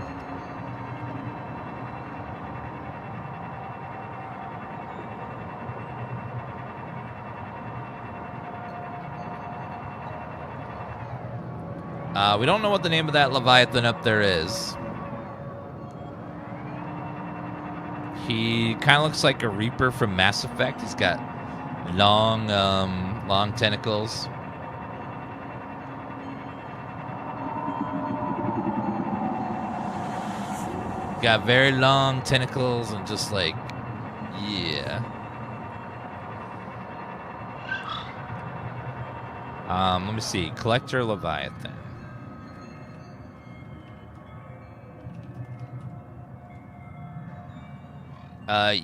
We don't know what the name of that Leviathan up there is. He kind of looks like a Reaper from Mass Effect. He's got long tentacles. Got very long tentacles and just like, yeah. Let me see. Collector Leviathan.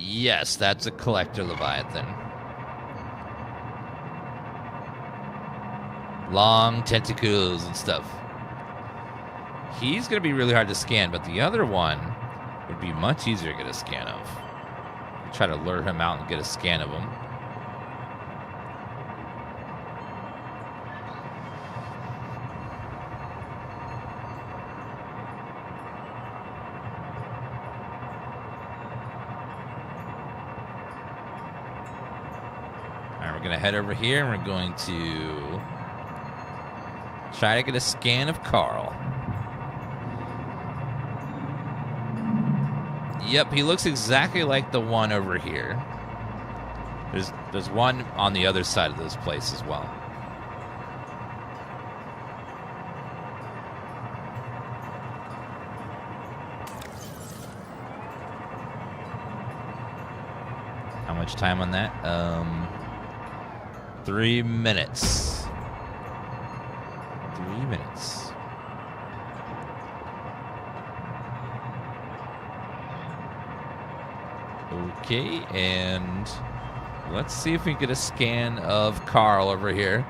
Yes, that's a Collector Leviathan. Long tentacles and stuff. He's going to be really hard to scan, but the other one would be much easier to get a scan of. Try to lure him out and get a scan of him. We're going to head over here, and we're going to try to get a scan of Carl. Yep, he looks exactly like the one over here. There's one on the other side of this place as well. How much time on that? 3 minutes. 3 minutes. Okay, and let's see if we can get a scan of Carl over here.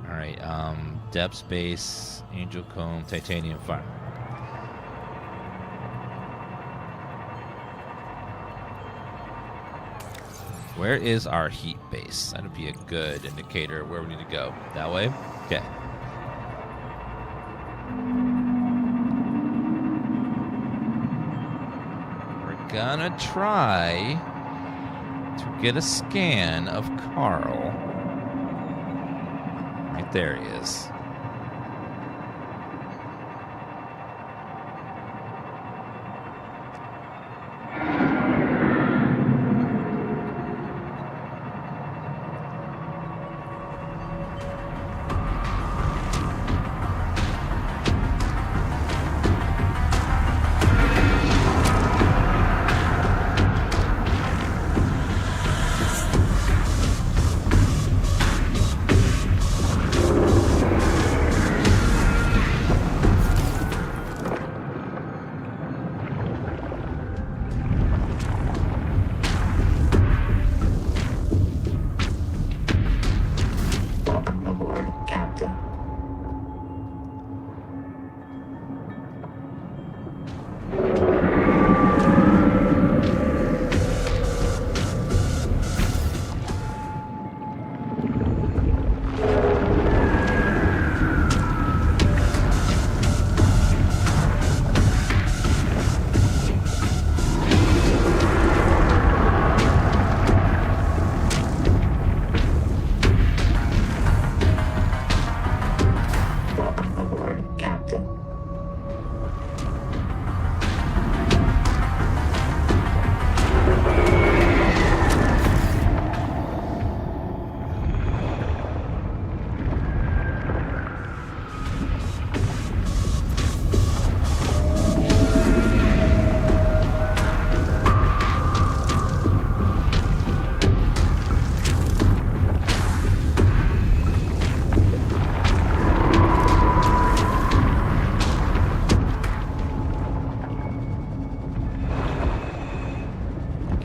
All right, depth space, angel comb, titanium fire. Where is our heat base? That'd be a good indicator of where we need to go. That way? Okay. We're gonna try to get a scan of Carl. Right there he is.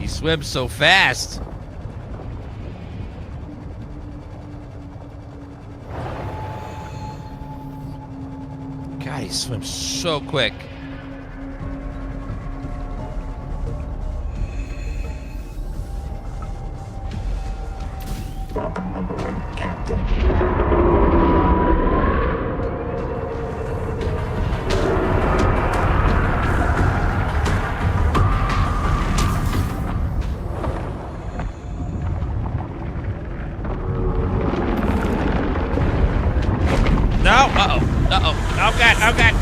Swims so fast. God, he swims so quick. Welcome aboard, Captain. No, oh God, oh God.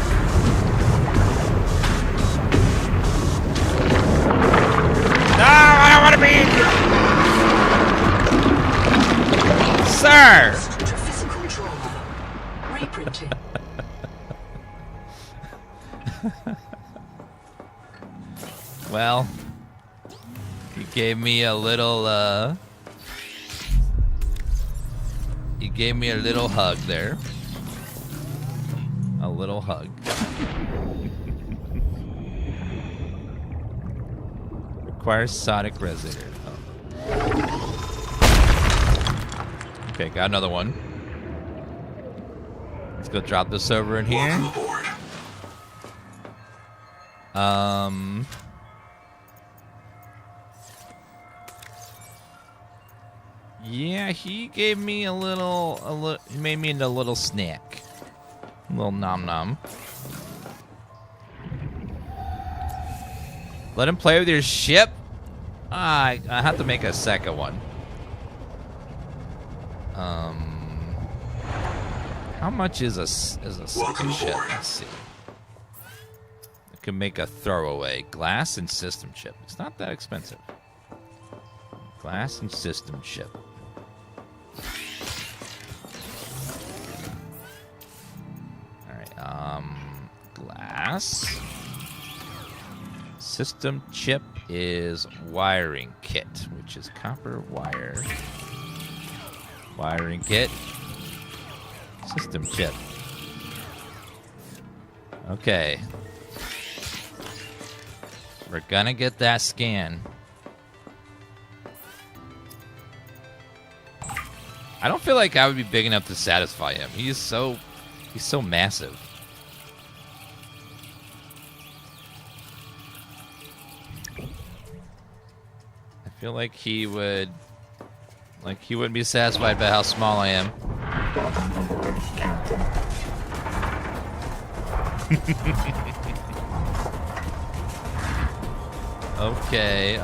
No, I don't want to be. Sir. To physical trauma. Reprinting. Well, he gave me a little, hug there. A little hug. Requires sonic resonator. Oh. Okay, got another one. Let's go drop this over in here. Welcome aboard. Yeah, he gave me a little, he made me into a little snack. A little nom nom. Let him play with your ship? I have to make a second one. How much is a Welcome ship? aboard. Let's see. I can make a throwaway glass and system chip. It's not that expensive. Glass and system chip. All right. Glass. System chip is wiring kit, which is copper wire. Wiring kit. System chip. Okay. We're gonna get that scan. I don't feel like I would be big enough to satisfy him. He's so massive. I feel like he wouldn't be satisfied by how small I am. Welcome aboard, Captain. Okay,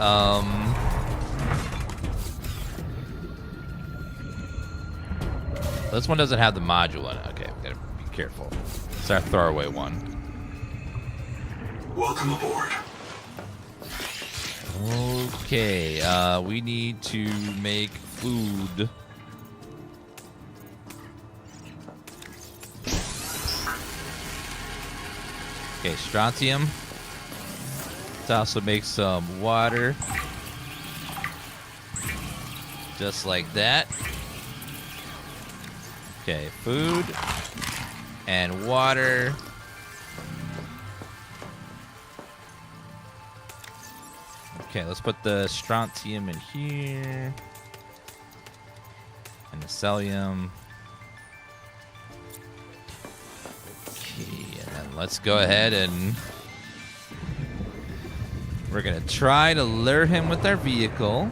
this one doesn't have the module in it. Okay, we gotta be careful. It's our throwaway one. Welcome aboard. Okay, we need to make food. Okay, strontium. Let's also make some water. Just like that. Okay, food and water. Okay, let's put the strontium in here. And the cellium. Okay, and then let's go ahead and we're gonna try to lure him with our vehicle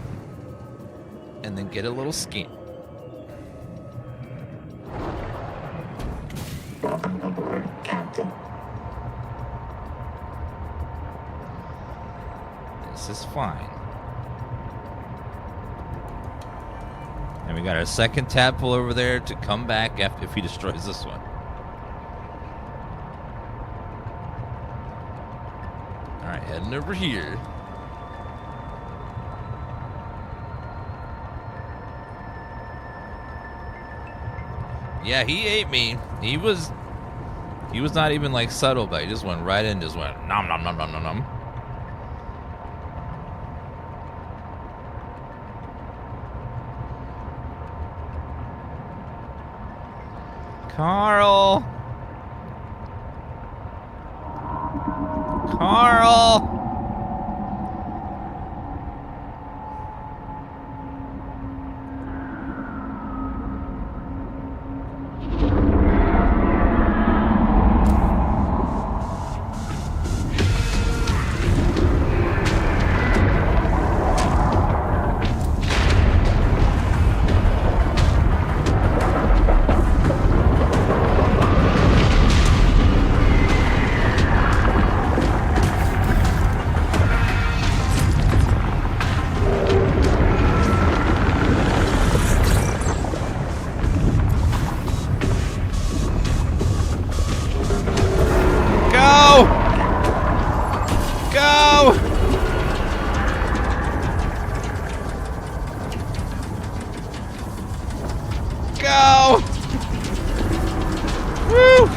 and then get a little scan. Welcome aboard, Captain. This is fine. And we got our second tadpole over there to come back if he destroys this one. Alright, heading over here. Yeah, he ate me. He was not even like subtle, but he just went right in, just went nom nom nom nom nom nom. Carl! Carl! Go! Woo!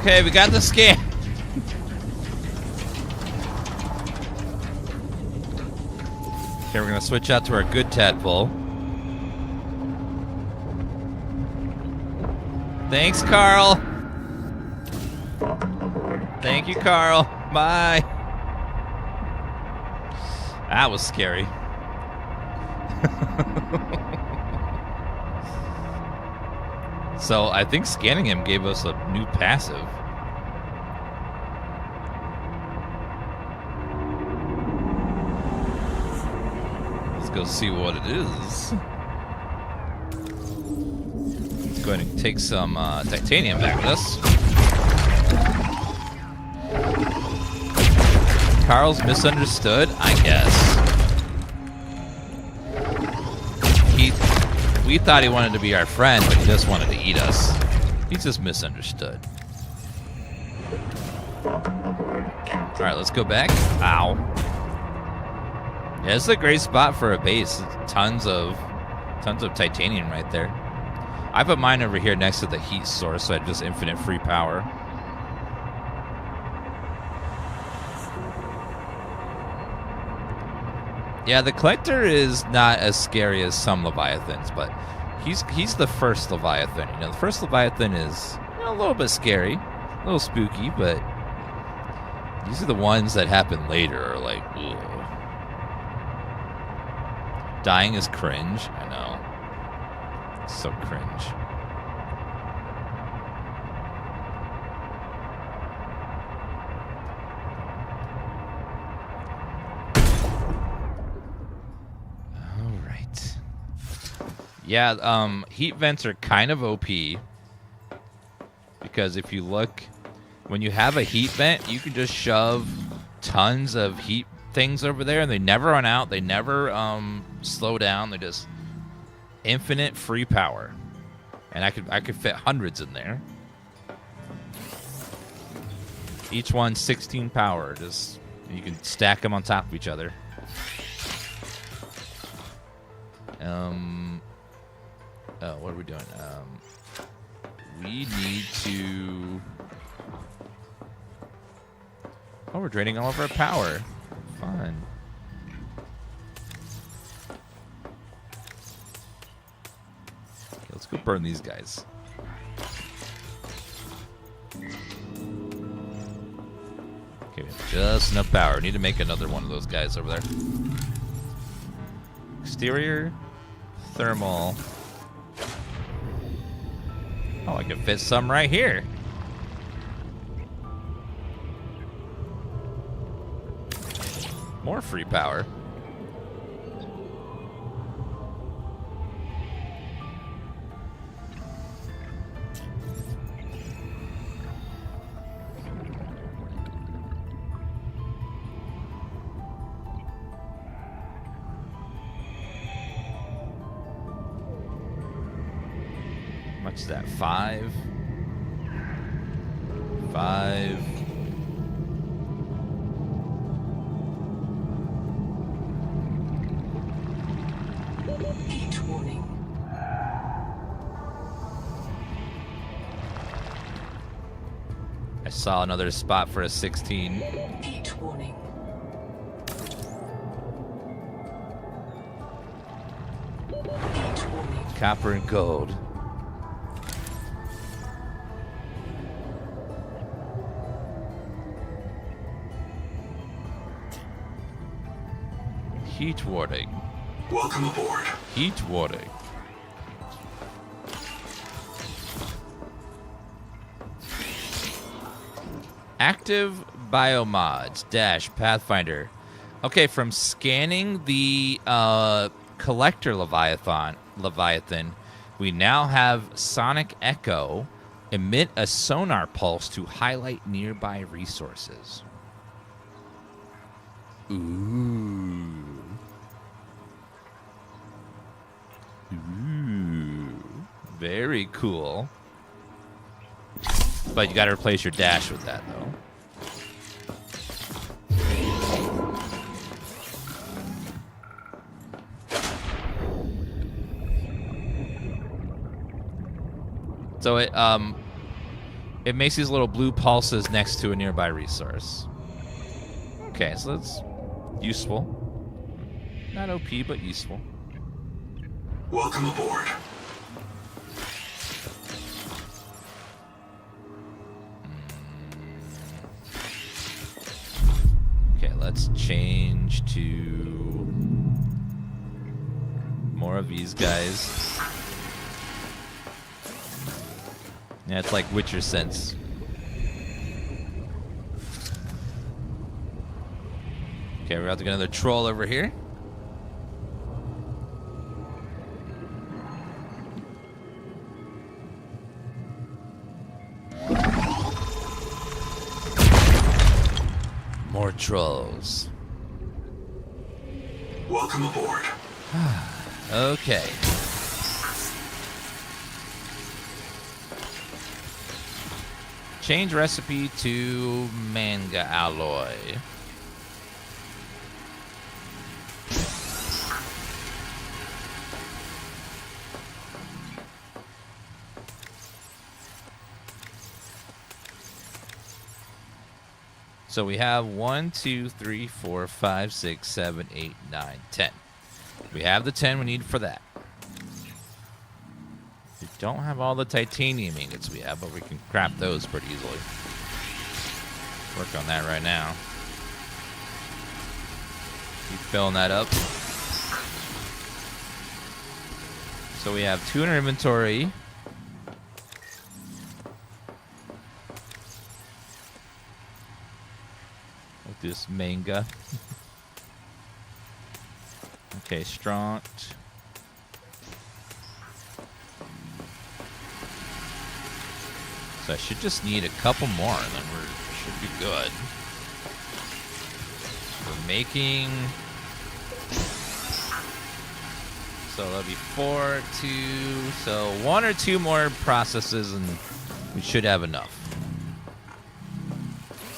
Okay, we got the scan. Okay, we're gonna switch out to our good tadpole. Thanks, Carl. Thank you, Carl. Bye. That was scary. So I think scanning him gave us a new passive. Let's go see what it is. Let's go ahead and take some titanium back with us. Carl's misunderstood? I guess. We thought he wanted to be our friend, but he just wanted to eat us. He's just misunderstood. Alright, let's go back. Ow. Yeah, this is a great spot for a base. Tons of titanium right there. I put mine over here next to the heat source, so I have just infinite free power. Yeah, the Collector is not as scary as some Leviathans, but he's the first Leviathan. You know, the first Leviathan is, you know, a little bit scary, a little spooky, but these are the ones that happen later are like, ugh. Dying is cringe. I know. It's so cringe. Yeah, heat vents are kind of OP because if you look, when you have a heat vent, you can just shove tons of heat things over there, and they never run out. They never slow down. They're just infinite free power, and I could fit hundreds in there. Each one 16 power. Just you can stack them on top of each other. Oh, what are we doing? We need to... Oh, we're draining all of our power. Fun. Okay, let's go burn these guys. Okay, we have just enough power. Need to make another one of those guys over there. Exterior, thermal. Oh, I can fit some right here. More free power. Much is that? 5. 5. Heat warning. I saw another spot for a 16. Heat warning. Heat warning. Copper and gold. Heat warning. Welcome aboard. Heat warning. Active biomods dash Pathfinder. Okay, from scanning the collector Leviathan, we now have Sonic Echo emit a sonar pulse to highlight nearby resources. Ooh. Very cool. But you gotta replace your dash with that, though. So it makes these little blue pulses next to a nearby resource. Okay, so that's useful. Not OP, but useful. Welcome aboard. Okay, let's change to more of these guys. Yeah, it's like Witcher sense. Okay, we're about to get another troll over here. More more trolls. Welcome aboard. Okay. Change recipe to manga alloy. So we have 1, 2, 3, 4, 5, 6, 7, 8, 9, 10. We have the 10 we need for that. We don't have all the titanium ingots we have, but we can craft those pretty easily. Work on that right now. Keep filling that up. So we have 2 in our inventory. With this manga. Okay, strong. So I should just need a couple more, and then we should be good. We're making. So that'll be 4, 2. So 1 or 2 more processes, and we should have enough.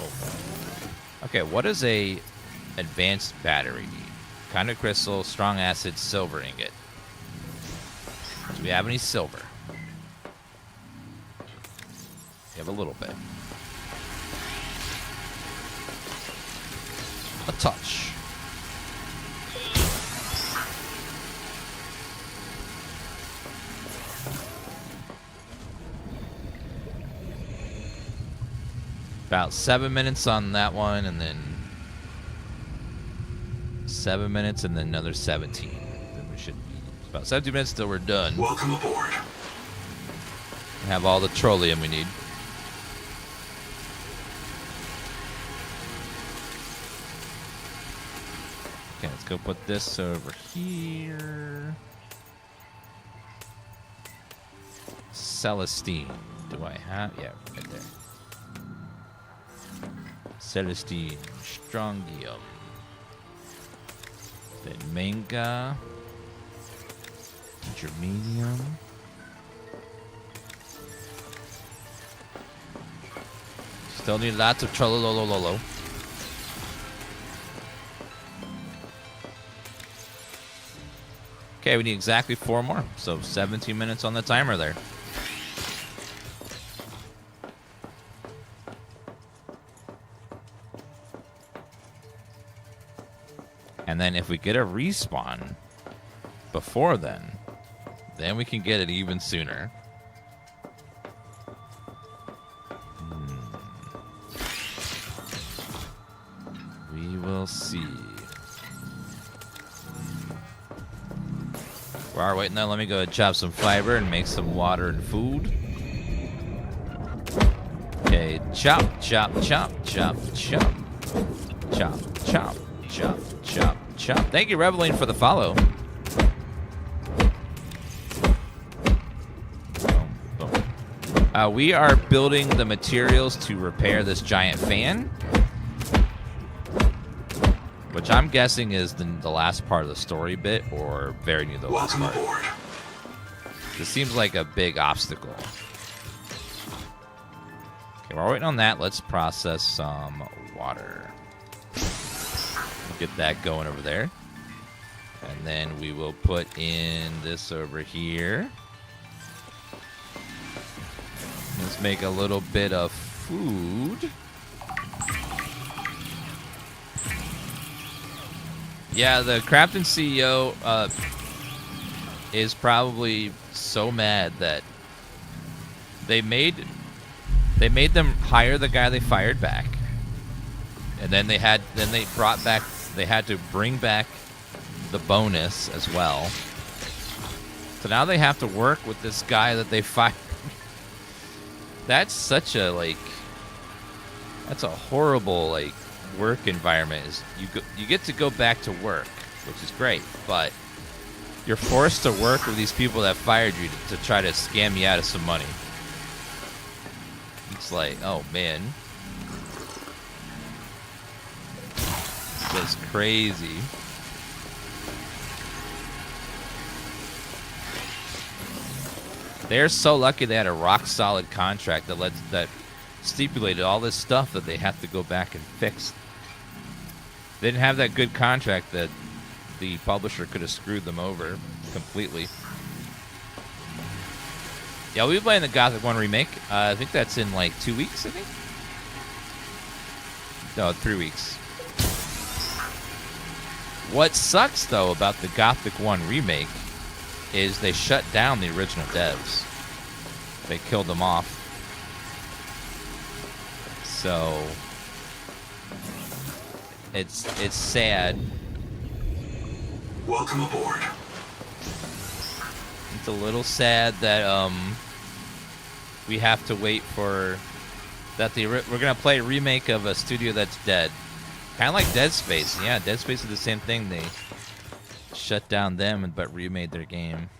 Oh. Okay, what is a advanced battery? Kind of crystal, strong acid, silver ingot. Do we have any silver? We have a little bit. A touch. About 7 minutes on that one, and then 7 minutes, and then another 17. Then we should be about 17 minutes till we're done. Welcome aboard. We have all the trollium we need. Okay, let's go put this over here. Celestine. Do I have? Yeah, right there. Celestine. Strongium. Then manga. Germanium. Still need lots of trollolololo. Okay, we need exactly 4 more. So 17 minutes on the timer there. And then if we get a respawn before then we can get it even sooner. We will see. While we're waiting there, let me go chop some fiber and make some water and food. Okay, chop, chop, chop, chop, chop. Chop, chop, chop, chop, chop. Thank you, Reveline, for the follow. Boom, boom. We are building the materials to repair this giant fan, which I'm guessing is the last part of the story bit, or very near the last part. Welcome aboard. This seems like a big obstacle. Okay, while we're waiting on that, let's process some water. We'll get that going over there. And then we will put in this over here. Let's make a little bit of food. Yeah, the Crafton CEO is probably so mad that they made them hire the guy they fired back, and then they had to bring back the bonus as well. So now they have to work with this guy that they fired. That's such a that's a horrible work environment. Is you get to go back to work, which is great, but you're forced to work with these people that fired you to try to scam you out of some money. It's like, oh man. just crazy. They're so lucky they had a rock-solid contract that stipulated all this stuff that they have to go back and fix. They didn't have that good contract that the publisher could have screwed them over completely. Yeah, we'll be playing the Gothic 1 remake. I think that's in like 2 weeks, I think. No, 3 weeks. What sucks, though, about the Gothic 1 remake is they shut down the original devs. They killed them off. So it's sad. Welcome aboard. It's a little sad that we have to wait for that. We're gonna play a remake of a studio that's dead, kind of like Dead Space. Yeah, Dead Space is the same thing. They shut down them but remade their game.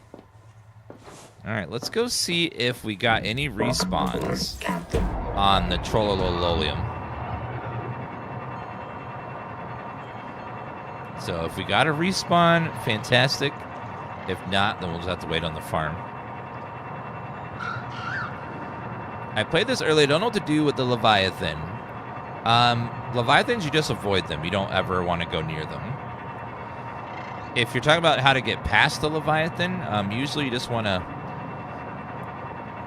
All right, let's go see if we got any respawns on the Trollololium. So if we got a respawn, fantastic. If not, then we'll just have to wait on the farm. I played this earlier. I don't know what to do with the Leviathan. Leviathans, you just avoid them. You don't ever want to go near them. If you're talking about how to get past the Leviathan, usually you just want to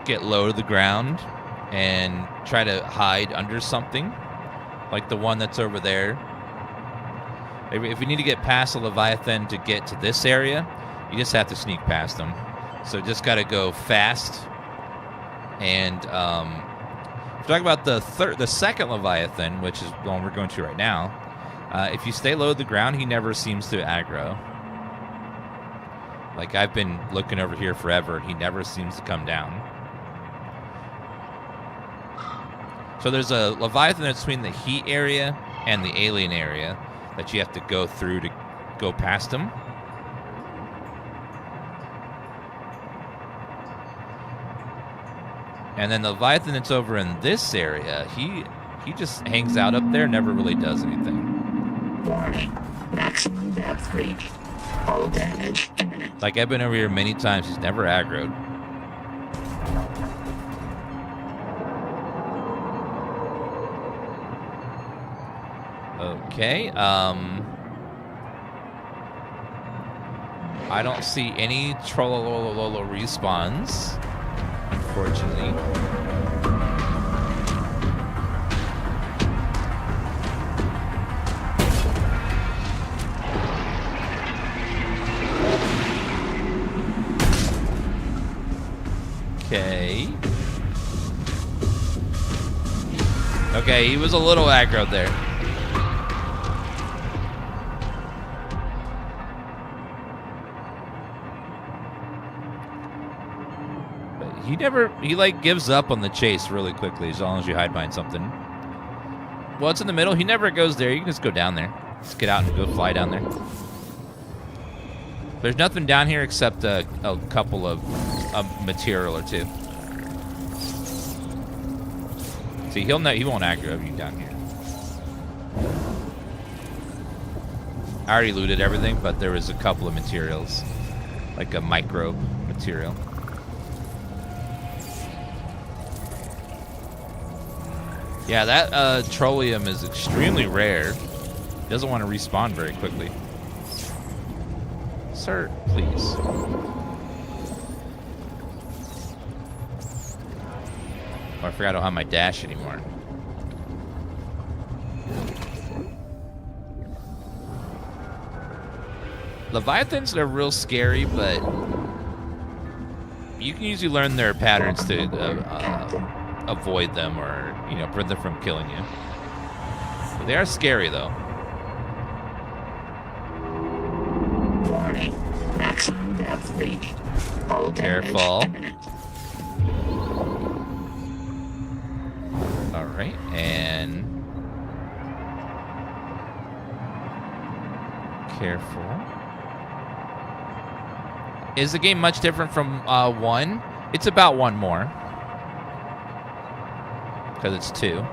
get low to the ground and try to hide under something, like the one that's over there. If you need to get past the Leviathan to get to this area, you just have to sneak past them. So just got to go fast. And if you're talking about the second Leviathan, which is the one we're going to right now, if you stay low to the ground, he never seems to aggro. Like, I've been looking over here forever, and he never seems to come down. So there's a Leviathan that's between the heat area and the alien area that you have to go through to go past him. And then the Leviathan that's over in this area, he just hangs out up there, never really does anything. Warning. Maximum depth reached. Hull damage imminent. Like, I've been over here many times, he's never aggroed. Okay, I don't see any Trollolololo respawns, unfortunately. Okay. Okay, he was a little aggroed there. He like gives up on the chase really quickly as long as you hide behind something. Well, it's in the middle. He never goes there. You can just go down there. Just get out and go fly down there. There's nothing down here except a couple of material or two. See, he won't aggro you down here. I already looted everything, but there was a couple of materials, like a microbe material. Yeah, that Trollium is extremely rare. It doesn't want to respawn very quickly. Sir, please. Oh, I forgot I don't have my dash anymore. Leviathans are real scary, but you can usually learn their patterns to avoid them or, prevent them from killing you. But they are scary, though. Warning. Maximum depth reached. Hull damage Careful. imminent. All right, and careful. Is the game much different from 1? It's about 1 more. Because it's 2.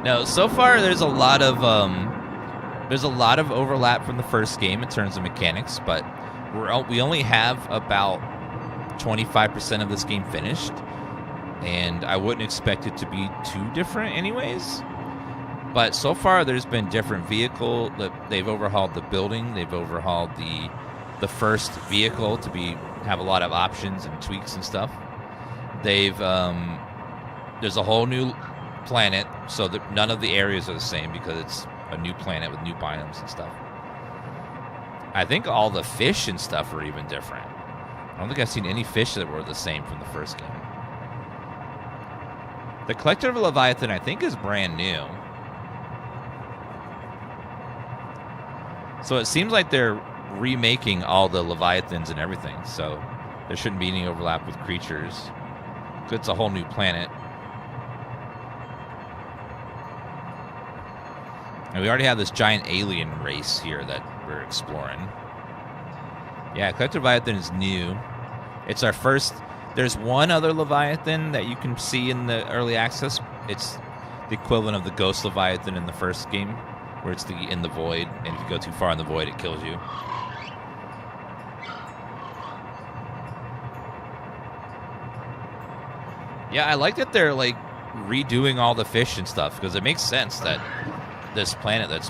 No, so far there's a lot of overlap from the first game in terms of mechanics, but we only have about 25% of this game finished, and I wouldn't expect it to be too different anyways. But so far there's been different vehicle. They've overhauled the building. They've overhauled the first vehicle to have a lot of options and tweaks and stuff. There's a whole new planet, so that none of the areas are the same because it's a new planet with new biomes and stuff. I think all the fish and stuff are even different. I don't think I've seen any fish that were the same from the first game. The Collector of Leviathan, I think, is brand new. So it seems like they're remaking all the Leviathans and everything, so there shouldn't be any overlap with creatures. It's a whole new planet. And we already have this giant alien race here that we're exploring. Yeah, Collector Leviathan is new. It's our first... There's one other Leviathan that you can see in the early access. It's the equivalent of the Ghost Leviathan in the first game, where it's in the void, and if you go too far in the void, it kills you. Yeah, I like that they're, like, redoing all the fish and stuff, because it makes sense that this planet that's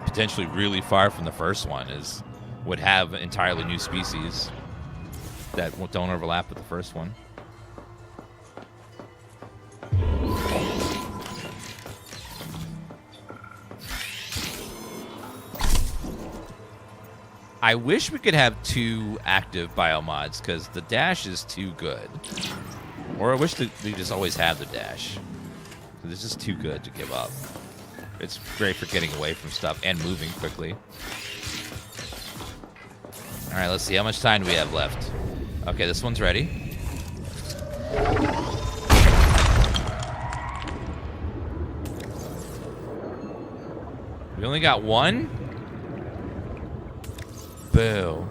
potentially really far from the first one would have entirely new species that don't overlap with the first one. I wish we could have 2 active biomods, because the dash is too good. Or I wish that we just always have the dash. It's just too good to give up. It's great for getting away from stuff and moving quickly. Alright, let's see. How much time do we have left? Okay, this one's ready. We only got one? Boo.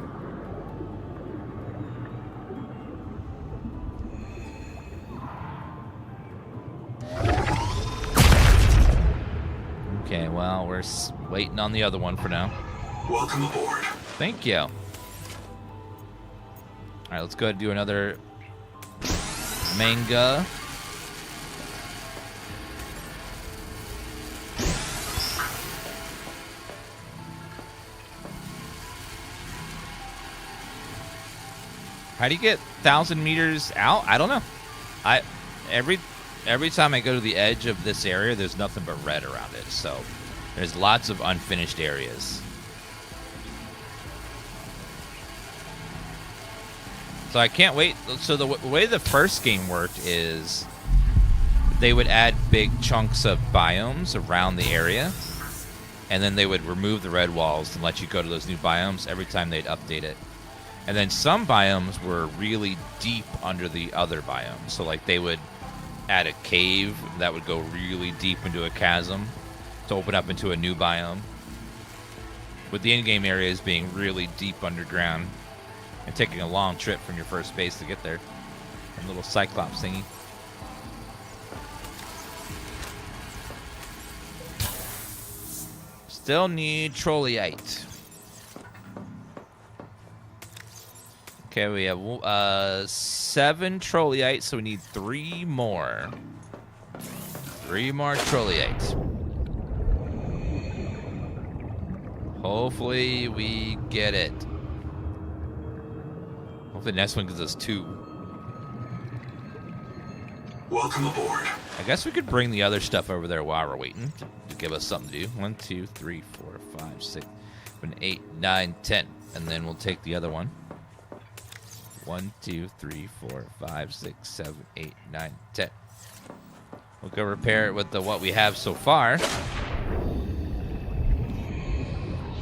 Okay, well, we're waiting on the other one for now. Welcome aboard. Thank you. All right, let's go ahead and do another manga. How do you get 1,000 meters out? I don't know. Every time I go to the edge of this area, there's nothing but red around it. So there's lots of unfinished areas. So I can't wait. So the way the first game worked is they would add big chunks of biomes around the area, and then they would remove the red walls and let you go to those new biomes every time they'd update it. And then some biomes were really deep under the other biomes. So like they would add a cave that would go really deep into a chasm to open up into a new biome, with the in-game areas being really deep underground and taking a long trip from your first base to get there. A little cyclops thingy. Still need Trolleyite. Okay, we have 7 Trolleyite, so we need 3 more. 3 more Trolleyite. Hopefully we get it. Hopefully the next one gives us 2. Welcome aboard. I guess we could bring the other stuff over there while we're waiting to give us something to do. 1, 2, 3, 4, 5, 6, 7, 8, 9, 10. And then we'll take the other one. 1, 2, 3, 4, 5, 6, 7, 8, 9, 10. We'll go repair it with what we have so far.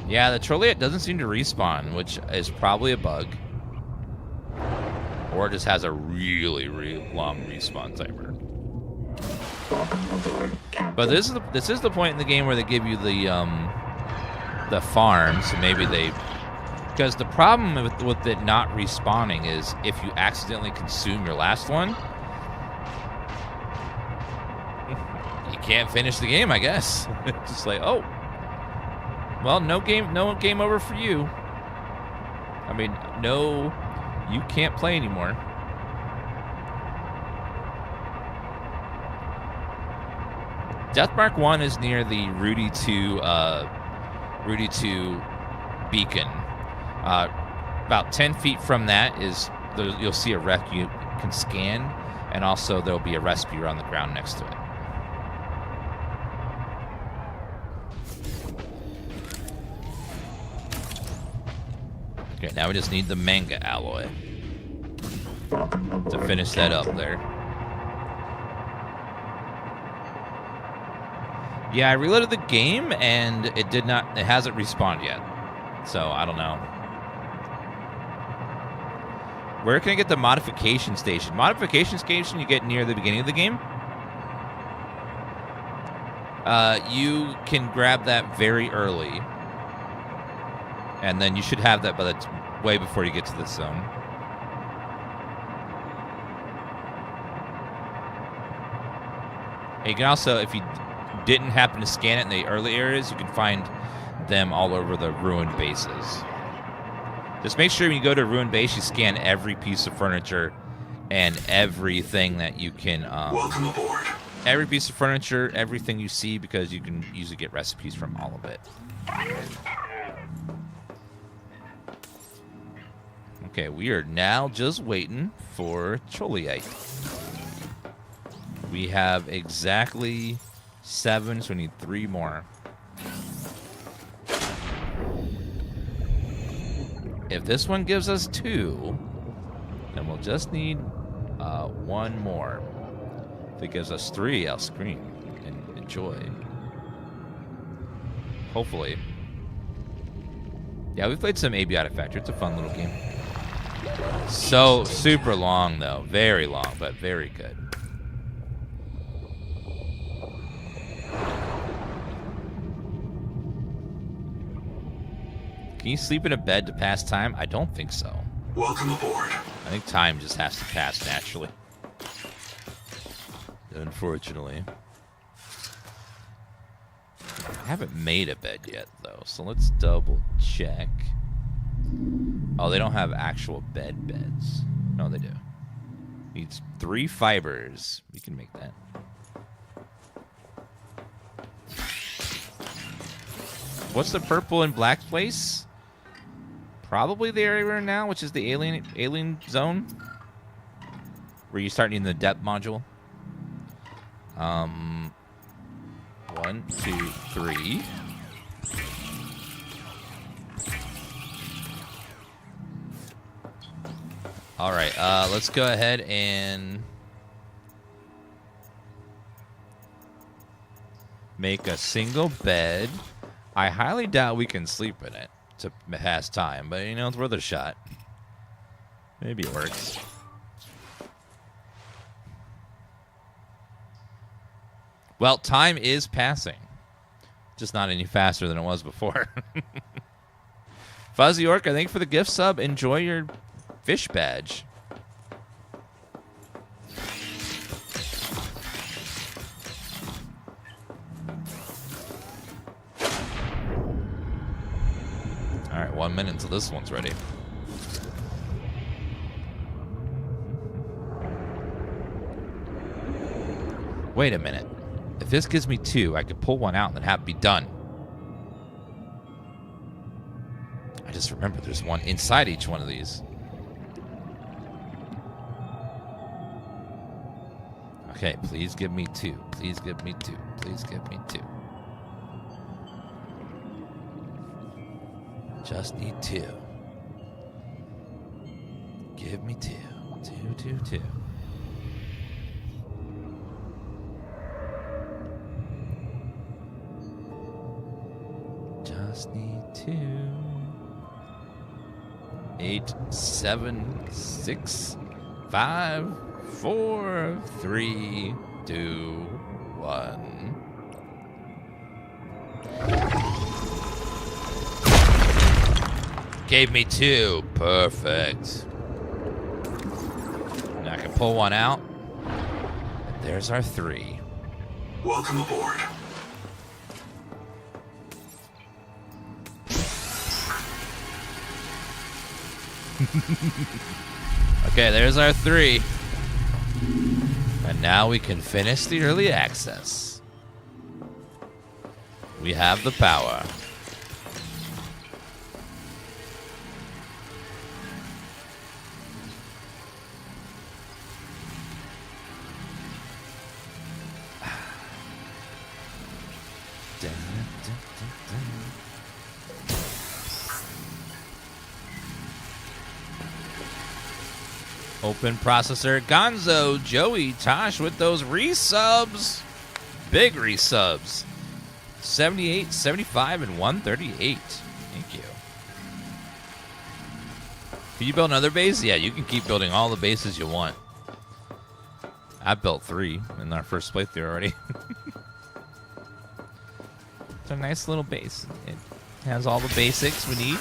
Yeah, the Trolleyite doesn't seem to respawn, which is probably a bug. Or it just has a really, really long respawn timer. But this is the point in the game where they give you the farm, so maybe they... Because the problem with it not respawning is if you accidentally consume your last one, can't finish the game, I guess. Just like, oh, well, no game over for you. I mean, no, you can't play anymore. Deathmark 1 is near the Rudy 2 beacon. About 10 feet from that you'll see a wreck you can scan, and also there'll be a rescuer on the ground next to it. Okay, now we just need the manga alloy to finish that up there. Yeah, I reloaded the game and it hasn't respawned yet. So, I don't know. Where can I get the modification station? Modification station you get near the beginning of the game. You can grab that very early. And then you should have that by the way before you get to this zone. And you can also, if you didn't happen to scan it in the early areas, you can find them all over the ruined bases. Just make sure when you go to a ruined base, you scan every piece of furniture and everything that you can. Welcome aboard. Every piece of furniture, everything you see, because you can usually get recipes from all of it. Okay, we are now just waiting for Choliite. We have exactly 7, so we need 3 more. If this one gives us 2, then we'll just need 1 more. If it gives us 3, I'll scream and enjoy. Hopefully. Yeah, we've played some Abiotic Factory. It's a fun little game. So super long, though. Very long, but very good. Can you sleep in a bed to pass time? I don't think so. Welcome aboard. I think time just has to pass naturally. Unfortunately. I haven't made a bed yet, though, so let's double check. Oh, they don't have actual beds. No, they do. Needs 3 fibers. We can make that. What's the purple and black place? Probably the area we're in now, which is the alien zone, where you start needing the depth module. 1, 2, 3. All right, let's go ahead and make a single bed. I highly doubt we can sleep in it to pass time, but you know, it's worth a shot. Maybe it works. Well, time is passing. Just not any faster than it was before. Fuzzy Orca, thank you for the gift sub. Enjoy your fish badge. All right, 1 minute until this one's ready. Wait a minute. If this gives me 2, I could pull one out and then have it be done. I just remember there's one inside each one of these. Okay, please give me 2. Please give me 2. Please give me 2. Just need 2. Give me 2. 2, 2, 2. Just need 2. 8, 7, 6, 5, 4, 3, 2, 1. Gave me 2. Perfect. Now I can pull one out. There's our 3. Welcome aboard. Okay, there's our 3. And now we can finish the early access. We have the power. Open processor. Gonzo, Joey, Tosh with those resubs. Big resubs. 78, 75, and 138. Thank you. Can you build another base? Yeah, you can keep building all the bases you want. I built 3 in our first playthrough already. It's a nice little base. It has all the basics we need.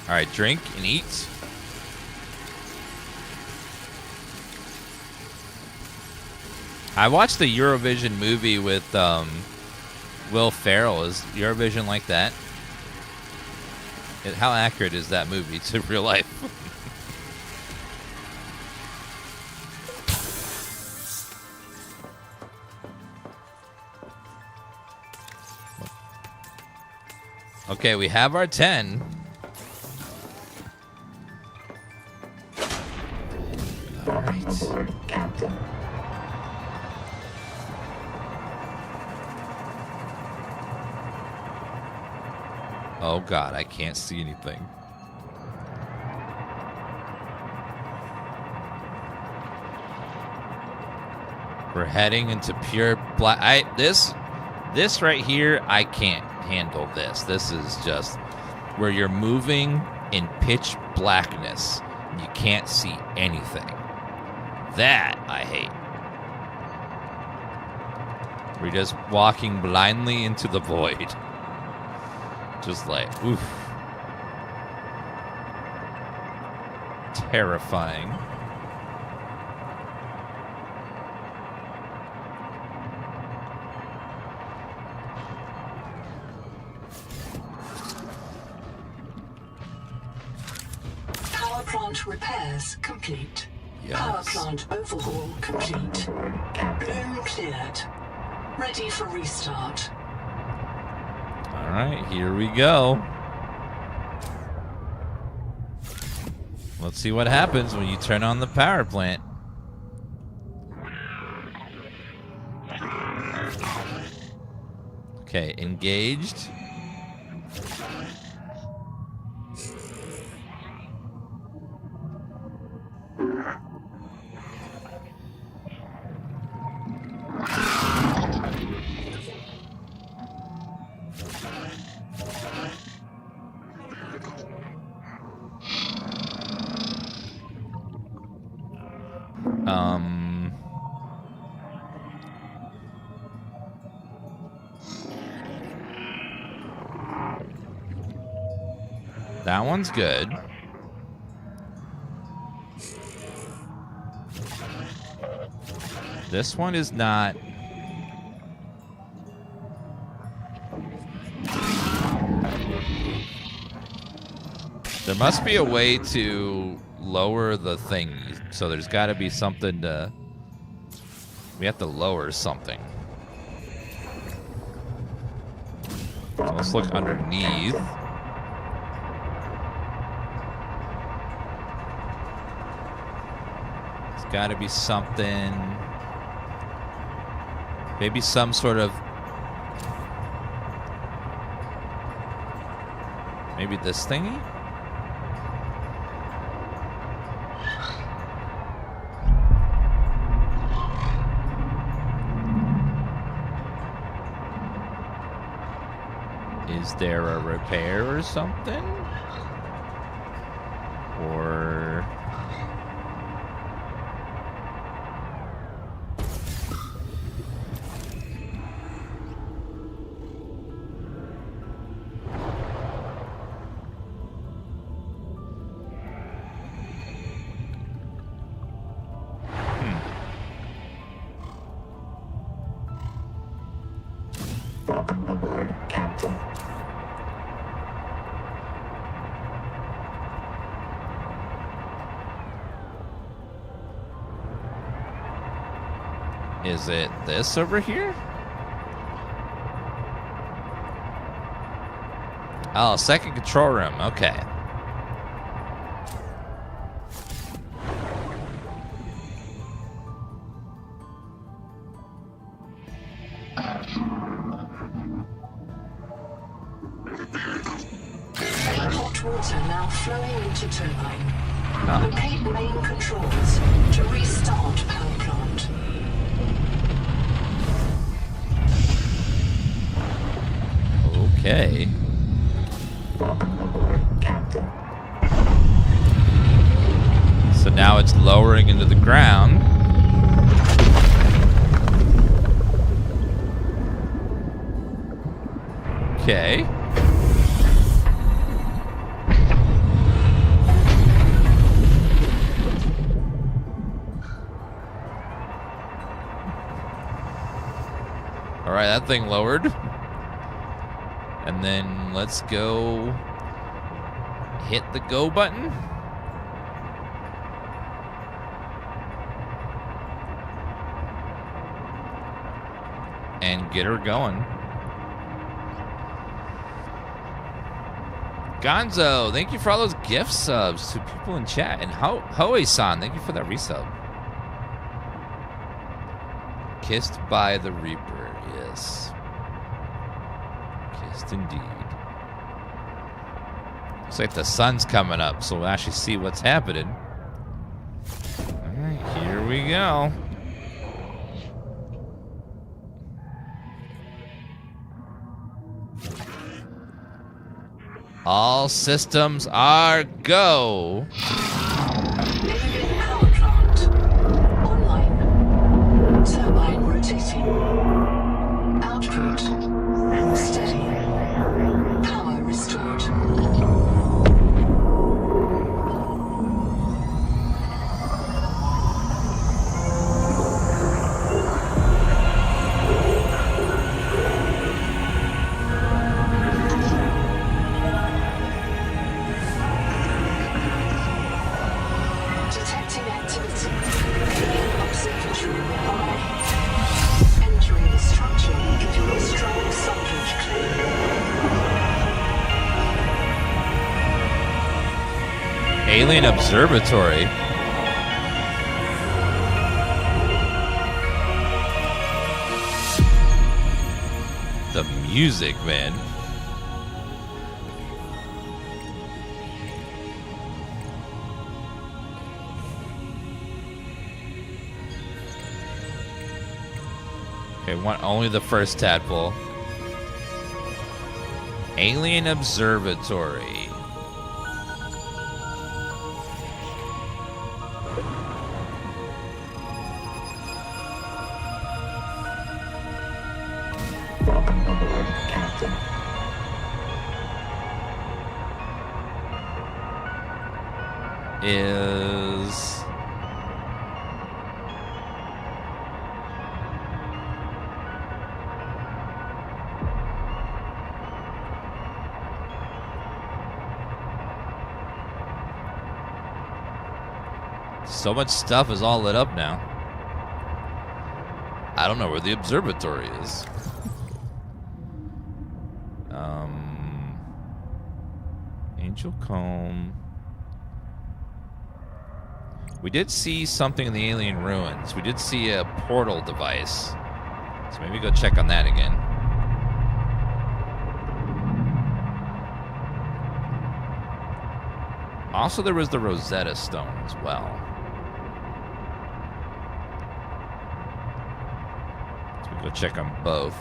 All right, drink and eat. I watched the Eurovision movie with Will Ferrell. Is Eurovision like that? How accurate is that movie to real life? Okay, we have our 10. All right. Captain. Oh God, I can't see anything. We're heading into pure black. This right here, I can't handle this. This is just where you're moving in pitch blackness. You can't see anything. That I hate. We're just walking blindly into the void. Just like, oof. Terrifying. Power plant repairs complete. Yes. Power plant overhaul complete. Bloom cleared. Ready for restart. All right, here we go. Let's see what happens when you turn on the power plant. Okay, engaged. That one's good. This one is not. There must be a way to lower the thing. So there's got to be something to. We have to lower something. So let's look underneath. It's got to be something. Maybe some sort of. Maybe this thingy? Is there a repair or something? Or... Is it this over here? Oh, second control room. Okay. Hot water now flowing into turbine. Oh. Locate main controls to restart power plant. Okay. So now it's lowering into the ground. Okay. All right, that thing lowered. And then let's go hit the go button. And get her going. Gonzo, thank you for all those gift subs to people in chat. And Hoey-san, thank you for that resub. Kissed by the Reaper, yes. Kissed indeed. Looks like the sun's coming up, so we'll actually see what's happening. Alright, here we go. All systems are go. Navigating power plant. Online. Turbine rotating. Output. Steady. Power restored. Detecting activity. Observatory nearby. Entering the structure. Giving a strong salvage claim. Alien Observatory. The music, man. Okay, want only the first tadpole. Alien Observatory. Welcome aboard, Captain. Is so much stuff is all lit up now. I don't know where the observatory is. Angel Comb. We did see something in the alien ruins. We did see a portal device. So maybe go check on that again. Also, there was the Rosetta Stone as well. So we go check on both.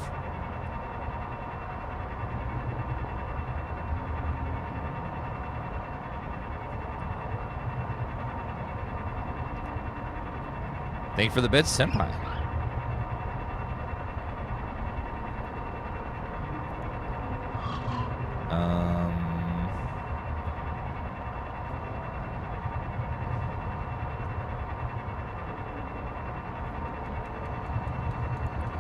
Thank you for the bits, Senpai.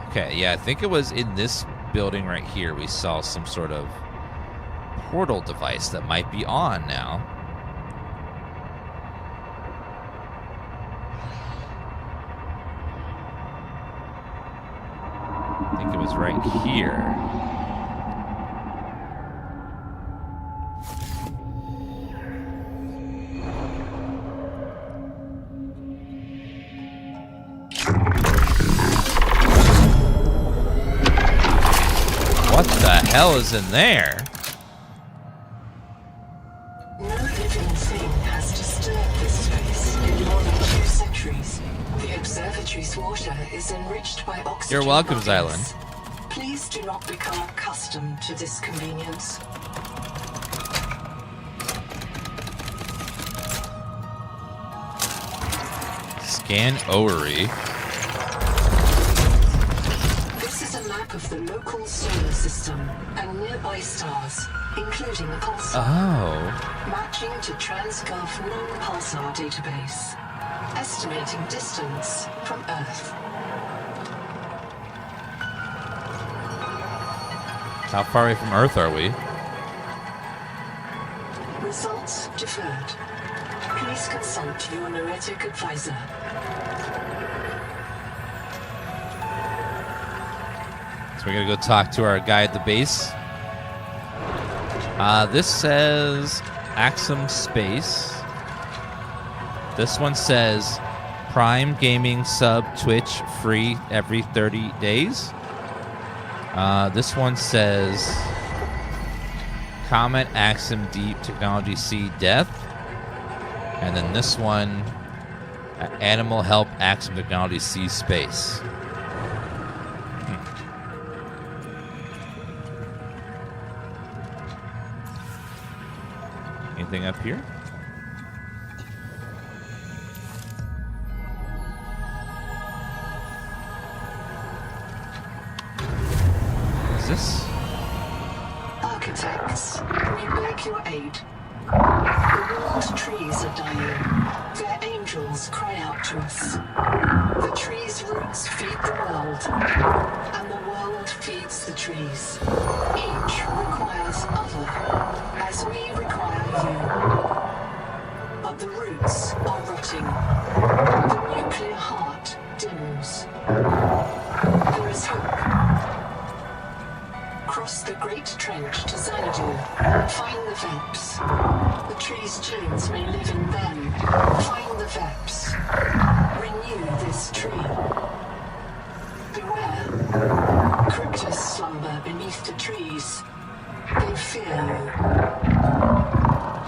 Okay, yeah, I think it was in this building right here we saw some sort of portal device that might be on now. think it was right here. What the hell is in there? No living thing has disturbed this space in more than 2 centuries. The observatory's water is enriched by oxygen. You're welcome, bodies. Xylan. Please do not become accustomed to this convenience. Scan Owery. This is a map of the local solar system and nearby stars, including the pulsar, Oh. matching to TransGov known pulsar database, estimating distance from Earth. How far away from Earth are we? Results deferred. Please consult your noetic advisor. So we're gonna go talk to our guy at the base. This says Axum Space. This one says Prime Gaming sub Twitch free every 30 days. This one says Comet Axum Deep Technology C Death. And then this one, Animal Help Axum Technology C Space. Anything up here? What is this? Architects, we beg your aid. The world trees are dying. Their angels cry out to us. The trees' roots feed the world, and the world feeds the trees. Each requires other, as we require you. But the roots are rotting. The nuclear heart dims. There is hope. Cross the Great Trench to Xanadu. Find the Veps. The trees' genes may live in them. Find the Veps. Renew this tree. Beware. Cryptos slumber beneath the trees. They fear you.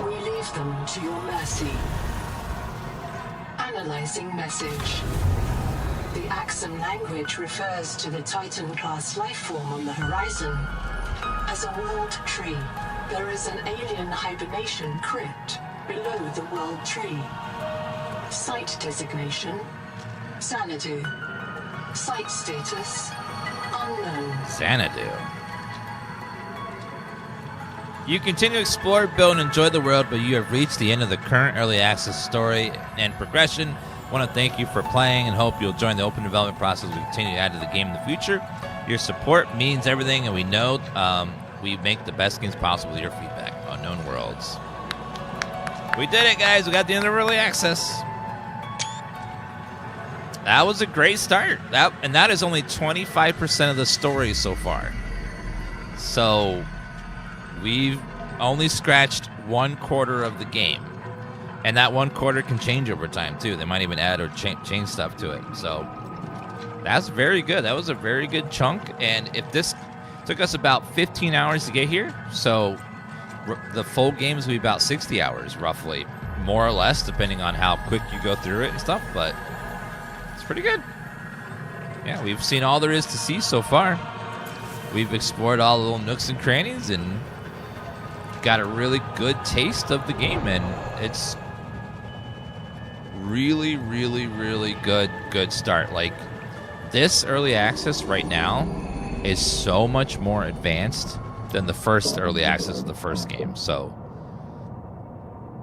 We leave them to your mercy. Analyzing message. The Axum language refers to the Titan-class lifeform on the horizon. As a world tree, there is an alien hibernation crypt below the world tree. Site designation, Xanadu. Site status, unknown. Xanadu. You continue to explore, build, and enjoy the world, but you have reached the end of the current early access story and progression. I want to thank you for playing and hope you'll join the open development process as we continue to add to the game in the future. Your support means everything, and we know we make the best games possible with your feedback. Unknown Worlds. We did it, guys. We got the end of early access. That was a great start. That is only 25% of the story so far. So we've only scratched 1/4 of the game. And that 1/4 can change over time, too. They might even add or change stuff to it. So that's very good. That was a very good chunk. And if this took us about 15 hours to get here, so the full games will be about 60 hours, roughly. More or less, depending on how quick you go through it and stuff. But it's pretty good. Yeah, we've seen all there is to see so far. We've explored all the little nooks and crannies and got a really good taste of the game. And it's really, really, really good start. Like, this early access right now is so much more advanced than the first early access of the first game. So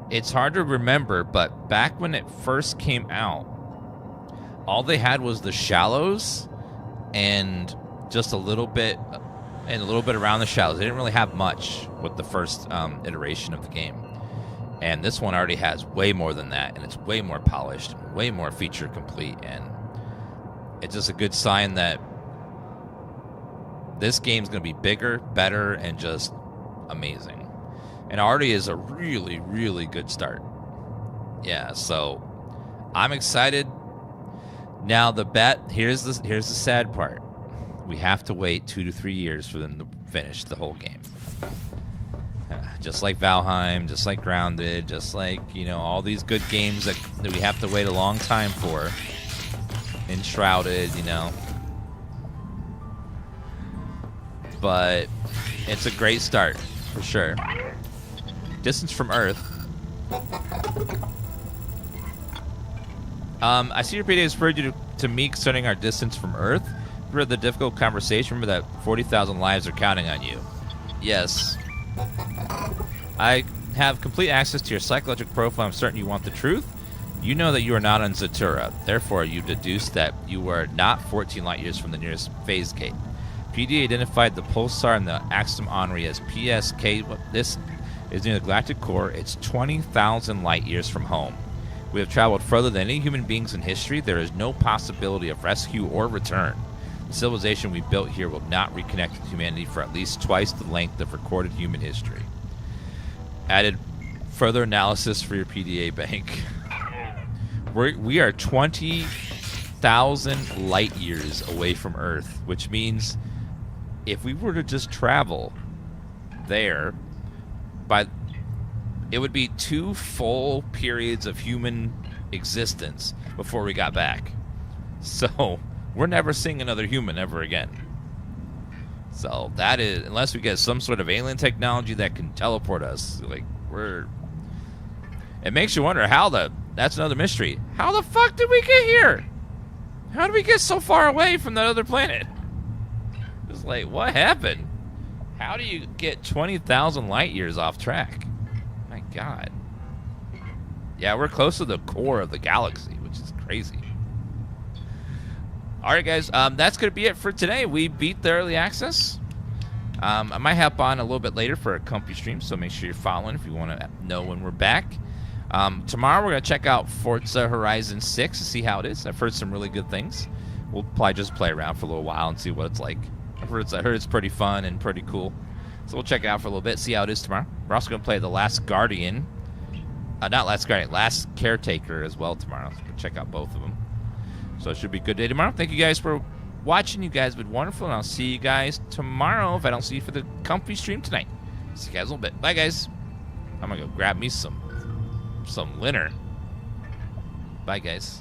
it's hard to remember, but back when it first came out, all they had was the shallows and just a little bit around the shallows. They didn't really have much with the first iteration of the game. And this one already has way more than that, and it's way more polished, way more feature complete, and it's just a good sign that This game's going to be bigger, better, and just amazing. And already is a really, really good start. Yeah, so I'm excited. Now here's the sad part. We have to wait 2 to 3 years for them to finish the whole game. Just like Valheim, just like Grounded, just like, all these good games that we have to wait a long time for. Enshrouded, But it's a great start, for sure. Distance from Earth. I see your PDA has referred you to me concerning our distance from Earth. Remember the difficult conversation? Remember that 40,000 lives are counting on you? Yes. I have complete access to your psychological profile. I'm certain you want the truth. You know that you are not on Zatura. Therefore, you deduce that you are not 14 light years from the nearest phase gate. PD identified the pulsar and the Axum Henri as PSK. This is near the galactic core. It's 20,000 light years from home. We have traveled further than any human beings in history. There is no possibility of rescue or return. The civilization we built here will not reconnect with humanity for at least twice the length of recorded human history. Added further analysis for your PDA bank. We are 20,000 light years away from Earth, which means if we were to just travel there, it would be 2 full periods of human existence before we got back. So we're never seeing another human ever again. So that is, unless we get some sort of alien technology that can teleport us, it makes you wonder that's another mystery. How the fuck did we get here? How did we get so far away from that other planet? It's like, what happened? How do you get 20,000 light years off track? My God. Yeah, we're close to the core of the galaxy, which is crazy. All right, guys, that's going to be it for today. We beat the early access. I might hop on a little bit later for a comfy stream, so make sure you're following if you want to know when we're back. Tomorrow we're going to check out Forza Horizon 6 to see how it is. I've heard some really good things. We'll probably just play around for a little while and see what it's like. I heard it's pretty fun and pretty cool. So we'll check it out for a little bit, see how it is tomorrow. We're also going to play The Last Guardian. Not Last Guardian, Last Caretaker as well tomorrow. So we'll check out both of them. So it should be a good day tomorrow. Thank you guys for watching. You guys have been wonderful, and I'll see you guys tomorrow if I don't see you for the comfy stream tonight. See you guys in a little bit. Bye, guys. I'm going to go grab me some dinner. Bye, guys.